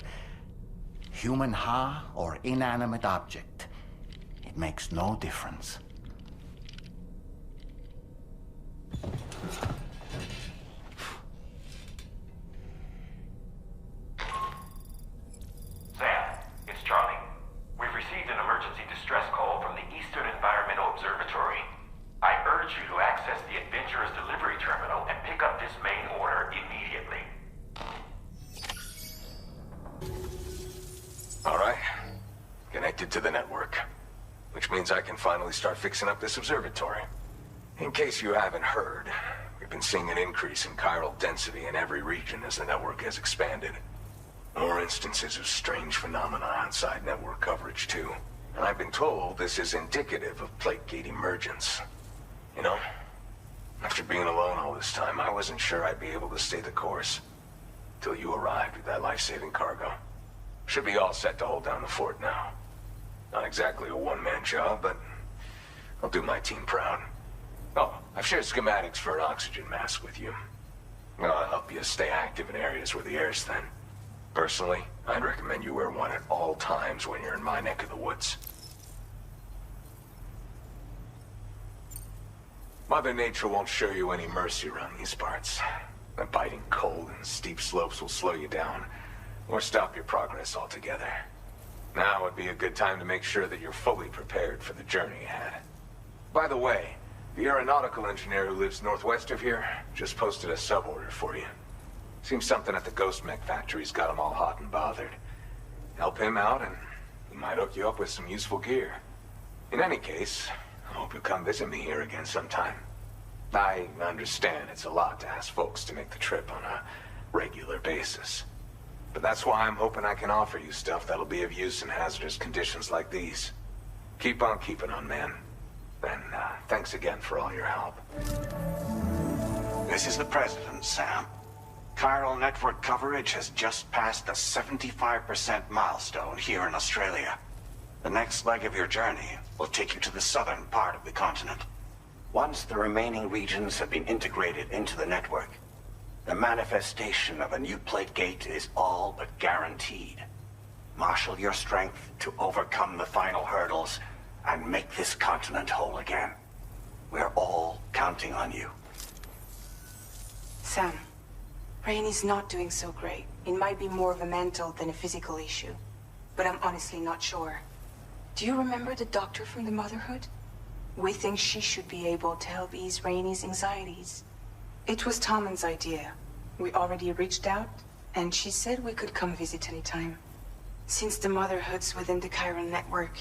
Human ha or inanimate object. It makes no difference.
Sam, it's Charlie. We've received an emergency distress call from the Eastern Environmental Observatory. I urge you to access the Adventurer's delivery terminal and pick up this main order immediately.
All right. Connected to the network. Which means I can finally start fixing up this observatory. In case you haven't heard, we've been seeing an increase in chiral density in every region as the network has expanded. More instances of strange phenomena outside network coverage, too. And I've been told this is indicative of plate gate emergence. You know, after being alone all this time, I wasn't sure I'd be able to stay the course. Till you arrived with that life-saving cargo. Should be all set to hold down the fort now. Not exactly a one-man job, but I'll do my team proud. Oh, I've shared schematics for an oxygen mask with you. I'll help you stay active in areas where the air's thin. Personally, I'd recommend you wear one at all times when you're in my neck of the woods. Mother Nature won't show you any mercy around these parts. The biting cold and steep slopes will slow you down, or stop your progress altogether. Now would be a good time to make sure that you're fully prepared for the journey ahead. By the way, the aeronautical engineer who lives northwest of here just posted a sub-order for you. Seems something at the Ghost Mech factory's got him all hot and bothered. Help him out and he might hook you up with some useful gear. In any case, I hope you'll come visit me here again sometime. I understand it's a lot to ask folks to make the trip on a regular basis.
But that's why I'm hoping I can offer you stuff that'll be of use in hazardous conditions like these. Keep on keeping on, man. And thanks again for all your help.
This is the President, Sam. Chiral network coverage has just passed the 75% milestone here in Australia. The next leg of your journey will take you to the southern part of the continent. Once the remaining regions have been integrated into the network, the manifestation of a new plate gate is all but guaranteed. Marshal your strength to overcome the final hurdles and make this continent whole again. We're all counting on you.
Sam, Rain is not doing so great. It might be more of a mental than a physical issue, but I'm honestly not sure. Do you remember the doctor from the Motherhood? We think she should be able to help ease Rainey's anxieties. It was Tommen's idea. We already reached out, and she said we could come visit anytime. Since the Motherhood's within the Chiral network,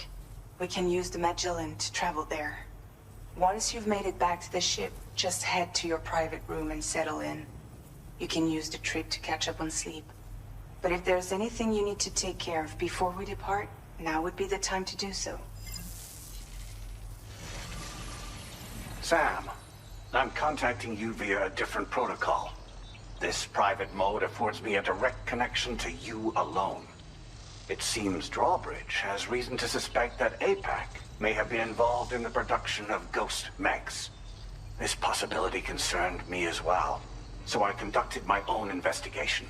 we can use the Magellan to travel there. Once you've made it back to the ship, just head to your private room and settle in. You can use the trip to catch up on sleep. But if there's anything you need to take care of before we depart, now would be the time to do so.
Sam, I'm contacting you via a different protocol. This private mode affords me a direct connection to you alone. It seems Drawbridge has reason to suspect that APAC may have been involved in the production of ghost mechs. This possibility concerned me as well, so I conducted my own investigation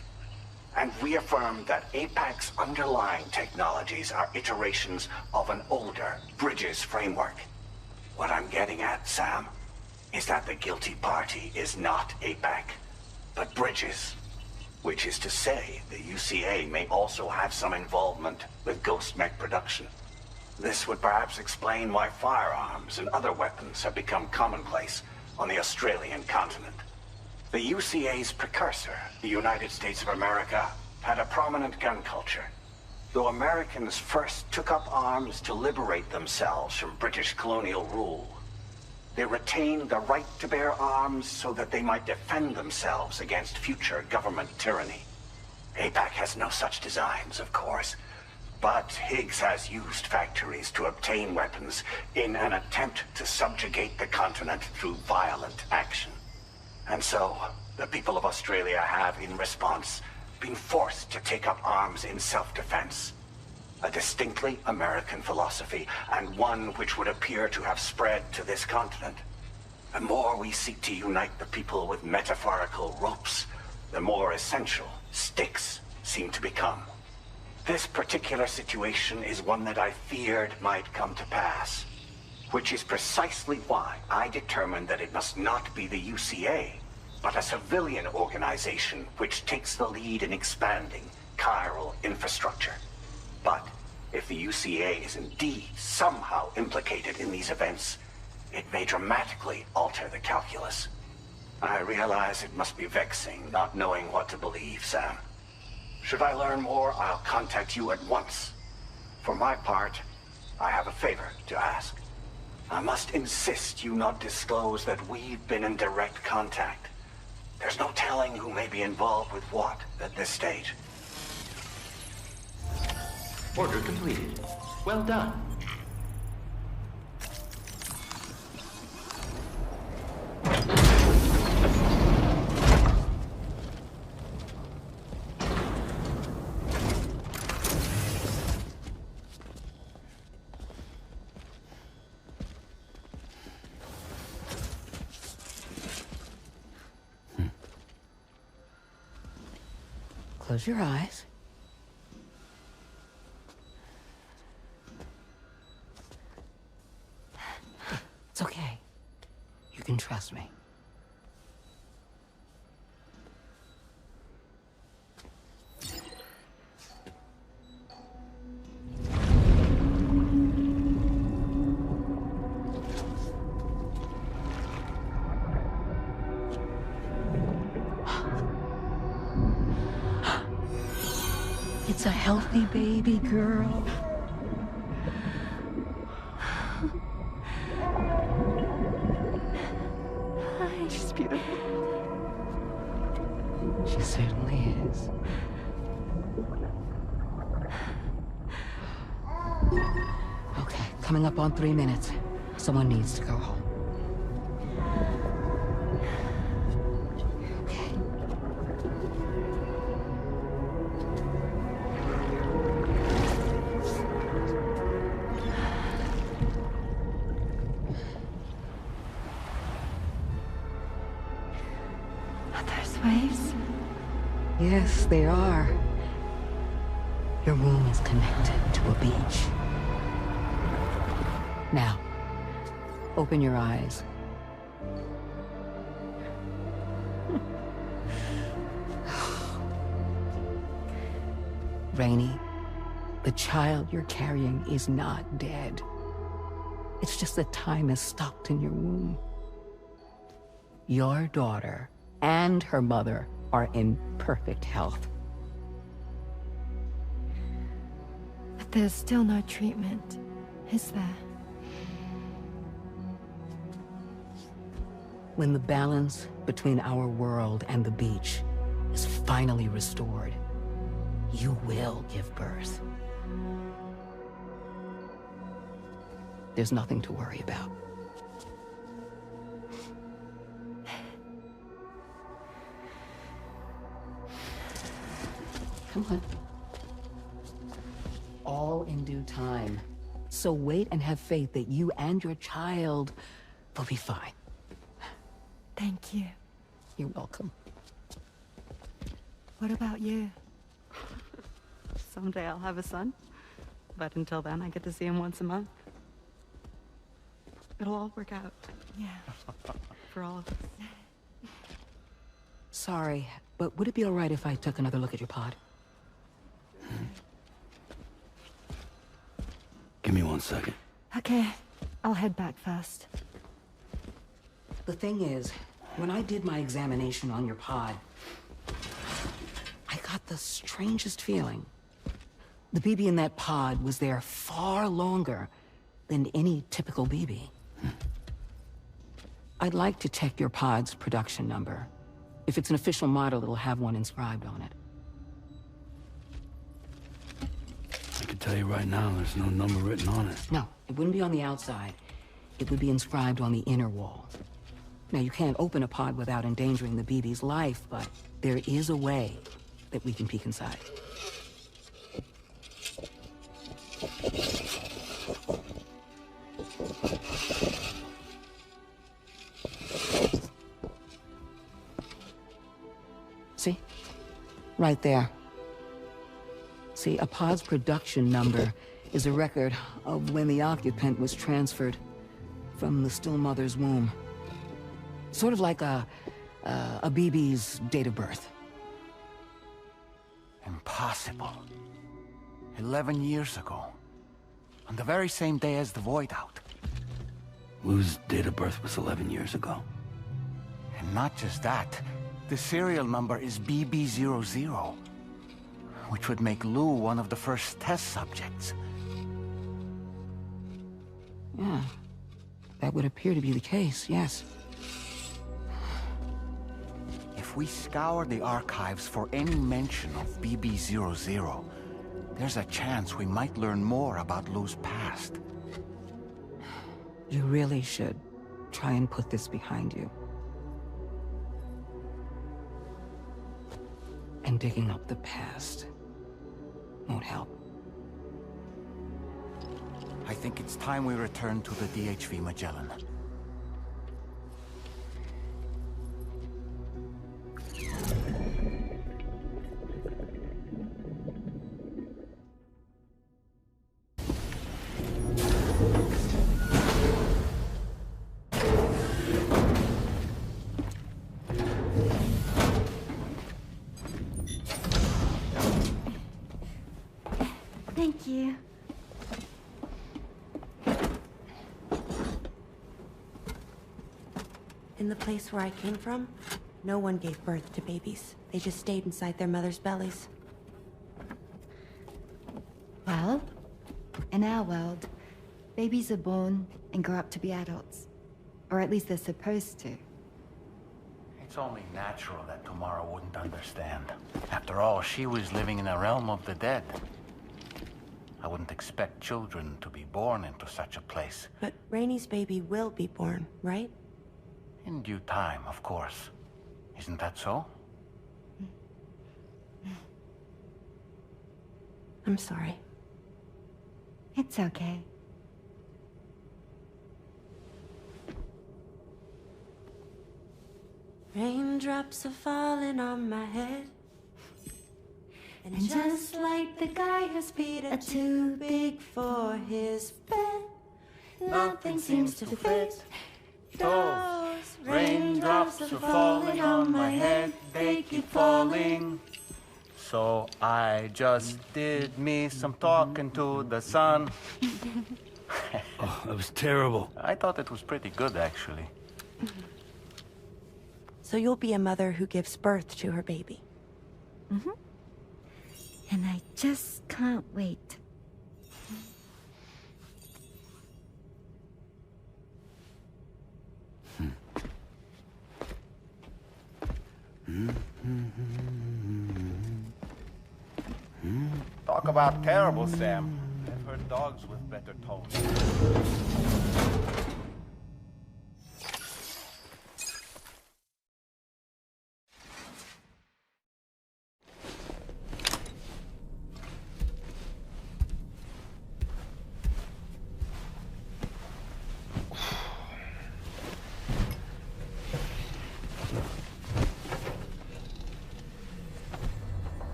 and reaffirmed that APAC's underlying technologies are iterations of an older Bridges framework. What I'm getting at, Sam, is that the guilty party is not APAC, but Bridges. Which is to say, the UCA may also have some involvement with ghost mech production. This would perhaps explain why firearms and other weapons have become commonplace on the Australian continent. The UCA's precursor, the United States of America, had a prominent gun culture. Though Americans first took up arms to liberate themselves from British colonial rule, they retained the right to bear arms so that they might defend themselves against future government tyranny. APAC has no such designs, of course, but Higgs has used factories to obtain weapons in an attempt to subjugate the continent through violent action. And so, the people of Australia have, in response, been forced to take up arms in self-defense. A distinctly American philosophy, and one which would appear to have spread to this continent. The more we seek to unite the people with metaphorical ropes, the more essential sticks seem to become. This particular situation is one that I feared might come to pass, which is precisely why I determined that it must not be the UCA, but a civilian organization which takes the lead in expanding chiral infrastructure. But if the UCA is indeed somehow implicated in these events, it may dramatically alter the calculus. I realize it must be vexing not knowing what to believe, Sam. Should I learn more, I'll contact you at once. For my part, I have a favor to ask. I must insist you not disclose that we've been in direct contact. There's no telling who may be involved with what at this stage.
Order completed. Well done.
Close your eyes. It's okay. You can trust me. It's a healthy baby girl. She's beautiful. She certainly is. Okay, coming up on 3 minutes. Someone needs to go home.
Waves?
Yes, they are. Your womb is connected to a beach. Now, open your eyes. Rainy, the child you're carrying is not dead. It's just that time has stopped in your womb. Your daughter and her mother are in perfect health.
But there's still no treatment, is there?
When the balance between our world and the beach is finally restored, you will give birth. There's nothing to worry about. Come on. All in due time. So wait and have faith that you and your child will be fine.
Thank you.
You're welcome.
What about you?
Someday I'll have a son, but until then I get to see him once a month. It'll all work out.
Yeah.
For all of us.
Sorry, but would it be all right if I took another look at your pod?
Give me 1 second.
Okay, I'll head back first.
The thing is, when I did my examination on your pod, I got the strangest feeling. The BB in that pod was there far longer than any typical BB. I'd like to check your pod's production number. If it's an official model, it'll have one inscribed on it.
I can tell you right now, there's no number written on it.
No, it wouldn't be on the outside. It would be inscribed on the inner wall. Now, you can't open a pod without endangering the BB's life, but there is a way that we can peek inside. See? Right there. See, a pod's production number is a record of when the occupant was transferred from the still mother's womb. Sort of like a BB's date of birth.
Impossible. 11 years ago. On the very same day as the void out.
Lou's date of birth was 11 years ago.
And not just that, the serial number is BB00, which would make Lou one of the first test subjects.
Yeah, that would appear to be the case, yes.
If we scour the archives for any mention of BB00, there's a chance we might learn more about Lou's past.
You really should try and put this behind you. And digging up the past won't help.
I think it's time we return to the DHV Magellan.
Thank you.
In the place where I came from, no one gave birth to babies. They just stayed inside their mother's bellies.
Well, in our world, babies are born and grow up to be adults. Or at least they're supposed to.
It's It's only natural that Tomorrow wouldn't understand. After all, she was living in a realm of the dead. I wouldn't expect children to be born into such a place.
But Rainey's baby will be born, right?
In due time, of course. Isn't that so?
I'm sorry.
It's okay.
Raindrops are falling on my head. And just like the guy whose feet are too big for his bed, nothing seems to fit. Those raindrops are falling on my head, they keep falling.
So I just did me some talking to the sun.
Oh, that was terrible.
I thought it was pretty good, actually.
So you'll be a mother who gives birth to her baby.
Mm-hmm. And I just can't wait.
Talk about terrible, Sam. I've heard dogs with better tones.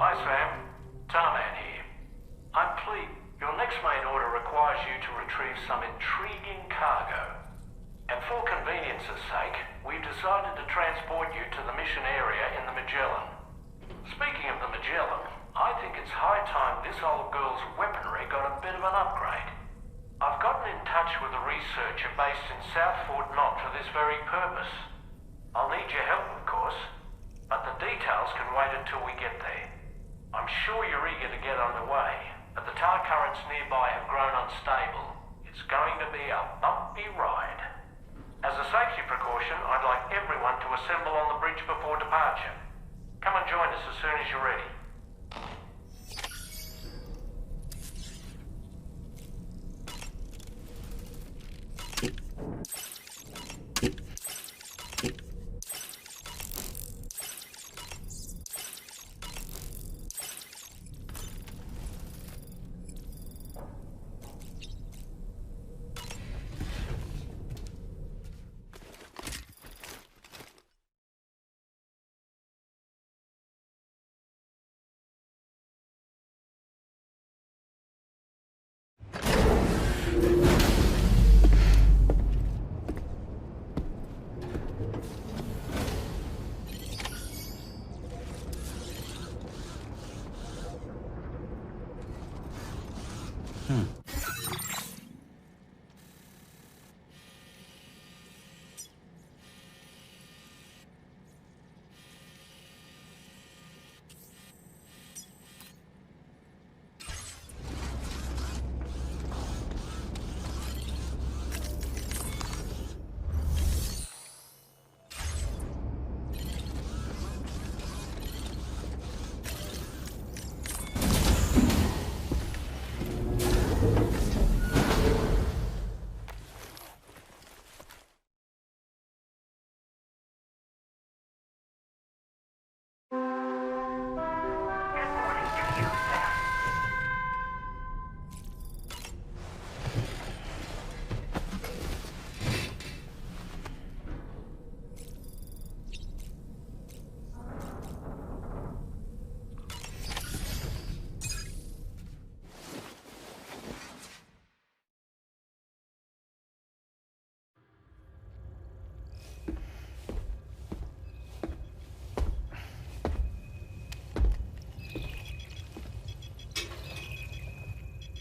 Hi Sam, Tarman here. I'm pleased. Your next main order requires you to retrieve some intriguing cargo. And for convenience's sake, we've decided to transport you to the mission area in the Magellan. Speaking of the Magellan, I think it's high time this old girl's weaponry got a bit of an upgrade. I've gotten in touch with a researcher based in South Fort Knott for this very purpose. I'll need your help, of course, but the details can wait until we get there. I'm sure you're eager to get underway, but the tar currents nearby have grown unstable. It's going to be a bumpy ride. As a safety precaution, I'd like everyone to assemble on the bridge before departure. Come and join us as soon as you're ready.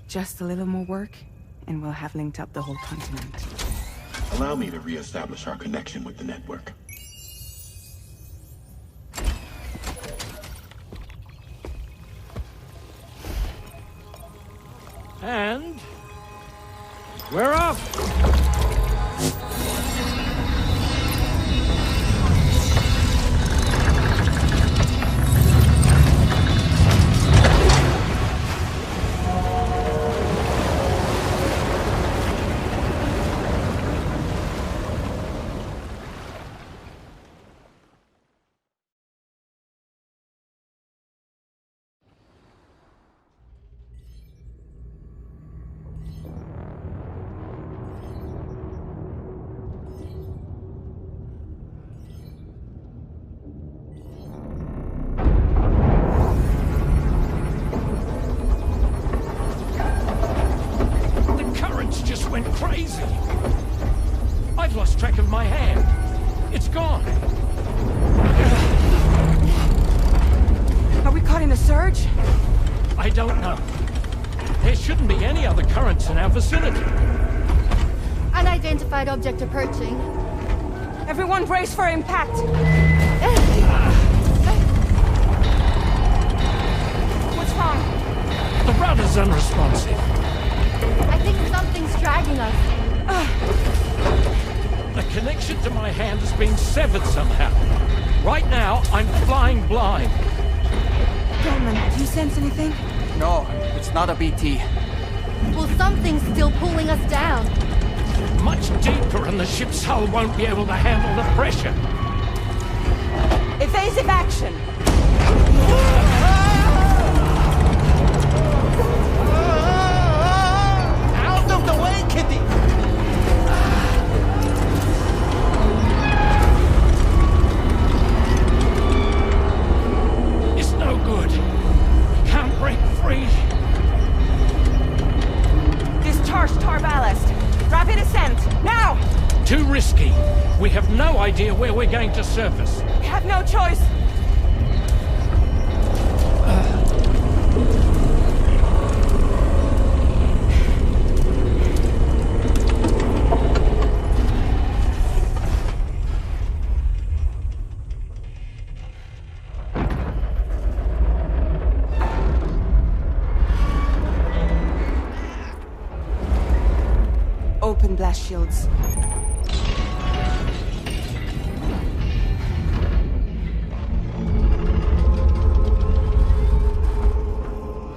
Just a little more work, and we'll have linked up the whole continent.
Allow me to re-establish our connection with the network.
And we're off! Crazy! I've lost track of my hand. It's gone.
Are we caught in a surge?
I don't know. There shouldn't be any other currents in our vicinity.
Unidentified object approaching.
Everyone brace for impact. What's wrong?
The rudder's unresponsive.
I think something's dragging us.
The connection to my hand has been severed somehow. Right now, I'm flying blind.
Gilman, do you sense anything?
No, it's not a BT.
Well, something's still pulling us down.
Much deeper, and the ship's hull won't be able to handle the pressure.
Evasive action!
Out of the way, Kitty!
It's no good. Can't break free.
Discharge tar ballast. Rapid ascent, now!
Too risky. We have no idea where we're going to surface.
We have no choice. Open blast shields.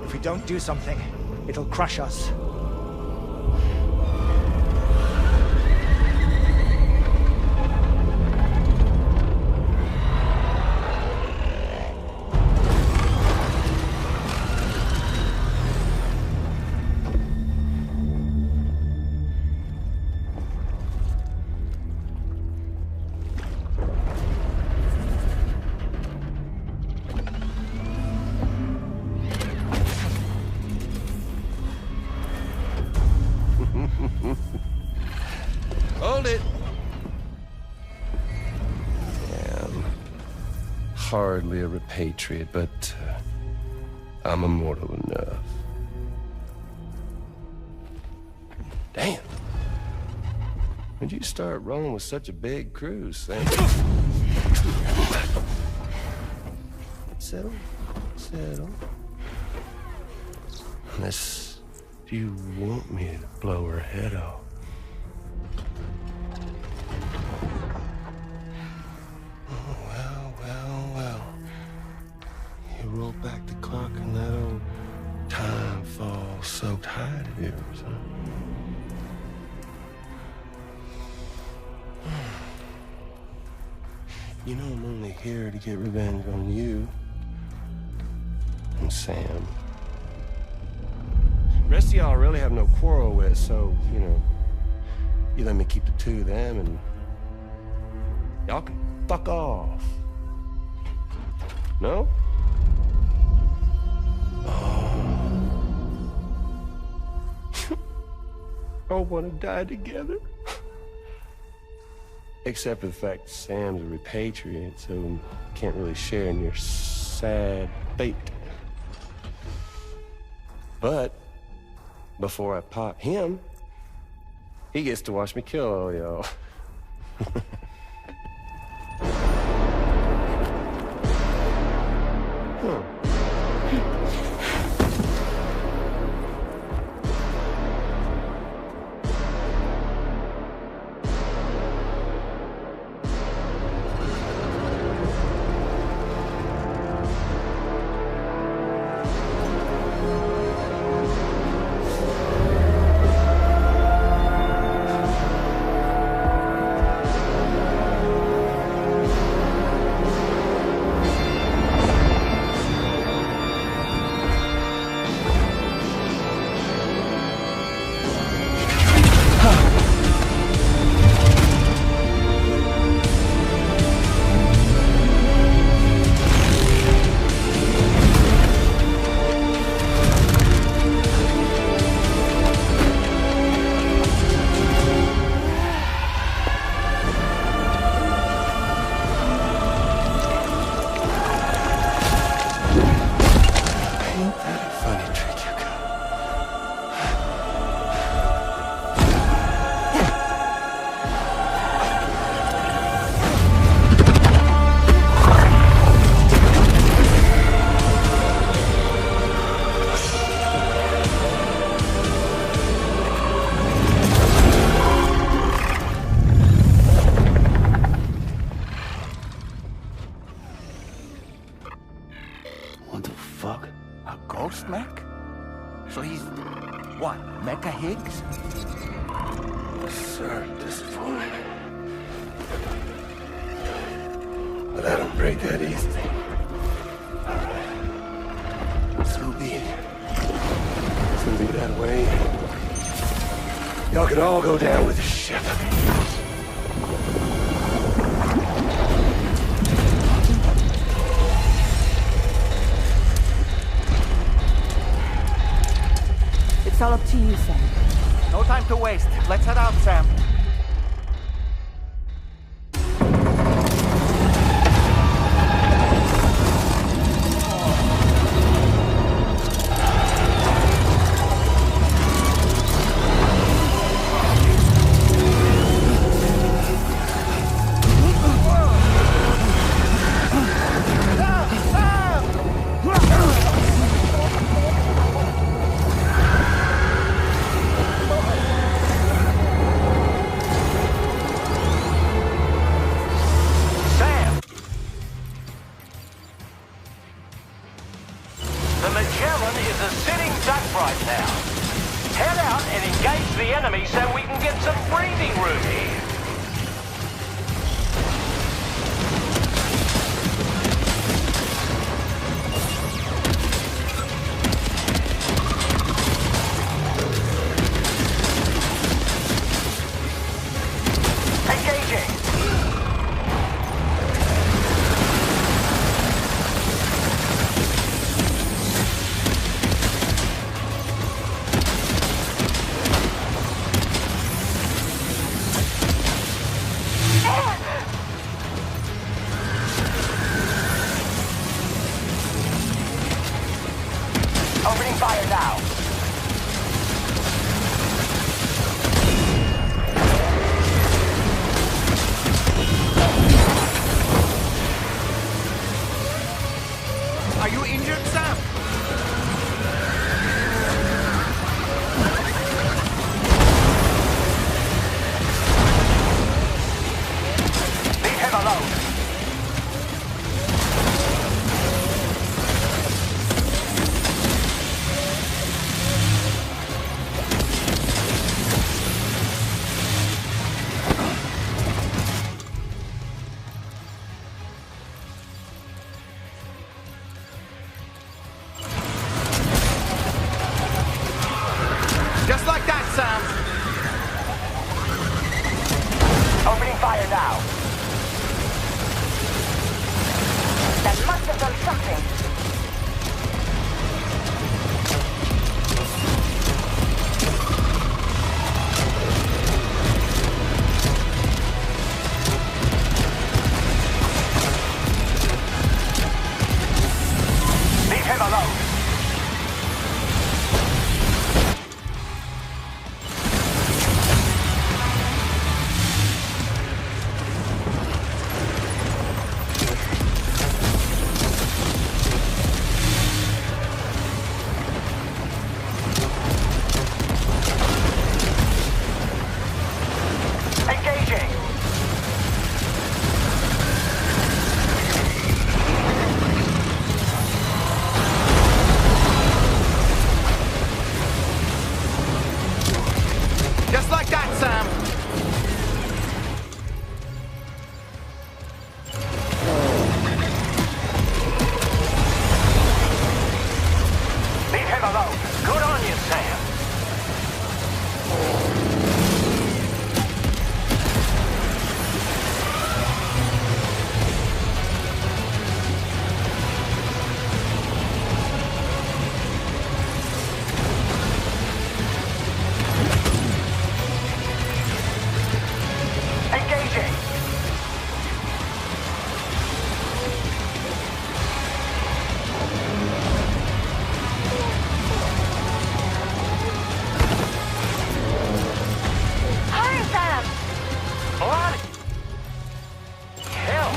If we don't do something, it'll crush us.
Hold it! Yeah, I'm hardly a repatriate, but I'm immortal enough. Damn. When'd you start rolling with such a big crew, Sam? Settle. Settle. Unless you want me to blow her head off. Roll back the clock and that old time fall soaked hide of yours, huh? You know I'm only here to get revenge on you and Sam. The rest of y'all I really have no quarrel with, so, you know, you let me keep the two of them and y'all can fuck off. No? All want to die together. Except for the fact Sam's a repatriate, so can't really share in your sad fate. But before I pop him, He gets to watch me kill all y'all. All go down with the ship.
It's all up to you, Sam. No time to waste. Let's head out, Sam.
below. Good on you, Sam. Engaging.
Hurry, Sam!
Bloody hell!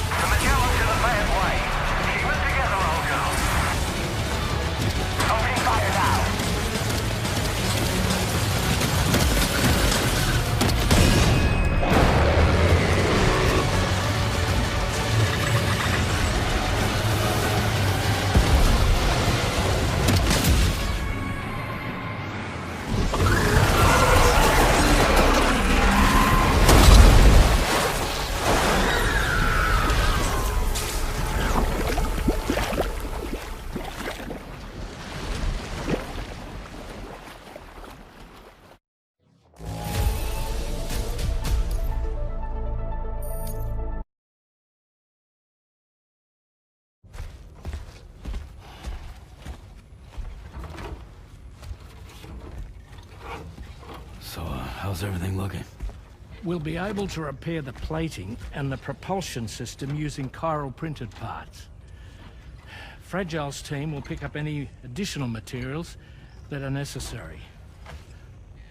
The Magellan's in a bad way. Keep it together, old girl. Opening fire now.
So, how's everything looking?
We'll be able to repair the plating and the propulsion system using chiral printed parts. Fragile's team will pick up any additional materials that are necessary.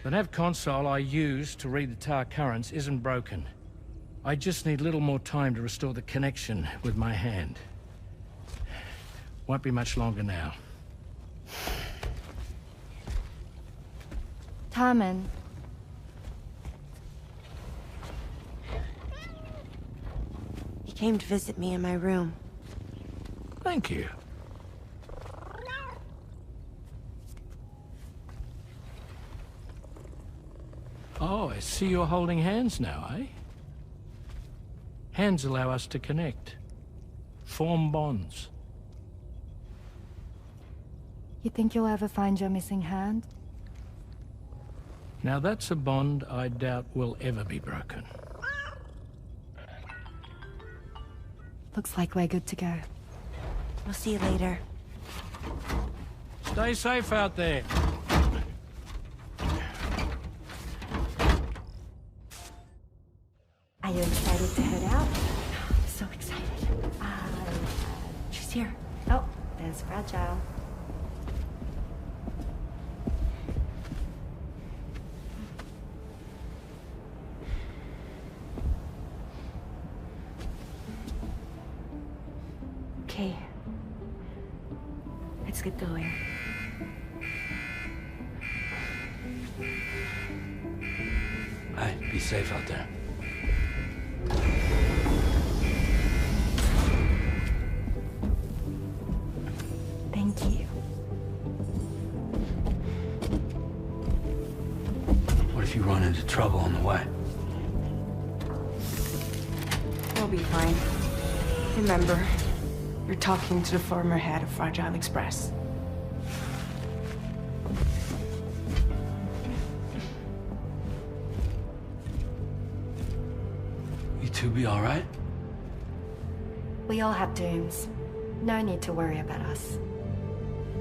The nav console I used to read the tar currents isn't broken. I just need a little more time to restore the connection with my hand. Won't be much longer now.
Tarman.
He came to visit me in my room.
Thank you. Oh, I see you're holding hands now, eh? Hands allow us to connect. Form bonds.
You think you'll ever find your missing hand?
Now that's a bond I doubt will ever be broken.
Looks like we're good to go.
We'll see you later.
Stay safe out there.
Are you excited to head out? So excited. She's here.
Oh, there's Fragile.
Okay. Let's get going.
Hey, be safe out there.
Thank you.
What if you run into trouble on the way?
We'll be fine. Remember, you're talking to the former head of Fragile Express.
You two be all right?
We all have dooms. No need to worry about us.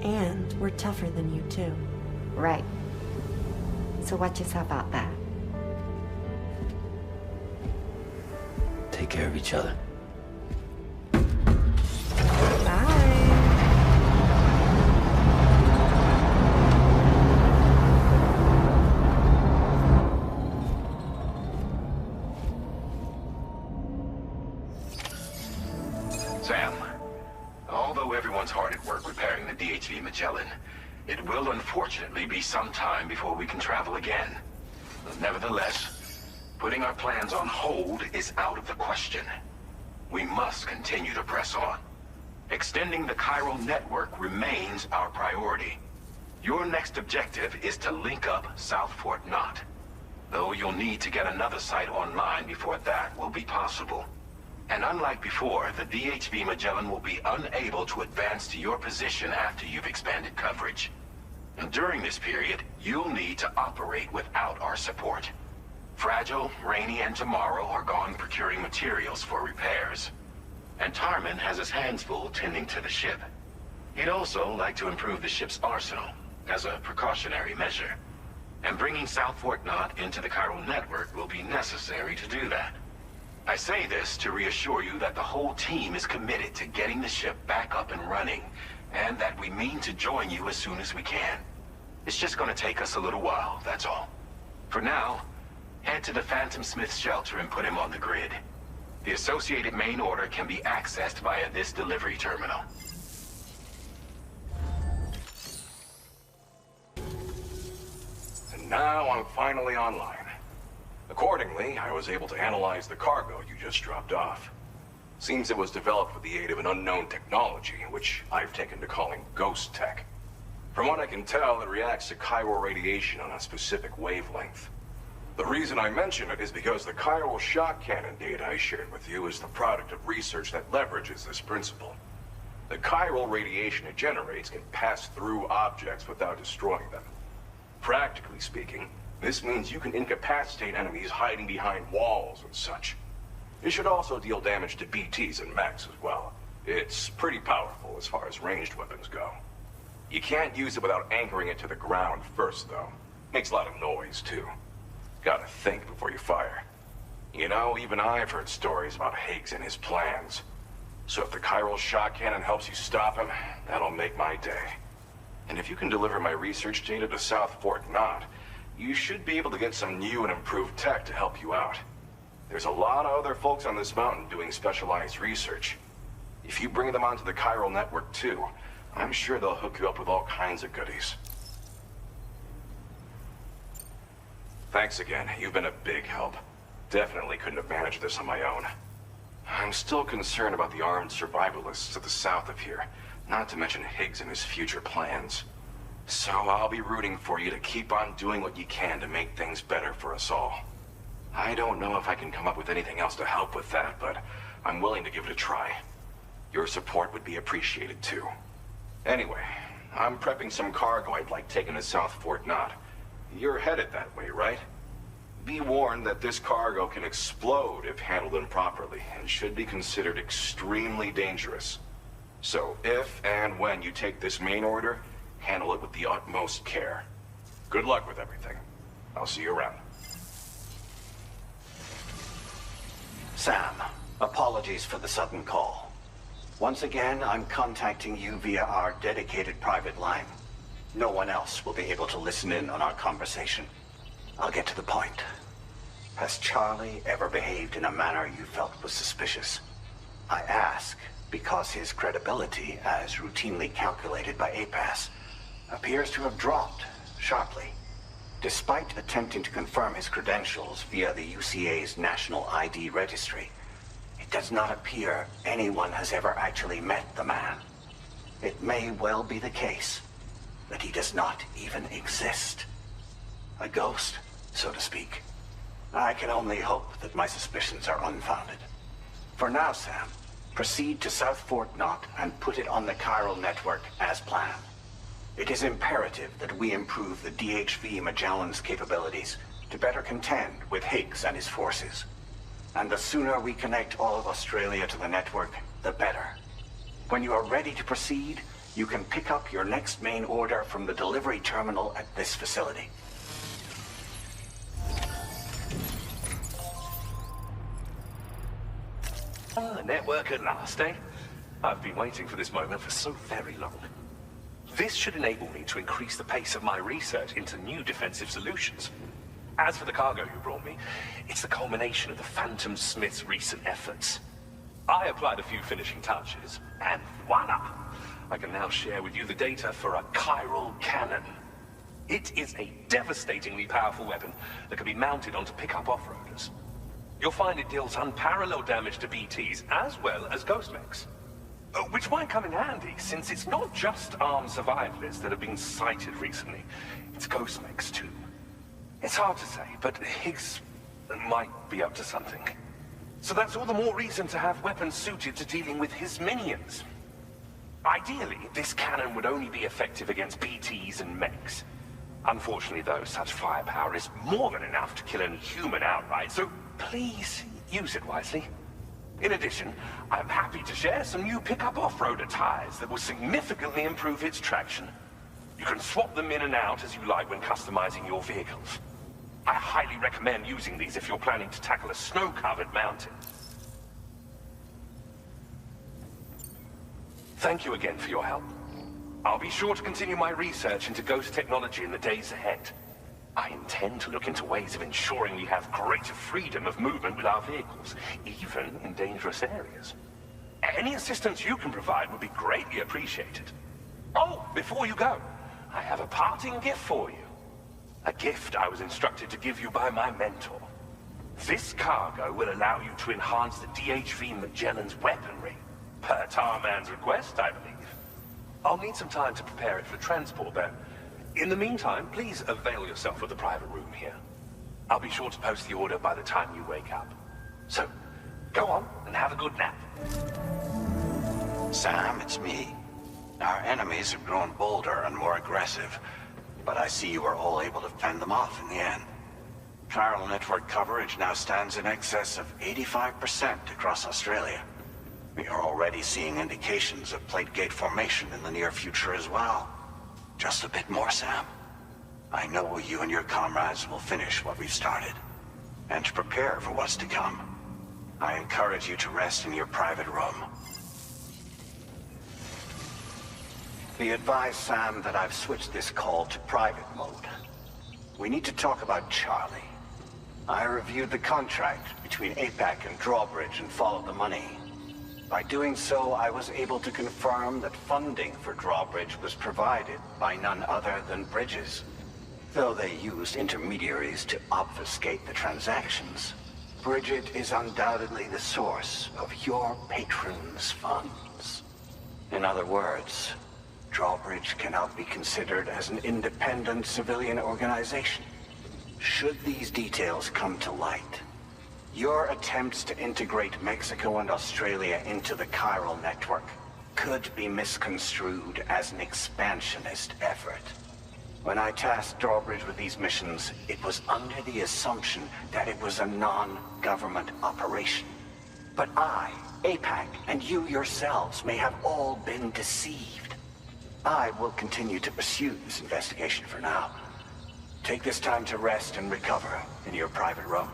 And we're tougher than you, too.
Right. So watch yourself out there.
Take care of each other.
Sam, although everyone's hard at work repairing the DHV Magellan, it will unfortunately be some time before we can travel again. Nevertheless, putting our plans on hold is out of the question. We must continue to press on. Extending the chiral network remains our priority. Your next objective is to link up South Fort Knot. Though you'll need to get another site online before that will be possible. And unlike before, the DHV Magellan will be unable to advance to your position after you've expanded coverage. And during this period, you'll need to operate without our support. Fragile, Rainey, and Tomorrow are gone procuring materials for repairs. And Tarman has his hands full tending to the ship. He'd also like to improve the ship's arsenal, as a precautionary measure. And bringing South Fort Knot into the chiral network will be necessary to do that. I say this to reassure you that the whole team is committed to getting the ship back up and running, and that we mean to join you as soon as we can. It's just gonna take us a little while, that's all. For now, head to the Phantom Smith's shelter and put him on the grid. The associated main order can be accessed via this delivery terminal.
And now I'm finally online. Accordingly, I was able to analyze the cargo you just dropped off. Seems it was developed with the aid of an unknown technology, which I've taken to calling ghost tech. From what I can tell, it reacts to chiral radiation on a specific wavelength. The reason I mention it is because the chiral shock cannon data I shared with you is the product of research that leverages this principle. The chiral radiation it generates can pass through objects without destroying them. Practically speaking, this means you can incapacitate enemies hiding behind walls and such. It should also deal damage to BTs and mechs as well. It's pretty powerful as far as ranged weapons go. You can't use it without anchoring it to the ground first, though. Makes a lot of noise, too. Gotta think before you fire. You know, even I've heard stories about Higgs and his plans. So if the chiral shock cannon helps you stop him, that'll make my day. And if you can deliver my research data to South Fort Knot, you should be able to get some new and improved tech to help you out. There's a lot of other folks on this mountain doing specialized research. If you bring them onto the chiral network too, I'm sure they'll hook you up with all kinds of goodies. Thanks again. You've been a big help. Definitely couldn't have managed this on my own. I'm still concerned about the armed survivalists to the south of here, not to mention Higgs and his future plans. So I'll be rooting for you to keep on doing what you can to make things better for us all. I don't know if I can come up with anything else to help with that, but I'm willing to give it a try. Your support would be appreciated too. Anyway, I'm prepping some cargo I'd like taken to South Fort Knot. You're headed that way, right? Be warned that this cargo can explode if handled improperly, and should be considered extremely dangerous. So if and when you take this main order, handle it with the utmost care. Good luck with everything. I'll see you around.
Sam, apologies for the sudden call. Once again, I'm contacting you via our dedicated private line. No one else will be able to listen in on our conversation. I'll get to the point. Has Charlie ever behaved in a manner you felt was suspicious? I ask because his credibility, as routinely calculated by APAS, appears to have dropped sharply. Despite attempting to confirm his credentials via the UCA's National ID Registry, it does not appear anyone has ever actually met the man. It may well be the case that he does not even exist. A ghost, so to speak. I can only hope that my suspicions are unfounded. For now, Sam, proceed to South Fort Knot and put it on the chiral network as planned. It is imperative that we improve the DHV Magellan's capabilities to better contend with Higgs and his forces. And the sooner we connect all of Australia to the network, the better. When you are ready to proceed, you can pick up your next main order from the delivery terminal at this facility.
Network at last, eh? I've been waiting for this moment for so very long. This should enable me to increase the pace of my research into new defensive solutions. As for the cargo you brought me, it's the culmination of the Phantom Smith's recent efforts. I applied a few finishing touches, and voila! I can now share with you the data for a chiral cannon. It is a devastatingly powerful weapon that can be mounted onto pickup off-roaders. You'll find it deals unparalleled damage to BTs as well as ghost mechs. Which might come in handy, since it's not just armed survivalists that have been sighted recently. It's ghost mechs too. It's hard to say, but Higgs might be up to something. So that's all the more reason to have weapons suited to dealing with his minions. Ideally, this cannon would only be effective against BTs and mechs. Unfortunately, though, such firepower is more than enough to kill any human outright, so please use it wisely. In addition, I'm happy to share some new pickup off-roader tires that will significantly improve its traction. You can swap them in and out as you like when customizing your vehicles. I highly recommend using these if you're planning to tackle a snow-covered mountain. Thank you again for your help. I'll be sure to continue my research into ghost technology in the days ahead. I intend to look into ways of ensuring we have greater freedom of movement with our vehicles, even in dangerous areas. Any assistance you can provide would be greatly appreciated. Oh, before you go, I have a parting gift for you. A gift I was instructed to give you by my mentor. This cargo will allow you to enhance the 𝑑HV weaponry, per Tarman's request, I believe. I'll need some time to prepare it for transport, though. In the meantime, please avail yourself of the private room here. I'll be sure to post the order by the time you wake up. So, go on and have a good nap.
Sam, it's me. Our enemies have grown bolder and more aggressive, but I see you were all able to fend them off in the end. Chiral network coverage now stands in excess of 85% across Australia. We are already seeing indications of plate gate formation in the near future as well. Just a bit more, Sam. I know you and your comrades will finish what we've started. And to prepare for what's to come, I encourage you to rest in your private room. Be advised, Sam, that I've switched this call to private mode. We need to talk about Charlie. I reviewed the contract between APAC and Drawbridge and followed the money. By doing so, I was able to confirm that funding for Drawbridge was provided by none other than Bridges. Though they used intermediaries to obfuscate the transactions, Bridget is undoubtedly the source of your patron's funds. In other words, Drawbridge cannot be considered as an independent civilian organization. Should these details come to light, your attempts to integrate Mexico and Australia into the chiral network could be misconstrued as an expansionist effort. When I tasked Drawbridge with these missions, it was under the assumption that it was a non-government operation. But I, APAC, and you yourselves may have all been deceived. I will continue to pursue this investigation for now. Take this time to rest and recover in your private room.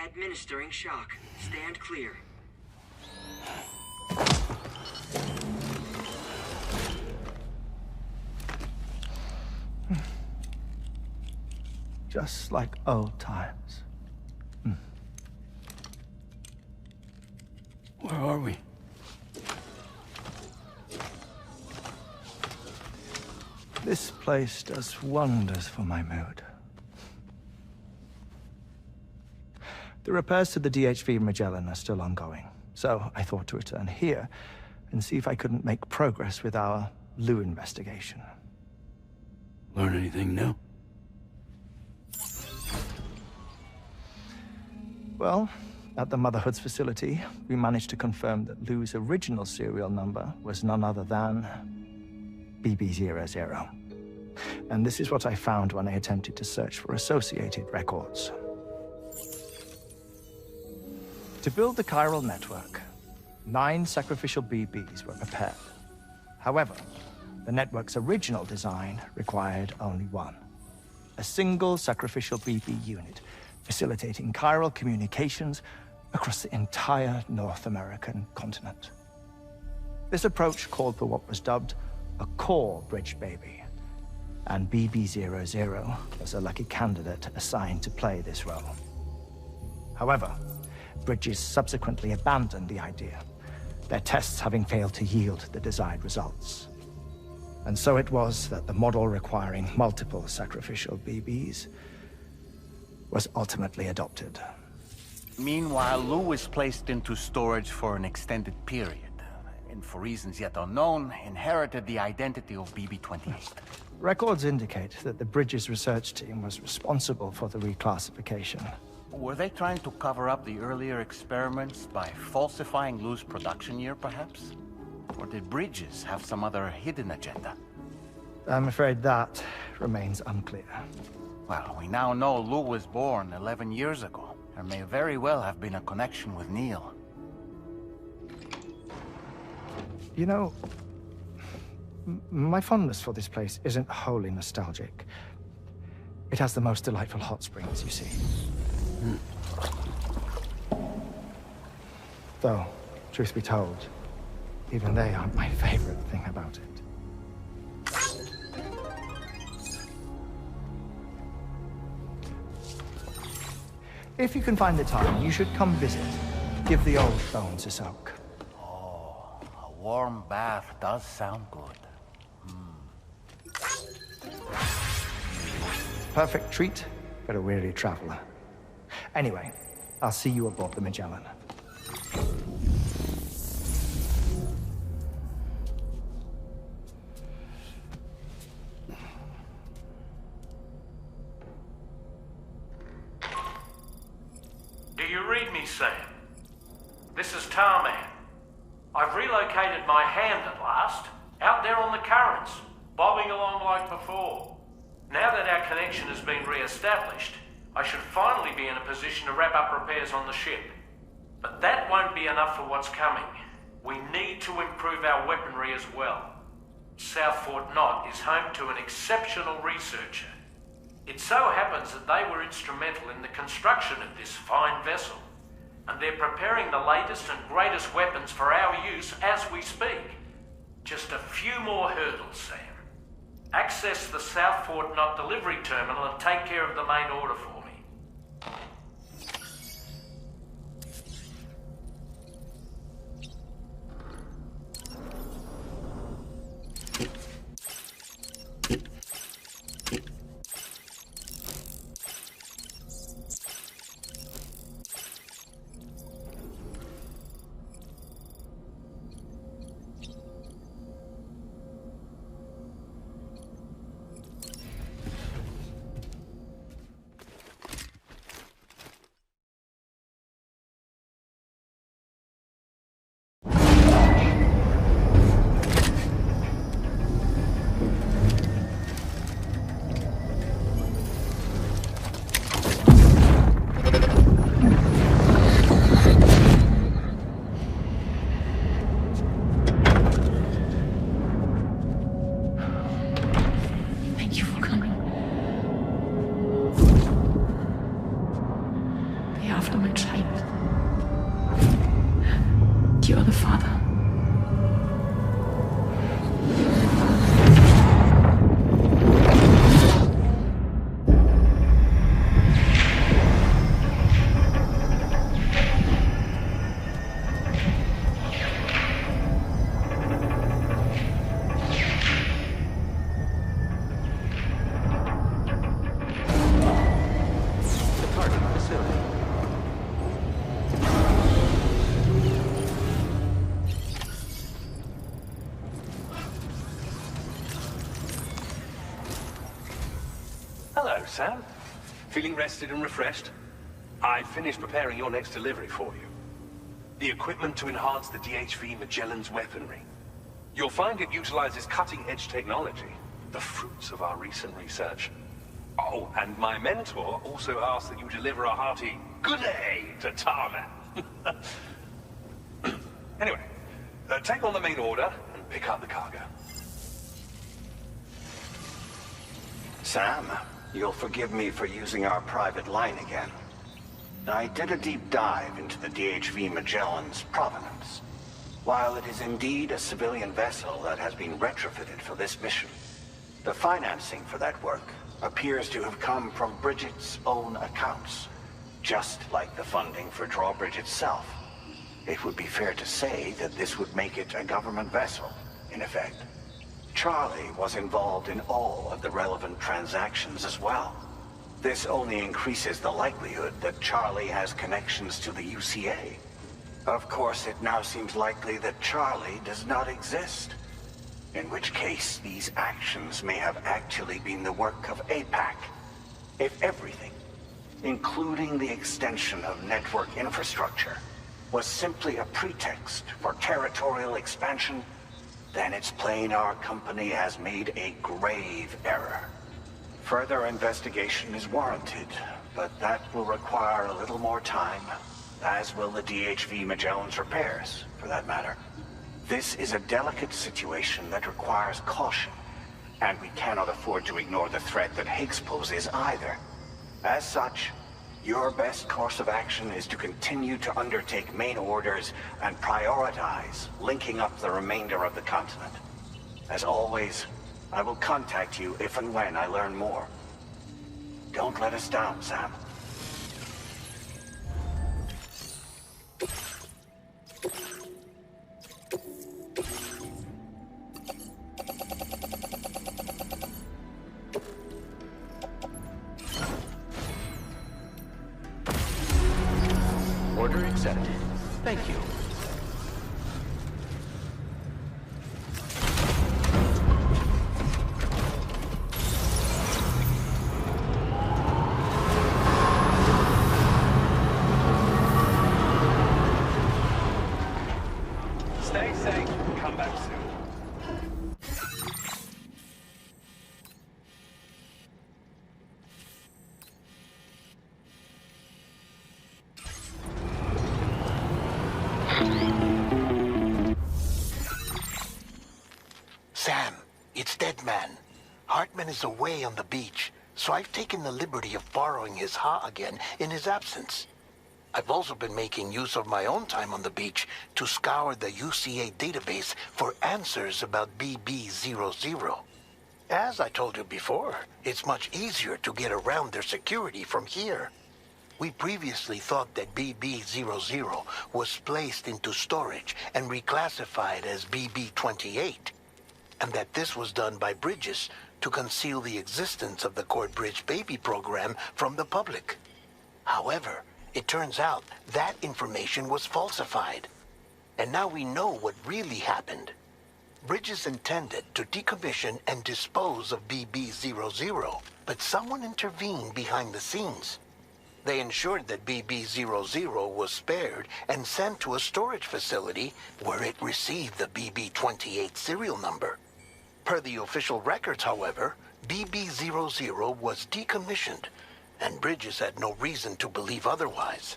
Administering shock. Stand clear.
Just like old times.
Where are we?
This place does wonders for my mood. The repairs to the 𝑑HV Magellan are still ongoing, so I thought to return here and see if I couldn't make progress with our Lou investigation.
Learn anything new?
Well, at the Motherhood's facility, we managed to confirm that Lou's original serial number was none other than BB00. And this is what I found when I attempted to search for associated records. To build the chiral network, 9 sacrificial BBs were prepared. However, the network's original design required only 1. A single sacrificial BB unit, facilitating chiral communications across the entire North American continent. This approach called for what was dubbed a core bridge baby, and BB-00 was a lucky candidate assigned to play this role. However, Bridges subsequently abandoned the idea, their tests having failed to yield the desired results. And so it was that the model requiring multiple sacrificial BBs was ultimately adopted.
Meanwhile, Lou was placed into storage for an extended period, and for reasons yet unknown, inherited the identity of BB-28.
Records indicate that the Bridges research team was responsible for the reclassification.
Were they trying to cover up the earlier experiments by falsifying Lou's production year, perhaps? Or did Bridges have some other hidden agenda?
I'm afraid that remains unclear.
Well, we now know Lou was born 11 years ago. There may very well have been a connection with Neil.
You know, my fondness for this place isn't wholly nostalgic. It has the most delightful hot springs, you see. Though, truth be told, even they aren't my favorite thing about it. If you can find the time, you should come visit. Give the old bones a soak.
Oh, a warm bath does sound good.
Perfect treat for a weary traveler. Anyway, I'll see you aboard the Magellan.
Do you read me, Sam? This is Tarman. I've relocated my hand at last, out there on the currents, bobbing along like before. Now that our connection has been re-established, I should finally be in a position to wrap up repairs on the ship. But that won't be enough for what's coming. We need to improve our weaponry as well. South Fort Knot is home to an exceptional researcher. It so happens that they were instrumental in the construction of this fine vessel, and they're preparing the latest and greatest weapons for our use as we speak. Just a few more hurdles, Sam. Access the South Fort Knot delivery terminal and take care of the main order for me.
You're the father.
Sam? Feeling rested and refreshed? I finished preparing your next delivery for you. The equipment to enhance the DHV Magellan's weaponry. You'll find it utilizes cutting-edge technology, the fruits of our recent research. Oh, and my mentor also asked that you deliver a hearty good day to Tarman. Anyway, take on the main order and pick up the cargo.
Sam, you'll forgive me for using our private line again. I did a deep dive into the DHV Magellan's provenance. While it is indeed a civilian vessel that has been retrofitted for this mission, the financing for that work appears to have come from Bridget's own accounts, just like the funding for Drawbridge itself. It would be fair to say that this would make it a government vessel, in effect. Charlie was involved in all of the relevant transactions as well. This only increases the likelihood that Charlie has connections to the UCA. Of course, it now seems likely that Charlie does not exist. In which case, these actions may have actually been the work of APAC. If everything, including the extension of network infrastructure, was simply a pretext for territorial expansion, then it's plain our company has made a grave error. Further investigation is warranted, but that will require a little more time, as will the DHV Magellan's repairs, for that matter. This is a delicate situation that requires caution, and we cannot afford to ignore the threat that Higgs poses either. As such, your best course of action is to continue to undertake main orders and prioritize linking up the remainder of the continent. As always, I will contact you if and when I learn more. Don't let us down, Sam.
Order accepted. Thank you.
Stay safe. Come back soon.
Sam, it's Deadman. Hartman is away on the beach, so I've taken the liberty of borrowing his Ha again in his absence. I've also been making use of my own time on the beach to scour the UCA database for answers about BB-00. As I told you before, it's much easier to get around their security from here. We previously thought that BB-00 was placed into storage and reclassified as BB-28, and that this was done by Bridges to conceal the existence of the Corbridge baby program from the public. However, it turns out that information was falsified. And now we know what really happened. Bridges intended to decommission and dispose of BB-00, but someone intervened behind the scenes. They ensured that BB-00 was spared and sent to a storage facility where it received the BB-28 serial number. Per the official records, however, BB-00 was decommissioned, and Bridges had no reason to believe otherwise.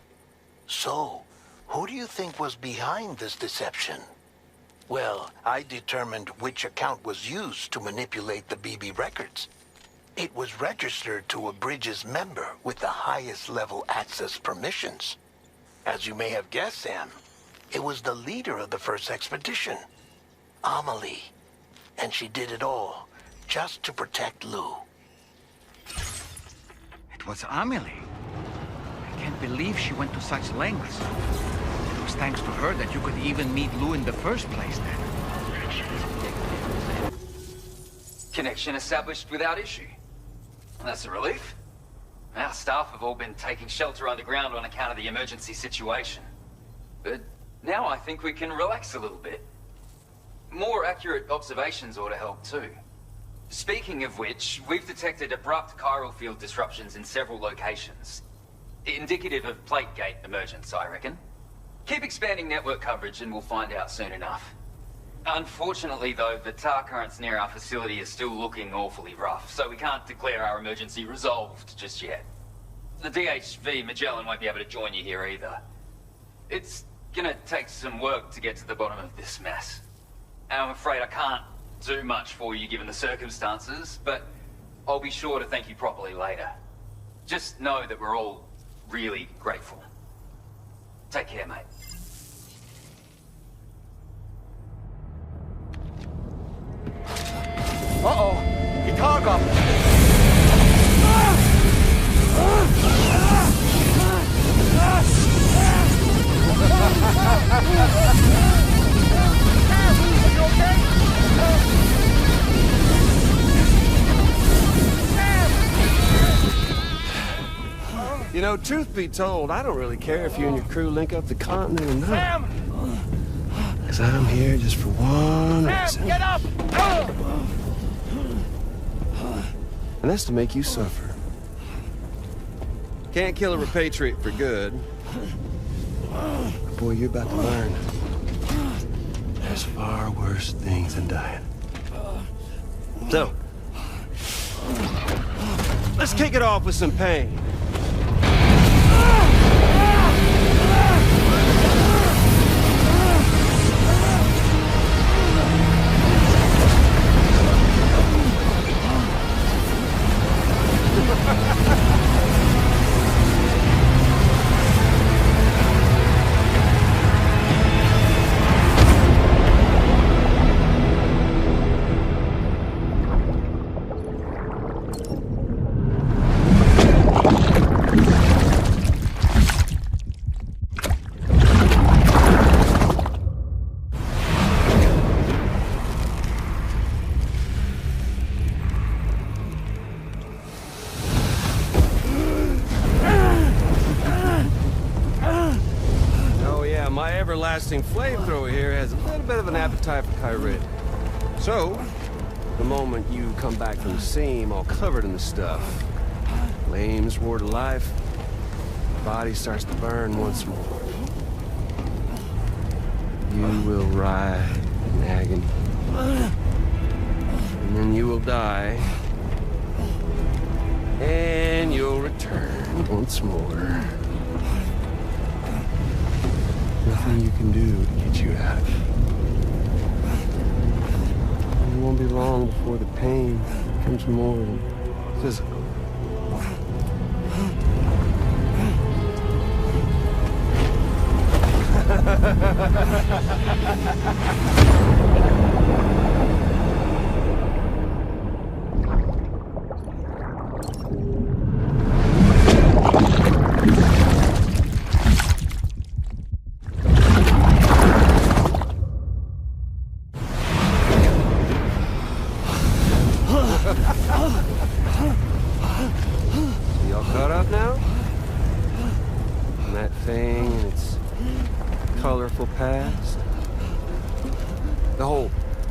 So, who do you think was behind this deception? Well, I determined which account was used to manipulate the BB records. It was registered to a Bridges member with the highest level access permissions. As you may have guessed, Sam, it was the leader of the first expedition, Amelie. And she did it all just to protect Lou.
It was Amelie. I can't believe she went to such lengths. It was thanks to her that you could even meet Lou in the first place then.
Connection established without issue. That's a relief. Our staff have all been taking shelter underground on account of the emergency situation. But now I think we can relax a little bit. More accurate observations ought to help too. Speaking of which, we've detected abrupt chiral field disruptions in several locations. Indicative of plate gate emergence, I reckon. Keep expanding network coverage and we'll find out soon enough. Unfortunately though, the tar currents near our facility are still looking awfully rough, so we can't declare our emergency resolved just yet. The DHV Magellan won't be able to join you here either. It's gonna take some work to get to the bottom of this mess. And I'm afraid I can't do much for you given the circumstances, but I'll be sure to thank you properly later. Just know that we're all really grateful. Take care, mate.
Uh-oh! Itaga!
Are you okay?
You know, truth be told, I don't really care if you and your crew link up the continent or not.
Sam!
Because I'm here just for one reason.
Sam, get up!
And that's to make you suffer. Can't kill a repatriate for good. But boy, you're about to learn. There's far worse things than dying. So, let's kick it off with some pain. Everlasting flamethrower here has a little bit of an appetite for Kyrit. So, the moment you come back from the seam all covered in the stuff, flames roar to life, the body starts to burn once more. You will writhe in agony. And then you will die. And you'll return once more. Nothing you can do to get you out of it. It won't be long before the pain becomes more than physical.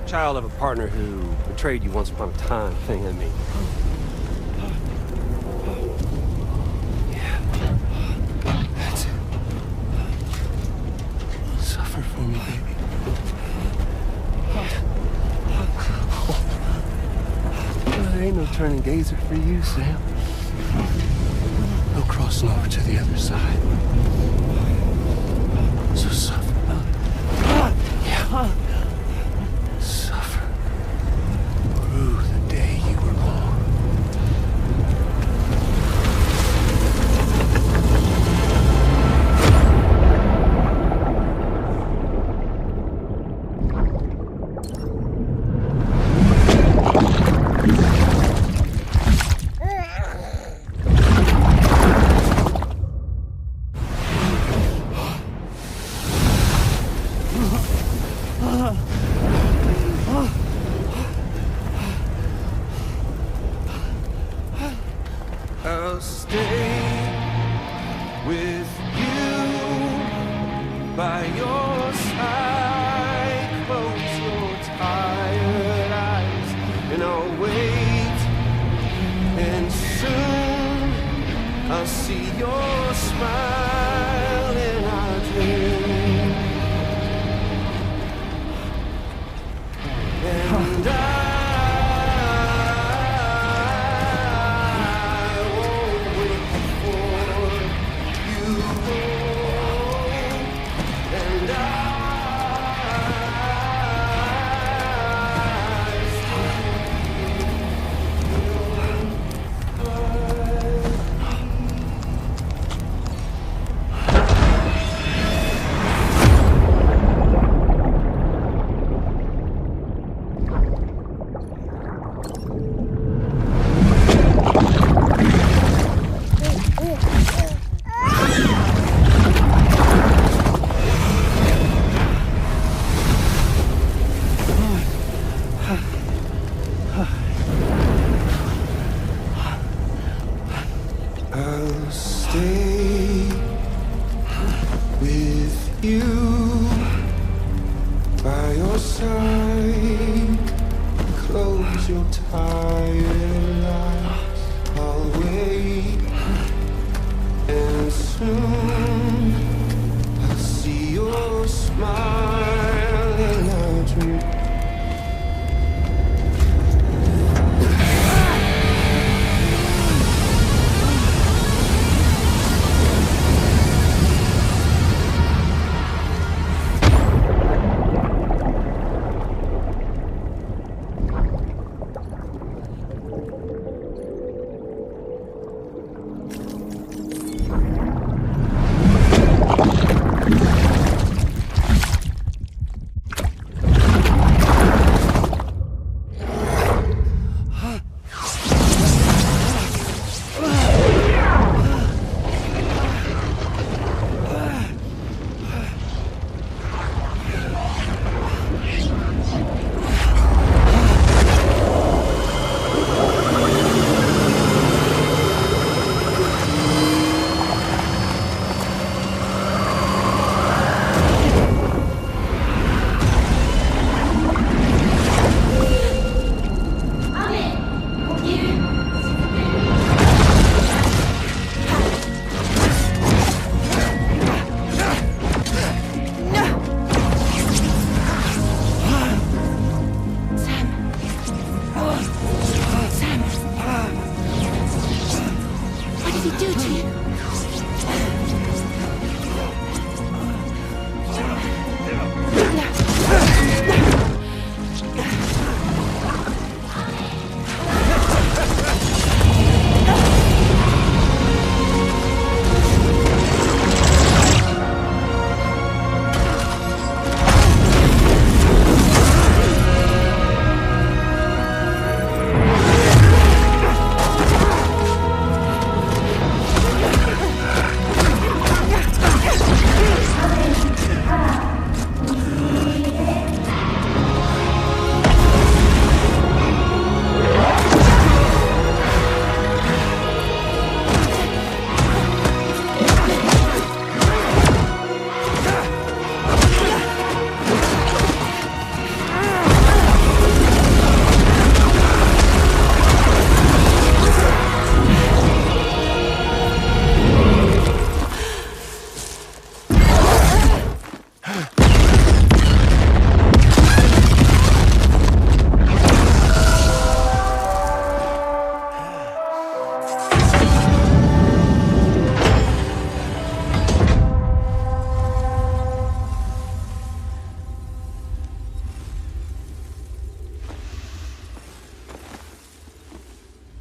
Child of a partner who betrayed you once upon a time thing, I mean. Yeah. That's it. Suffer for me, baby. There ain't no turning gazer for you, Sam. No crossing over to the other side. So suffer. Yeah. I'll stay with you by your side. Close your tired eyes and I'll wait. And soon I'll see your smile in our dream. And
night, close your tired eyes. I'll wait, and soon I'll see your smile and I'll dream.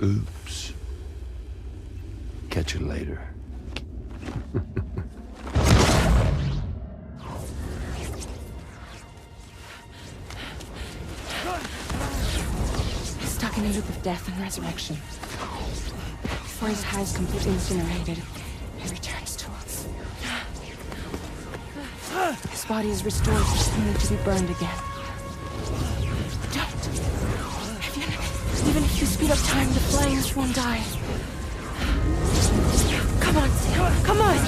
Oops. Catch you later.
He's stuck in a loop of death and resurrection. Before his high is completely incinerated, he returns to us. His body is restored, only to be burned again. Don't! Even if you speed up time, the flames won't die. Come on, Sam. Come on!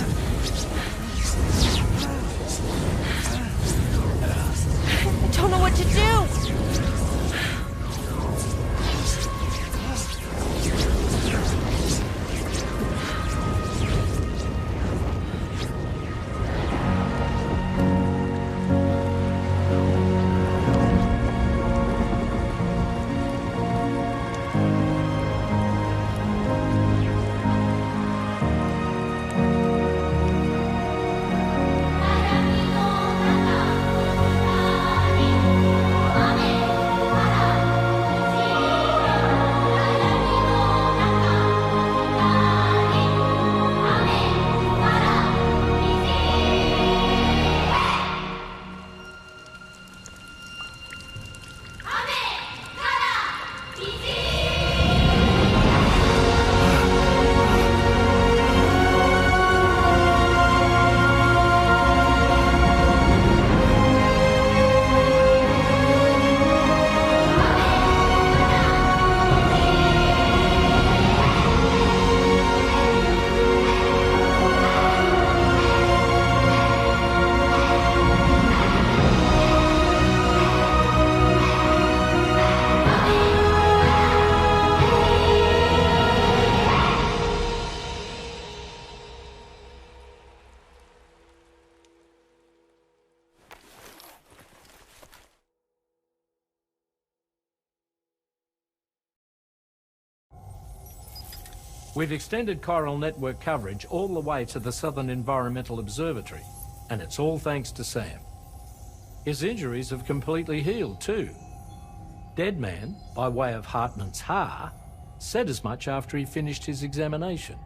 I don't know what to do!
We've extended chiral network coverage all the way to the Southern Environmental Observatory, and it's all thanks to Sam. His injuries have completely healed too. Deadman, by way of Hartman's Ha, said as much after he finished his examination.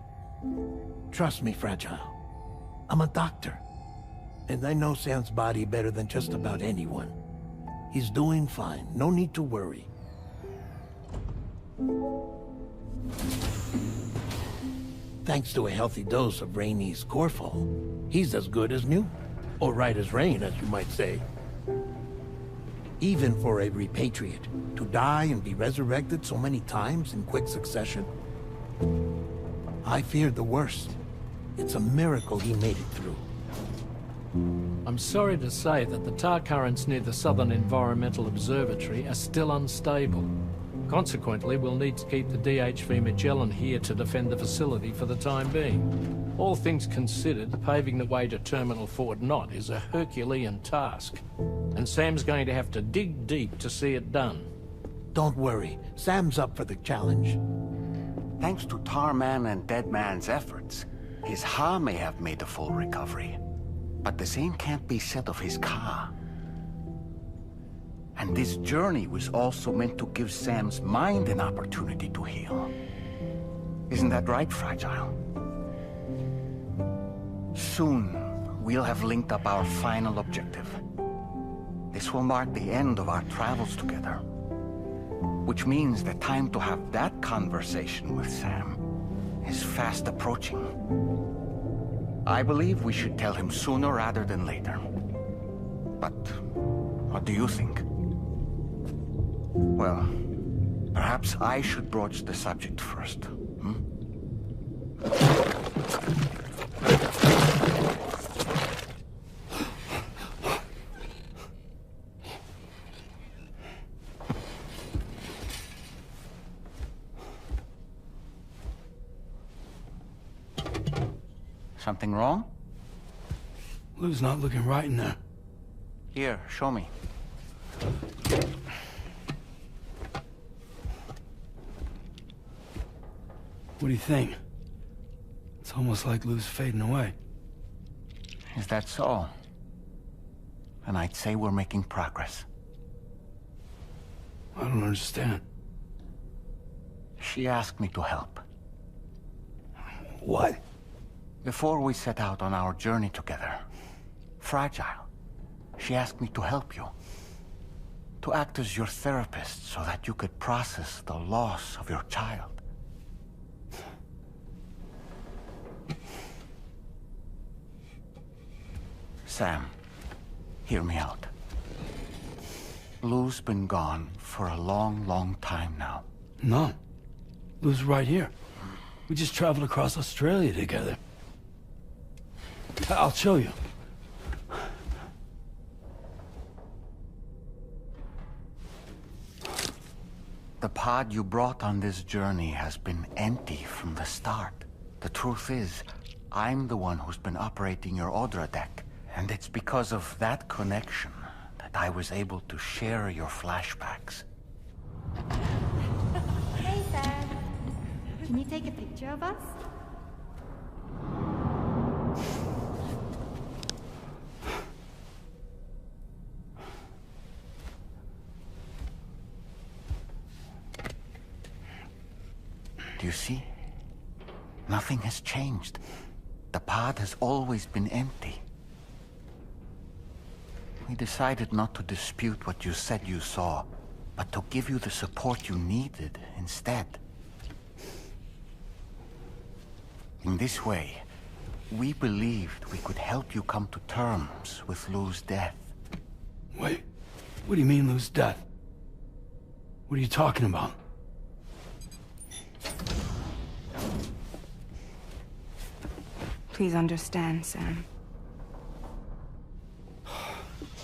Trust me, Fragile. I'm a doctor. And I know Sam's body better than just about anyone. He's doing fine. No need to worry. Thanks to a healthy dose of Rainey's Corfol, he's as good as new. Or right as rain, as you might say. Even for a repatriate, to die and be resurrected so many times in quick succession. I feared the worst. It's a miracle he made it through.
I'm sorry to say that the tar currents near the Southern Environmental Observatory are still unstable. Consequently, we'll need to keep the 𝑑H-𝑉-Magellan here to defend the facility for the time being. All things considered, paving the way to Terminal Fort Knott is a Herculean task. And Sam's going to have to dig deep to see it done.
Don't worry. Sam's up for the challenge.
Thanks to Tarman and Deadman's efforts, his Ha may have made a full recovery. But the same can't be said of his Ka. And this journey was also meant to give Sam's mind an opportunity to heal. Isn't that right, Fragile? Soon, we'll have linked up our final objective. This will mark the end of our travels together. Which means the time to have that conversation with Sam is fast approaching. I believe we should tell him sooner rather than later. But what do you think? Well, perhaps I should broach the subject first, Something wrong?
Lou's not looking right in there.
Here, show me.
What do you think? It's almost like Lou's fading away.
Is that so? Then I'd say we're making progress.
I don't understand.
She asked me to help.
What?
Before we set out on our journey together, Fragile, she asked me to help you. To act as your therapist so that you could process the loss of your child. Sam, hear me out. Lou's been gone for a long, long time now.
No. Lou's right here. We just traveled across Australia together. I'll show you.
The pod you brought on this journey has been empty from the start. The truth is, I'm the one who's been operating your Odra deck. And it's because of that connection that I was able to share your flashbacks.
Hey, Sam. Can you take a picture of us?
Do you see? Nothing has changed. The pod has always been empty. We decided not to dispute what you said you saw, but to give you the support you needed instead. In this way, we believed we could help you come to terms with Lou's death.
Wait, what do you mean Lou's death? What are you talking about?
Please understand, Sam.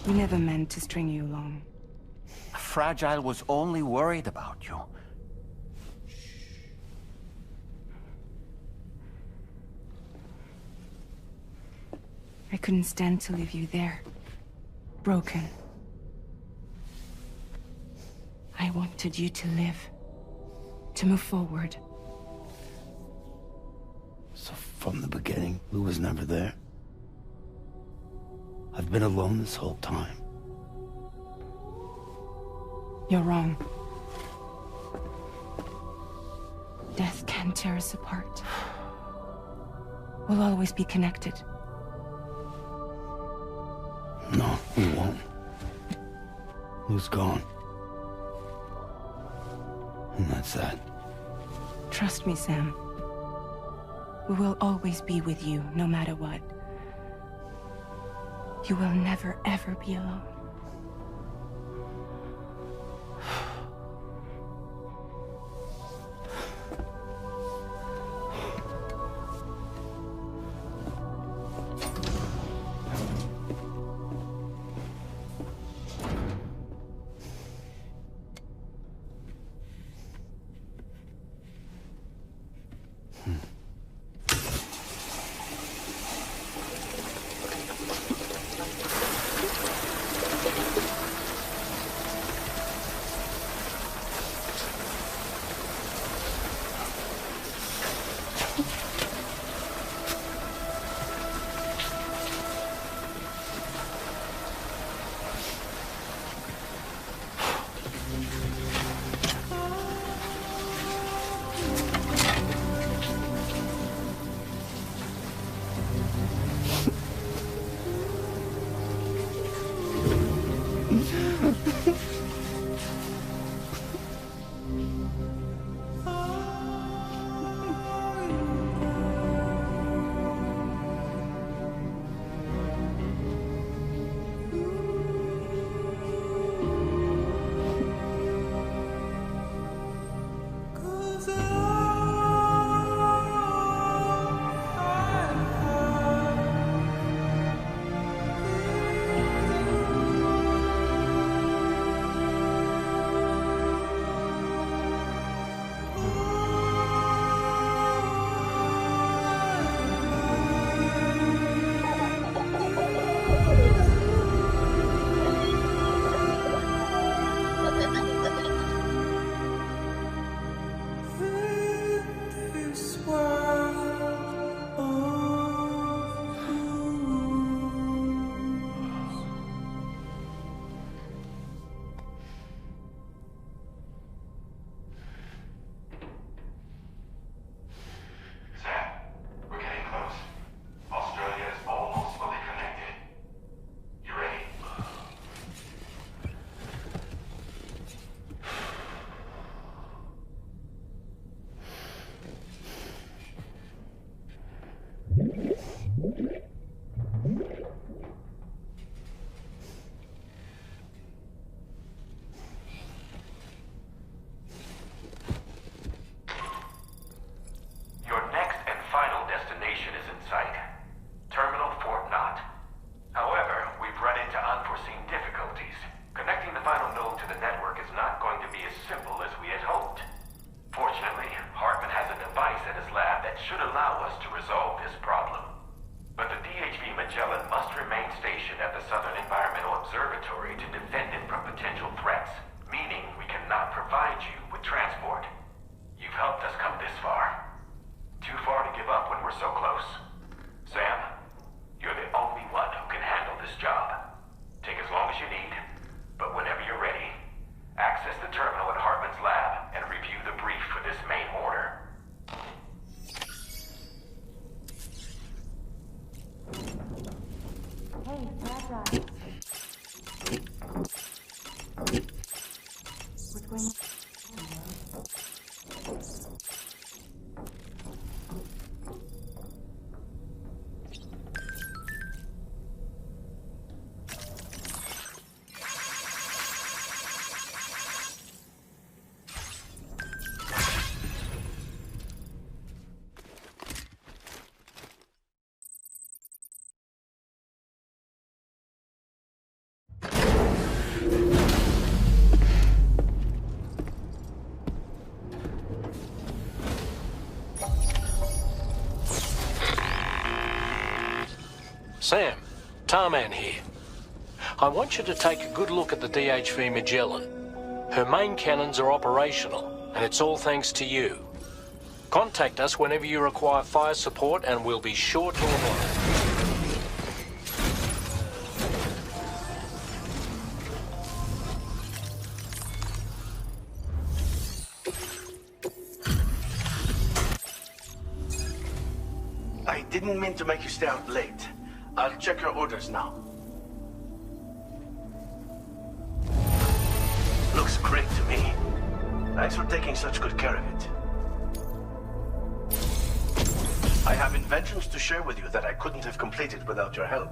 We never meant to string you along.
Fragile was only worried about you.
I couldn't stand to leave you there, broken. I wanted you to live, to move forward.
From the beginning, Lou was never there. I've been alone this whole time.
You're wrong. Death can tear us apart. We'll always be connected.
No, we won't. Lou's gone. And that's that.
Trust me, Sam. We will always be with you, no matter what. You will never, ever be alone.
Sam, Tarman here. I want you to take a good look at the 𝑑H-V Magellan. Her main cannons are operational, and it's all thanks to you. Contact us whenever you require fire support and we'll be sure to oblige.
I didn't mean to make you stay out late. I'll check your orders now. Looks great to me. Thanks for taking such good care of it. I have inventions to share with you that I couldn't have completed without your help.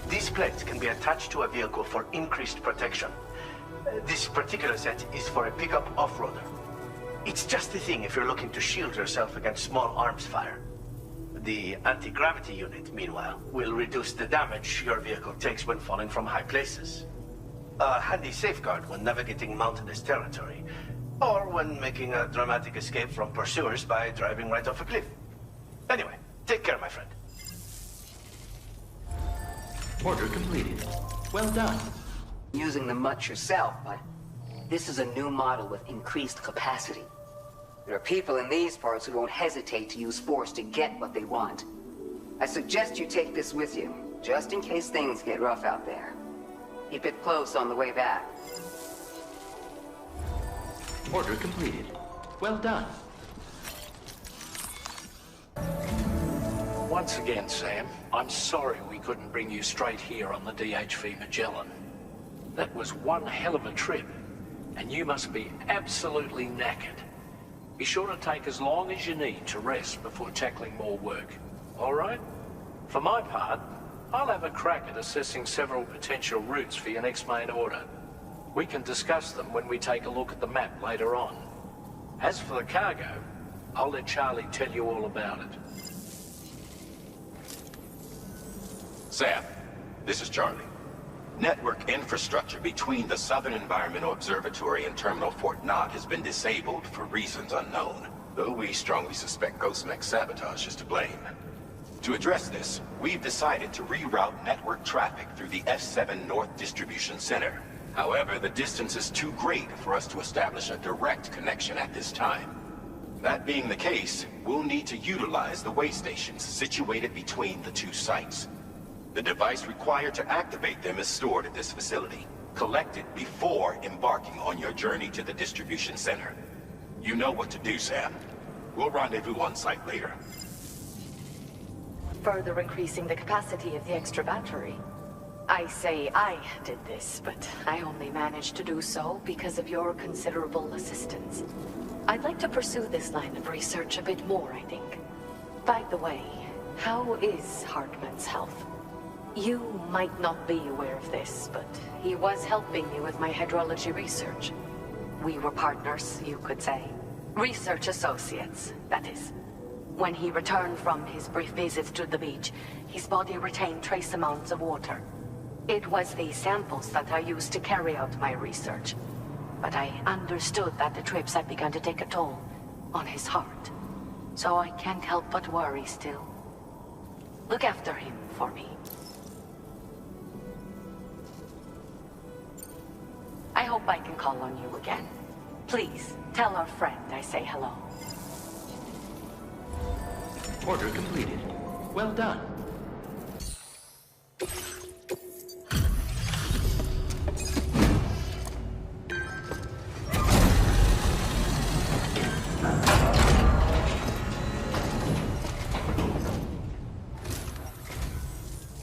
These plates can be attached to a vehicle for increased protection. This particular set is for a pickup off-roader. It's just the thing if you're looking to shield yourself against small arms fire. The anti-gravity unit, meanwhile, will reduce the damage your vehicle takes when falling from high places. A handy safeguard when navigating mountainous territory, or when making a dramatic escape from pursuers by driving right off a cliff. Anyway, take care, my friend. Order completed. Well done.
Using them much yourself, but this is a new model with increased capacity. There are people in these parts who won't hesitate to use force to get what they want. I suggest you take this with you, just in case things get rough out there. Keep it close on the way back.
Order completed. Well done.
Once again, Sam, I'm sorry we couldn't bring you straight here on the 𝑑HV Magellan. That was one hell of a trip, and you must be absolutely knackered. Be sure to take as long as you need to rest before tackling more work. All right? For my part, I'll have a crack at assessing several potential routes for your next main order. We can discuss them when we take a look at the map later on. As for the cargo, I'll let Charlie tell you all about it.
Sam, this is Charlie. Network infrastructure between the Southern Environmental Observatory and Terminal Fort Knott has been disabled for reasons unknown, though we strongly suspect 𝑺𝑻𝑯 sabotage is to blame. To address this, we've decided to reroute network traffic through the F7 North Distribution Center. However, the distance is too great for us to establish a direct connection at this time. That being the case, we'll need to utilize the way stations situated between the two sites. The device required to activate them is stored at this facility. Collect it before embarking on your journey to the distribution center. You know what to do, Sam. We'll rendezvous on site later.
Further increasing the capacity of the extra battery. I say I did this, but I only managed to do so because of your considerable assistance. I'd like to pursue this line of research a bit more, I think. By the way, how is Hartman's health? You might not be aware of this, but he was helping me with my hydrology research. We were partners, you could say. Research associates, that is. When he returned from his brief visits to the beach, his body retained trace amounts of water. It was these samples that I used to carry out my research. But I understood that the trips had begun to take a toll on his heart. So I can't help but worry still. Look after him for me. I hope I can call on you again. Please, tell our friend I say hello.
Order completed. Well done.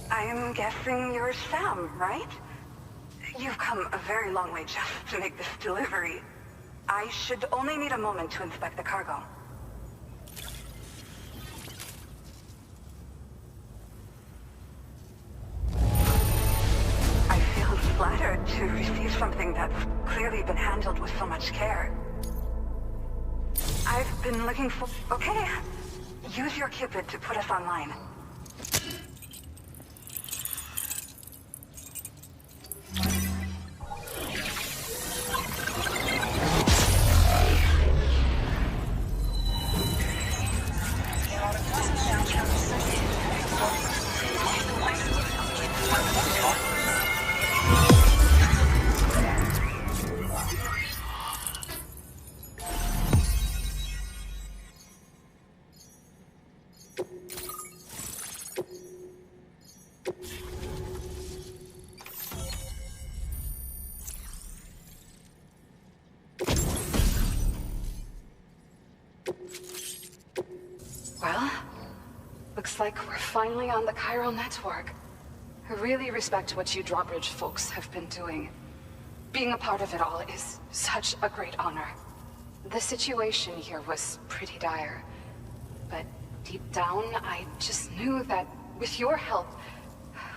I'm guessing you're Sam, right? You've come a very long way just to make this delivery. I should only need a moment to inspect the cargo. I feel flattered to receive something that's clearly been handled with so much care. I've been looking for... Okay, use your Cupid to put us online.
Looks like we're finally on the chiral network. I really respect what you drawbridge folks have been doing. Being a part of it all is such a great honor. The situation here was pretty dire, but deep down, I just knew that with your help,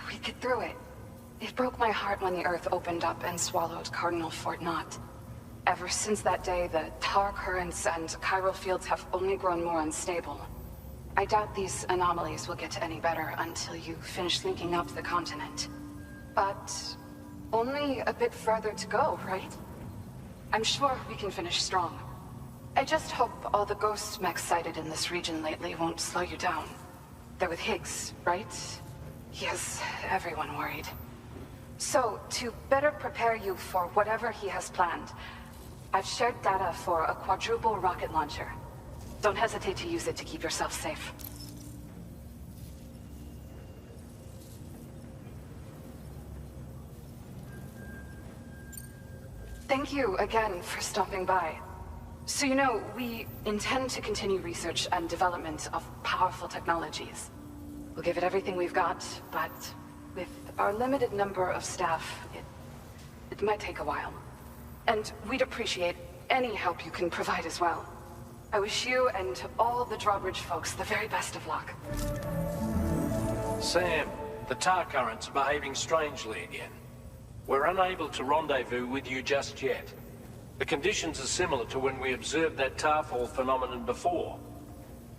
we'd get through it. It broke my heart when the Earth opened up and swallowed Cardinal Fort Knott. Ever since that day, the tar currents and chiral fields have only grown more unstable. I doubt these anomalies will get any better until you finish linking up the continent. But only a bit further to go, right? I'm sure we can finish strong. I just hope all the ghost mechs sighted in this region lately won't slow you down. They're with Higgs, right? He has everyone worried. So, to better prepare you for whatever he has planned, I've shared data for a quadruple rocket launcher. Don't hesitate to use it to keep yourself safe. Thank you again for stopping by. So you know, we intend to continue research and development of powerful technologies. We'll give it everything we've got, but with our limited number of staff, it might take a while. And we'd appreciate any help you can provide as well. I wish you and all the drawbridge folks the very best of luck.
Sam, the tar currents are behaving strangely again. We're unable to rendezvous with you just yet. The conditions are similar to when we observed that tarfall phenomenon before.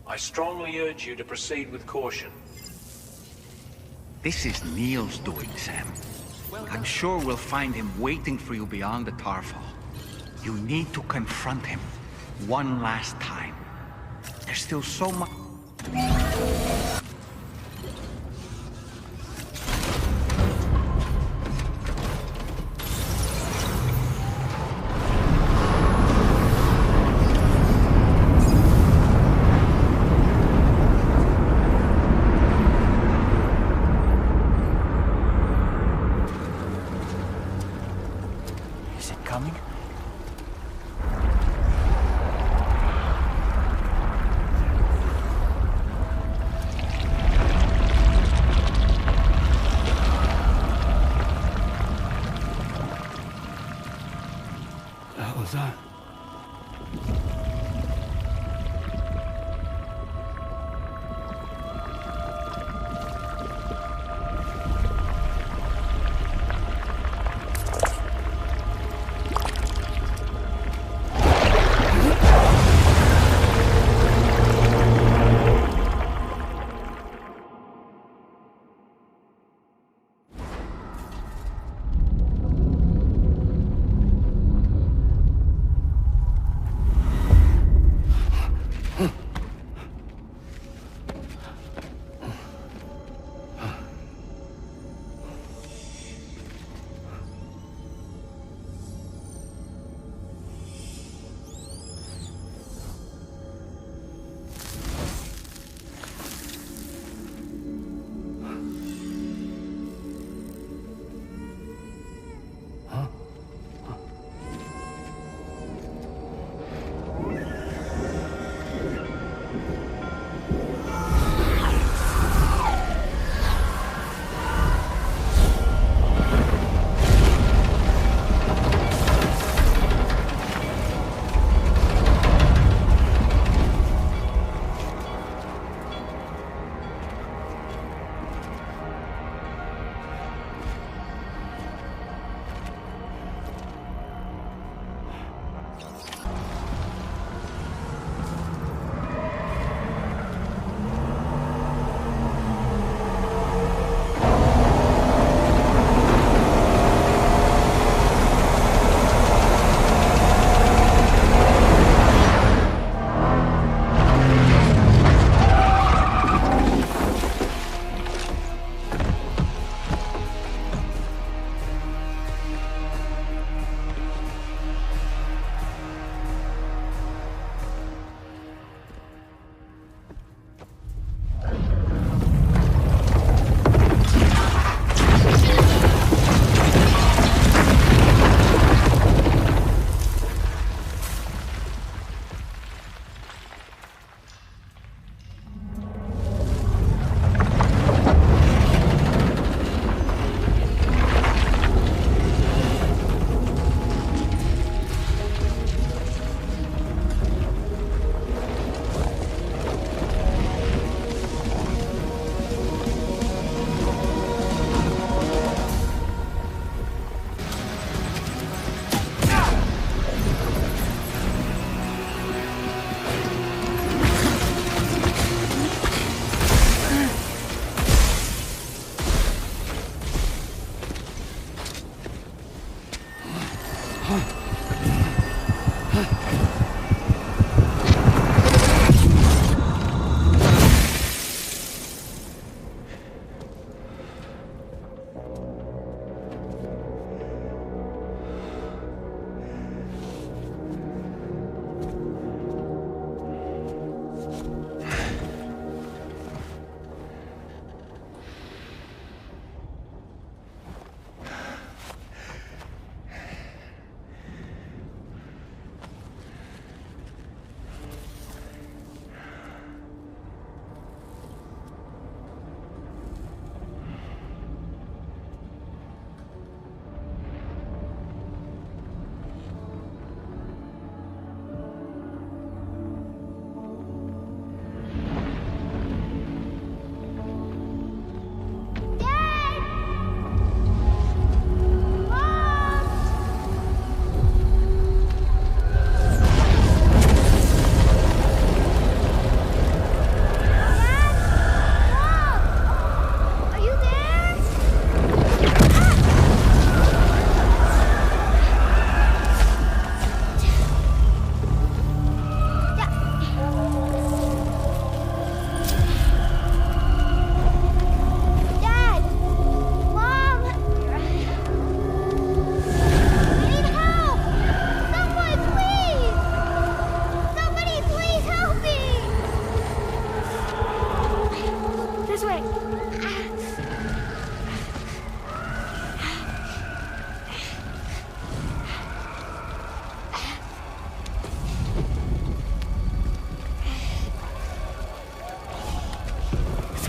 I strongly urge you to proceed with caution.
This is Neil's doing, Sam. I'm sure we'll find him waiting for you beyond the tarfall. You need to confront him one last time. There's still so much...
Is it coming?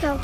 go.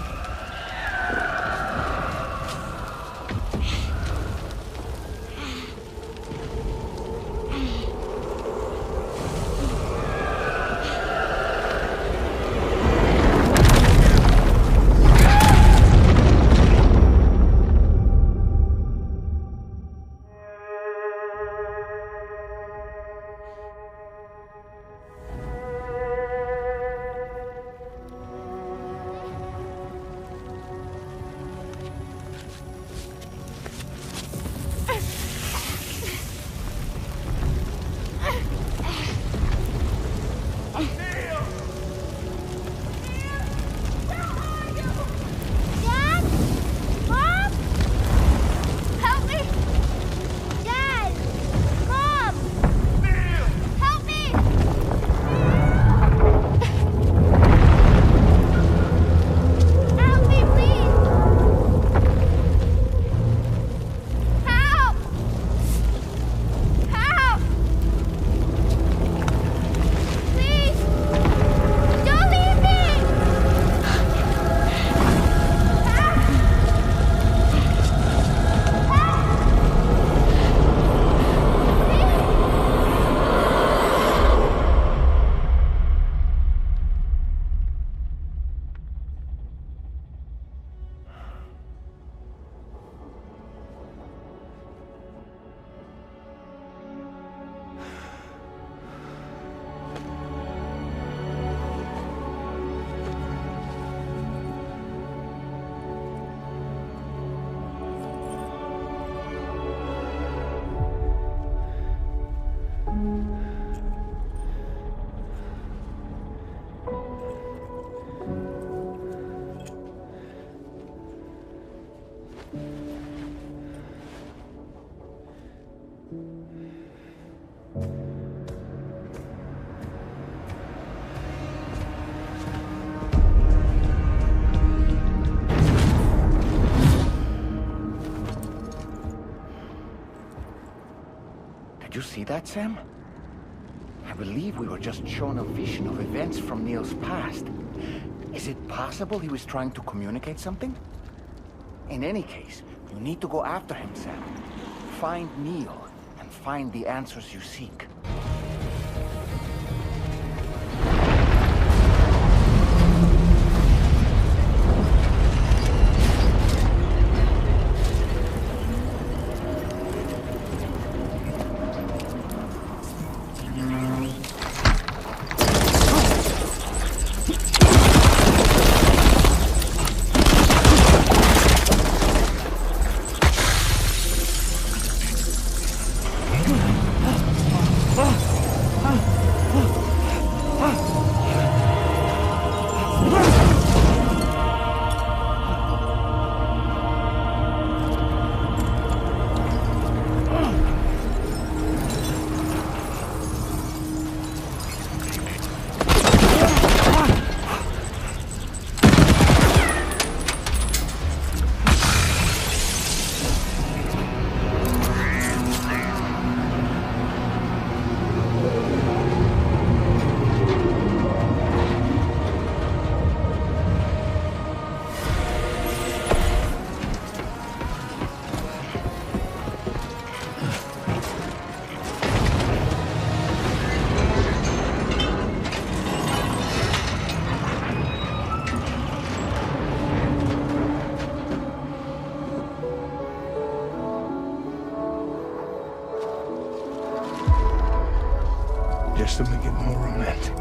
Did you see that, Sam? I believe we were just shown a vision of events from Neil's past. Is it possible he was trying to communicate something? In any case, you need to go after him, Sam. Find Neil, and find the answers you seek.
Just to make it more romantic.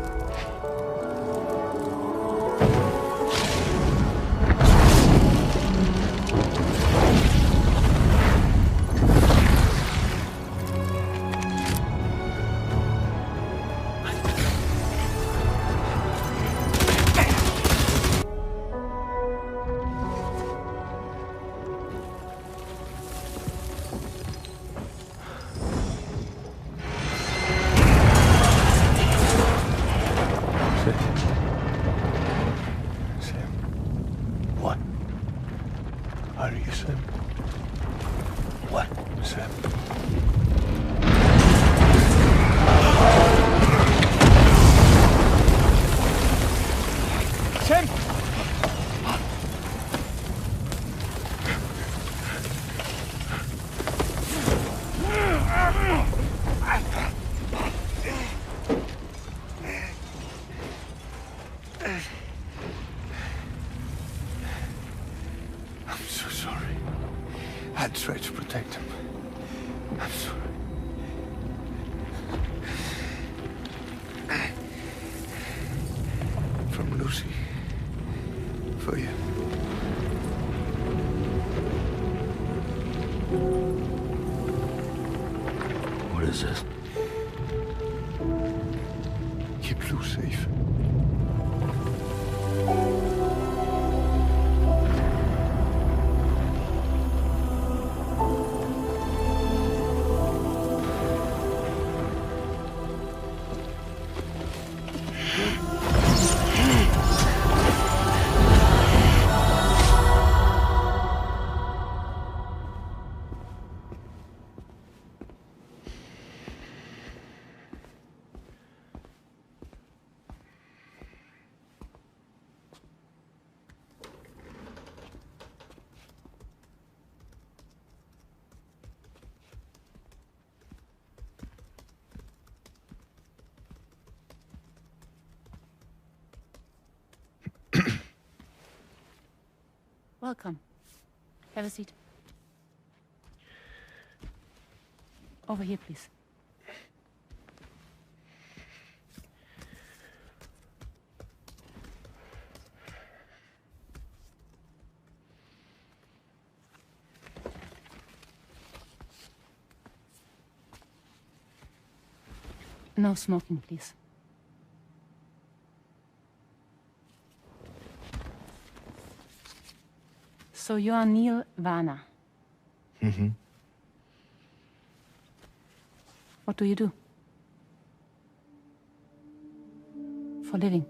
I'm so sorry. I tried to protect him. I'm sorry. From Lucy. For you.
What is this?
Keep Lou safe.
Welcome. Have a seat. Over here, please. No smoking, please. So you are Neil Varner.
Mm-hmm.
What do you do? For a living?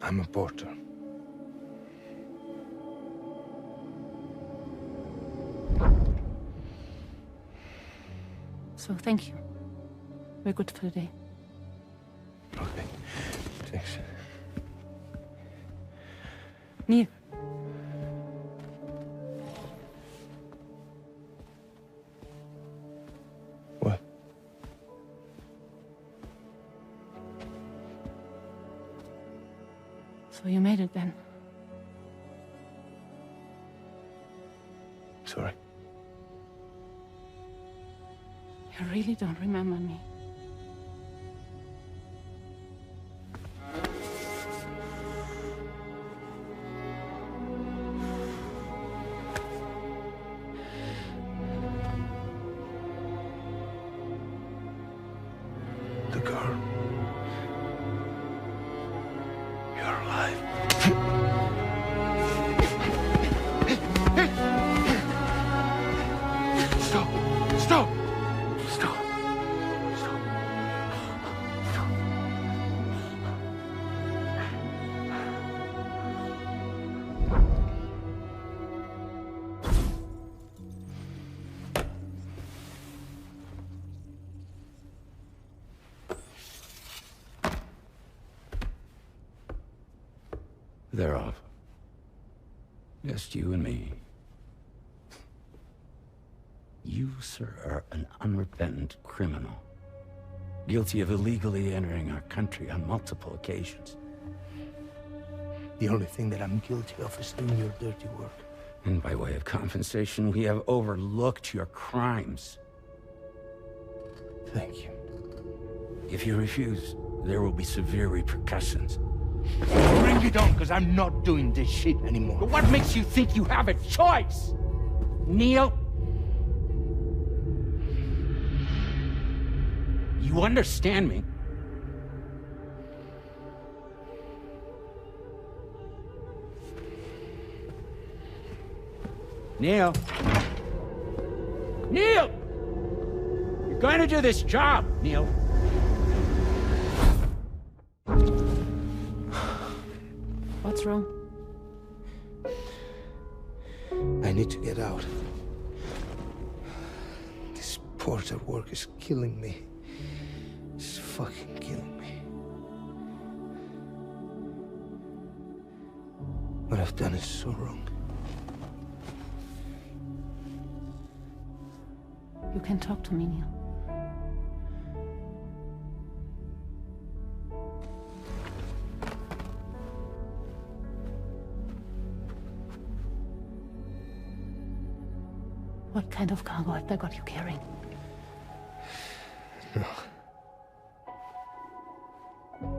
I'm a porter.
So thank you. We're good for the day.
Okay. Thanks.
Neil.
What?
So you made it then?
Sorry.
You really don't remember me.
The girl. You're alive. Stop! Stop! Stop! Stop! Stop!
They're off. Just you and me. You, sir, are an unrepentant criminal. Guilty of illegally entering our country on multiple occasions.
The only thing that I'm guilty of is doing your dirty work.
And by way of compensation, we have overlooked your crimes.
Thank you.
If you refuse, there will be severe repercussions.
Bring it on, because I'm not doing this shit anymore.
But what makes you think you have a choice? Neil? You understand me? Neil? Neil! You're going to do this job, Neil.
What's wrong?
I need to get out. This porter work is killing me. It's fucking killing me. What I've done is so wrong.
You can talk to me, Neil. What kind of cargo have they got you carrying?
No.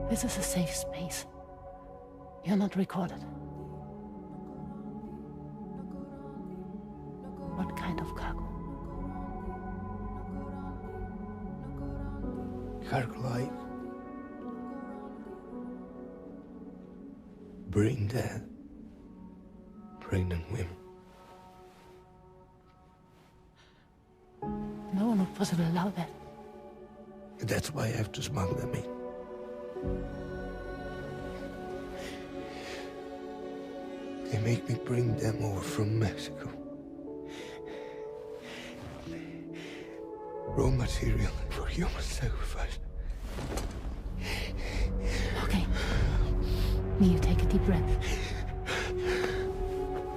This is a safe space. You're not recorded. What kind of cargo?
Cargo like brain dead, pregnant women.
No one would possibly allow that.
That's why I have to smuggle them in. They make me bring them over from Mexico. Raw material for human sacrifice.
Okay. Neil, take a deep breath.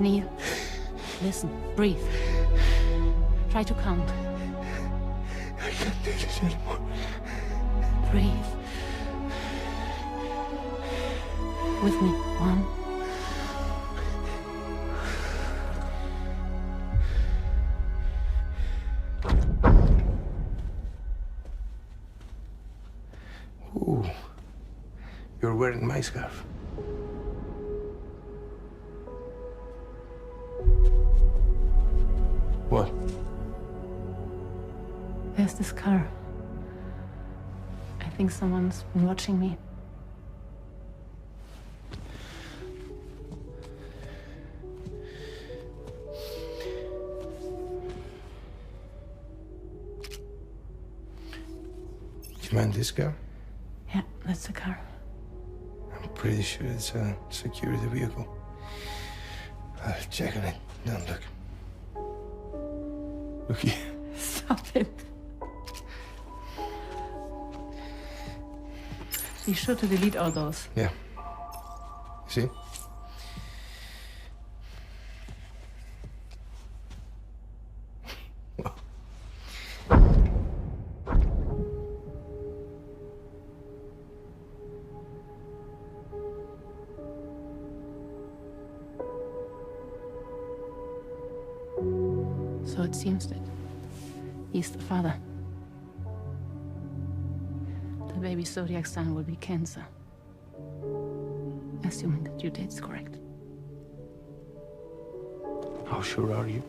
Neil, listen, breathe. Try to count.
I can't do this anymore.
Breathe. With me. 1.
Ooh, you're wearing my scarf. What?
There's this car. I think someone's been watching me.
Do you mind this car?
Yeah, that's the car.
I'm pretty sure it's a security vehicle. I'll check on it. Now look. Look here.
Stop it. Be sure to delete all those.
Yeah. See?
So it seems that he's the father. The baby's zodiac sign will be Cancer. Assuming the due date's correct.
How sure are you?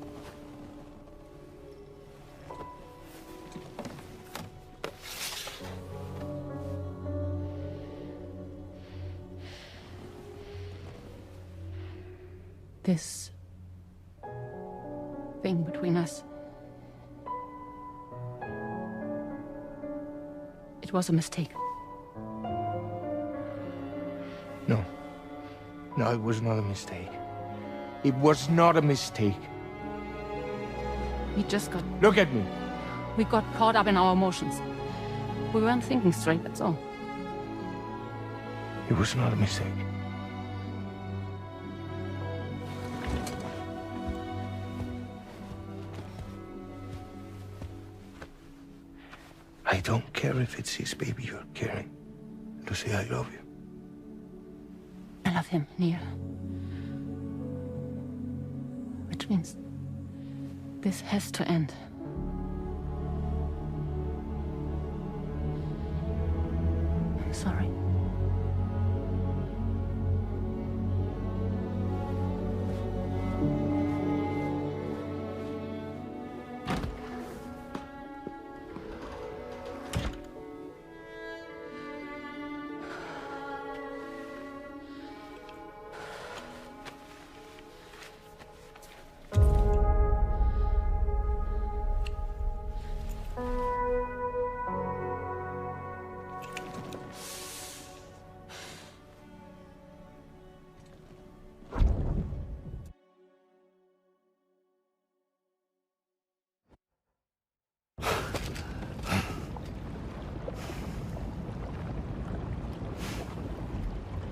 This thing between us. It was a mistake.
No. No, it was not a mistake. It was not a mistake.
We just got...
Look at me.
We got caught up in our emotions. We weren't thinking straight, that's all.
It was not a mistake. I don't care if it's his baby you're carrying. Lucy, I love you.
I love him, Neil. Which means this has to end. I'm sorry.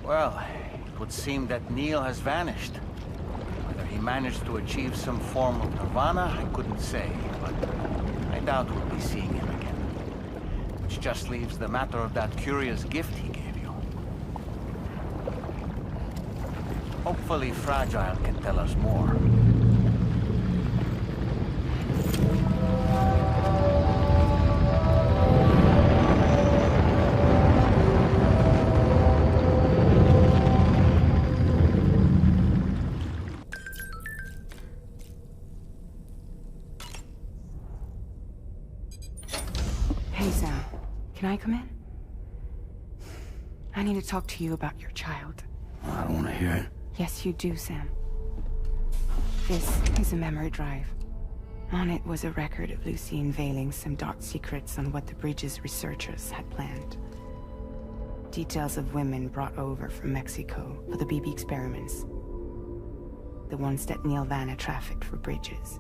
Well, it would seem that Neil has vanished. Whether he managed to achieve some form of nirvana, I couldn't say, but I doubt we'll be seeing him again. Which just leaves the matter of that curious gift he gave you. Hopefully Fragile can tell us more.
Hey, Sam. Can I come in? I need to talk to you about your child.
I don't want to hear it.
Yes, you do, Sam. This is a memory drive. On it was a record of Lucy unveiling some dark secrets on what the bridge's researchers had planned. Details of women brought over from Mexico for the BB experiments. The ones that Neil Vanna trafficked for bridges.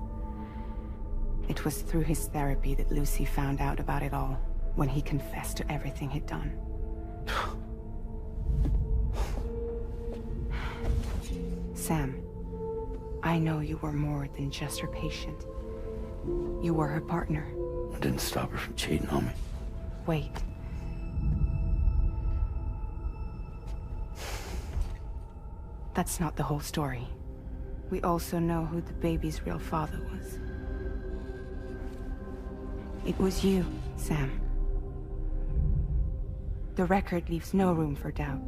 It was through his therapy that Lucy found out about it all, when he confessed to everything he'd done. Sam, I know you were more than just her patient. You were her partner.
I didn't stop her from cheating on me.
Wait. That's not the whole story. We also know who the baby's real father was. It was you, Sam. The record leaves no room for doubt.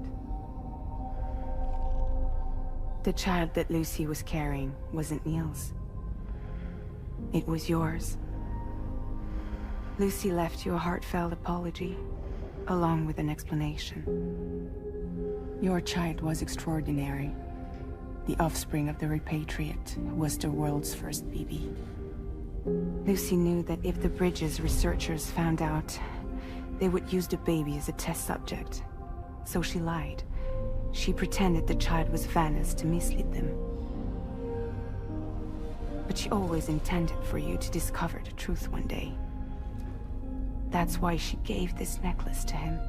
The child that Lucy was carrying wasn't Neil's. It was yours. Lucy left you a heartfelt apology, along with an explanation. Your child was extraordinary. The offspring of the repatriate who was the world's first BB. Lucy knew that if the bridge's researchers found out, they would use the baby as a test subject. So she lied. She pretended the child was Vanna's to mislead them. But she always intended for you to discover the truth one day. That's why she gave this necklace to him.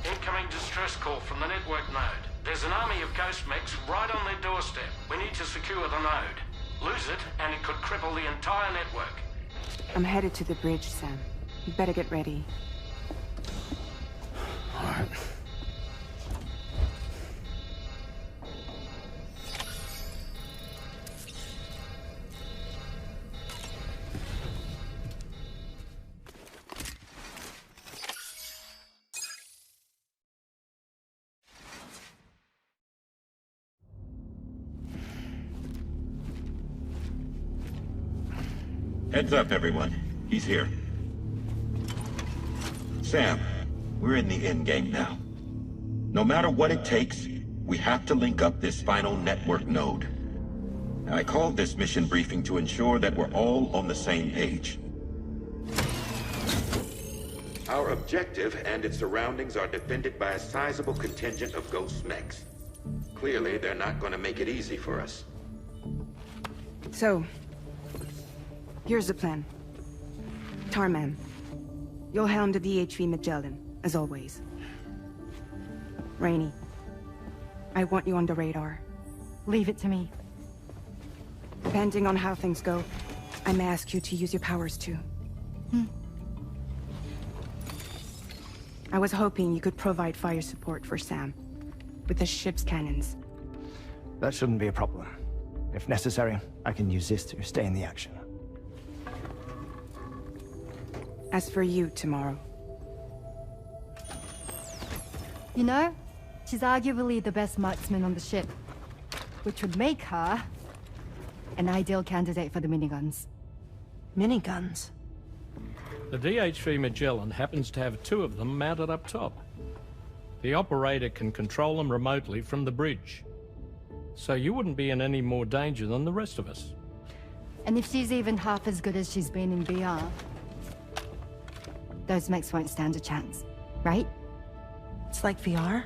Incoming distress call from the network node. There's an army of ghost mechs right on their doorstep. We need to secure the node. Lose it, and it could cripple the entire network.
I'm headed to the bridge, Sam. You better get ready.
All right.
Heads up, everyone. He's here. Sam, we're in the endgame now. No matter what it takes, we have to link up this final network node. I called this mission briefing to ensure that we're all on the same page. Our objective and its surroundings are defended by a sizable contingent of ghost mechs. Clearly, they're not going to make it easy for us.
So, here's the plan. Tarman, you'll helm the 𝑭𝑖𝑳𝑳, as always. Rainey, I want you on the radar.
Leave it to me.
Depending on how things go, I may ask you to use your powers too. I was hoping you could provide fire support for Sam, with the ship's cannons.
That shouldn't be a problem. If necessary, I can use this to stay in the action.
As for you, tomorrow.
You know, she's arguably the best marksman on the ship, which would make her an ideal candidate for the miniguns.
Miniguns?
The ℏ Phi happens to have 2 of them mounted up top. The operator can control them remotely from the bridge. So you wouldn't be in any more danger than the rest of us.
And if she's even half as good as she's been in VR, those mechs won't stand a chance, right?
It's like VR?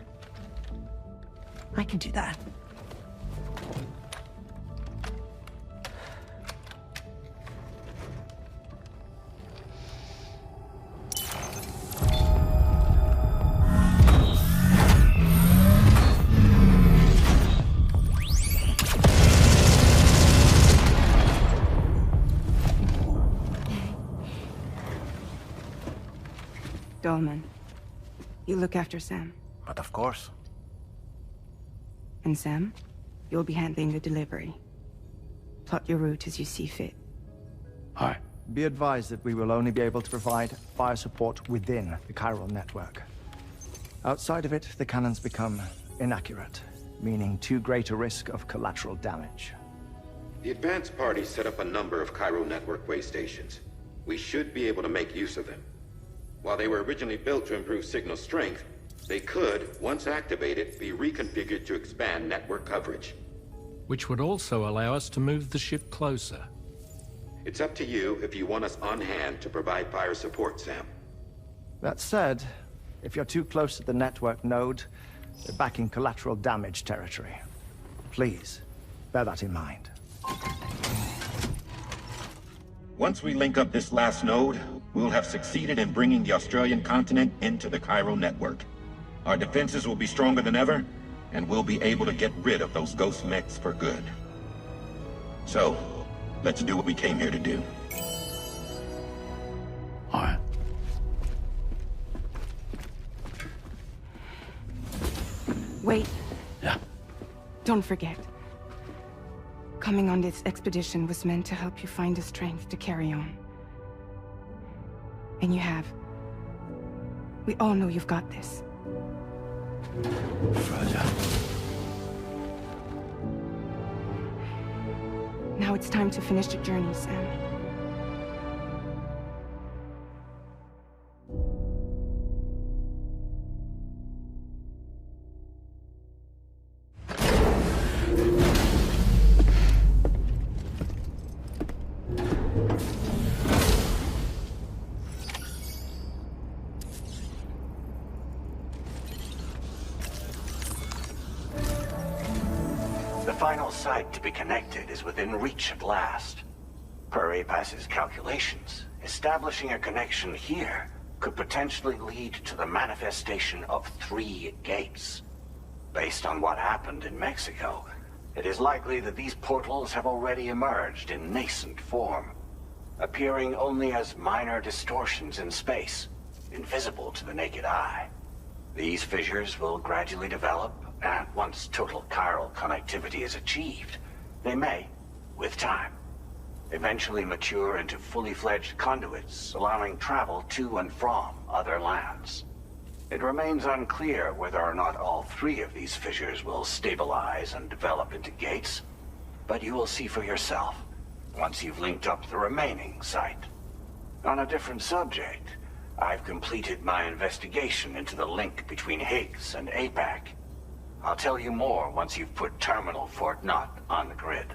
I can do that.
Dolman, you look after Sam.
But of course.
And Sam? You'll be handling the delivery. Plot your route as you see fit.
All right.
Be advised that we will only be able to provide fire support within the chiral network. Outside of it, the cannons become inaccurate, meaning too great a risk of collateral damage.
The advanced party set up a number of chiral network way stations. We should be able to make use of them. While they were originally built to improve signal strength, they could, once activated, be reconfigured to expand network coverage.
Which would also allow us to move the ship closer.
It's up to you if you want us on hand to provide fire support, Sam.
That said, if you're too close to the network node, you're back in collateral damage territory. Please, bear that in mind.
Once we link up this last node, we'll have succeeded in bringing the Australian continent into the chiral network. Our defenses will be stronger than ever, and we'll be able to get rid of those ghost mechs for good. So, let's do what we came here to do.
All right.
Wait.
Yeah?
Don't forget. Coming on this expedition was meant to help you find the strength to carry on. And you have. We all know you've got this.
Fragile.
Now it's time to finish the journey, Sam.
The final site to be connected is within reach at last. Per APAS's calculations, establishing a connection here could potentially lead to the manifestation of 3 gates. Based on what happened in Mexico, it is likely that these portals have already emerged in nascent form, appearing only as minor distortions in space, invisible to the naked eye. These fissures will gradually develop, and once total chiral connectivity is achieved, they may, with time, eventually mature into fully fledged conduits, allowing travel to and from other lands. It remains unclear whether or not all 3 of these fissures will stabilize and develop into gates, but you will see for yourself once you've linked up the remaining site. On a different subject, I've completed my investigation into the link between Higgs and APAC. I'll tell you more once you've put Terminal Fort Knott on the grid.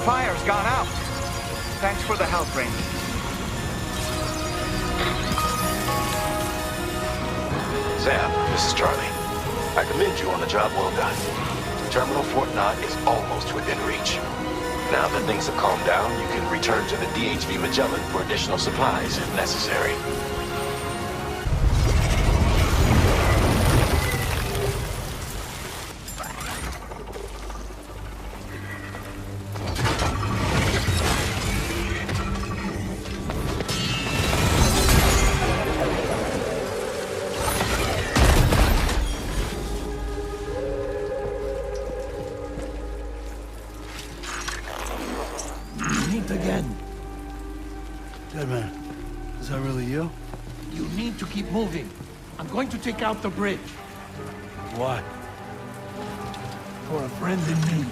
Fire's gone out. Thanks for the help, Ranger.
Sam, this is Charlie. I commend you on a job well done. Terminal Fort Knott is almost within reach. Now that things have calmed down, you can return to the 𝑑HV-Magellan for additional supplies if necessary.
Again.
Dead man, is that really you?
You need to keep moving. I'm going to take out the bridge.
Why?
For a friend in need.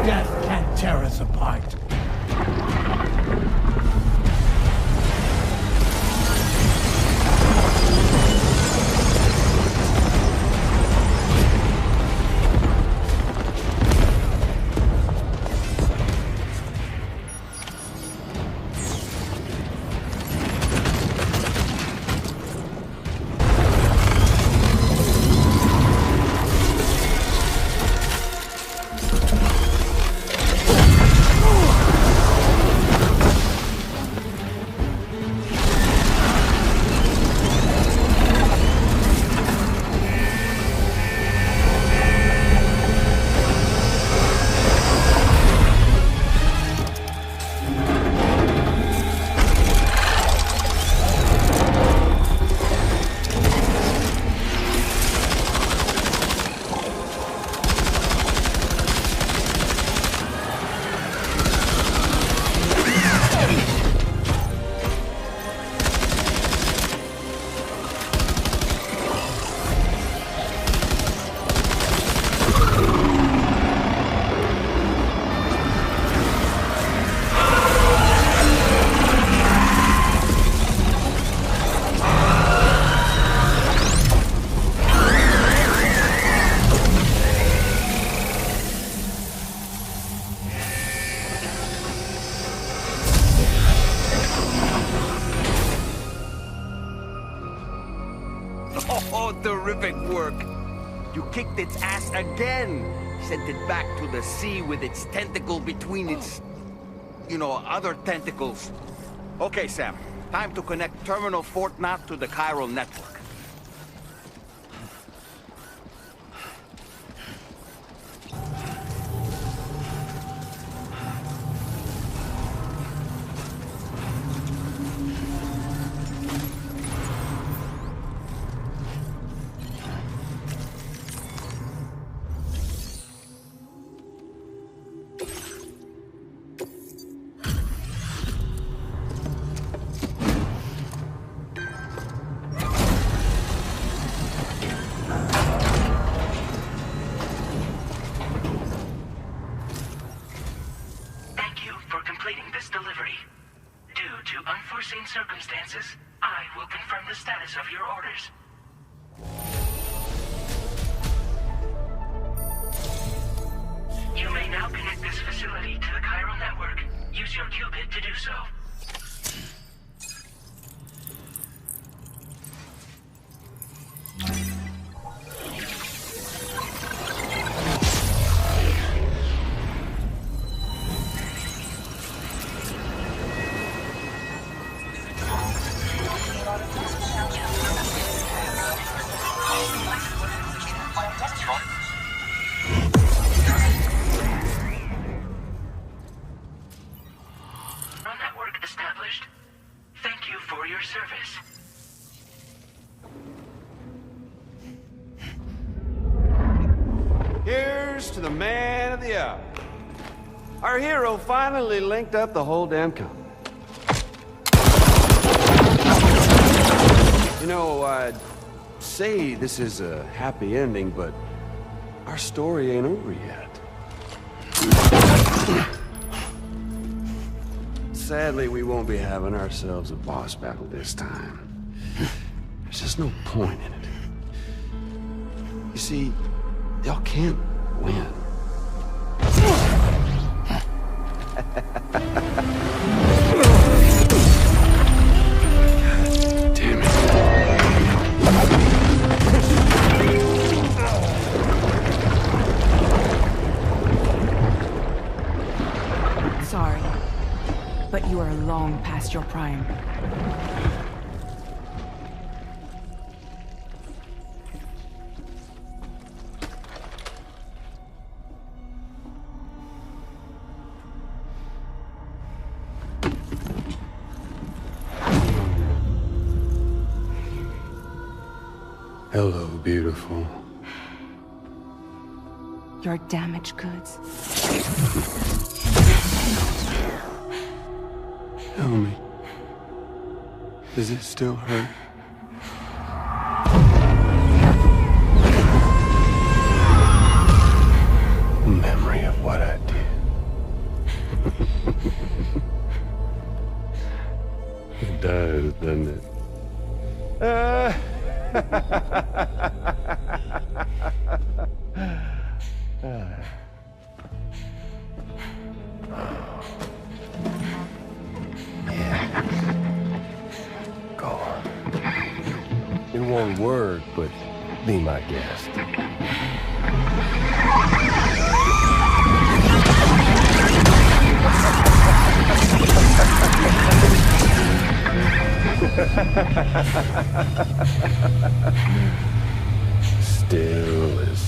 Death can't tear us apart.
Oh, terrific work. You kicked its ass again. Sent it back to the sea with its tentacle between its, other tentacles. Okay, Sam. Time to connect Terminal Fort Knot to the chiral network.
Circumstances, I will confirm the status of your orders. You may now connect this facility to the chiral network. Use your qubit to do so. Network established. Thank you for your service.
Here's to the man of the hour. Our hero finally linked up the whole damn company. I'd say this is a happy ending, but our story ain't over yet. Sadly, we won't be having ourselves a boss battle this time. There's just no point in it. You see, y'all can't win. Damn it.
Sorry, but you are long past your prime.
Hello, beautiful.
Your damaged goods.
Tell me, does it still hurt? Memory of what I did.
It does, doesn't it? Go on. In one word, but be my guest. Still as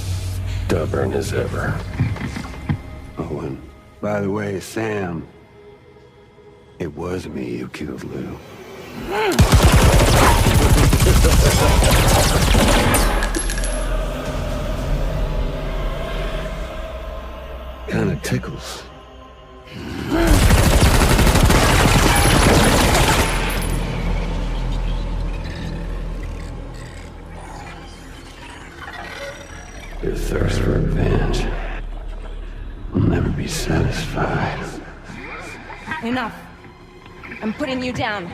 stubborn as ever. Oh, and by the way, Sam, it was me who killed Lou. Kinda tickles. Your thirst for revenge will never be satisfied.
Enough. I'm putting you down.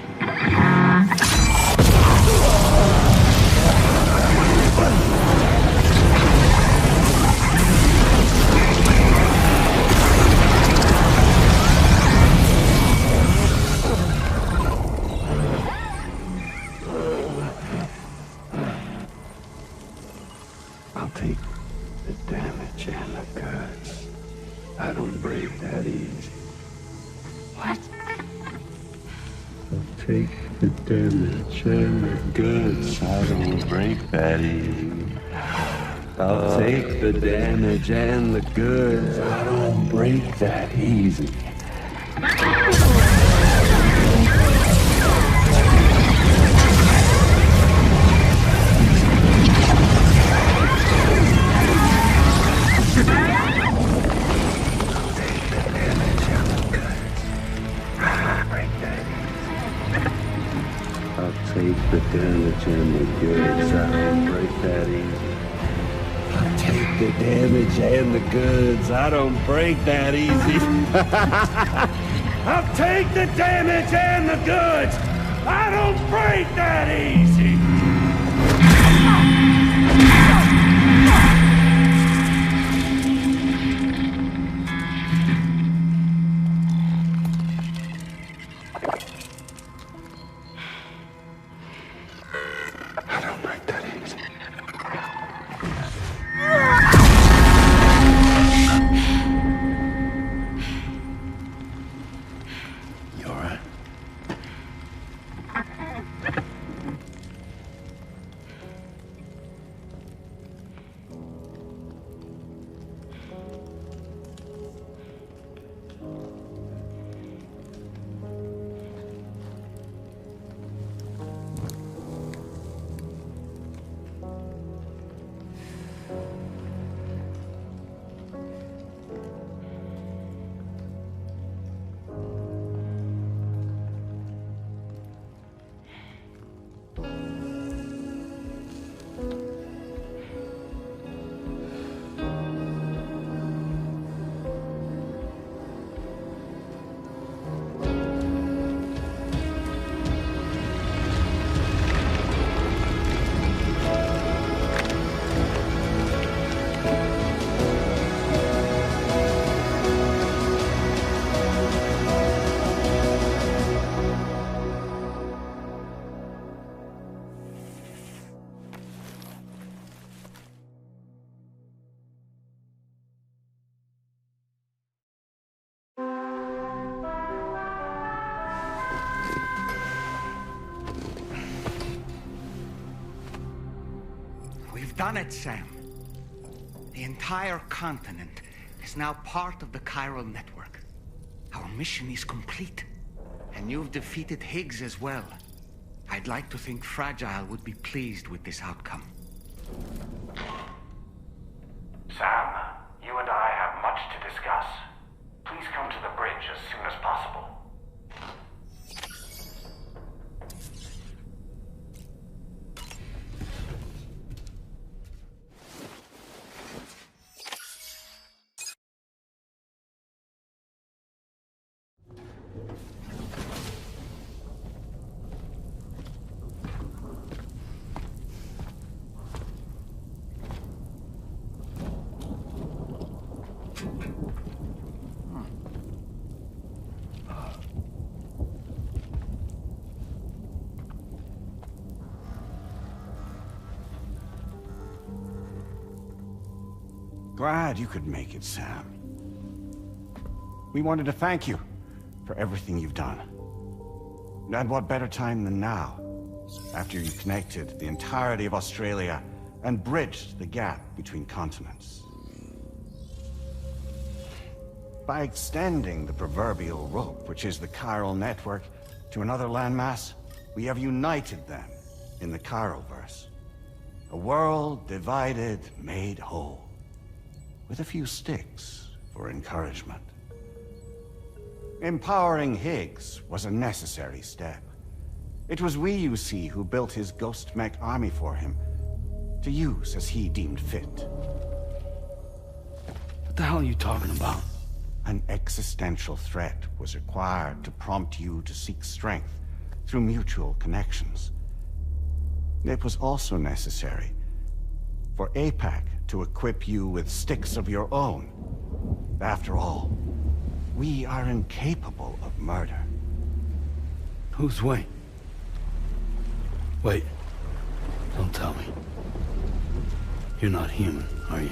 I'll take the damage and the goods. I don't break that easy.
What?
I'll take the damage and the goods. I don't break that easy. I'll take the damage and the goods. I don't break that easy. Take the damage and the goods. I don't break that easy. I'll take the damage and the goods. I don't break that easy. I'll take the damage and the goods. I don't break that easy.
We've done it, Sam. The entire continent is now part of the chiral network. Our mission is complete. And you've defeated Higgs as well. I'd like to think Fragile would be pleased with this outcome.
Sam, you and I have much to discuss. Please come to the bridge as soon as possible.
Glad you could make it, Sam. We wanted to thank you for everything you've done. And what better time than now, after you connected the entirety of Australia and bridged the gap between continents. By extending the proverbial rope, which is the chiral network, to another landmass, we have united them in the Chiroverse. A world divided, made whole. With a few sticks for encouragement. Empowering Higgs was a necessary step. It was we, you see, who built his ghost mech army for him, to use as he deemed fit.
What the hell are you talking about?
An existential threat was required to prompt you to seek strength through mutual connections. It was also necessary for APAC to equip you with sticks of your own. After all, we are incapable of murder.
Who's we? Wait. Don't tell me. You're not human, are you?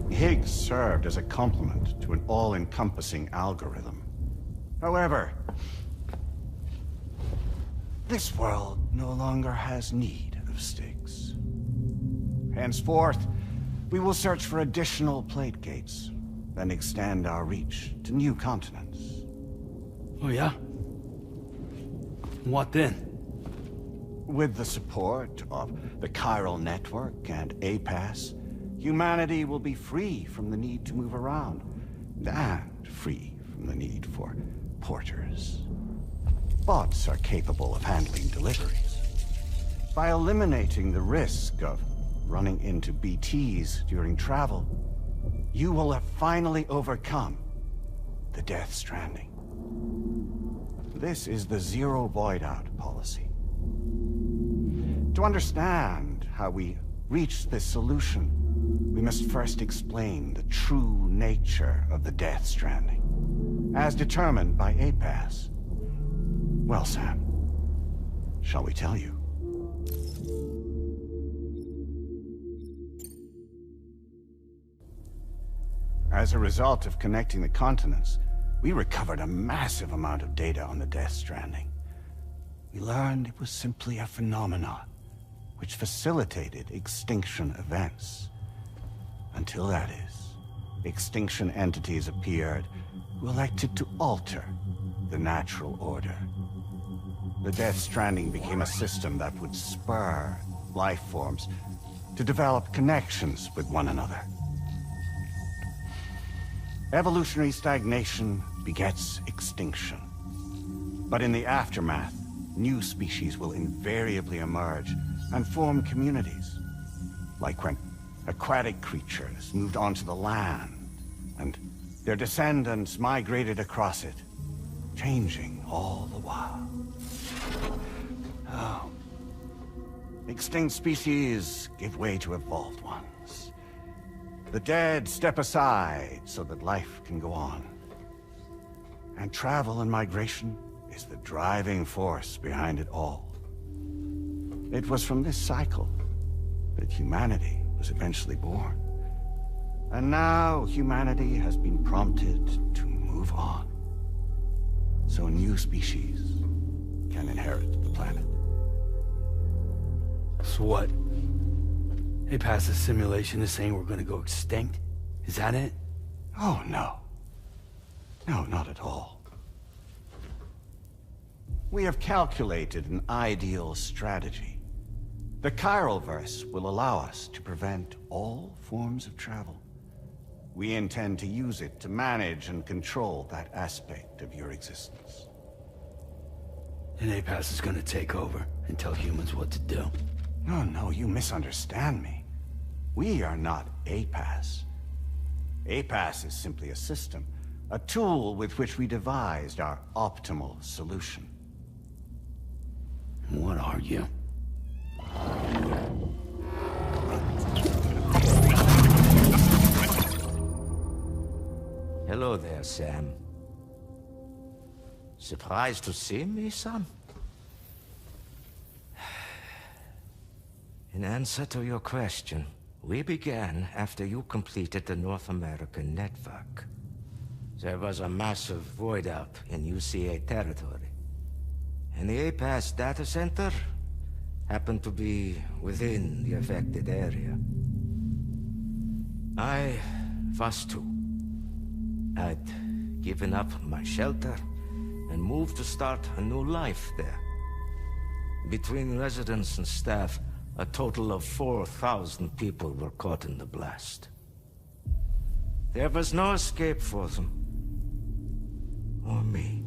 Higgs served as a complement to an all-encompassing algorithm. However, this world no longer has need of sticks. Henceforth, we will search for additional plate gates, then extend our reach to new continents.
Oh yeah? What then?
With the support of the chiral network and APAS, humanity will be free from the need to move around, and free from the need for porters. Bots are capable of handling deliveries. By eliminating the risk of running into BTs during travel, you will have finally overcome the Death Stranding. This is the zero void out policy. To understand how we reach this solution, we must first explain the true nature of the Death Stranding, as determined by APAS. Well, Sam, shall we tell you? As a result of connecting the continents, we recovered a massive amount of data on the Death Stranding. We learned it was simply a phenomenon which facilitated extinction events. Until that is, extinction entities appeared who elected to alter the natural order. The Death Stranding became a system that would spur life forms to develop connections with one another. Evolutionary stagnation begets extinction. But in the aftermath, new species will invariably emerge and form communities. Like when aquatic creatures moved onto the land, and their descendants migrated across it, changing all the while. Oh. Extinct species give way to evolved ones. The dead step aside so that life can go on. And travel and migration is the driving force behind it all. It was from this cycle that humanity was eventually born. And now humanity has been prompted to move on. So new species can inherit the planet.
So what? APAS' simulation is saying we're gonna go extinct? Is that it?
Oh, no. No, not at all. We have calculated an ideal strategy. The Chiroverse will allow us to prevent all forms of travel. We intend to use it to manage and control that aspect of your existence.
And APAS is gonna take over and tell humans what to do.
No, you misunderstand me. We are not APAS. APAS is simply a system, a tool with which we devised our optimal solution.
What are you?
Hello there, Sam. Surprised to see me, son? In answer to your question, we began after you completed the North American network. There was a massive void out in UCA territory, and the APAS data center happened to be within the affected area. I was too. I'd given up my shelter and moved to start a new life there. Between residents and staff, a total of 4,000 people were caught in the blast. There was no escape for them. Or me.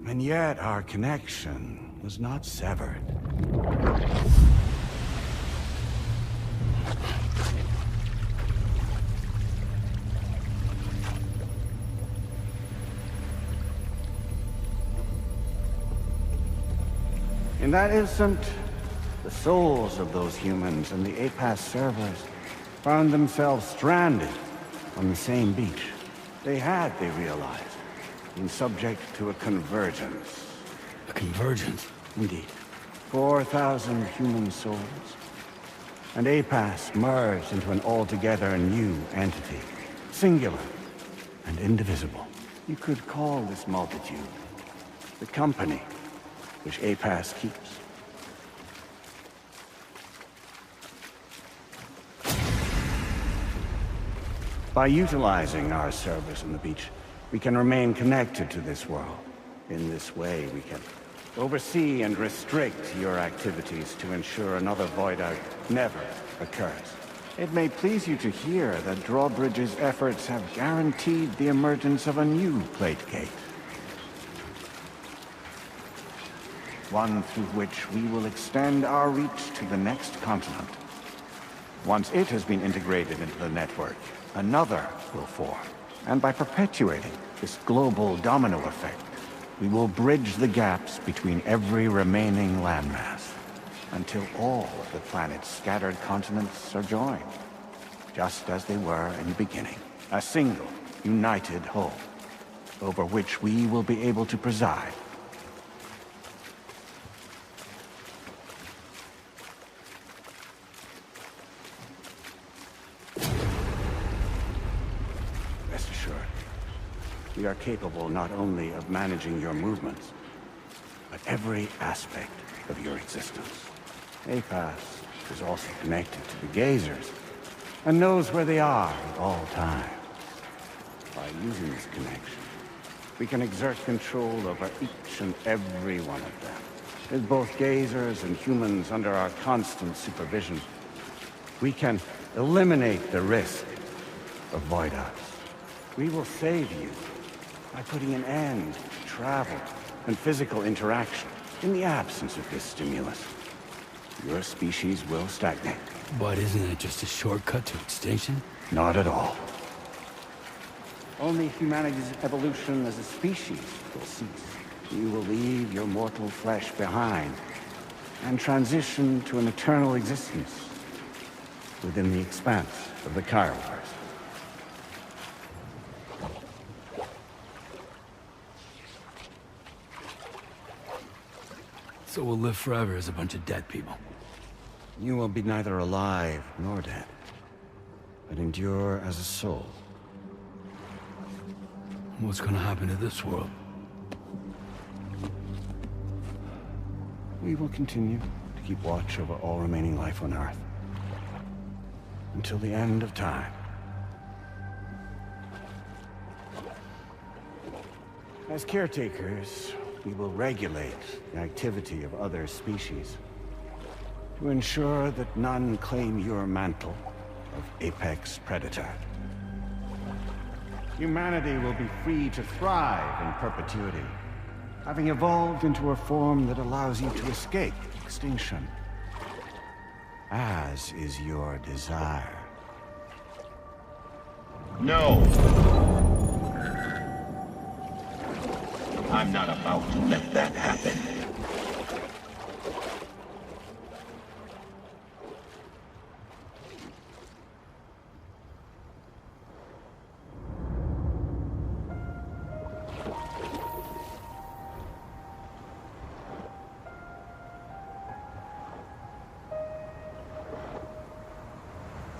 And yet our connection was not severed. In that instant, the souls of those humans and the APAS servers found themselves stranded on the same beach. They had, they realized, been subject to a convergence.
A convergence?
Indeed. 4,000 human souls. And APAS merged into an altogether new entity. Singular and indivisible. You could call this multitude the company which APAS keeps. By utilizing our service on the beach, we can remain connected to this world. In this way, we can oversee and restrict your activities to ensure another void out never occurs. It may please you to hear that Drawbridge's efforts have guaranteed the emergence of a new plate gate. One through which we will extend our reach to the next continent. Once it has been integrated into the network, another will form. And by perpetuating this global domino effect, we will bridge the gaps between every remaining landmass, until all of the planet's scattered continents are joined, just as they were in the beginning. A single, united whole, over which we will be able to preside. We are capable not only of managing your movements, but every aspect of your existence. APAS is also connected to the gazers, and knows where they are at all times. By using this connection, we can exert control over each and every one of them. With both gazers and humans under our constant supervision, we can eliminate the risk of void outs. We will save you by putting an end to travel and physical interaction. In the absence of this stimulus, your species will stagnate.
But isn't it just a shortcut to extinction?
Not at all. Only humanity's evolution as a species will cease. You will leave your mortal flesh behind and transition to an eternal existence within the expanse of the Chiroverse.
So we'll live forever as a bunch of dead people.
You will be neither alive nor dead, but endure as a soul.
What's gonna happen to this world?
We will continue to keep watch over all remaining life on Earth until the end of time. As caretakers, we will regulate the activity of other species to ensure that none claim your mantle of apex predator. Humanity will be free to thrive in perpetuity, having evolved into a form that allows you to escape extinction. As is your desire.
No! I'm not about to let that happen.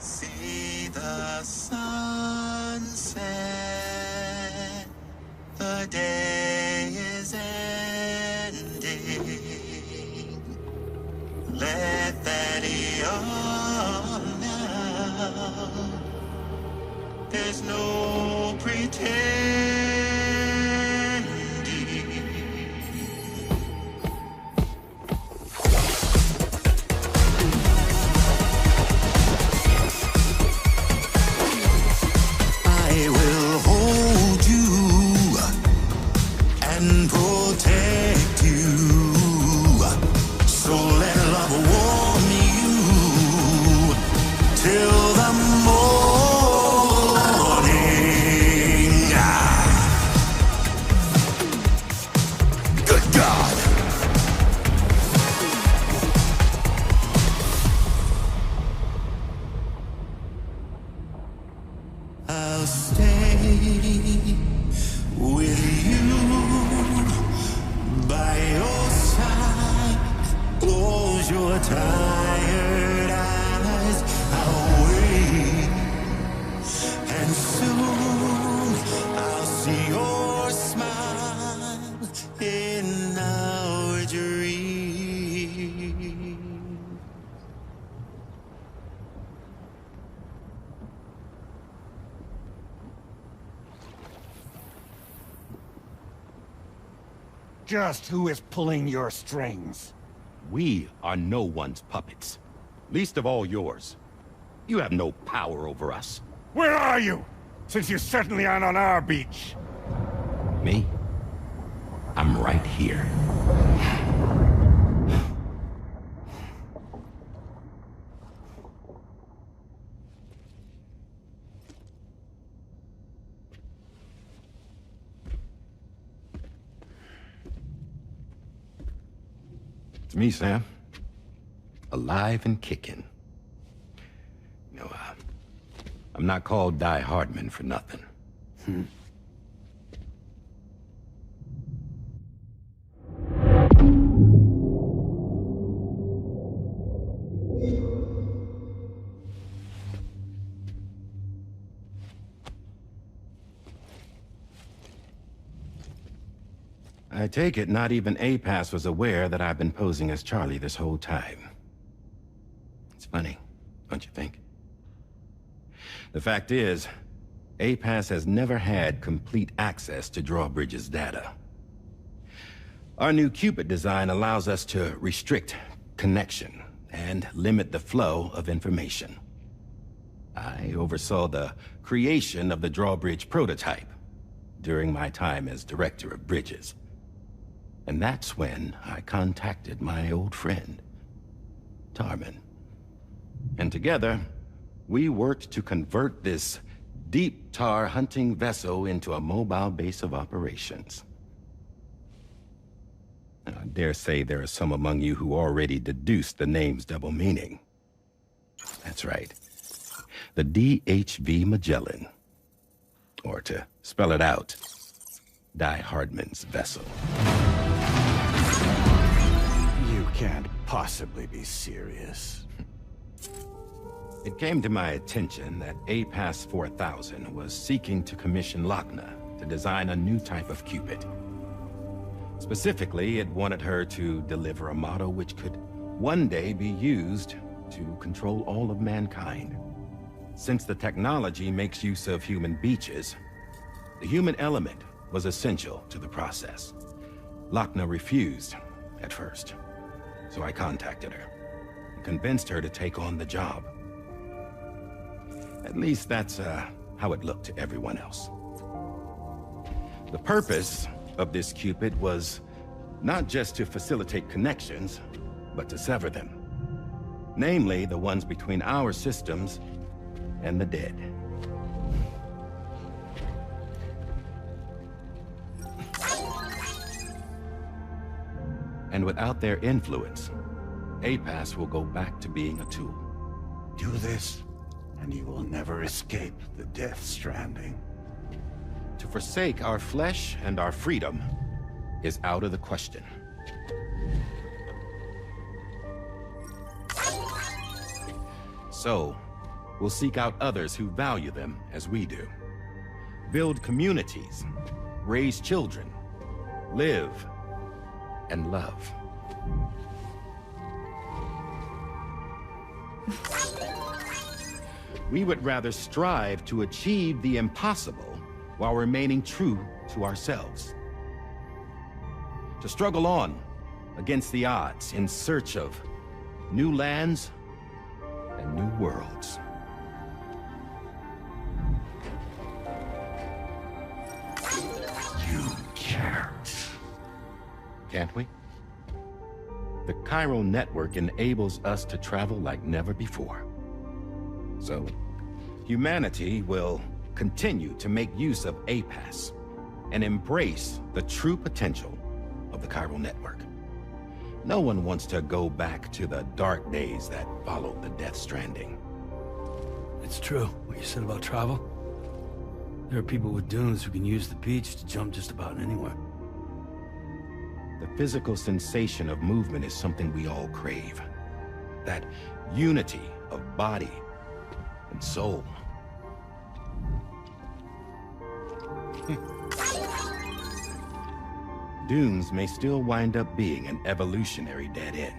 See the sunset, the day is ending. Let that yawn now. There's no pretending. I'll stay with you by your side. Close your tired eyes. I'll wait, and soon I'll see your smile in our dream.
Just who is pulling your strings?
We are no one's puppets. Least of all yours. You have no power over us.
Where are you? Since you certainly aren't on our beach.
Me? I'm right here. It's me, Sam. Alive and kicking. You know, I'm not called Die Hardman for nothing. I take it not even APAS was aware that I've been posing as Charlie this whole time. It's funny, don't you think? The fact is, APAS has never had complete access to Drawbridge's data. Our new Cupid design allows us to restrict connection and limit the flow of information. I oversaw the creation of the Drawbridge prototype during my time as Director of Bridges. And that's when I contacted my old friend, Tarman. And together, we worked to convert this deep tar hunting vessel into a mobile base of operations. I dare say there are some among you who already deduced the name's double meaning. That's right. The DHV Magellan. Or to spell it out, Die Hardman's vessel.
You can't possibly be serious.
It came to my attention that APAS 4000 was seeking to commission Lochner to design a new type of Cupid. Specifically, it wanted her to deliver a model which could one day be used to control all of mankind. Since the technology makes use of human beaches, the human element was essential to the process. Lochner refused at first, so I contacted her and convinced her to take on the job. At least that's how it looked to everyone else. The purpose of this Cupid was Not just to facilitate connections, but to sever them. Namely, the ones between our systems and the dead. And without their influence, APAS will go back to being a tool.
Do this, and you will never escape the Death Stranding.
To forsake our flesh and our freedom is out of the question. So, we'll seek out others who value them as we do. Build communities, raise children, live, and love. We would rather strive to achieve the impossible while remaining true to ourselves. To struggle on against the odds in search of new lands and new worlds.
You can't.
Can't we? The chiral network enables us to travel like never before. So, humanity will continue to make use of APAS and embrace the true potential of the chiral network. No one wants to go back to the dark days that followed the Death Stranding.
It's true, what you said about travel. There are people with dunes who can use the beach to jump just about anywhere.
The physical sensation of movement is something we all crave. That unity of body and soul. Dunes may still wind up being an evolutionary dead end.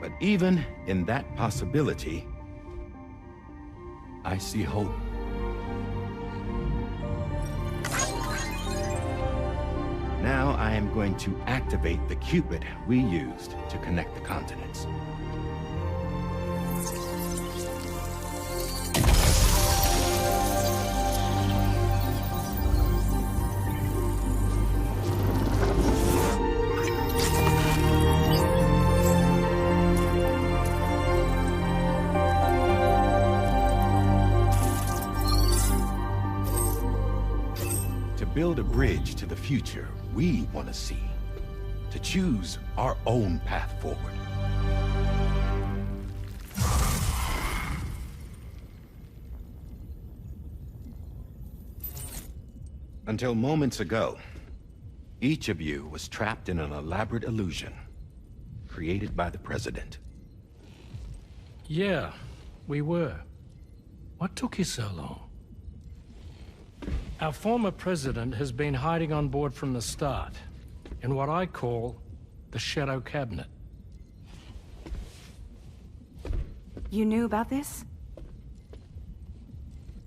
But even in that possibility, I see hope. Now I am going to activate the Cupid we used to connect the continents. Build a bridge to the future we want to see, to choose our own path forward. Until moments ago, each of you was trapped in an elaborate illusion created by the President.
Yeah, we were. What took you so long? Our former president has been hiding on board from the start, in what I call the Shadow Cabinet.
You knew about this?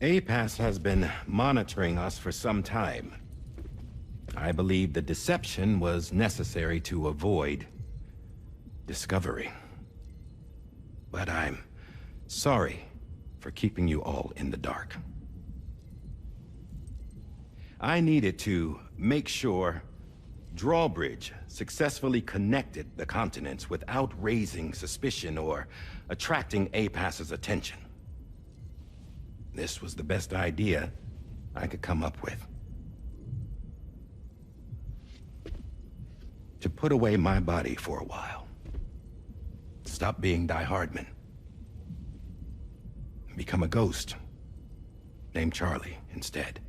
APAS has been monitoring us for some time. I believe the deception was necessary to avoid discovery. But I'm sorry for keeping you all in the dark. I needed to make sure Drawbridge successfully connected the continents without raising suspicion or attracting APAS's attention. This was the best idea I could come up with. To put away my body for a while. Stop being Die Hardman. Become a ghost. Named Charlie instead.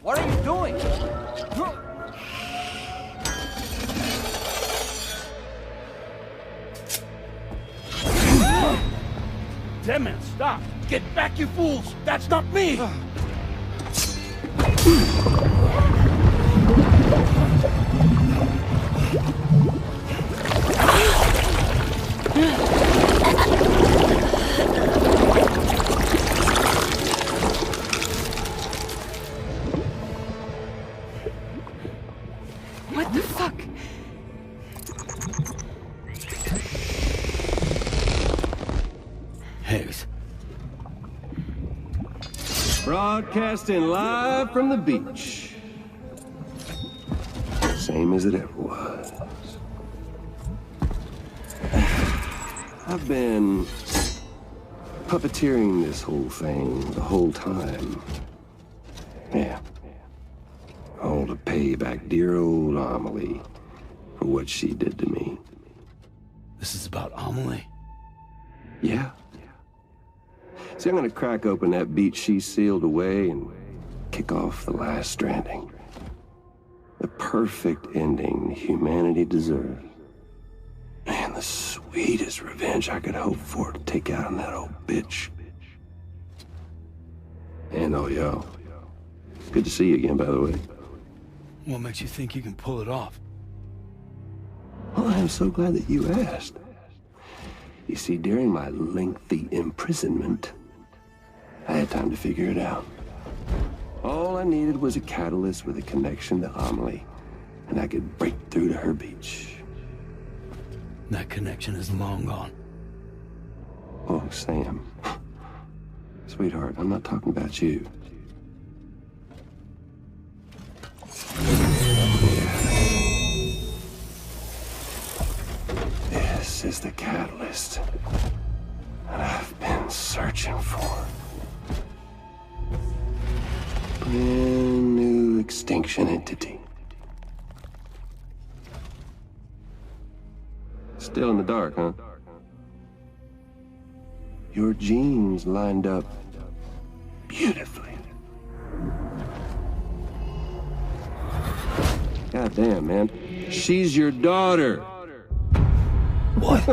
What are you doing?
Damn it, stop! Get back, you fools! That's not me!
What the fuck?
Higgs.
Broadcasting live from the beach. Same as it ever was. I've been puppeteering this whole thing the whole time. Yeah. All to pay back dear old Amelie for what she did to me.
This is about Amelie?
Yeah. See, I'm gonna crack open that beach she sealed away and kick off the last stranding. The perfect ending humanity deserves. Man, the sweetest revenge I could hope for to take out on that old bitch. And oh, y'all. Good to see you again, by the way.
What makes you think you can pull it off?
Well, I'm so glad that you asked. You see, during my lengthy imprisonment, I had time to figure it out. All I needed was a catalyst with a connection to Amelie, and I could break through to her beach.
That connection is long gone.
Oh, Sam. Sweetheart, I'm not talking about you. This is the catalyst that I've been searching for. Brand new extinction entity. Still in the dark, huh? Your genes lined up beautifully. God damn, man. She's your daughter.
What?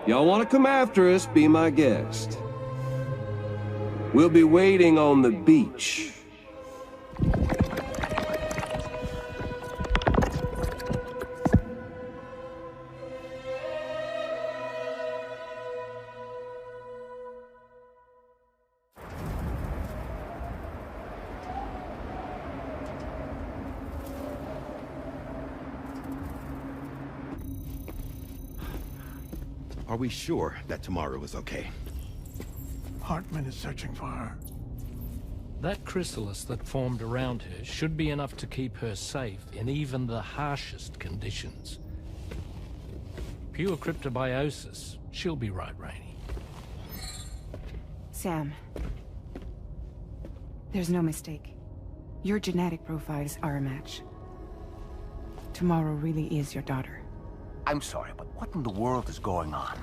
Y'all want to come after us, be my guest. We'll be waiting on the beach.
Are we sure that tomorrow is okay?
Hartman is searching for her.
That chrysalis that formed around her should be enough to keep her safe in even the harshest conditions. Pure cryptobiosis. She'll be right, Rainey.
Sam. There's no mistake. Your genetic profiles are a match. Tomorrow really is your daughter.
I'm sorry, but what in the world is going on?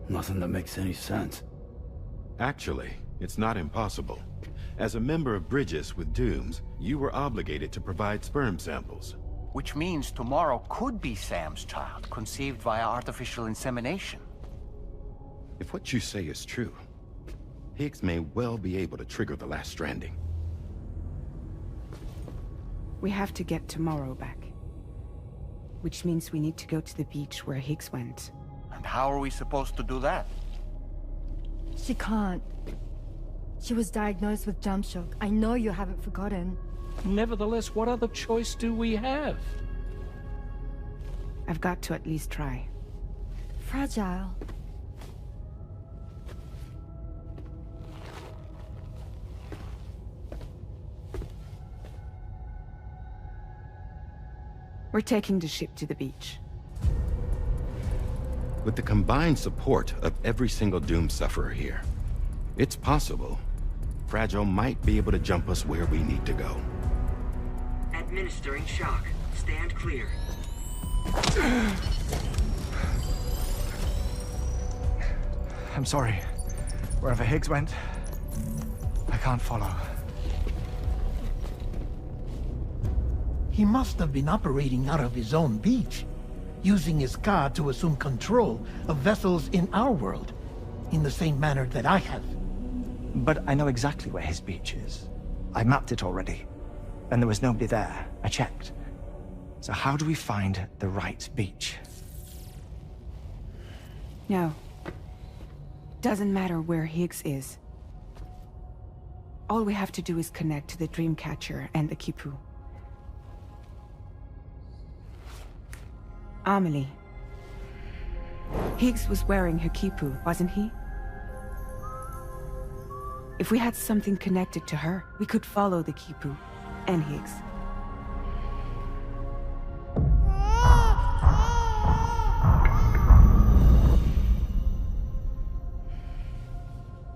Nothing that makes any sense.
Actually, it's not impossible. As a member of Bridges with Dooms, you were obligated to provide sperm samples.
Which means tomorrow could be Sam's child, conceived via artificial insemination.
If what you say is true, Higgs may well be able to trigger the last stranding.
We have to get tomorrow back. Which means we need to go to the beach where Higgs went.
And how are we supposed to do that?
She can't. She was diagnosed with jump shock. I know you haven't forgotten.
Nevertheless, what other choice do we have?
I've got to at least try.
Fragile.
We're taking the ship to the beach.
With the combined support of every single Doom sufferer here, it's possible Fragile might be able to jump us where we need to go.
Administering shock. Stand clear.
I'm sorry. Wherever Higgs went, I can't follow.
He must have been operating out of his own beach, using his car to assume control of vessels in our world, in the same manner that I have.
But I know exactly where his beach is. I mapped it already. and there was nobody there. I checked. So how do we find the right beach?
No. Doesn't matter where Higgs is. All we have to do is connect to the Dreamcatcher and the Quipu. Amelie. Higgs was wearing her Quipu, wasn't he? If we had something connected to her, we could follow the Quipu and Higgs.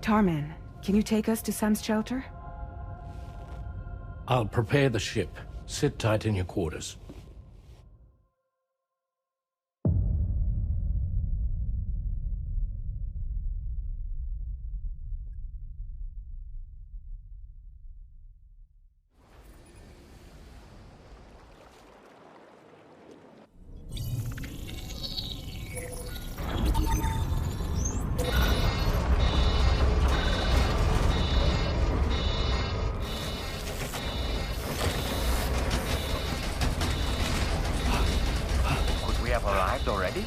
Tarman, can you take us to Sam's shelter?
I'll prepare the ship. Sit tight in your quarters.
Already?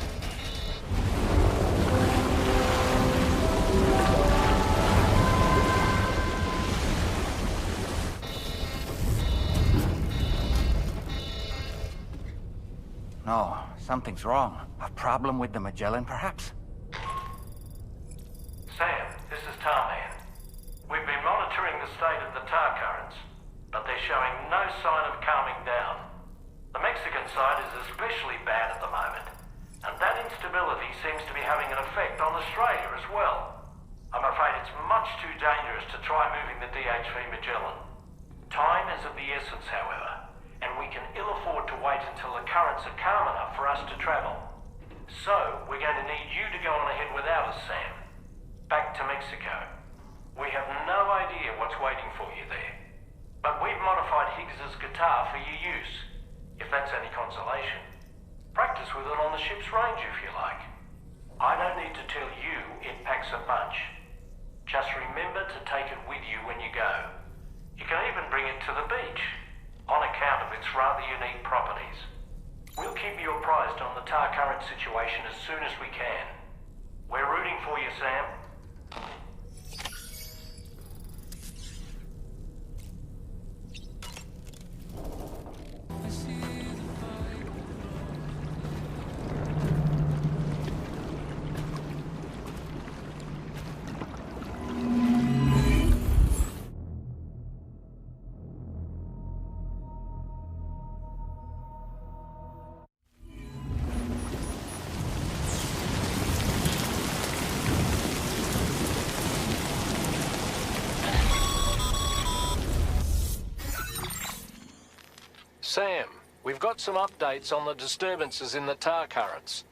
No, something's wrong. A problem with the Magellan, perhaps?
Sam, this is Tarman. We've been monitoring the state of the tar currents, but they're showing no sign of calming down. The Mexican side is especially bad at the moment. And that instability seems to be having an effect on Australia as well. I'm afraid it's much too dangerous to try moving the DHV Magellan. Time is of the essence, however, and we can ill afford to wait until the currents are calm enough for us to travel. So, we're going to need you to go on ahead without us, Sam. Back to Mexico. We have no idea what's waiting for you there. But we've modified Higgs's guitar for your use, if that's any consolation. Practice with it on the ship's range if you like. I don't need to tell you it packs a punch. Just remember to take it with you when you go. You can even bring it to the beach, on account of its rather unique properties. We'll keep you apprised on the tar current situation as soon as we can. We're rooting for you, Sam. Sam, we've got some updates on the disturbances in the tar currents.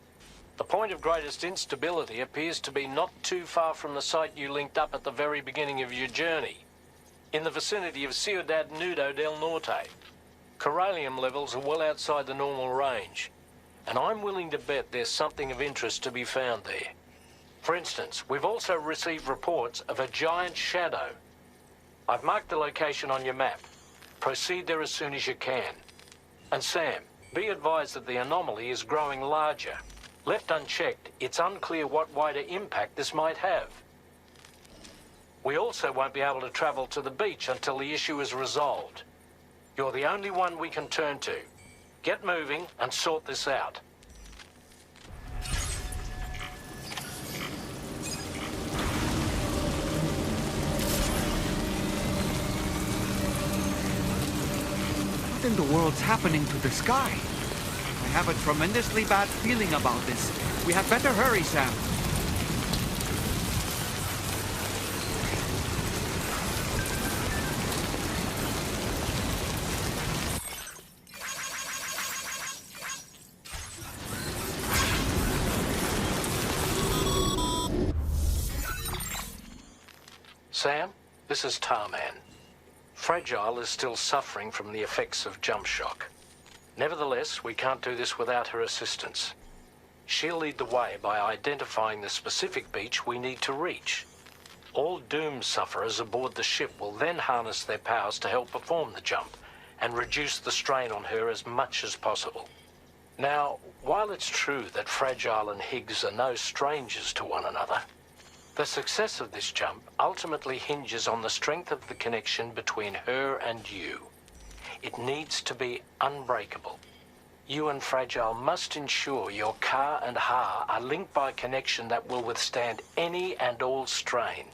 The point of greatest instability appears to be not too far from the site you linked up at the very beginning of your journey, in the vicinity of Ciudad Nudo del Norte. Corallium levels are well outside the normal range, and I'm willing to bet there's something of interest to be found there. For instance, we've also received reports of a giant shadow. I've marked the location on your map. Proceed there as soon as you can. And Sam, be advised that the anomaly is growing larger. Left unchecked, it's unclear what wider impact this might have. We also won't be able to travel to the beach until the issue is resolved. You're the only one we can turn to. Get moving and sort this out.
What in the world's happening to the sky? I have a tremendously bad feeling about this. We had better hurry, Sam.
Sam, this is Tarman. Fragile is still suffering from the effects of jump shock. Nevertheless, we can't do this without her assistance. She'll lead the way by identifying the specific beach we need to reach. All doom sufferers aboard the ship will then harness their powers to help perform the jump, and reduce the strain on her as much as possible. Now, while it's true that Fragile and Higgs are no strangers to one another, the success of this jump ultimately hinges on the strength of the connection between her and you. It needs to be unbreakable. You and Fragile must ensure your Ka and Ha are linked by a connection that will withstand any and all strain.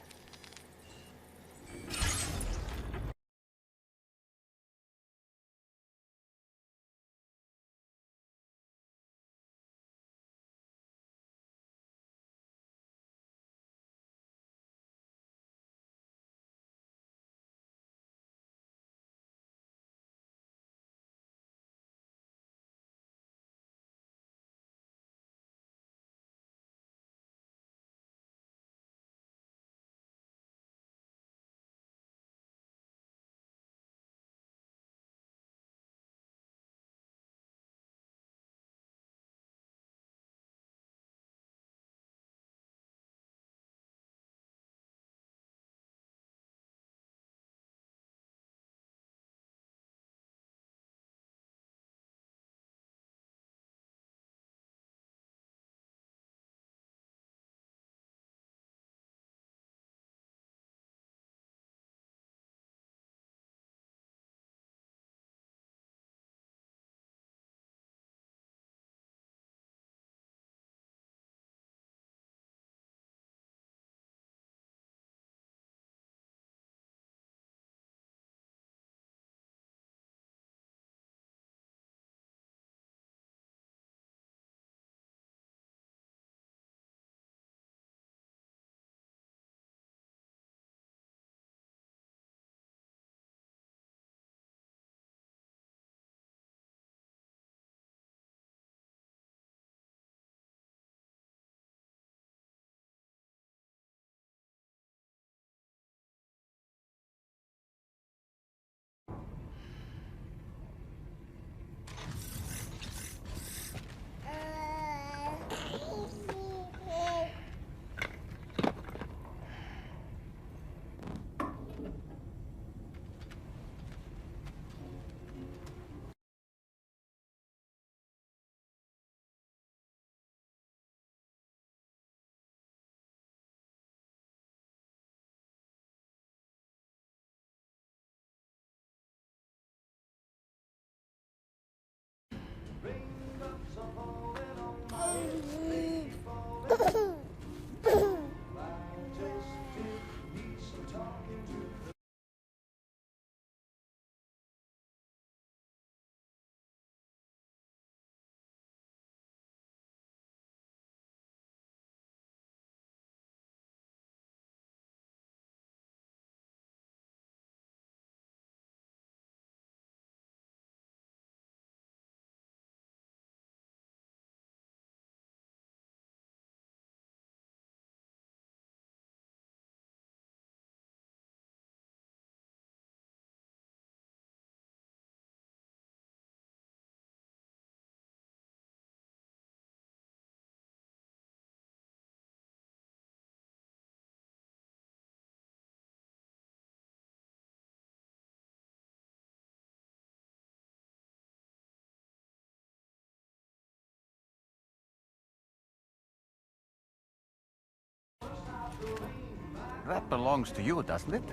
That belongs to you, doesn't it?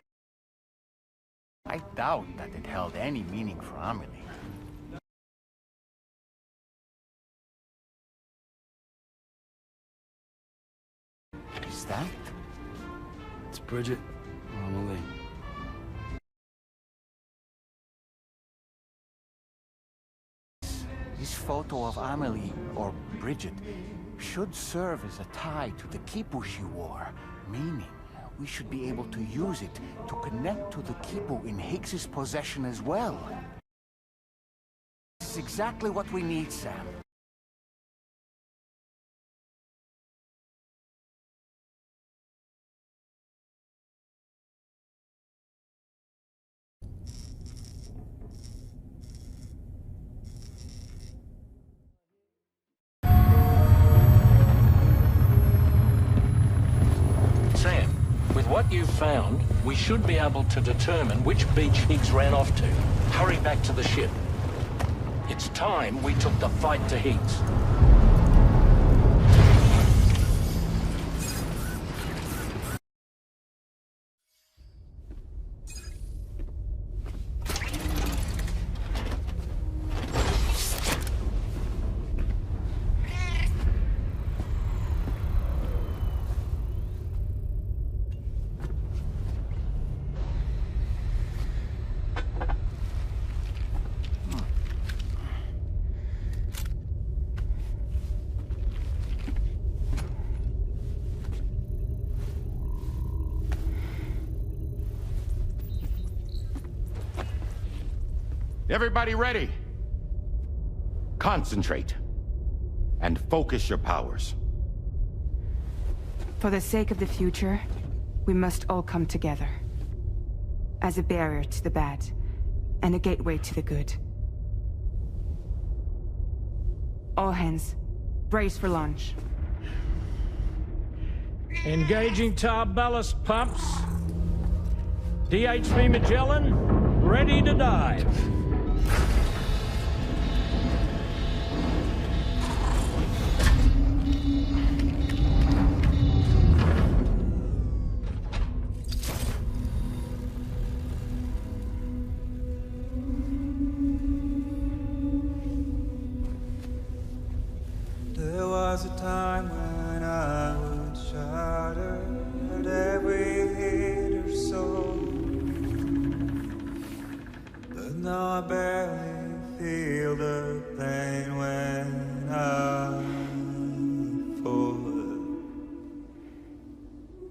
I doubt that it held any meaning for Amelie. Is that?
It's Bridget or Amelie.
This photo of Amelie, or Bridget, should serve as a tie to the quipu she wore, meaning we should be able to use it to connect to the quipu in Higgs's possession as well. This is exactly what we need, Sam.
What you've found, we should be able to determine which beach Higgs ran off to.
Hurry back to the ship. It's time we took the fight to heat.
Everybody ready? Concentrate. And focus your powers.
For the sake of the future, we must all come together. As a barrier to the bad, and a gateway to the good. All hands, brace for launch.
Engaging tar ballast pumps. 𝑑HV Magellan, ready to dive.
There was a time when I would shatter at every hit or so, but now I barely feel the pain when I fall.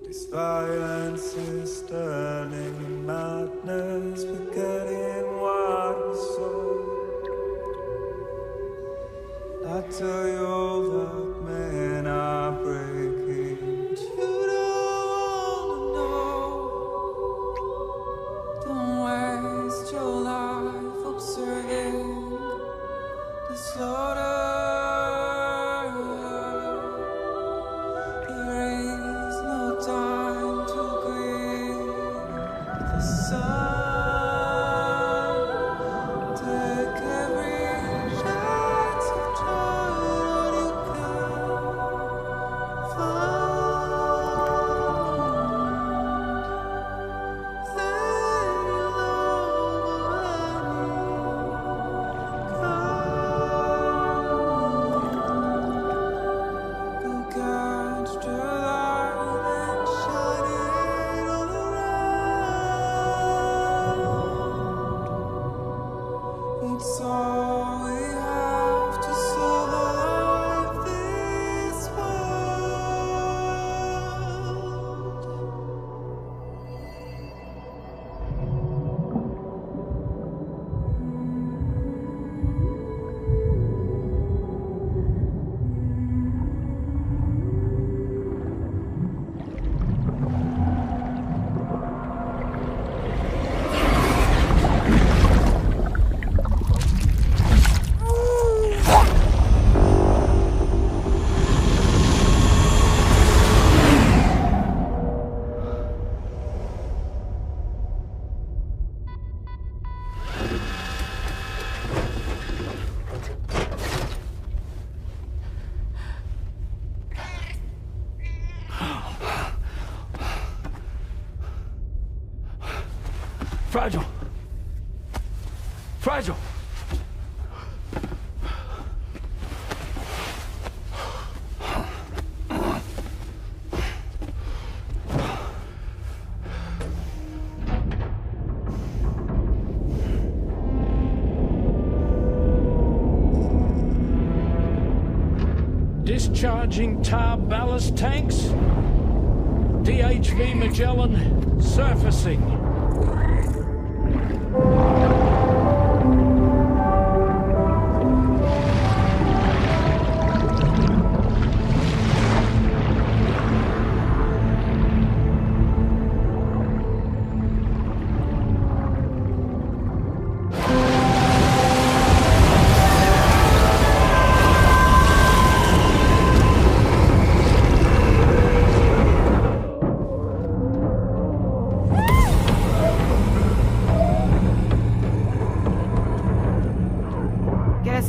This violence is turning madness, forgetting what we saw. I tell you all that men are breaking. You don't know. Don't waste your life observing the slaughter. There is no time to grieve the sun. Take every chance of trying you can find. Go catch the light and shine it all around. It's all we have to survive this world.
Fragile. Fragile.
Discharging tar ballast tanks. 𝑑HV Magellan surfacing.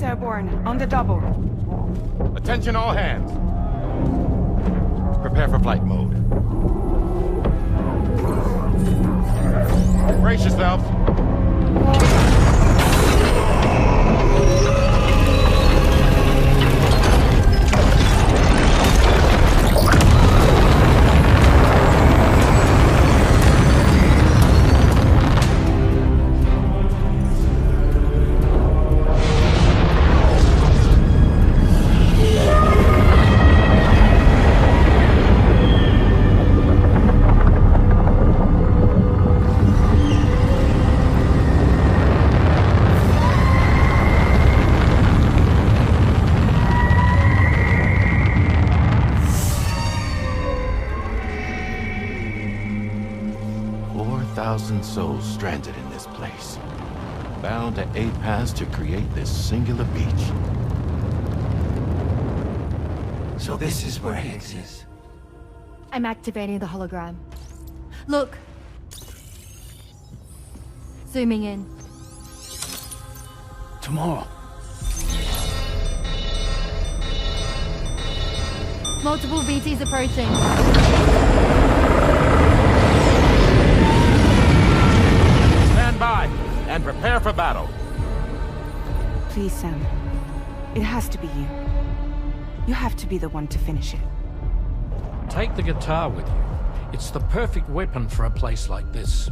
Force airborne, on the double.
Attention all hands. Prepare for flight mode. Brace yourselves. Souls stranded in this place, bound to 8 paths to create this singular beach.
So this is where Higgs is.
I'm activating the hologram. Look. Zooming in.
Tomorrow.
Multiple BTs approaching.
By and prepare for battle.
Please, Sam. It has to be you. You have to be the one to finish it.
Take the guitar with you. It's the perfect weapon for a place like this.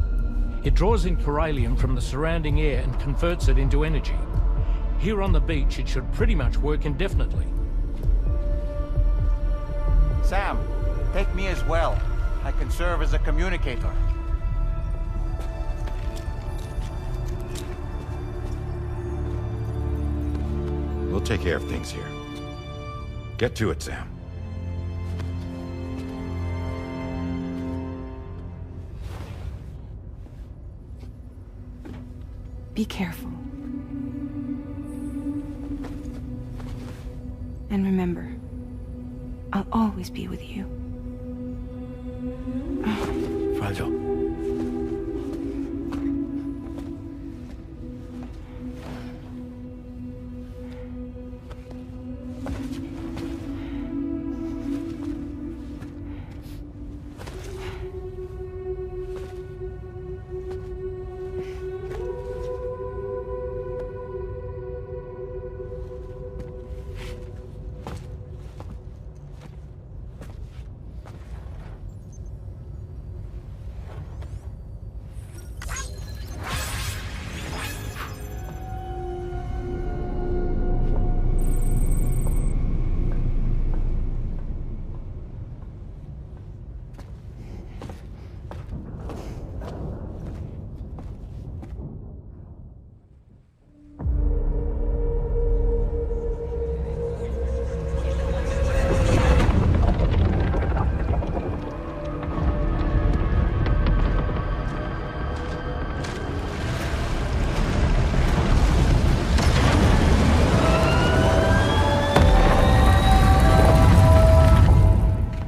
It draws in chiralium from the surrounding air and converts it into energy. Here on the beach, it should pretty much work indefinitely.
Sam, take me as well. I can serve as a communicator.
We'll take care of things here. Get to it, Sam.
Be careful. And remember, I'll always be with you.
Fragile.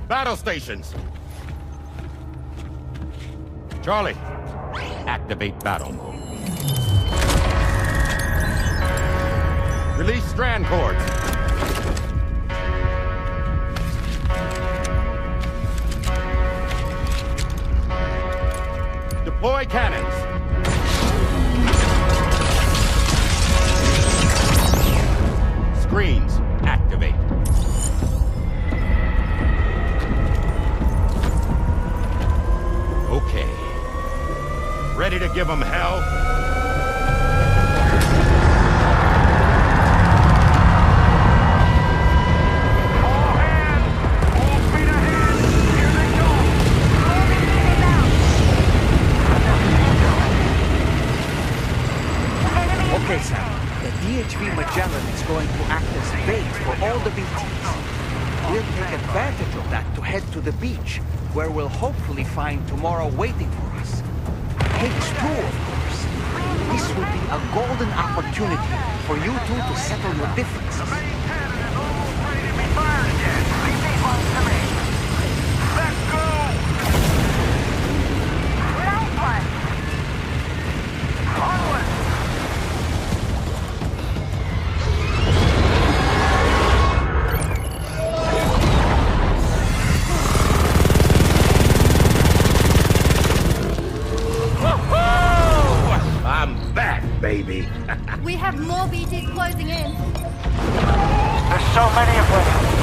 Battle stations. Charlie, activate battle mode. Release strand cords. Deploy cannons. Screens, activate. Okay. Ready to give them hell?
Okay, Sam. The 𝑑HV-𝑀Agellan is going to act as bait for all the BTs. We'll take advantage of that to head to the beach, where we'll hopefully find tomorrow waiting for us. Higgs too, of course. This will be a golden opportunity for you two to settle your differences.
We have more BTs closing in.
There's so many of them.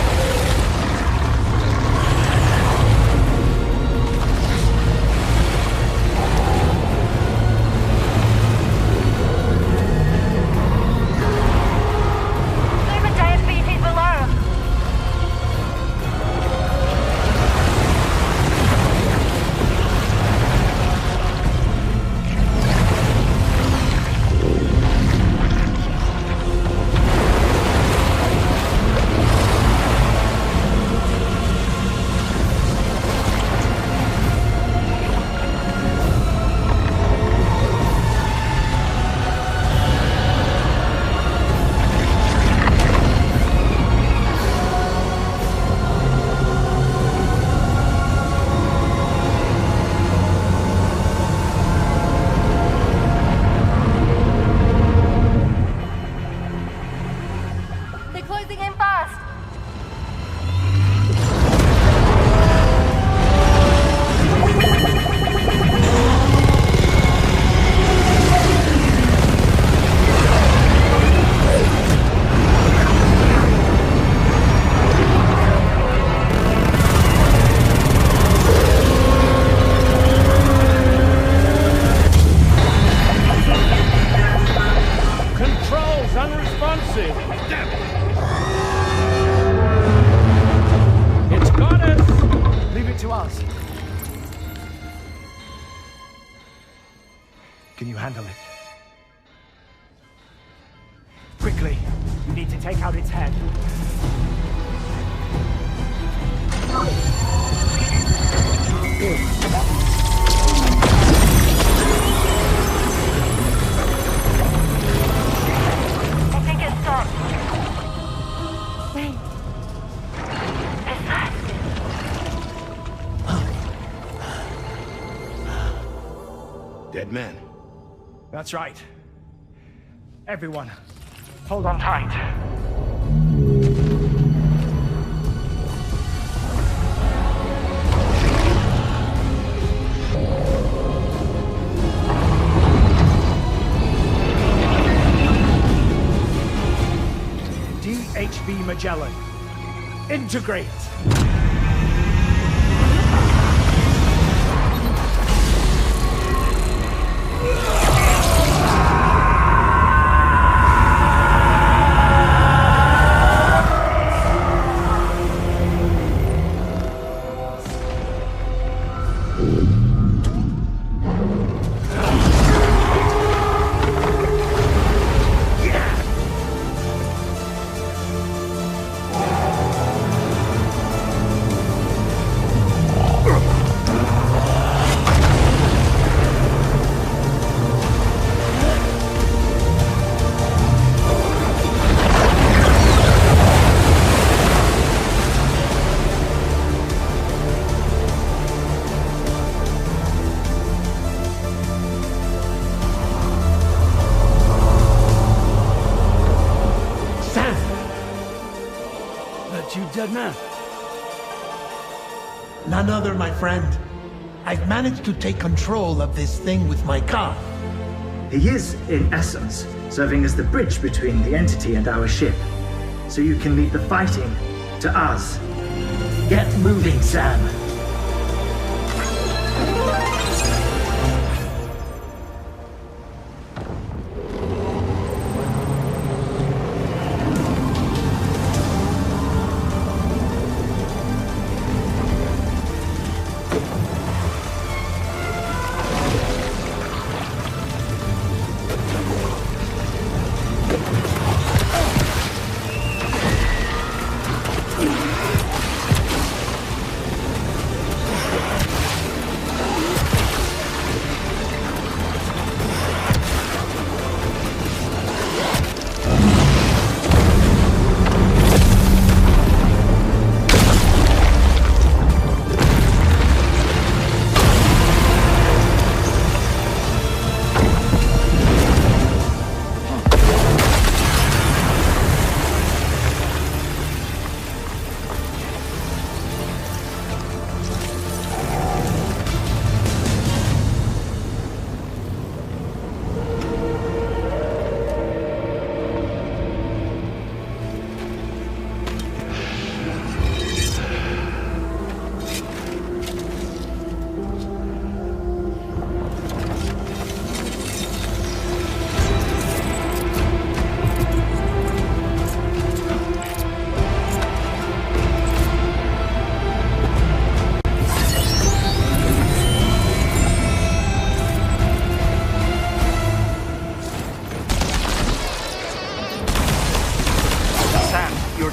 Can you handle it? Quickly, you need to take out its head.
I think it stopped. Wait.
Dead man.
That's right. Everyone, hold on tight. DHV Magellan, integrate!
Dead man.
None other, my friend. I've managed to take control of this thing with my car.
He is, in essence, serving as the bridge between the entity and our ship. So you can leave the fighting to us. Get moving, Sam.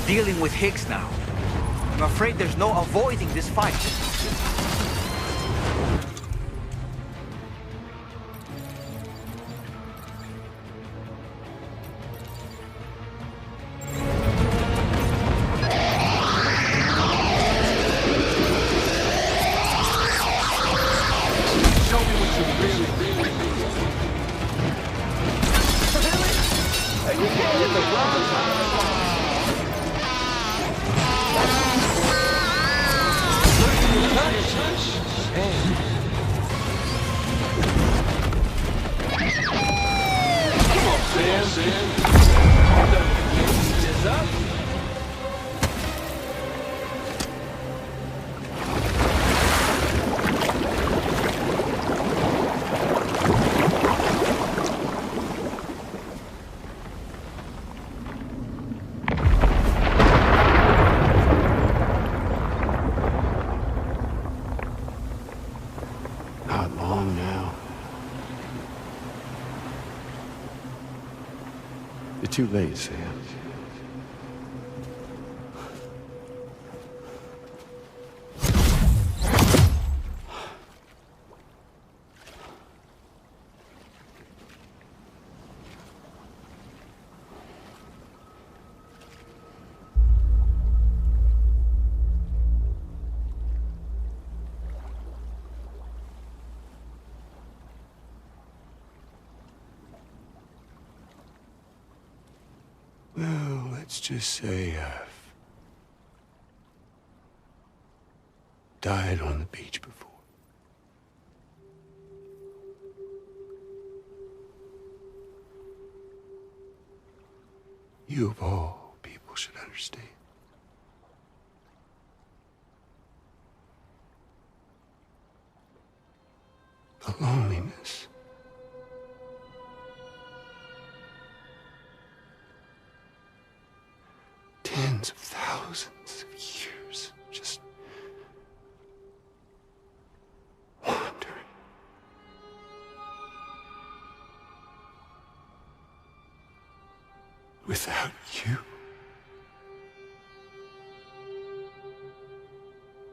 dealing with Higgs now. I'm afraid there's no avoiding this fight.
Too late, Sam. Well, let's just say I've died on the beach before. You of all people should understand. The loneliness. Tens of thousands of years just wandering. Without you.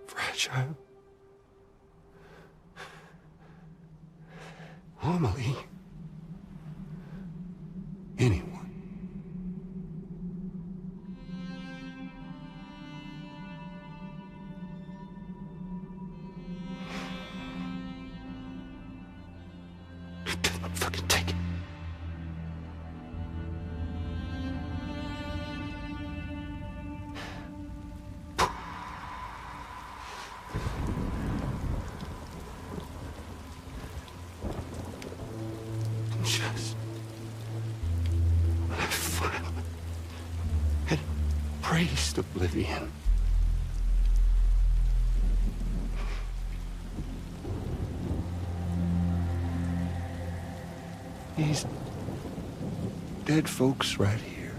Fragile. Amelie. Anyone. Fucking take it. Just when I finally had embraced oblivion, these dead folks right here.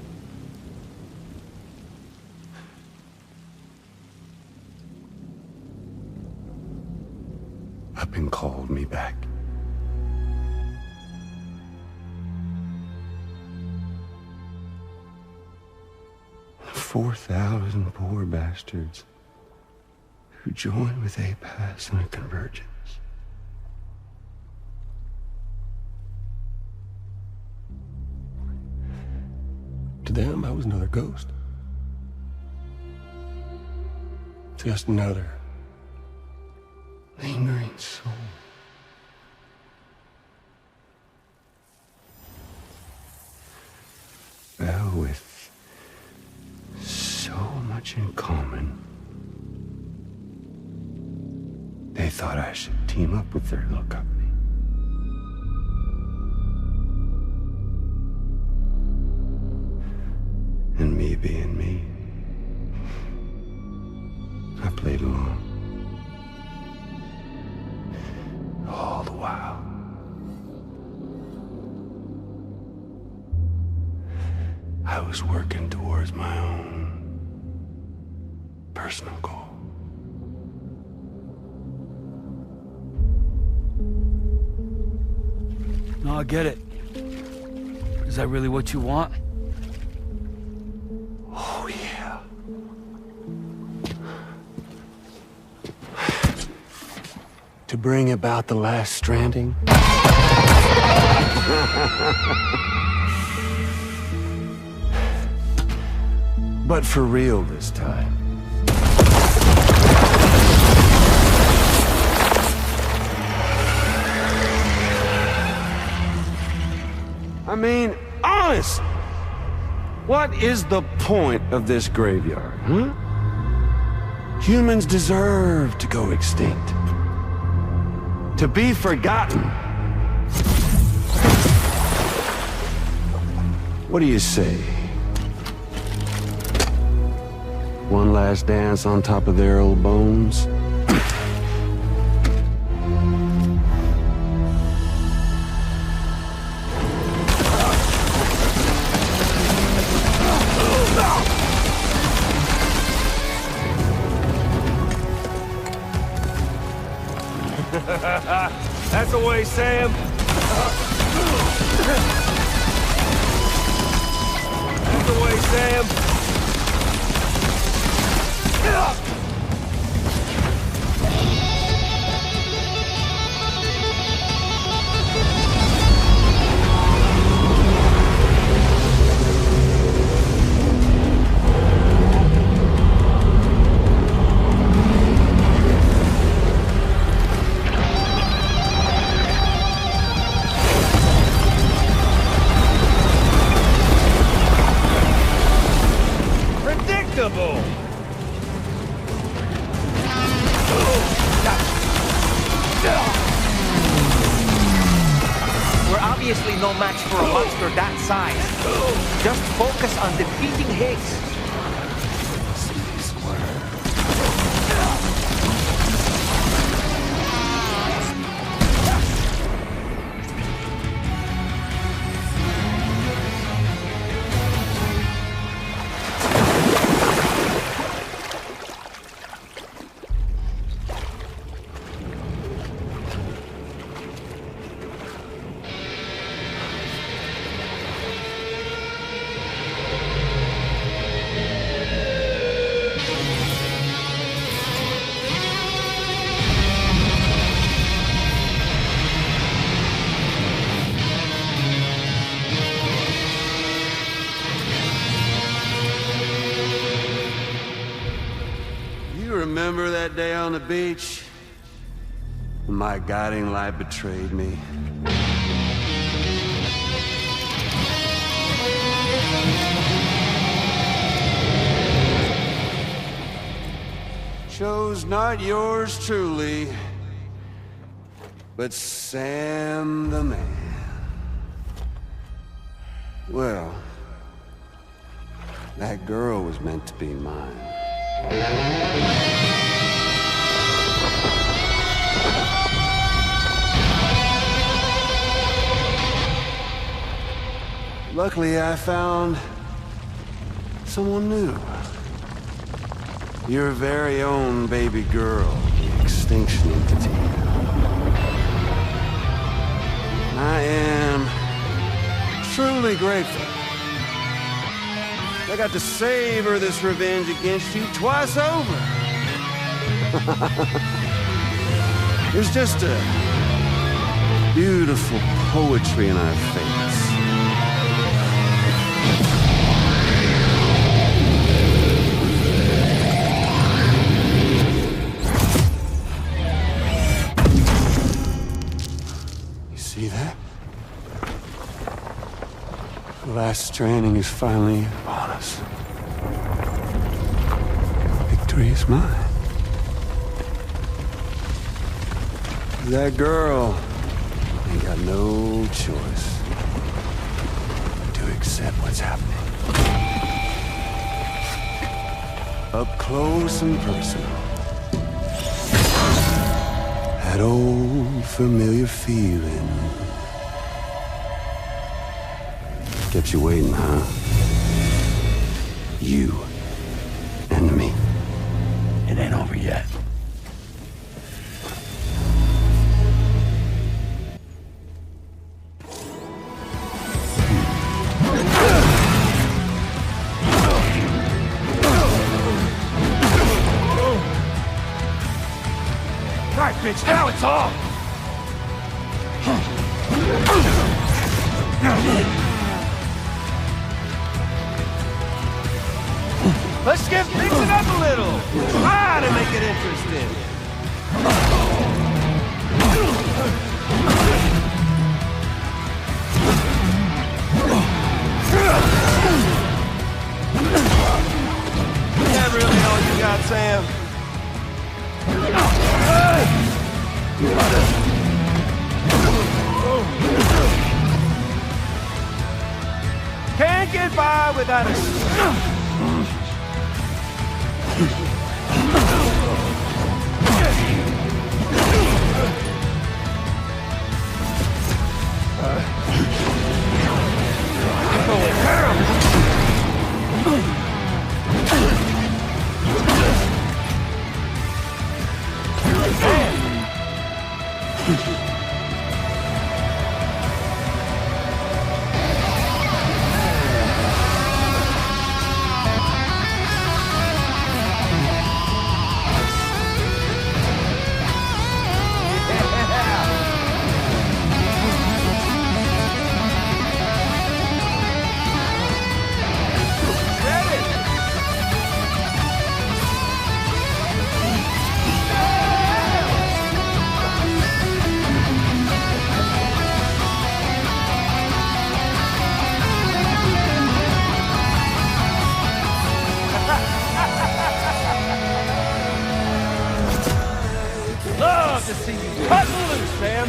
Up and called me back. 4,000 poor bastards who joined with APAS in a convergence. To them, I was another ghost. Just another lingering soul. Well, with so much in common, they thought I should team up with their little company. And me being me, I played along. All the while. I was working towards my own personal goal.
No, I get it. Is that really what you want?
Oh, yeah. To bring about the last stranding? But for real this time. I mean, honest! What is the point of this graveyard, huh? Humans deserve to go extinct. To be forgotten. What do you say? One last dance on top of their old bones? That's the way, Sam. That's the way, Sam.
We're obviously no match for a monster that size. Just focus on defeating Higgs.
Remember that day on the beach? When my guiding light betrayed me? Chose not yours truly, but Sam the man. Well, that girl was meant to be mine. Luckily, I found someone new. Your very own baby girl, the Extinction Entity. I am truly grateful. I got to savor this revenge against you twice over. There's just a beautiful poetry in our fates. You see that? The last stranding is finally upon us. Victory is mine. That girl ain't got no choice to accept what's happening. Up close and personal. That old familiar feeling. Kept you waiting, huh? You and me.
It ain't over yet.
Right. bitch, now it's on!
Let's mix it up a little. Try to make it interesting. Is that really all you got, Sam? Can't get by without a... Love to see you cut loose, Sam.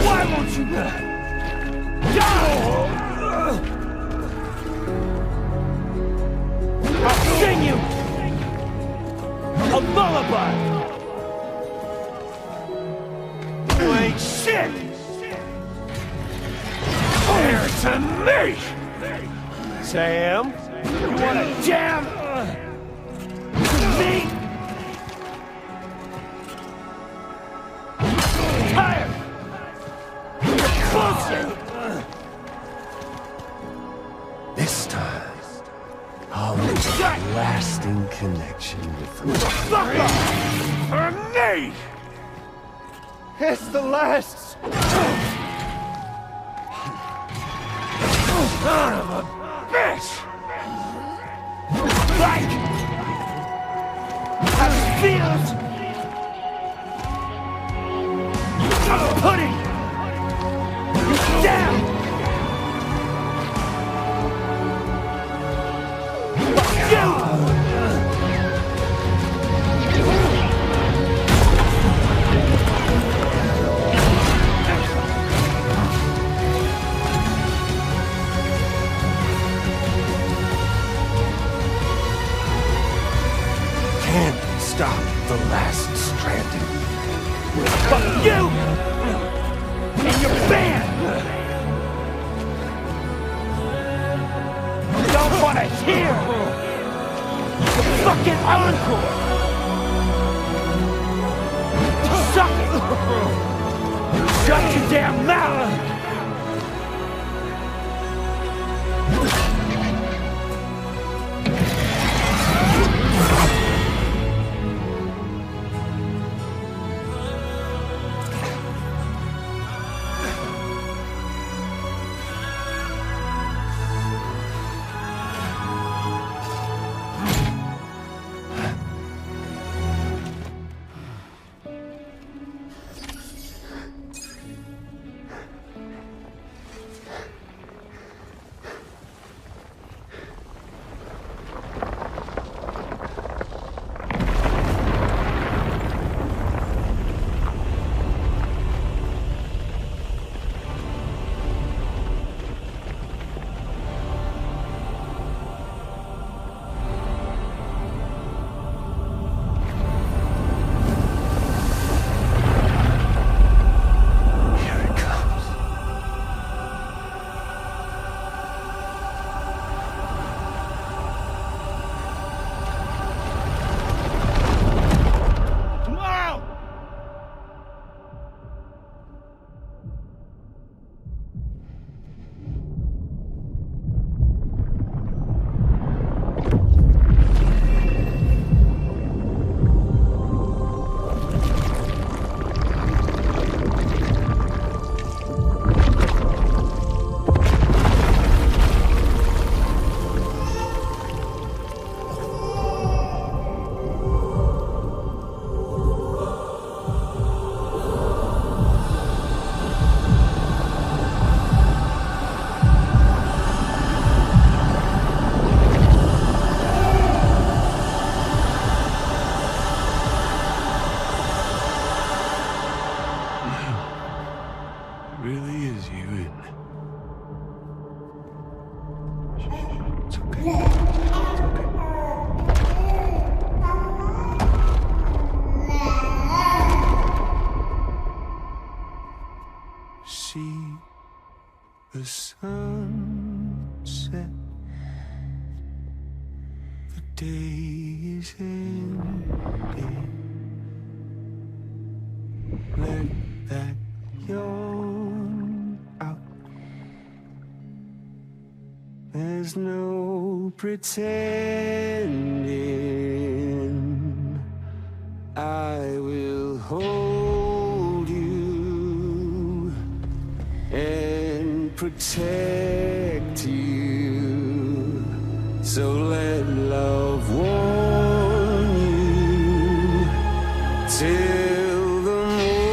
Why won't you I'll sing you a lullaby. You ain't shit. Here to me, Sam. You wanna jam me? Tired. Bullshit. This time, I'll make a lasting connection with you.
Fuck off! For me!
It's the last...
Son of a bitch! Like... I feel it! I'm putting you down! Fuck you!
Can't stop the last stranding.
Fuck you! And your band! Don't wanna hear the fucking encore! Suck it! Shut your damn mouth!
The sunset, the day is ending. Let that yawn out. There's no pretending. I will hold you and protect you. So let love warm you till the morning.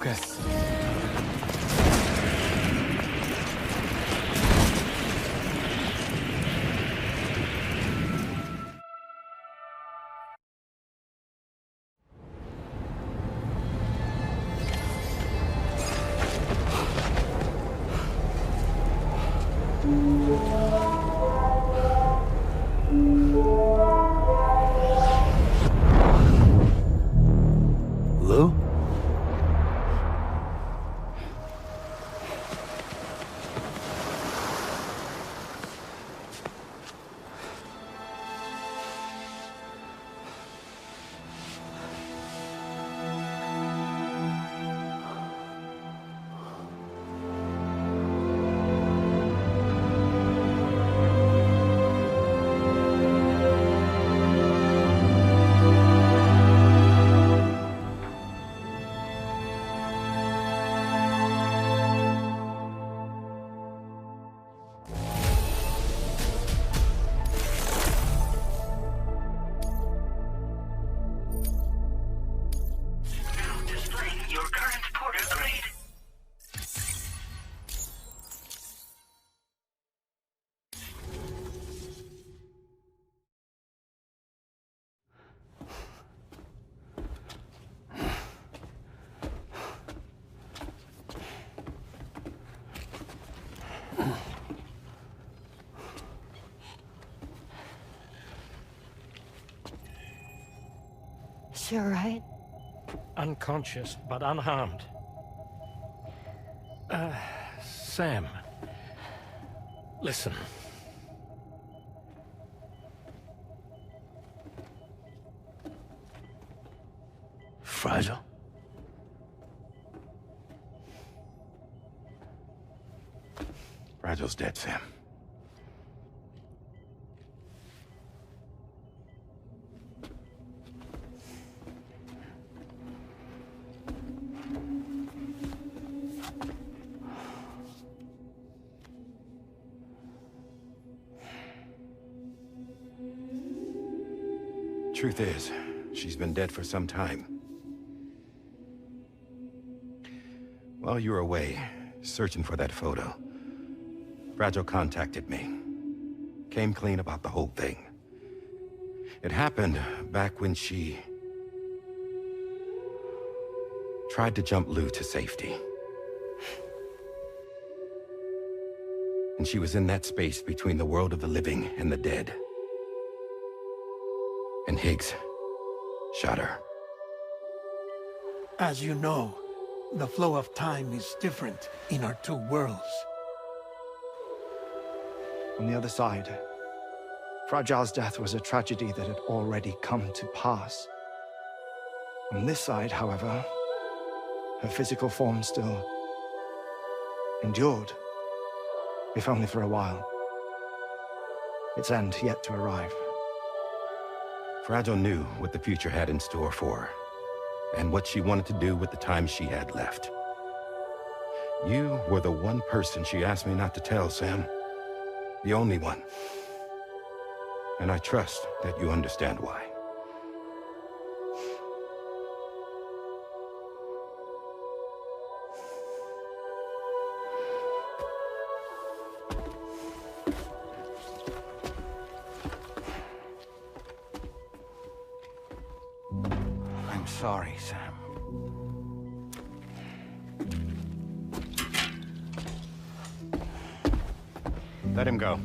Okay. Lou?
Is she all right?
Unconscious, but unharmed. Sam. Listen.
Fragile?
Fragile's dead, Sam. Truth is, she's been dead for some time. While you were away, searching for that photo, Fragile contacted me. Came clean about the whole thing. It happened back when she tried to jump Lou to safety. And she was in that space between the world of the living and the dead. And Higgs shot her.
As you know, the flow of time is different in our two worlds.
On the other side, Fragile's death was a tragedy that had already come to pass. On this side, however, her physical form still endured, if only for a while. Its end yet to arrive.
Fragile knew what the future had in store for her, and what she wanted to do with the time she had left. You were the one person she asked me not to tell, Sam. The only one. And I trust that you understand why.
I'm sorry, Sam.
Let him go.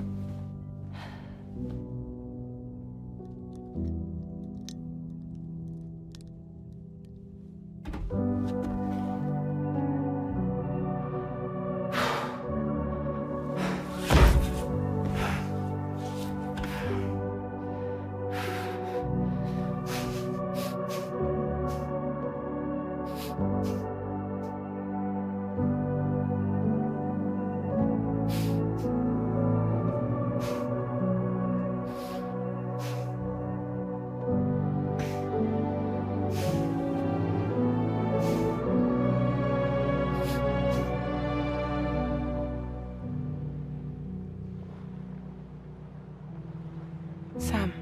Sam,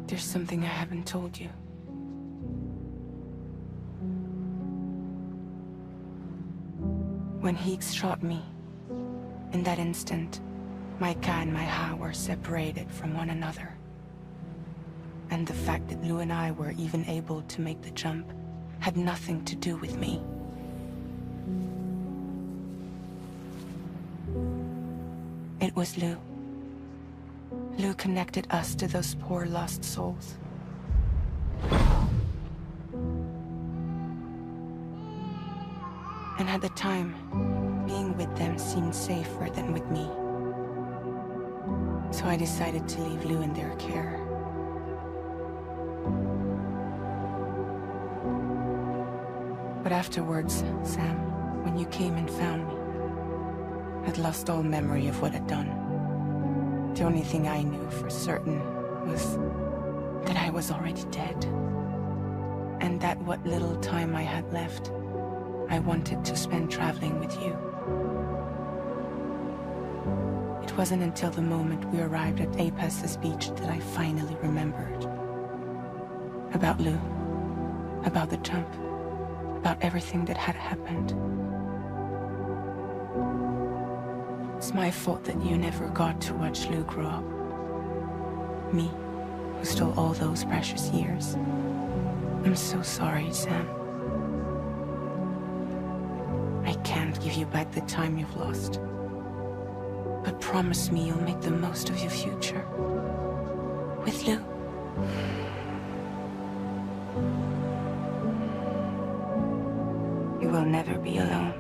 there's something I haven't told you. When Higgs shot me, in that instant, my Ka and my Ha were separated from one another. And the fact that Lu and I were even able to make the jump had nothing to do with me. It was Lu. Lu connected us to those poor lost souls. And at the time, being with them seemed safer than with me. So I decided to leave Lu in their care. But afterwards, Sam, when you came and found me, I'd lost all memory of what I'd done. The only thing I knew for certain was that I was already dead. And that what little time I had left, I wanted to spend traveling with you. It wasn't until the moment we arrived at Apas's beach that I finally remembered. About Lu, about the jump, about everything that had happened. It's my fault that you never got to watch Lu grow up. Me, who stole all those precious years. I'm so sorry, Sam. I can't give you back the time you've lost. But promise me you'll make the most of your future. With Lu. You will never be alone.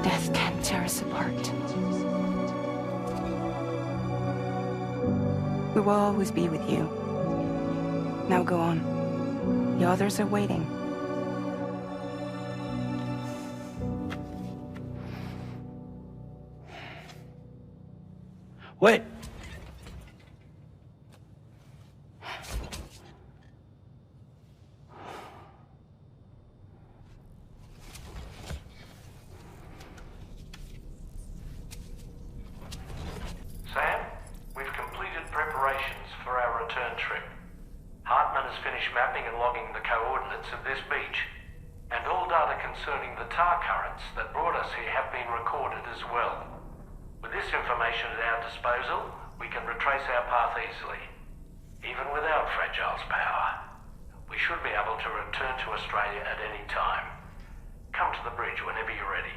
Death can't tear us apart. We will always be with you. Now go on. The others are waiting.
Wait!
Sam, we've completed preparations for our return trip. Hartman has finished mapping and logging the coordinates of this beach, and all data concerning the tar currents that brought us here have been recorded as well. With this information at our disposal, we can retrace our path easily. Even without Fragile's power, we should be able to return to Australia at any time. Come to the bridge whenever you're ready.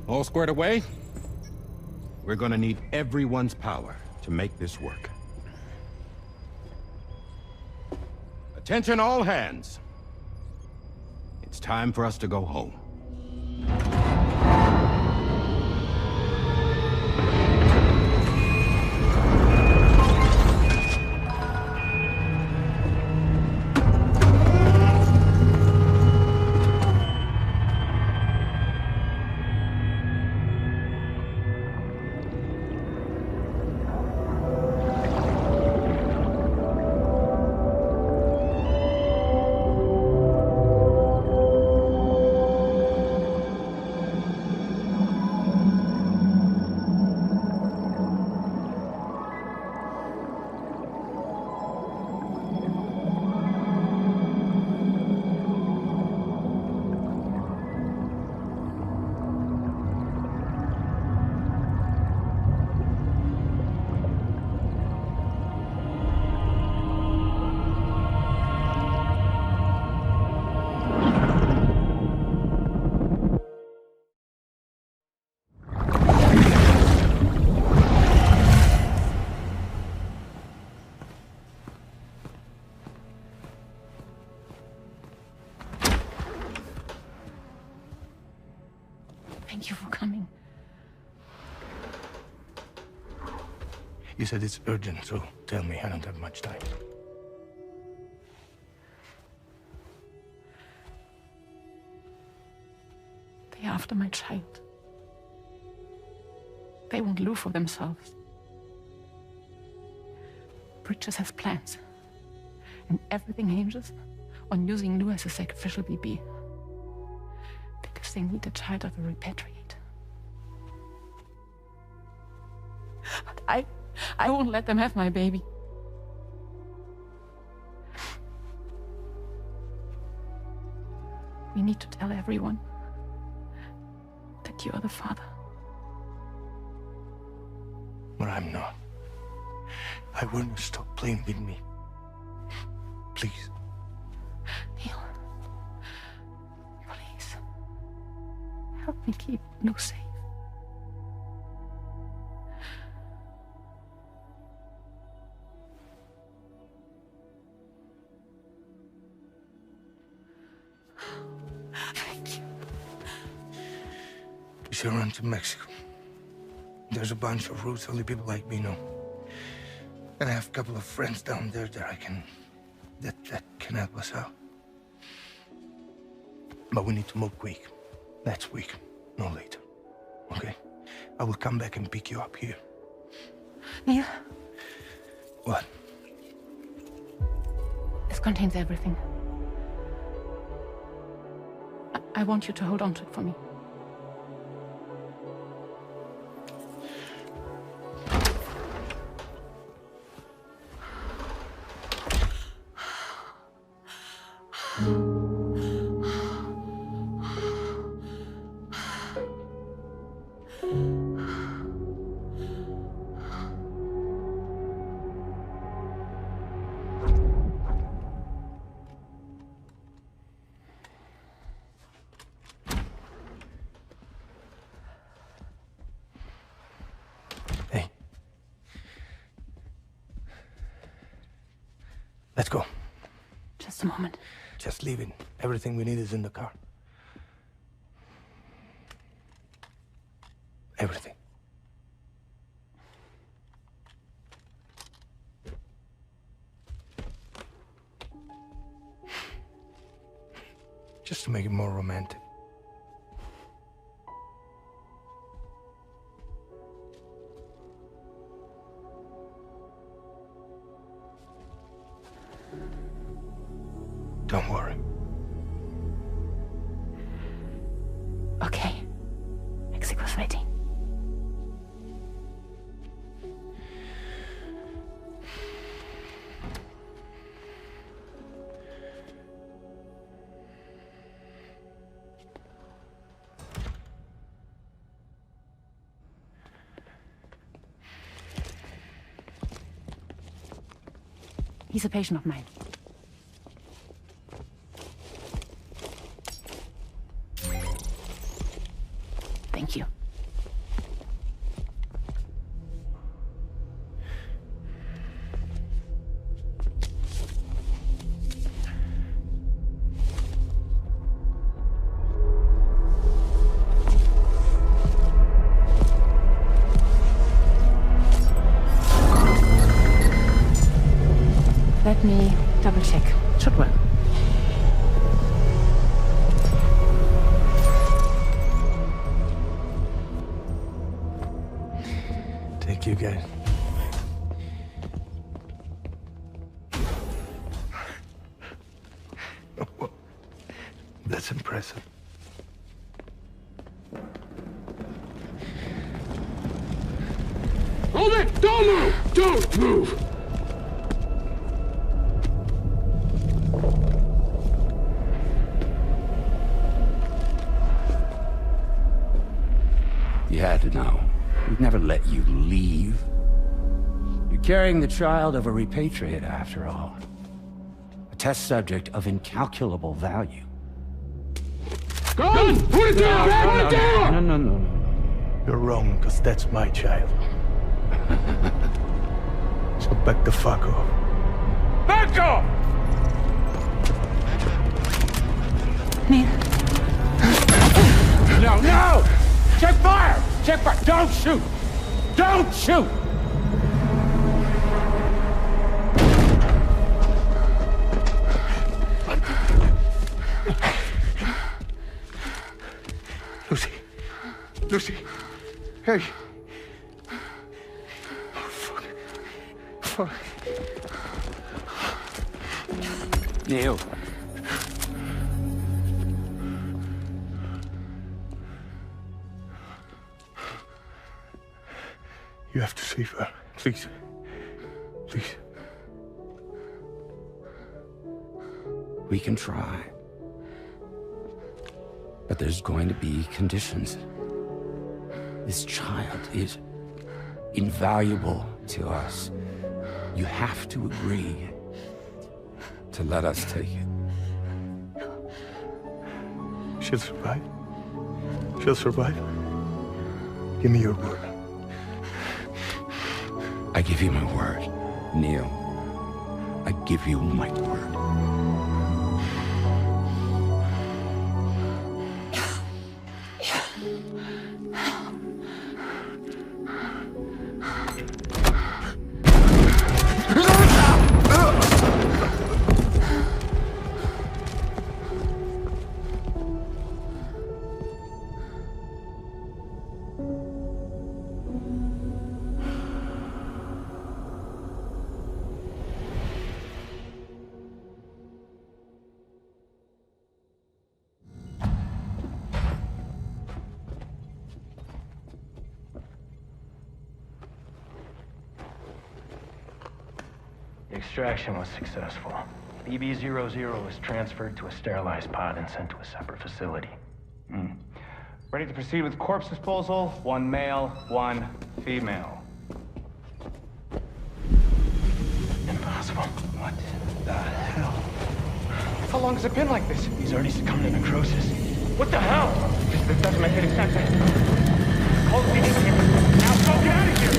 All squared away? We're gonna need everyone's power to make this work. Attention all hands. It's time for us to go home.
You said it's urgent, so tell me. I don't have much time.
They're after my child. They want Lou for themselves. Bridges has plans. And everything hinges on using Lou as a sacrificial BB. Because they need the child of a repatriate. But I won't let them have my baby. We need to tell everyone that you are the father.
But I'm not. I want you to stop playing with me. Please.
Neil. Please. Help me keep Lou safe. Thank you.
We should run to Mexico. There's a bunch of routes only people like me know. And I have a couple of friends down there that that can help us out. But we need to move quick. Next week, no later. Okay? I will come back and pick you up here.
Neil?
What?
This contains everything. I want you to hold on to it for me.
Let's go.
Just a moment.
Just leave it. Everything we need is in the car. Everything. Just to make it more romantic. Don't worry.
Okay. Mexico's waiting. He's a patient of mine. Thank you. Let me double check. Should work.
Thank you, guys. That's impressive. Hold it! Don't move! Don't move!
You had to know. We'd never let you leave. You're carrying the child of a repatriate, after all. A test subject of incalculable value.
Gun! Put it down! Put it down!
No.
You're wrong, because that's my child. So back the fuck off. Back off!
Neil.
No! Check fire! Check fire! Don't shoot! Don't shoot! Lucy. Hey. Oh, fuck. Fuck.
Neil.
You have to save her. Please. Please.
We can try. But there's going to be conditions. This child is invaluable to us. You have to agree to let us take it.
She'll survive. She'll survive. Give me your word.
I give you my word, Neil. I give you my word.
Extraction was successful. BB-00 was transferred to a sterilized pod and sent to a separate facility. Ready to proceed with corpse disposal. 1 male, 1 female. Impossible. What the hell? How long has it been like this? He's already succumbed to necrosis. What the hell? This doesn't make any sense. Call the PD here. Now go get out of here!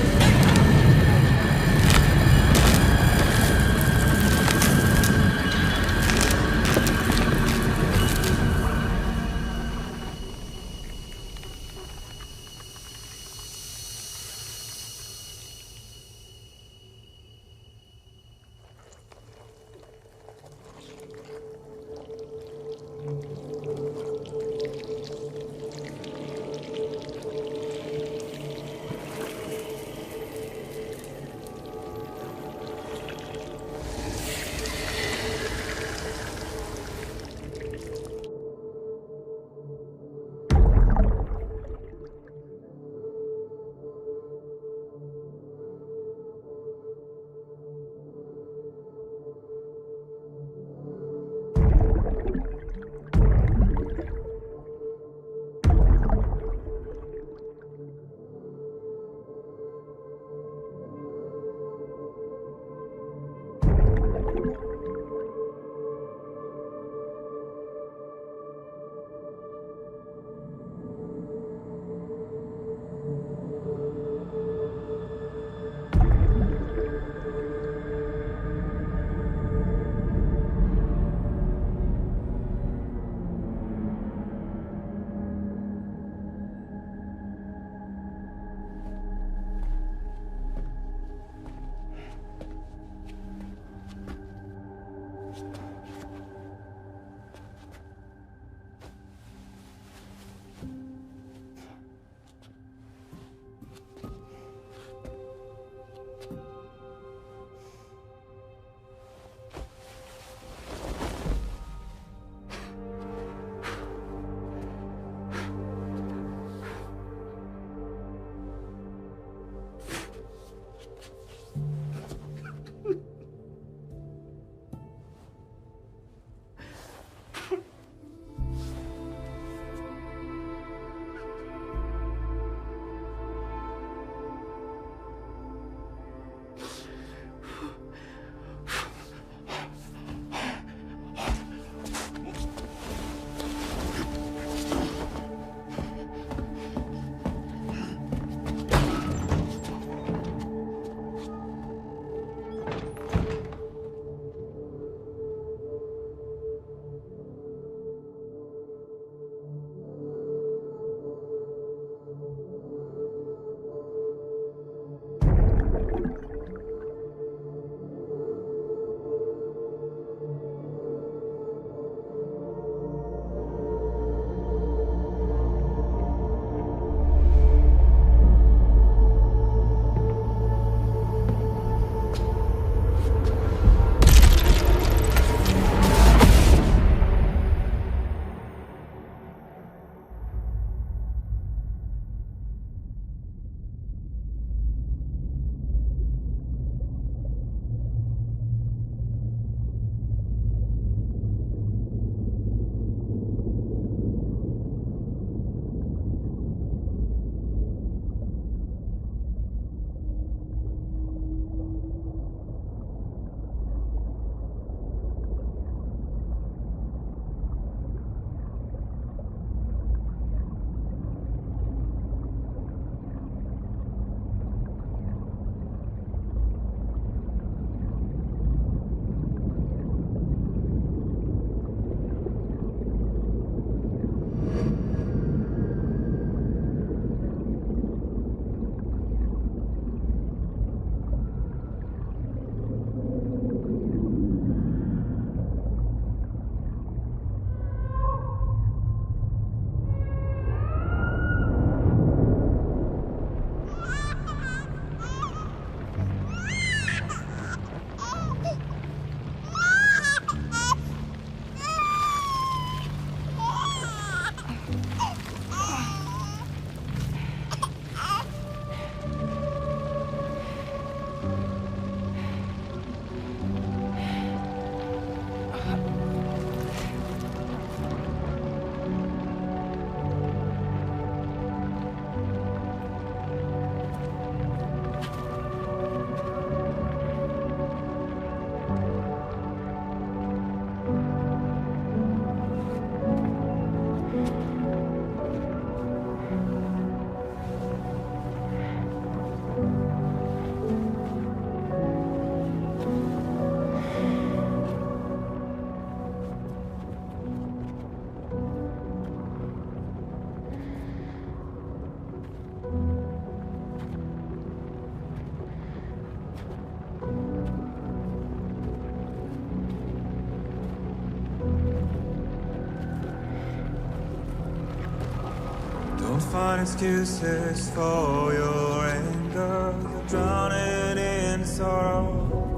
Don't find excuses for your anger. You're drowning in sorrow.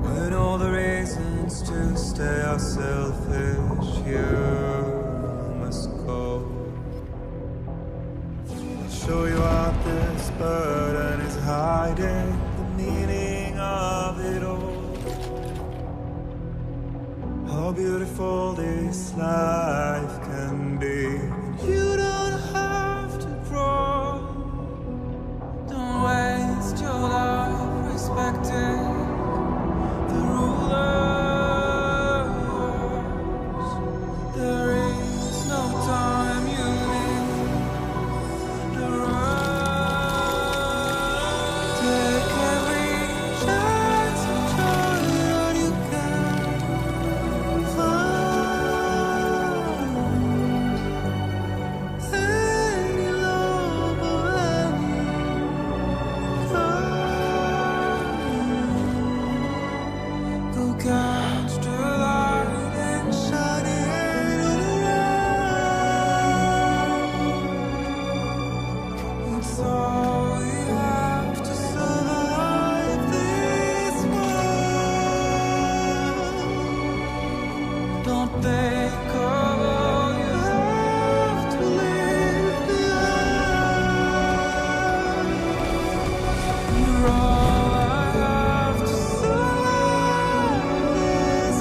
When all the reasons to stay are selfish, you must go. I'll show you out this burden is hiding the meaning of it all. How beautiful this life can be. You don't have to grow. Don't waste your life respecting the rulers. There is no time you need the road. Take every chance and try what you can find. Any love or any kind. Go catch the light and shine it all around. It's all we have to survive this world. Don't think of all you have to leave behind. You're all I have to survive this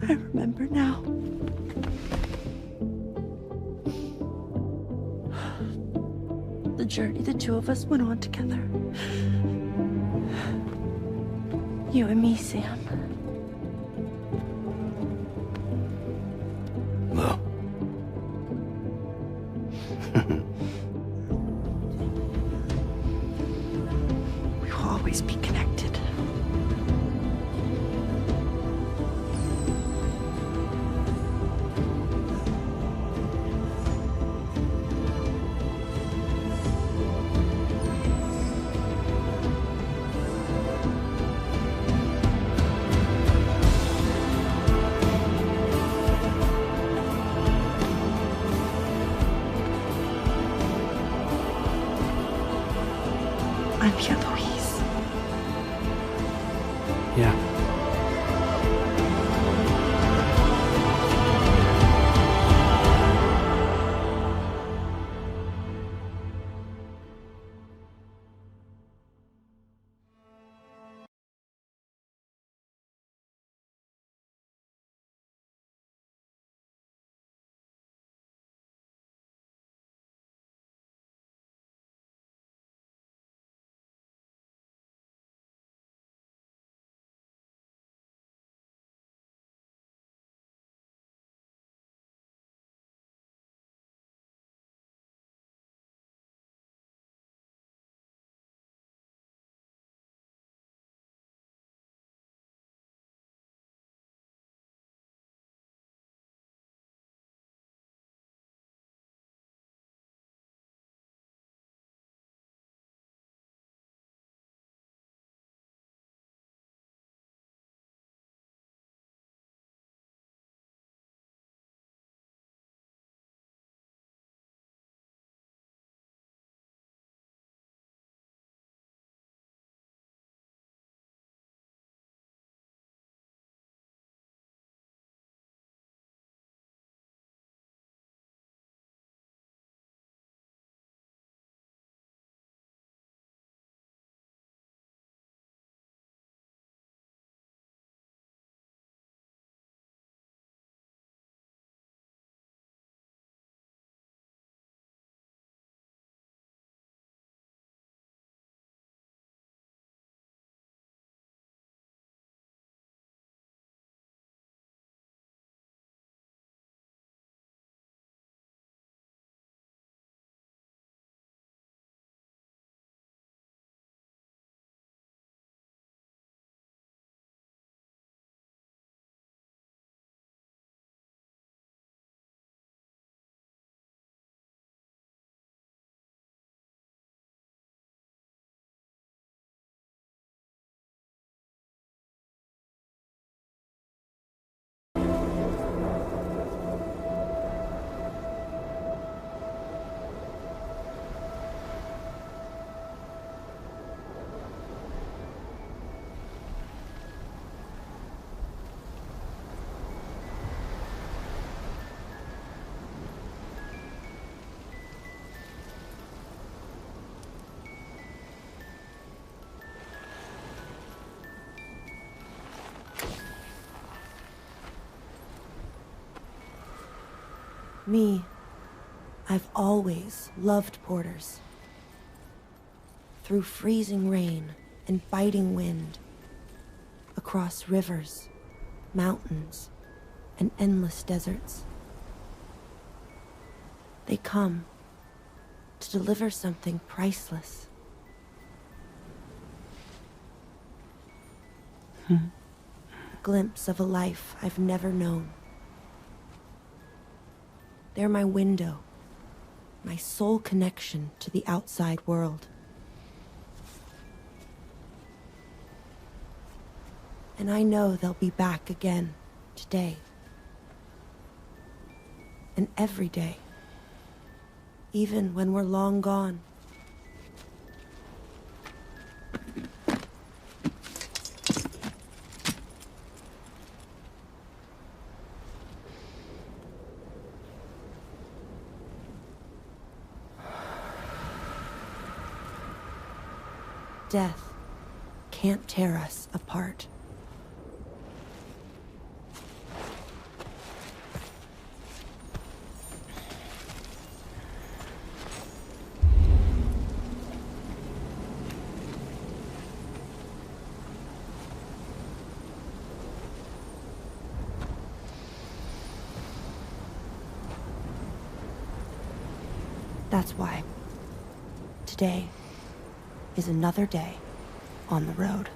I remember now. The journey the two of us went on together. You and me, Sam.
Well.
We will always be connected. I'm here, Louise.
Yeah.
Me, I've always loved porters. Through freezing rain and biting wind, across rivers, mountains, and endless deserts. They come to deliver something priceless. A glimpse of a life I've never known. They're my window, my sole connection to the outside world. And I know they'll be back again today. And every day. Even when we're long gone. Death can't tear us apart. That's why today is another day on the road.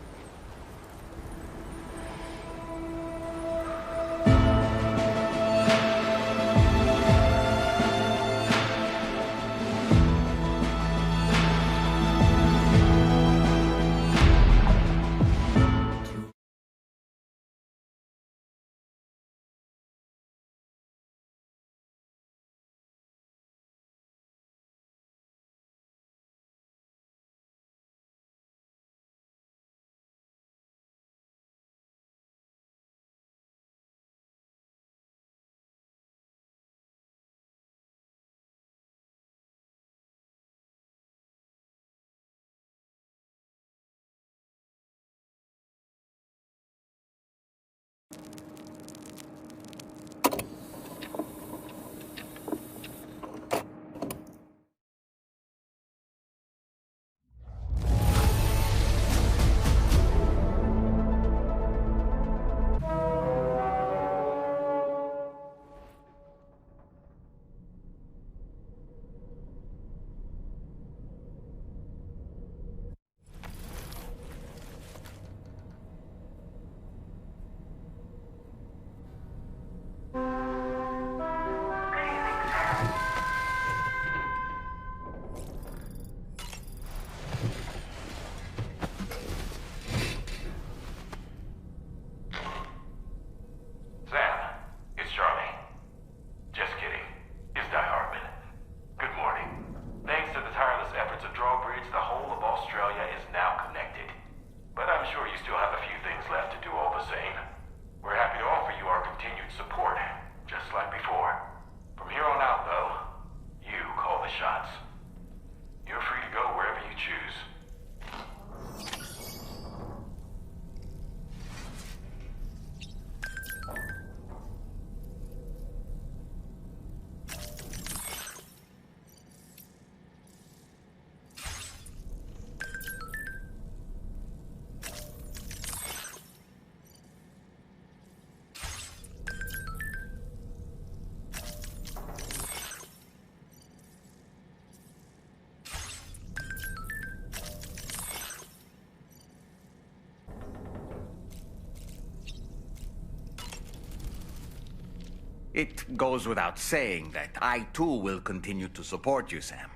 It goes without saying that I too will continue to support you, Sam.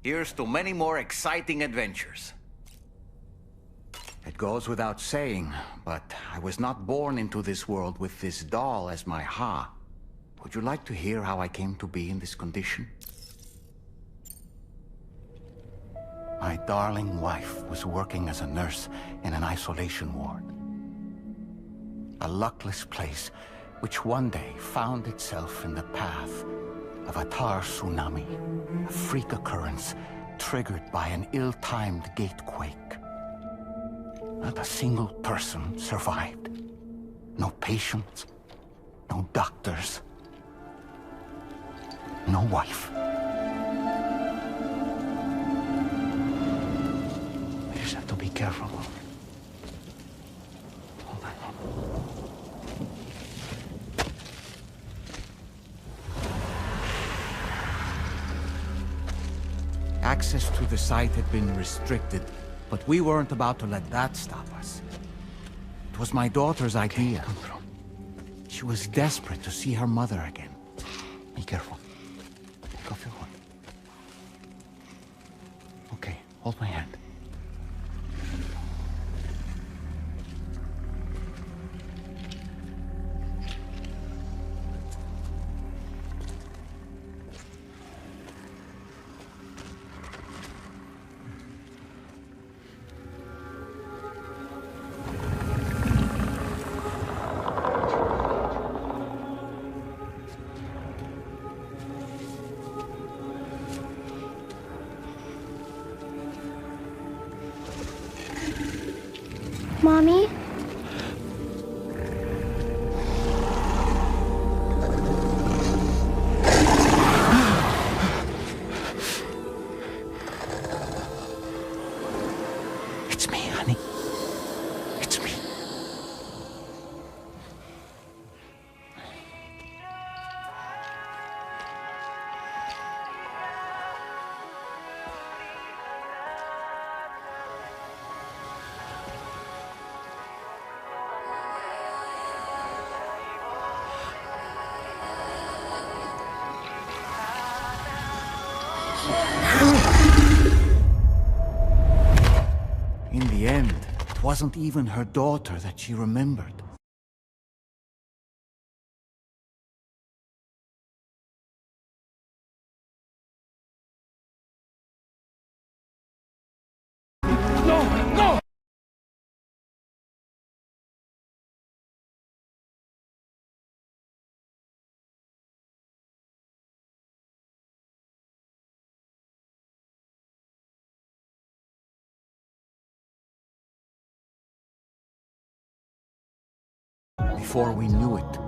Here's to many more exciting adventures. It goes without saying, but I was not born into this world with this doll as my Ha. Would you like to hear how I came to be in this condition? My darling wife was working as a nurse in an isolation ward. A luckless place which one day found itself in the path of a tar tsunami, a freak occurrence triggered by an ill-timed gatequake. Not a single person survived. No patients, no doctors, no wife.
We just have to be careful. Hold on.
Access to the site had been restricted, but we weren't about to let that stop us. It was my daughter's idea. She was desperate to see her mother again.
Be careful. Take off your hood. Okay, hold my hand.
Mommy?
It's me, honey. It's me.
wasn't even her daughter that she remembered.
No!
Before we knew it,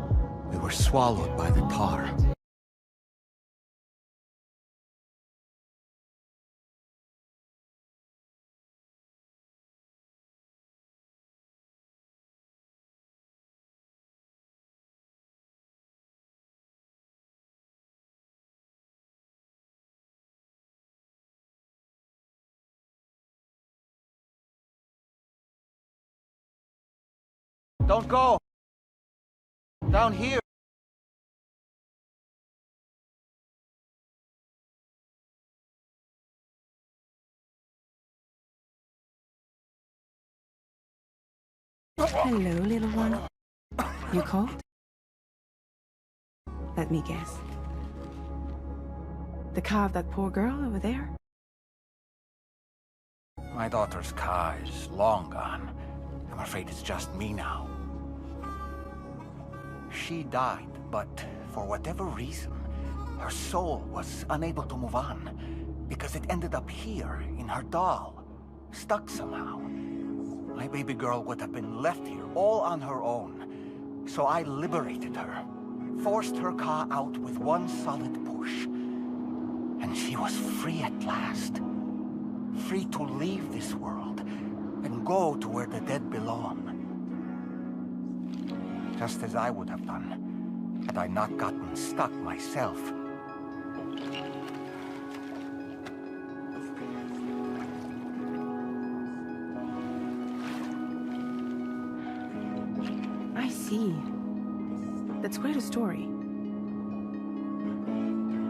we were swallowed by the tar. Don't go! Down here!
Hello, little one. You cold? Let me guess. The car of that poor girl over there?
My daughter's car is long gone. I'm afraid it's just me now. She died, but for whatever reason, her soul was unable to move on, because it ended up here, in her doll, stuck somehow. My baby girl would have been left here all on her own, so I liberated her, forced her car out with one solid push, and she was free at last. Free to leave this world, and go to where the dead belong. Just as I would have done, had I not gotten stuck myself.
I see. That's quite a story.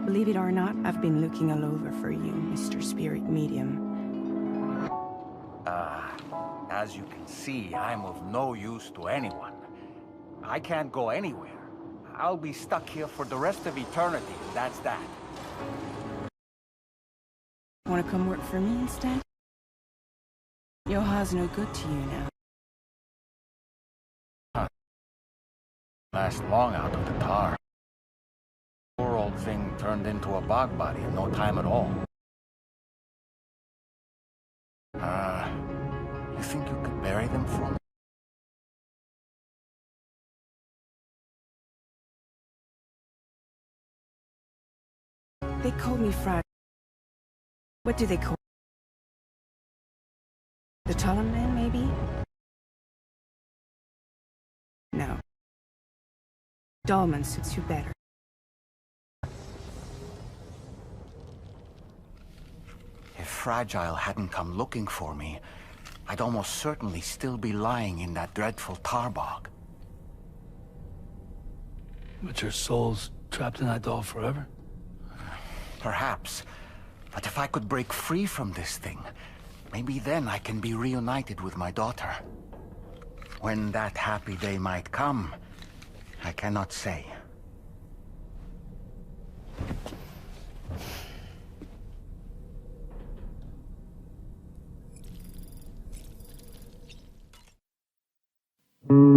Believe it or not, I've been looking all over for you, Mr. Spirit Medium.
As you can see, I'm of no use to anyone. I can't go anywhere. I'll be stuck here for the rest of eternity, that's that.
Want to come work for me instead? Yoha's no good to you now.
Last long out of the tar. Poor old thing turned into a bog body in no time at all. You think you could bury them for me?
They call me Frag. What do they call? The Talon Man, maybe? No. Dolman suits you better.
If Fragile hadn't come looking for me, I'd almost certainly still be lying in that dreadful tar bog.
But your soul's trapped in that doll forever?
Perhaps. But if I could break free from this thing, maybe then I can be reunited with my daughter. When that happy day might come, I cannot say.
Mm-hmm.